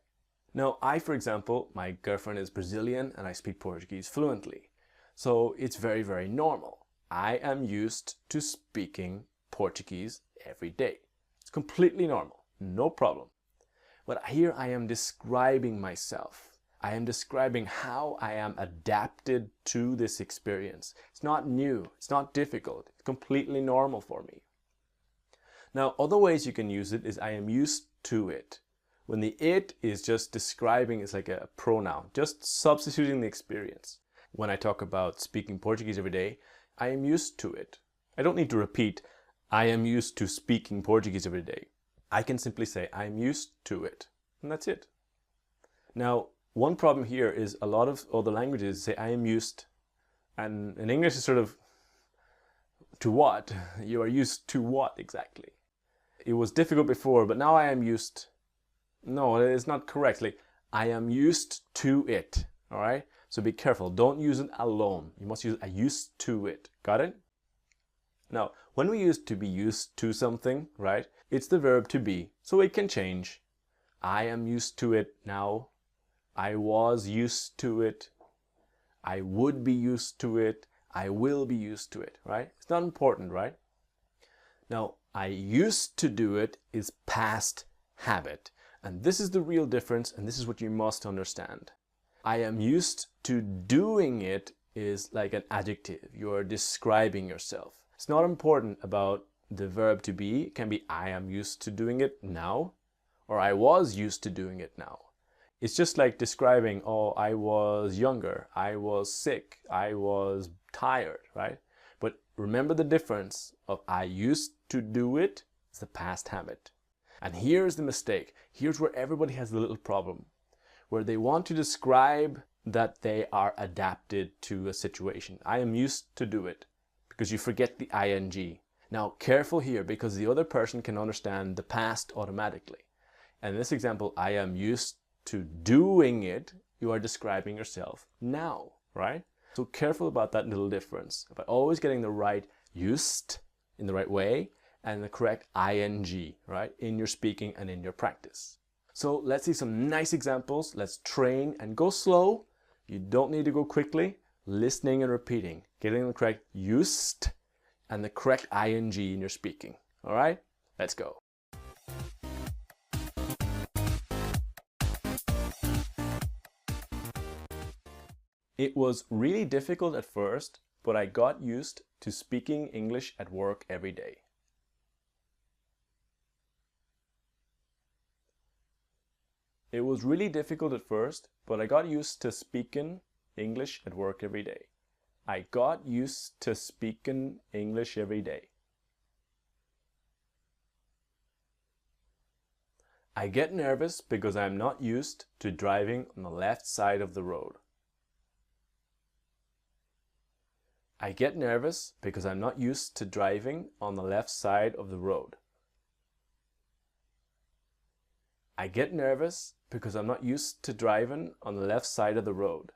Now, for example, my girlfriend is Brazilian and I speak Portuguese fluently. So it's very, very normal. I am used to speaking Portuguese every day. It's completely normal, no problem. But here I am describing myself. I am describing how I am adapted to this experience. It's not new, it's not difficult, it's completely normal for me. Now, other ways you can use it is I am used to it. When the it is just describing, it's like a pronoun, just substituting the experience. When I talk about speaking Portuguese every day, I am used to it. I don't need to repeat, I am used to speaking Portuguese every day. I can simply say, I'm used to it. And that's it. Now, one problem here is a lot of other languages say, I am used. And in English, it's sort of, to what? You are used to what exactly? It was difficult before, but now I am used. No, it's not correctly. I am used to it. All right? So be careful. Don't use it alone. You must use I used to it. Got it? Now, when we use to be used to something, right? It's the verb to be. So it can change. I am used to it now. I was used to it. I would be used to it. I will be used to it, right? It's not important, right? Now, I used to do it is past habit. And this is the real difference, and this is what you must understand. I am used to doing it is like an adjective. You are describing yourself. It's not important about the verb to be. It can be I am used to doing it now, or I was used to doing it now. It's just like describing, oh, I was younger, I was sick, I was tired, right? But remember the difference of I used to do it is the past habit. And here's the mistake. Here's where everybody has a little problem. Where they want to describe that they are adapted to a situation. I am used to do it. Because you forget the ing. Now, careful here because the other person can understand the past automatically. And in this example, I am used to doing it. You are describing yourself now, right? So careful about that little difference. By always getting the right used in the right way and the correct ing, right, in your speaking and in your practice. So let's see some nice examples. Let's train and go slow. You don't need to go quickly. Listening and repeating, getting the correct used and the correct ing in your speaking. All right, let's go. It was really difficult at first, but I got used to speaking English at work every day. It was really difficult at first, but I got used to speaking English at work every day. I got used to speaking English every day. I get nervous because I'm not used to driving on the left side of the road. I get nervous because I'm not used to driving on the left side of the road. I get nervous because I'm not used to driving on the left side of the road.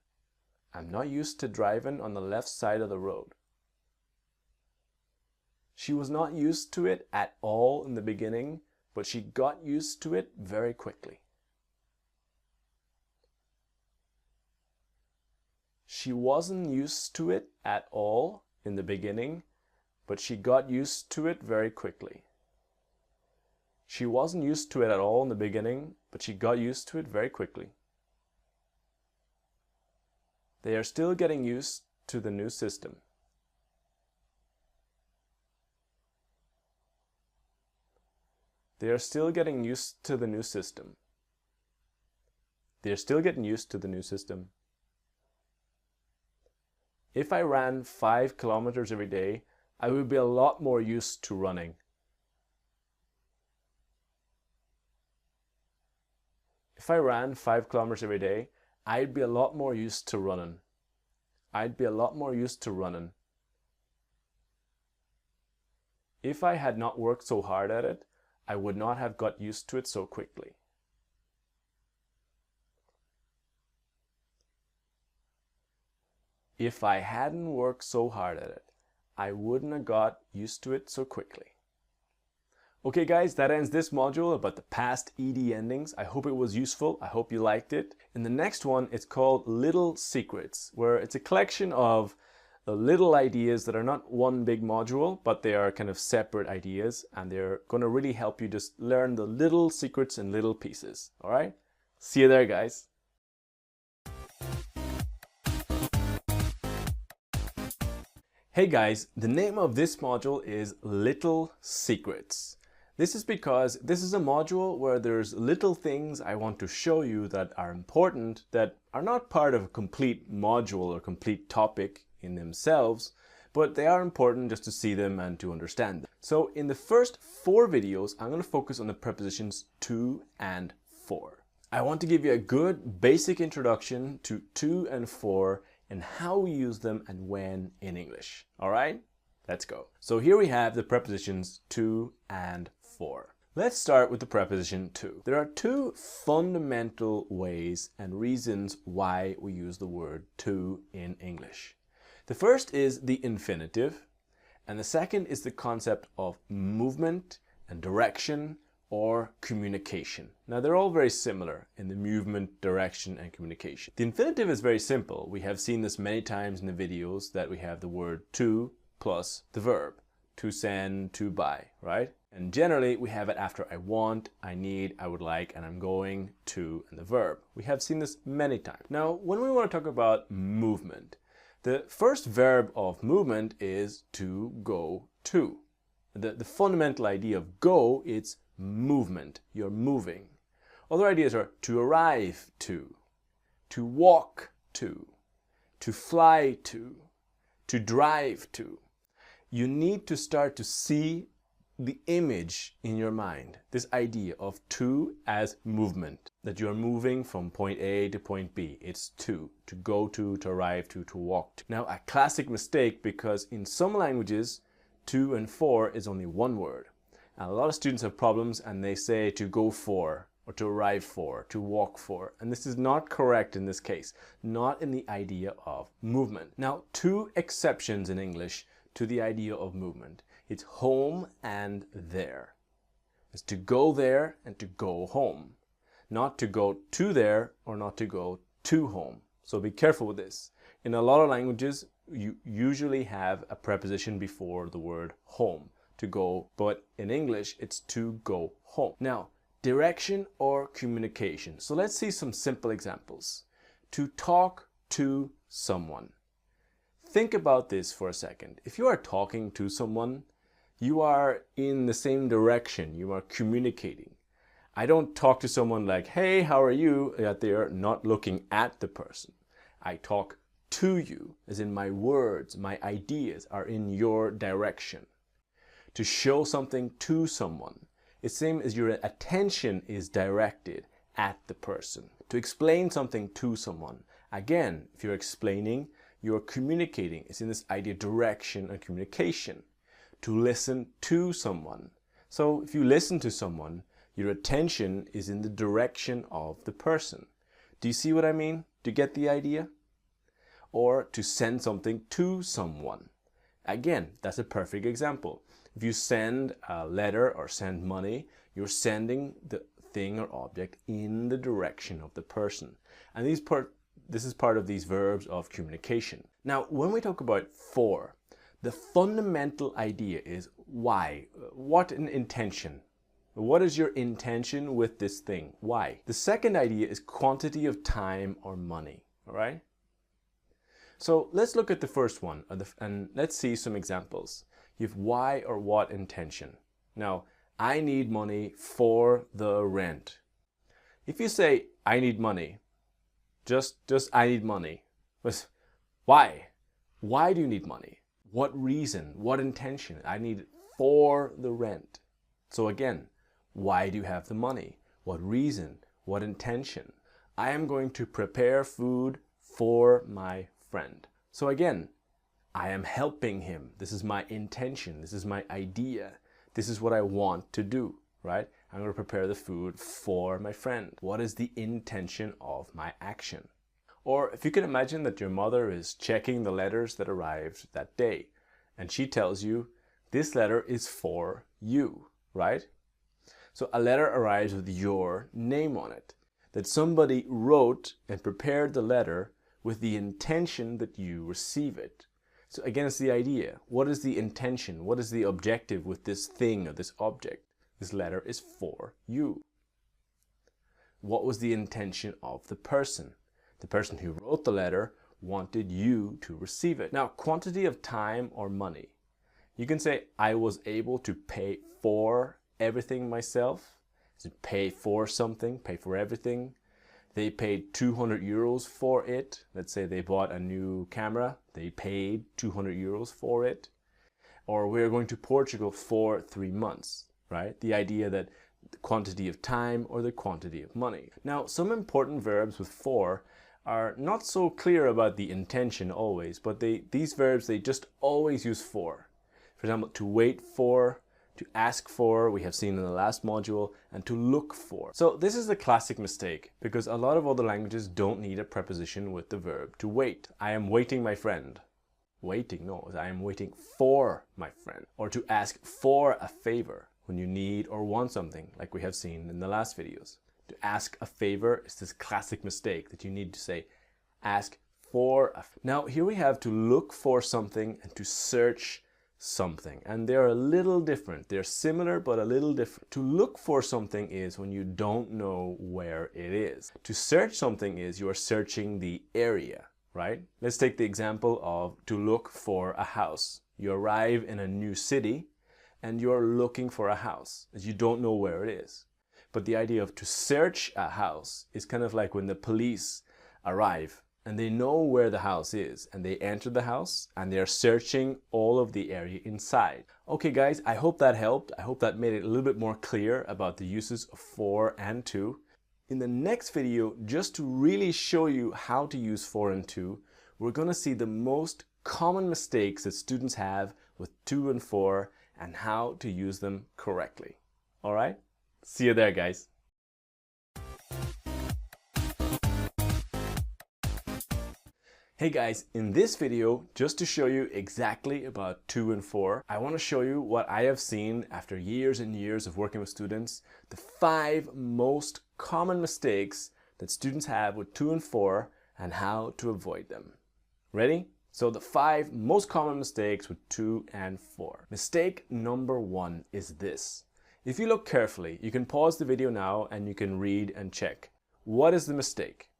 I'm not used to driving on the left side of the road. She was not used to it at all in the beginning, but she got used to it very quickly. She wasn't used to it at all in the beginning, but she got used to it very quickly. She wasn't used to it at all in the beginning, but she got used to it very quickly. They are still getting used to the new system. They are still getting used to the new system. They are still getting used to the new system. If I ran 5 kilometers every day, I would be a lot more used to running. If I ran 5 kilometers every day, I'd be a lot more used to running. I'd be a lot more used to running. If I had not worked so hard at it, I would not have got used to it so quickly. If I hadn't worked so hard at it, I wouldn't have got used to it so quickly. Okay guys, that ends this module about the past ED endings. I hope it was useful. I hope you liked it. In the next one, it's called Little Secrets, where it's a collection of little ideas that are not one big module, but they are kind of separate ideas, and they're going to really help you just learn the little secrets in little pieces. All right? See you there, guys. Hey guys, the name of this module is Little Secrets. This is because this is a module where there's little things I want to show you that are important, that are not part of a complete module or complete topic in themselves, but they are important just to see them and to understand them. So in the first 4 videos, I'm going to focus on the prepositions to and for. I want to give you a good basic introduction to and for and how we use them and when in English. All right, let's go. So here we have the prepositions to and for. Let's start with the preposition to. There are 2 fundamental ways and reasons why we use the word to in English. The first is the infinitive, and the second is the concept of movement and direction or communication. Now they're all very similar in the movement, direction, and communication. The infinitive is very simple. We have seen this many times in the videos that we have the word to plus the verb. To send, to buy, right? And generally we have it after I want, I need, I would like, and I'm going to, and the verb. We have seen this many times. Now when we want to talk about movement, the first verb of movement is to go to. The fundamental idea of go, it's movement. You're moving. Other ideas are to arrive to walk to fly to drive to. You need to start to see the image in your mind, this idea of to as movement, that you are moving from point A to point B. It's to go to arrive to walk to. Now a classic mistake, because in some languages To and for is only one word. And a lot of students have problems and they say to go for, or to arrive for, to walk for. And this is not correct in this case, not in the idea of movement. Now, two exceptions in English to the idea of movement. It's home and there. It's to go there and to go home. Not to go to there or not to go to home. So be careful with this. In a lot of languages, you usually have a preposition before the word home, to go, but in English, it's to go home. Now, direction or communication. So let's see some simple examples. To talk to someone. Think about this for a second. If you are talking to someone, you are in the same direction. You are communicating. I don't talk to someone like, hey, how are you? That they are not looking at the person. I talk to you, as in my words, my ideas are in your direction. To show something to someone. It's the same as your attention is directed at the person. To explain something to someone. Again, if you're explaining, you're communicating. It's in this idea direction and communication. To listen to someone. So if you listen to someone, your attention is in the direction of the person. Do you see what I mean? Do you get the idea? Or to send something to someone. Again, that's a perfect example. If you send a letter or send money, you're sending the thing or object in the direction of the person. And this is part of these verbs of communication. Now, when we talk about for, the fundamental idea is why. What an intention. What is your intention with this thing? Why? The second idea is quantity of time or money. All right? So let's look at the first one and let's see some examples. You have why or what intention. Now, I need money for the rent. If you say, I need money, just I need money. But why? Why do you need money? What reason? What intention? I need it for the rent. So again, why do you have the money? What reason? What intention? I am going to prepare food for my friend. So again, I am helping him. This is my intention. This is my idea. This is what I want to do, right? I'm going to prepare the food for my friend. What is the intention of my action? Or if you can imagine that your mother is checking the letters that arrived that day, and she tells you, this letter is for you, right? So a letter arrives with your name on it, that somebody wrote and prepared the letter with the intention that you receive it. So again, it's the idea. What is the intention? What is the objective with this thing or this object? This letter is for you. What was the intention of the person? The person who wrote the letter wanted you to receive it. Now, quantity of time or money. You can say, I was able to pay for everything myself. So pay for something, pay for everything. They paid 200 euros for it. Let's say they bought a new camera. They paid 200 euros for it. Or we're going to Portugal for 3 months, right? The idea that the quantity of time or the quantity of money. Now, some important verbs with for are not so clear about the intention always, but these verbs, they just always use for. For example, to wait for, to ask for, we have seen in the last module, and to look for. So this is the classic mistake, because a lot of other languages don't need a preposition with the verb to wait. I am waiting my friend. Waiting, no, I am waiting for my friend. Or to ask for a favor when you need or want something, like we have seen in the last videos. To ask a favor is this classic mistake that you need to say, ask for a favor. Now here we have to look for something and to search something, and they're a little different. They're similar but a little different. To look for something is when you don't know where it is. To search something is you are searching the area, right? Let's take the example of to look for a house. You arrive in a new city and you're looking for a house as you don't know where it is. But the idea of to search a house is kind of like when the police arrive and they know where the house is and they enter the house and they're searching all of the area inside. Okay guys, I hope that helped. I hope that made it a little bit more clear about the uses of for and to. In the next video, just to really show you how to use for and to, we're going to see the most common mistakes that students have with to and for and how to use them correctly. All right? See you there, guys. Hey guys, in this video, just to show you exactly about to and for, I want to show you what I have seen after years and years of working with students, the 5 most common mistakes that students have with to and for and how to avoid them. Ready? So the 5 most common mistakes with to and for. Mistake number 1 is this. If you look carefully, you can pause the video now and you can read and check. What is the mistake?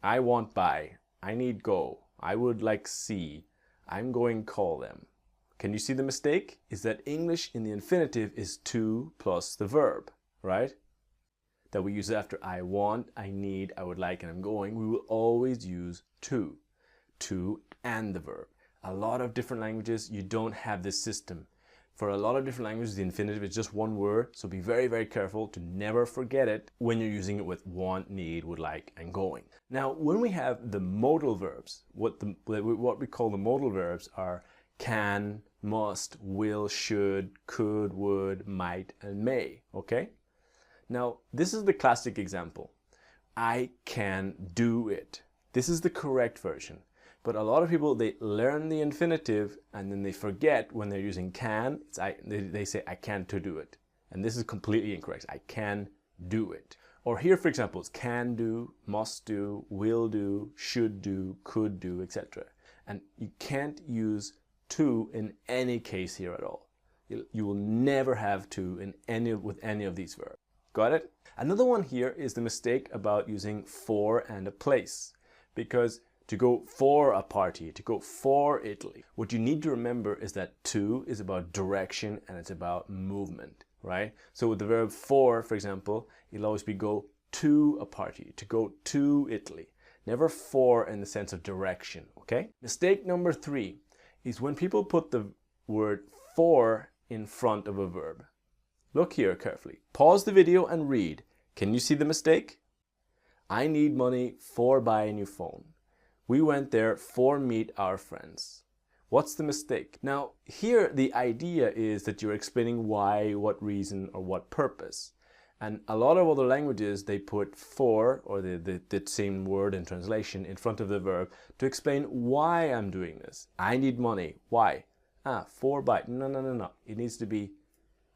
I want buy. I need go. I would like see. I'm going call them. Can you see the mistake? Is that English in the infinitive is to plus the verb, right? That we use after I want, I need, I would like, and I'm going. We will always use to and the verb. A lot of different languages, you don't have this system. For a lot of different languages, the infinitive is just one word, so be very, very careful to never forget it when you're using it with want, need, would like, and going. Now, when we have the modal verbs, what we call the modal verbs are can, must, will, should, could, would, might, and may, okay? Now, this is the classic example. I can do it. This is the correct version. But a lot of people, they learn the infinitive and then they forget when they're using can, they say I can't to do it. And this is completely incorrect. I can do it. Or here, for example, it's can do, must do, will do, should do, could do, etc. And you can't use to in any case here at all. You will never have to with any of these verbs. Got it? Another one here is the mistake about using for and a place. Because to go for a party, to go for Italy, what you need to remember is that to is about direction and it's about movement, right? So with the verb for example, it'll always be go to a party, to go to Italy. Never for in the sense of direction, okay? Mistake number 3 is when people put the word for in front of a verb. Look here carefully. Pause the video and read. Can you see the mistake? I need money for buy a new phone. We went there for meet our friends. What's the mistake? Now, here the idea is that you're explaining why, what reason, or what purpose. And a lot of other languages, they put for, or the same word in translation, in front of the verb to explain why I'm doing this. I need money. Why? For buy. No. It needs to be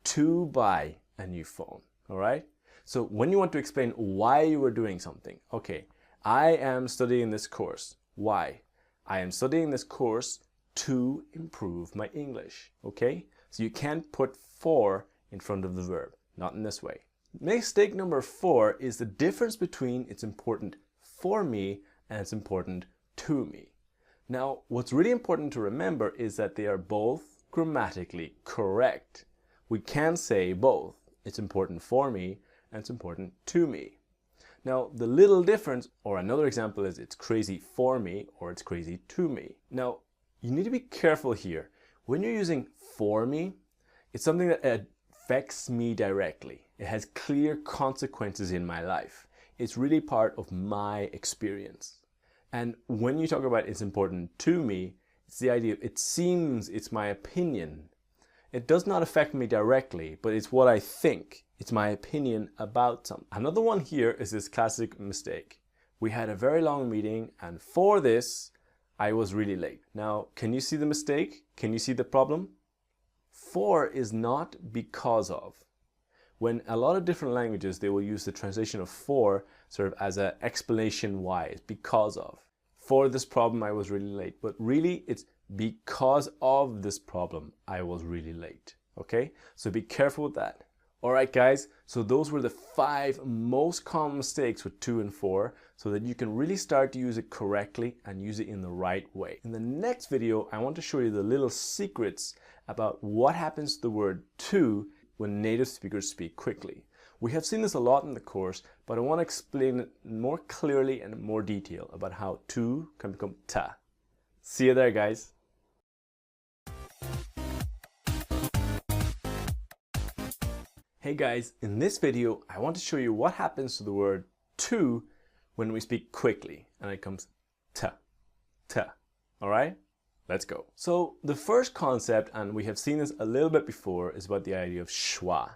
to buy a new phone. All right? So when you want to explain why you are doing something, okay, I am studying this course. Why? I am studying this course to improve my English, okay? So you can't put for in front of the verb, not in this way. Mistake number 4 is the difference between it's important for me and it's important to me. Now, what's really important to remember is that they are both grammatically correct. We can say both. It's important for me and it's important to me. Now, the little difference, or another example is it's crazy for me or it's crazy to me. Now, you need to be careful here. When you're using for me, it's something that affects me directly. It has clear consequences in my life. It's really part of my experience. And when you talk about it's important to me, it's the idea of it seems it's my opinion. It does not affect me directly, but it's what I think. It's my opinion about something. Another one here is this classic mistake. We had a very long meeting and for this, I was really late. Now, can you see the mistake? Can you see the problem? For is not because of. When a lot of different languages, they will use the translation of for sort of as an explanation why. It's because of. For this problem, I was really late. But really, it's because of this problem, I was really late. Okay? So be careful with that. Alright guys, so those were the 5 most common mistakes with to and for, so that you can really start to use it correctly and use it in the right way. In the next video, I want to show you the little secrets about what happens to the word to when native speakers speak quickly. We have seen this a lot in the course, but I want to explain it more clearly and in more detail about how to can become ta. See you there, guys. Hey guys, in this video, I want to show you what happens to the word to when we speak quickly and it comes ta, ta, all right? Let's go. So the first concept, and we have seen this a little bit before, is about the idea of schwa.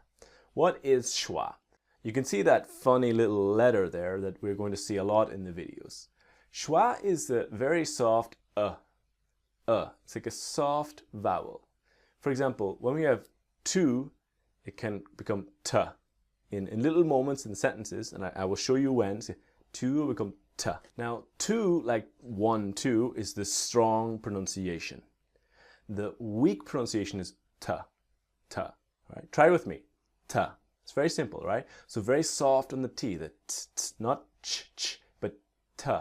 What is schwa? You can see that funny little letter there that we're going to see a lot in the videos. Schwa is the very soft It's like a soft vowel. For example, when we have to, it can become t in little moments in sentences, and I will show you when. So, to will become t. Now, to, like 1, 2, is the strong pronunciation. The weak pronunciation is t. Right? Try it with me. T. It's very simple, right? So very soft on the T, the t, not ch, but t,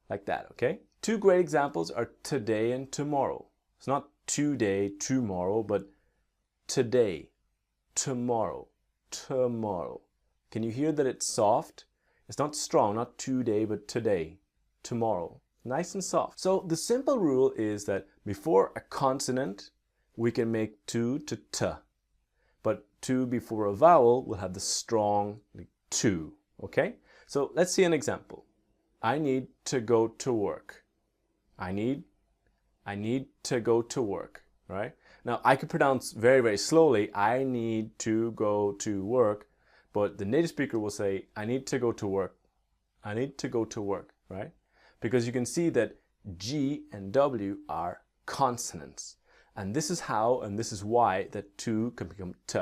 like that, okay? Two great examples are today and tomorrow. It's not today, tomorrow, but today, tomorrow. Can you hear that it's soft? It's not strong, not today, but today, tomorrow. Nice and soft. So the simple rule is that before a consonant, we can make to t. But to before a vowel will have the strong to, okay? So let's see an example. I need to go to work. I need to go to work, right? Now I could pronounce very, very slowly, I need to go to work, but the native speaker will say, I need to go to work. I need to go to work, right? Because you can see that G and W are consonants. And this is how, and this is why that to can become t.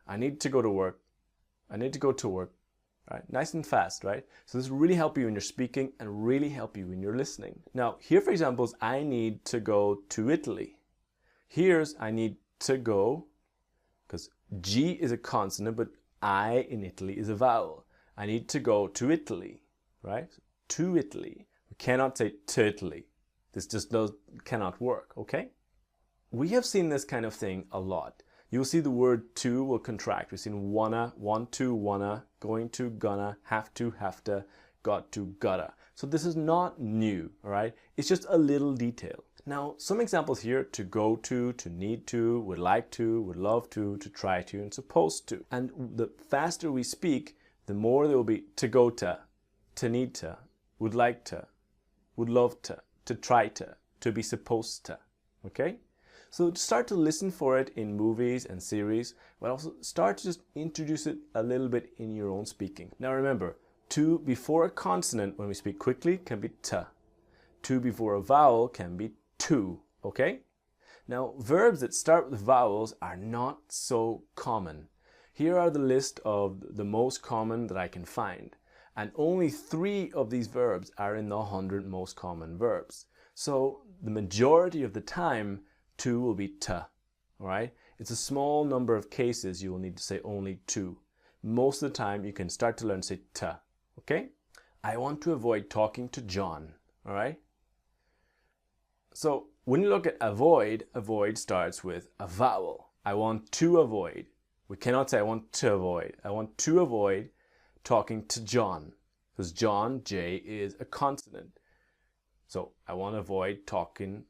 I need to go to work. I need to go to work. Right? Nice and fast, right? So this will really help you when you're speaking and really help you when you're listening. Now, here for example is I need to go to Italy. Here's I need to go, because G is a consonant, but I in Italy is a vowel. I need to go to Italy, right? To Italy. We cannot say to Italy. This just cannot work, okay? We have seen this kind of thing a lot. You'll see the word to will contract. We've seen wanna, want to, wanna, going to, gonna, have to, got to, gotta. So this is not new, all right? It's just a little detail. Now, some examples here: to go to need to, would like to, would love to try to, and supposed to. And the faster we speak, the more there will be to go to need to, would like to, would love to try to be supposed to, okay? So start to listen for it in movies and series, but also start to just introduce it a little bit in your own speaking. Now remember, to before a consonant when we speak quickly can be t. To before a vowel can be to, okay? Now verbs that start with vowels are not so common. Here are the list of the most common that I can find. And only 3 of these verbs are in the 100 most common verbs. So the majority of the time, to will be t, all right? It's a small number of cases you will need to say only to. Most of the time you can start to learn to say t, okay? I want to avoid talking to John, all right? So when you look at avoid, avoid starts with a vowel. I want to avoid. We cannot say I want to avoid. I want to avoid talking to John, because John, J, is a consonant. So I want to avoid talking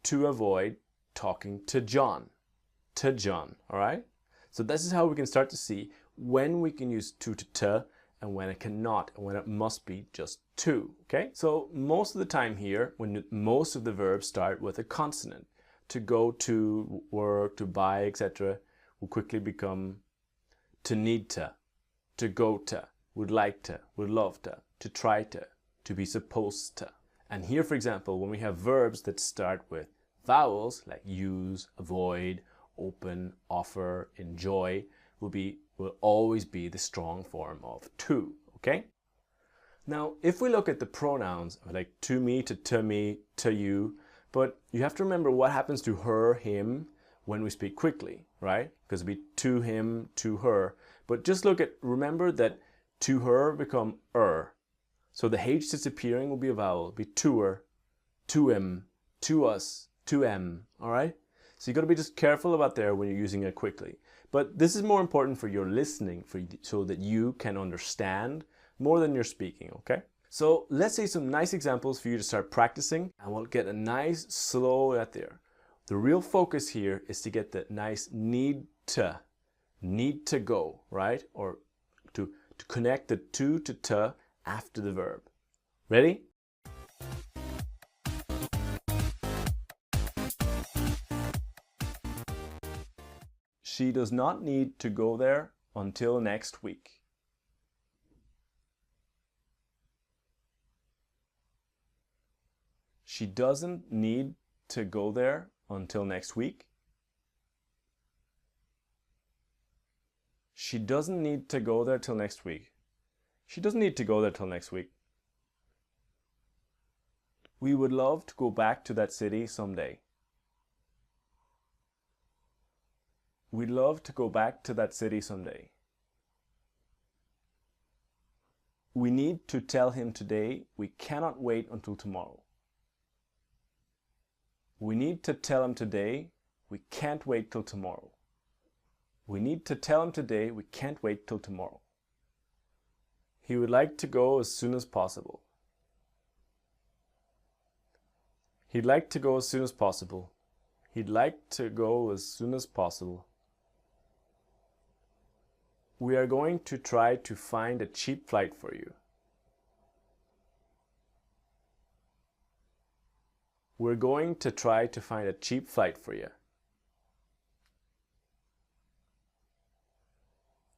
to John, all right? So this is how we can start to see when we can use to t and when it cannot, and when it must be just to, okay? So most of the time here, when most of the verbs start with a consonant, to go to, work, to buy, etc., will quickly become to need to go to, would like to, would love to try to be supposed to. And here, for example, when we have verbs that start with vowels like use, avoid, open, offer, enjoy will always be the strong form of to, okay? Now, if we look at the pronouns like to me, to you, but you have to remember what happens to her, him when we speak quickly, right? Because it'd be to him, to her. But just remember that to her become So the H disappearing will be a vowel, be to her, to him, to us, to em, all right? So you got to be just careful about there when you're using it quickly. But this is more important for your listening, so that you can understand more than your speaking, okay? So let's see some nice examples for you to start practicing, and we'll get a nice slow out there. The real focus here is to get the nice need to go, right? Or to connect the to t after the verb. Ready? She does not need to go there until next week. She doesn't need to go there until next week. She doesn't need to go there till next week. She doesn't need to go there till next week. We would love to go back to that city someday. We'd love to go back to that city someday. We need to tell him today. We cannot wait until tomorrow. We need to tell him today. We can't wait till tomorrow. We need to tell him today. We can't wait till tomorrow. He would like to go as soon as possible. He'd like to go as soon as possible. He'd like to go as soon as possible. We are going to try to find a cheap flight for you. We're going to try to find a cheap flight for you.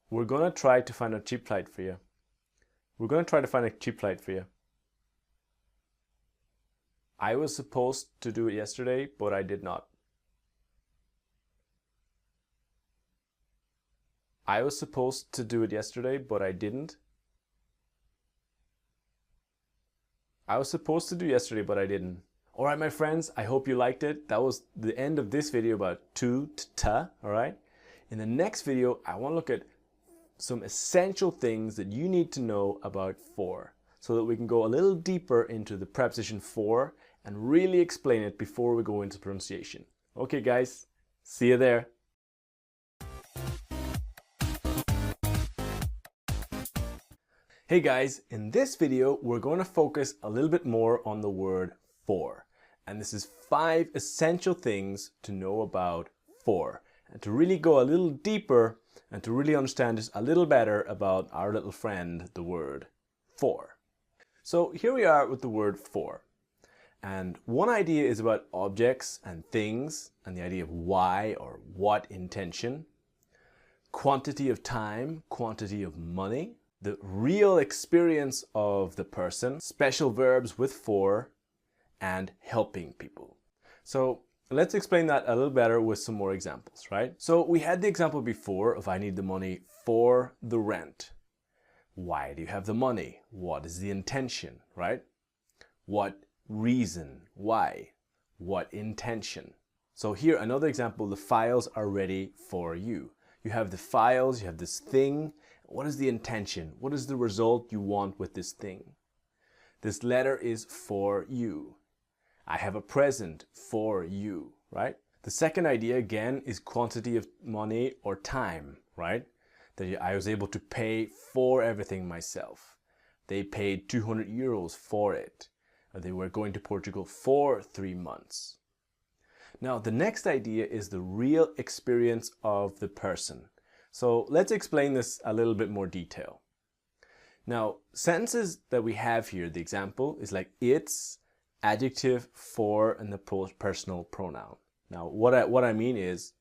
We're going to try to find a cheap flight for you. We're going to try to find a cheap flight for you. I was supposed to do it yesterday, but I did not. I was supposed to do it yesterday, but I didn't. I was supposed to do yesterday, but I didn't. Alright, my friends, I hope you liked it. That was the end of this video about to, ta, alright? In the next video, I want to look at some essential things that you need to know about for, so that we can go a little deeper into the preposition for and really explain it before we go into pronunciation. Okay guys, see you there. Hey guys, in this video we're going to focus a little bit more on the word for. And this is 5 essential things to know about for. And to really go a little deeper and to really understand just a little better about our little friend, the word for. So here we are with the word for. And one idea is about objects and things and the idea of why or what intention, quantity of time, quantity of money, the real experience of the person, special verbs with for, and helping people. So let's explain that a little better with some more examples, right? So we had the example before of I need the money for the rent. Why do you have the money? What is the intention, right? What reason? Why? What intention? So here another example, the files are ready for you. You have the files, you have this thing. What is the intention? What is the result you want with this thing? This letter is for you. I have a present for you, right? The second idea again is quantity of money or time, right? That I was able to pay for everything myself. They paid 200 euros for it. They were going to Portugal for 3 months. Now the next idea is the real experience of the person. So let's explain this a little bit more detail. Now sentences that we have here, the example is like it's, adjective, for, and the personal pronoun. Now what I mean is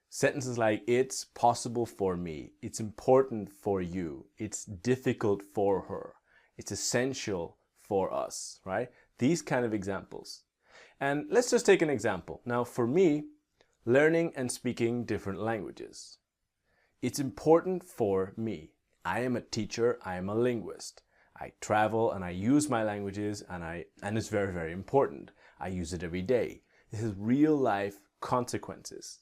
sentences like it's possible for me, it's important for you, it's difficult for her, it's essential for us, right? These kind of examples. And let's just take an example. Now for me, learning and speaking different languages. It's important for me. I am a teacher, I am a linguist. I travel and I use my languages and it's very, very important. I use it every day. This is real life consequences.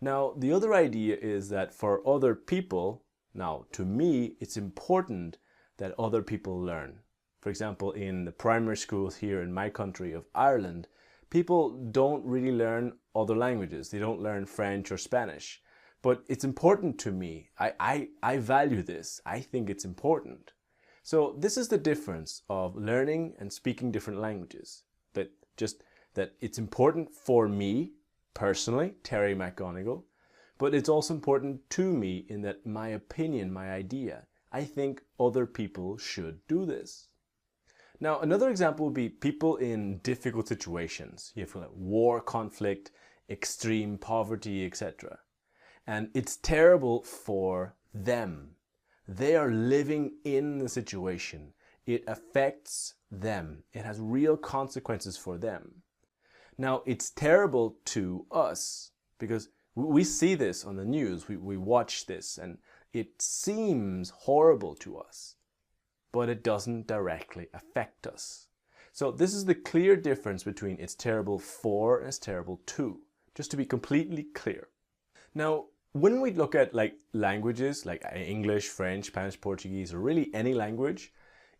Now, the other idea is that for other people, now to me, it's important that other people learn. For example, in the primary schools here in my country of Ireland, people don't really learn other languages. They don't learn French or Spanish. But it's important to me. I value this. I think it's important. So this is the difference of learning and speaking different languages. That it's important for me, personally, Terry McGonigal, but it's also important to me in that my opinion, my idea, I think other people should do this. Now, another example would be people in difficult situations. You have like war, conflict, extreme poverty, etc. And it's terrible for them. They are living in the situation. It affects them. It has real consequences for them. Now, it's terrible to us because we see this on the news. We watch this and it seems horrible to us, but it doesn't directly affect us. So this is the clear difference between it's terrible for and it's terrible to, just to be completely clear. Now, when we look at languages like English, French, Spanish, Portuguese, or really any language,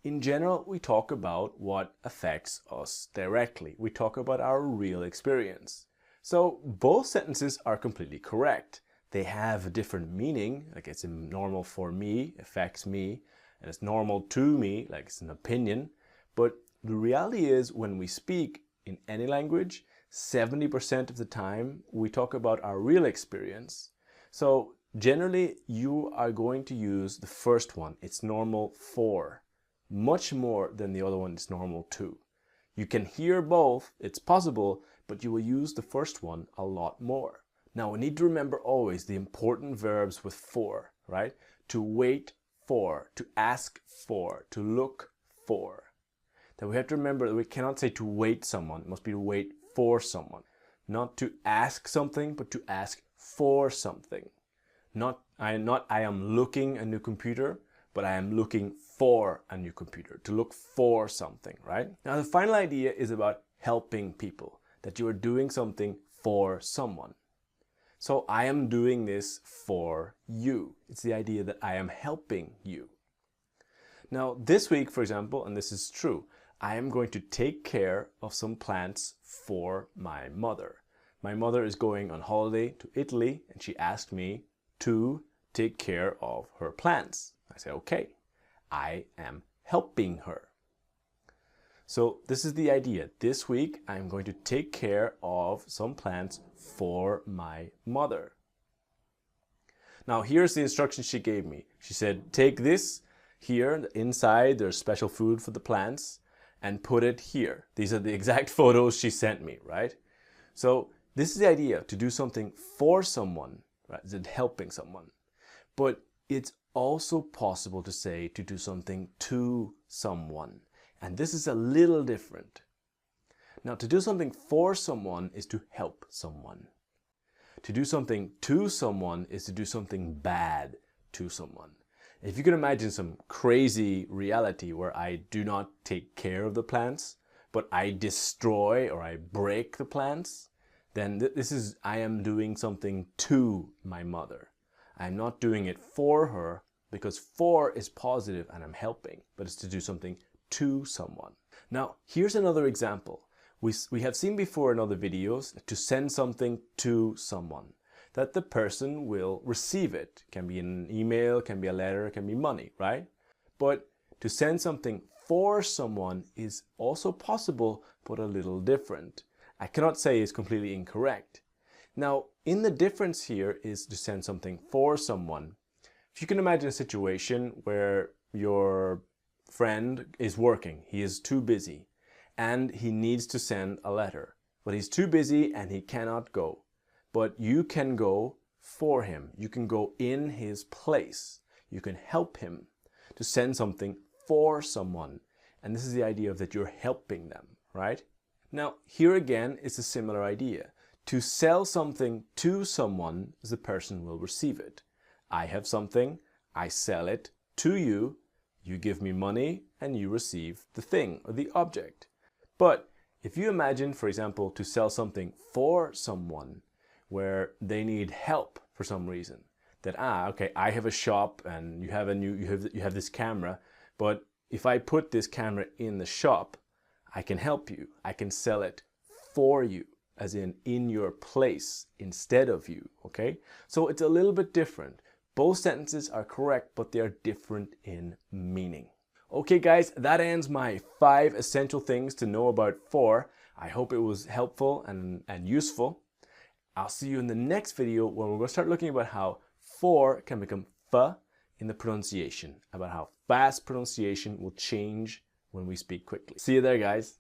in general, we talk about what affects us directly. We talk about our real experience. So both sentences are completely correct. They have a different meaning, like it's normal for me, affects me, and it's normal to me, like it's an opinion. But the reality is when we speak in any language, 70% of the time we talk about our real experience. So generally you are going to use the first one, it's normal for, much more than the other one, it's normal to. You can hear both, it's possible, but you will use the first one a lot more. Now we need to remember always the important verbs with for, right? To wait for, to ask for, to look for. Then we have to remember that we cannot say to wait someone, it must be to wait for someone. Not to ask something, but to ask for something. Not I am looking a new computer, but I am looking for a new computer, to look for something, right? Now the final idea is about helping people, that you are doing something for someone. So I am doing this for you. It's the idea that I am helping you. Now this week, for example, and this is true, I am going to take care of some plants for my mother. My mother is going on holiday to Italy and she asked me to take care of her plants. I say, okay, I am helping her. So this is the idea. This week I'm going to take care of some plants for my mother. Now here's the instructions she gave me. She said, take this here, inside there's special food for the plants, and put it here. These are the exact photos she sent me, right? So this is the idea, to do something for someone, right? Is it helping someone? But it's also possible to say to do something to someone. And this is a little different. Now, to do something for someone is to help someone. To do something to someone is to do something bad to someone. If you can imagine some crazy reality where I do not take care of the plants, but I destroy or I break the plants, then this is, I am doing something to my mother. I'm not doing it for her, because for is positive and I'm helping, but it's to do something to someone. Now, here's another example. We have seen before in other videos to send something to someone, that the person will receive it. It can be an email, can be a letter, can be money, right? But to send something for someone is also possible, but a little different. I cannot say it's completely incorrect. Now, in the difference here is to send something for someone. If you can imagine a situation where your friend is working, he is too busy, and he needs to send a letter, but he's too busy and he cannot go. But you can go for him. You can go in his place. You can help him to send something for someone. And this is the idea of that you're helping them, right? Now, here again is a similar idea. To sell something to someone, the person will receive it. I have something, I sell it to you, you give me money, and you receive the thing or the object. But if you imagine, for example, to sell something for someone where they need help for some reason, that okay, I have a shop and you have this camera, but if I put this camera in the shop, I can help you. I can sell it for you, as in your place instead of you, okay? So it's a little bit different. Both sentences are correct, but they are different in meaning. Okay guys, that ends my 5 essential things to know about for. I hope it was helpful and useful. I'll see you in the next video when we're going to start looking about how for can become f in the pronunciation, about how fast pronunciation will change when we speak quickly. See you there, guys.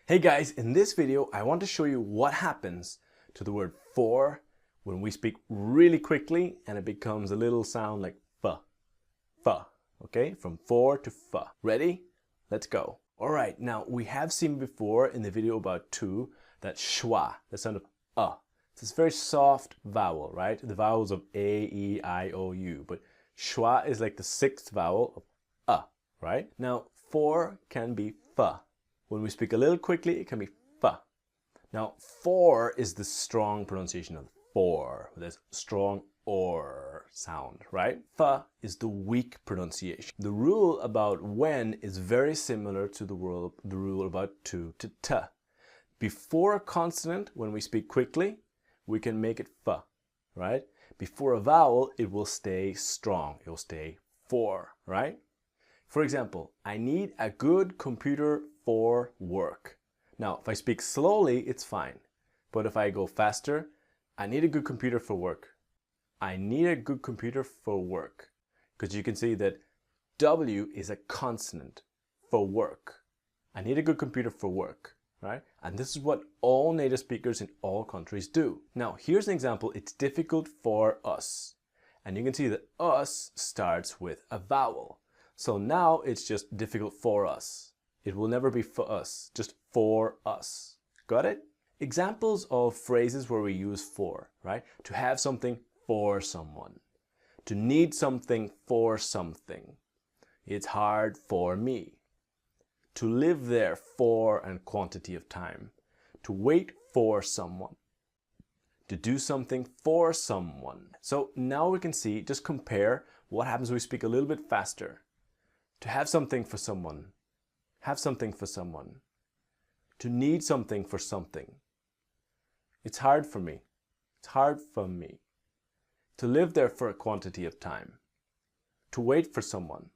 Hey guys, in this video I want to show you what happens to the word for when we speak really quickly and it becomes a little sound like f, okay? From for to f. Ready? Let's go. Alright, now we have seen before in the video about to that schwa, the sound of It's this very soft vowel, right? The vowels of A, E, I, O, U. But schwa is like the sixth vowel of right? Now, for can be f. When we speak a little quickly, it can be f. Now, for is the strong pronunciation of for, with this strong or sound, right? F is the weak pronunciation. The rule about when is very similar to the rule about to t. Before a consonant, when we speak quickly, we can make it f, right? Before a vowel, it will stay strong. It will stay for, right? For example, I need a good computer for work. Now, if I speak slowly, it's fine. But if I go faster, I need a good computer for work. I need a good computer for work. Because you can see that W is a consonant for work. I need a good computer for work, right? And this is what all native speakers in all countries do. Now, here's an example. It's difficult for us. And you can see that us starts with a vowel. So now it's just difficult for us. It will never be for us, just for us. Got it? Examples of phrases where we use for, right? To have something for someone. To need something for something. It's hard for me. To live there for a quantity of time. To wait for someone. To do something for someone. So now we can see, just compare what happens when we speak a little bit faster. To have something for someone. Have something for someone. To need something for something. It's hard for me. It's hard for me. To live there for a quantity of time. To wait for someone.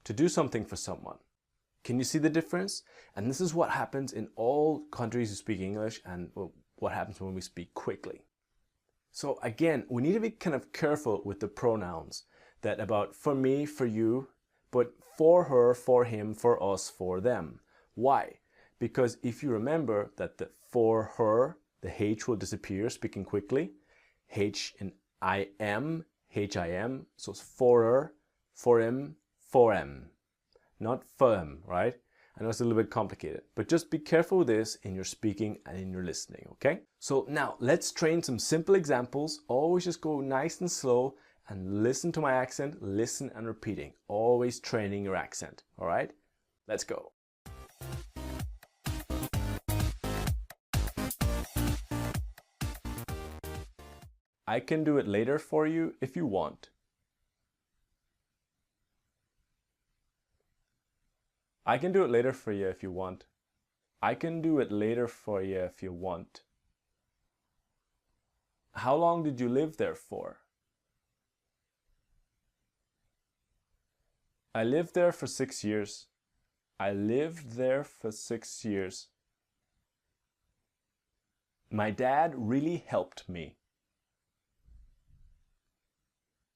To do something for someone. Can you see the difference? And this is what happens in all countries who speak English and what happens when we speak quickly. So again, we need to be kind of careful with the pronouns. That about for me, for you, but for her, for him, for us, for them. Why? Because if you remember that the for her, the H will disappear, speaking quickly. H in I-M, H-I-M, so it's for her, for him, for em. Not for em, right? I know it's a little bit complicated, but just be careful with this in your speaking and in your listening, okay? So now let's train some simple examples. Always just go nice and slow and listen to my accent, listen and repeating. Always training your accent, all right? Let's go. I can do it later for you if you want. I can do it later for you if you want. I can do it later for you if you want. How long did you live there for? I lived there for 6 years. I lived there for 6 years. My dad really helped me.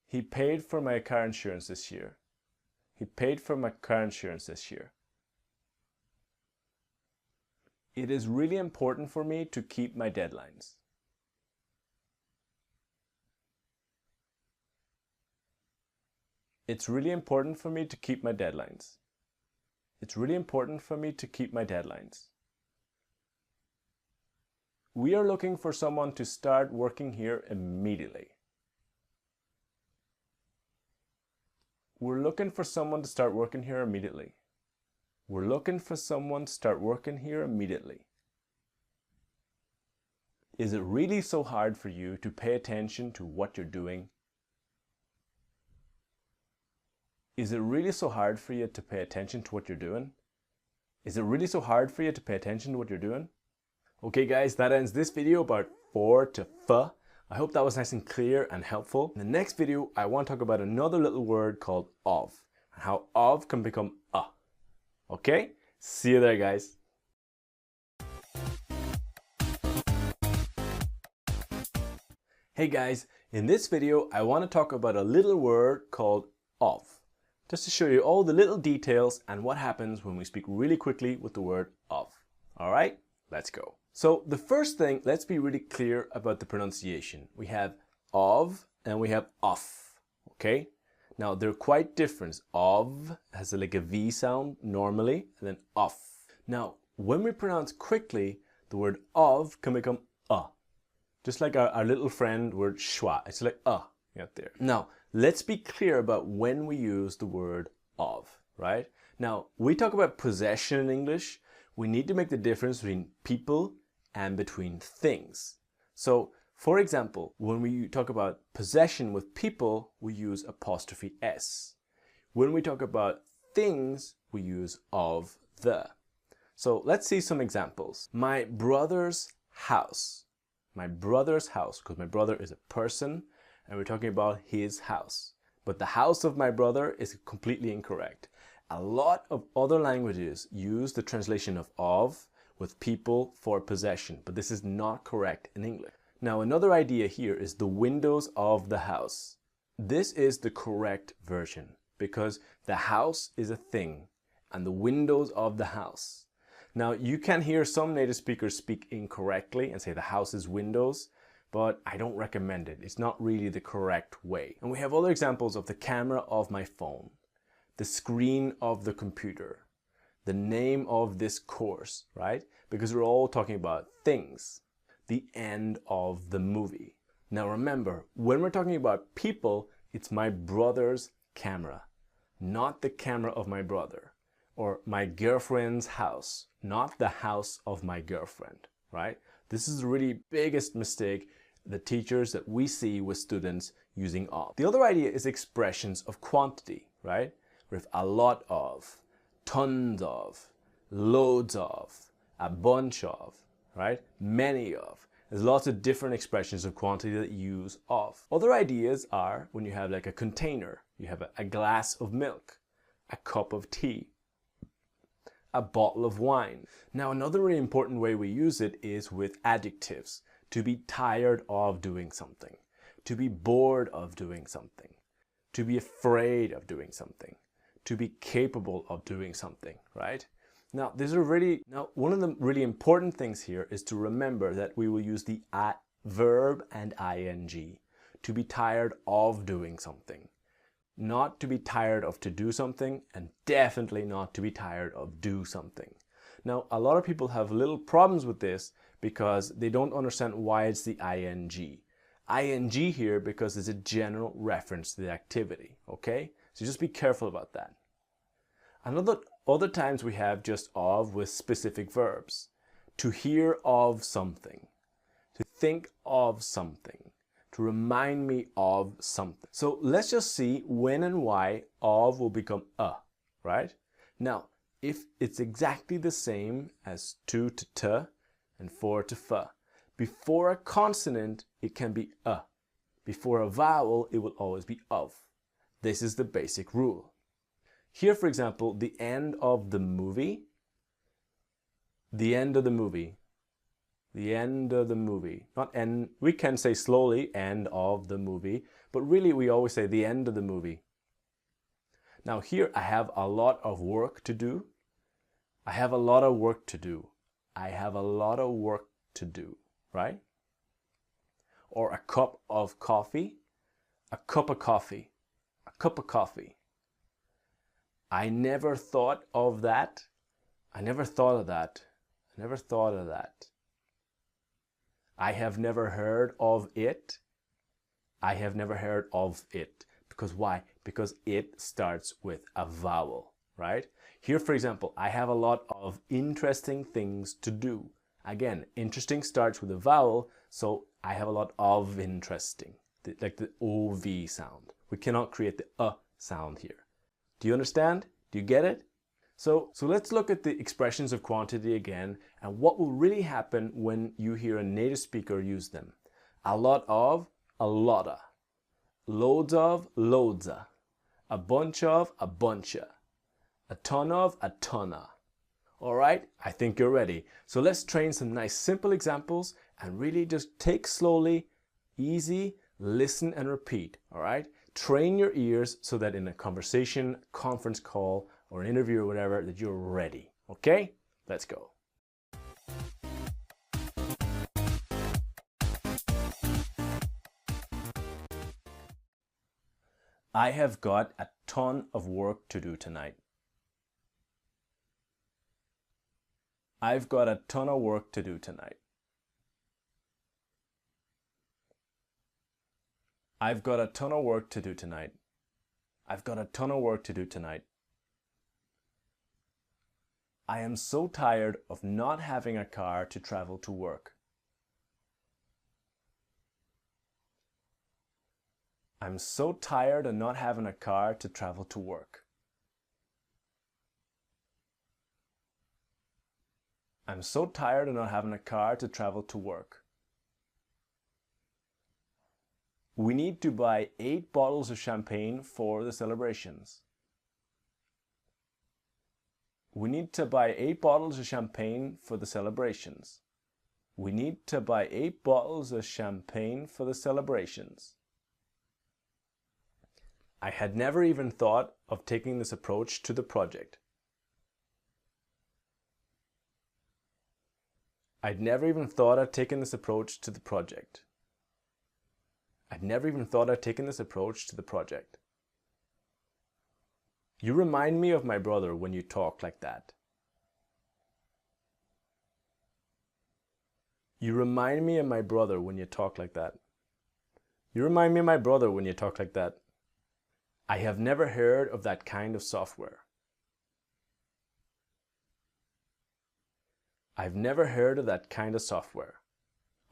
He paid for my car insurance this year. He paid for my car insurance this year. It is really important for me to keep my deadlines. It's really important for me to keep my deadlines. It's really important for me to keep my deadlines. We are looking for someone to start working here immediately. We're looking for someone to start working here immediately. We're looking for someone to start working here immediately. Is it really so hard for you to pay attention to what you're doing? Is it really so hard for you to pay attention to what you're doing? Is it really so hard for you to pay attention to what you're doing? Okay guys, that ends this video about for to f. I hope that was nice and clear and helpful. In the next video, I want to talk about another little word called of, and how of can become a. Okay? See you there guys. Hey guys, in this video, I want to talk about a little word called of. Just to show you all the little details and what happens when we speak really quickly with the word of. All right, let's go. So the first thing, let's be really clear about the pronunciation. We have of and we have of, okay? Now they're quite different. Of has like a V sound normally, and then of. Now, when we pronounce quickly, the word of can become just like our little friend word schwa. It's like out there. Now, let's be clear about when we use the word of, right? Now, we talk about possession in English. We need to make the difference between people and between things. So, for example, when we talk about possession with people, we use apostrophe S. When we talk about things, we use of the. So let's see some examples. My brother's house. My brother's house, because my brother is a person and we're talking about his house. But the house of my brother is completely incorrect. A lot of other languages use the translation of with people for possession, but this is not correct in English. Now, another idea here is the windows of the house. This is the correct version because the house is a thing and the windows of the house. Now, you can hear some native speakers speak incorrectly and say the house is windows, but I don't recommend it. It's not really the correct way. And we have other examples of the camera of my phone, the screen of the computer, the name of this course, right? Because we're all talking about things. The end of the movie. Now remember, when we're talking about people, it's my brother's camera, not the camera of my brother, or my girlfriend's house, not the house of my girlfriend, right? This is the really biggest mistake the teachers that we see with students using of. The other idea is expressions of quantity, right? With a lot of, tons of, loads of, a bunch of, right? Many of. There's lots of different expressions of quantity that use of. Other ideas are when you have like a container, you have a glass of milk, a cup of tea, a bottle of wine. Now, another really important way we use it is with adjectives. To be tired of doing something, to be bored of doing something, to be afraid of doing something, to be capable of doing something, right? Now, one of the really important things here is to remember that we will use the verb and ing. To be tired of doing something. Not to be tired of to do something, and definitely not to be tired of do something. Now, a lot of people have little problems with this because they don't understand why it's the ing. Ing here because it's a general reference to the activity, okay? So just be careful about that. Other times we have just of with specific verbs. To hear of something, to think of something, to remind me of something. So let's just see when and why of will become a, right? Now, if it's exactly the same as to t and for to f, before a consonant, it can be a. Before a vowel, it will always be of. This is the basic rule. Here, for example, the end of the movie, the end of the movie, the end of the movie. Not end, we can say slowly, end of the movie, but really we always say the end of the movie. Now here I have a lot of work to do. I have a lot of work to do. I have a lot of work to do, right? Or a cup of coffee, a cup of coffee, a cup of coffee. I never thought of that. I never thought of that. I never thought of that. I have never heard of it. I have never heard of it. Because why? Because it starts with a vowel, right? Here, for example, I have a lot of interesting things to do. Again, interesting starts with a vowel, so I have a lot of interesting, like the OV sound. We cannot create the sound here. Do you understand? Do you get it? So let's look at the expressions of quantity again and what will really happen when you hear a native speaker use them. A lot of, a lotta. Loads of, loadsa. A bunch of, a buncha. A ton of, a tonna. All right, I think you're ready. So let's train some nice simple examples and really just take slowly, easy, listen and repeat, all right? Train your ears so that in a conversation, conference call, or an interview or whatever, that you're ready, okay? Let's go. I have got a ton of work to do tonight. I've got a ton of work to do tonight. I've got a ton of work to do tonight. I've got a ton of work to do tonight. I am so tired of not having a car to travel to work. I'm so tired of not having a car to travel to work. I'm so tired of not having a car to travel to work. We need to buy 8 bottles of champagne for the celebrations. We need to buy 8 bottles of champagne for the celebrations. We need to buy 8 bottles of champagne for the celebrations. I had never even thought of taking this approach to the project. I'd never even thought of taking this approach to the project. I'd never even thought of taking this approach to the project. You remind me of my brother when you talk like that. You remind me of my brother when you talk like that. You remind me of my brother when you talk like that. I have never heard of that kind of software. I've never heard of that kind of software.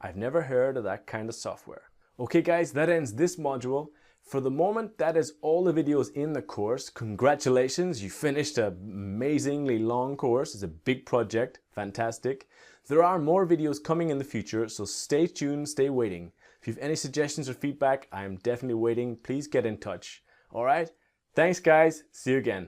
I've never heard of that kind of software. Okay guys, that ends this module. For the moment, that is all the videos in the course. Congratulations, you finished an amazingly long course. It's a big project, fantastic. There are more videos coming in the future, so stay tuned, stay waiting. If you have any suggestions or feedback, I am definitely waiting. Please get in touch. All right, thanks guys, see you again.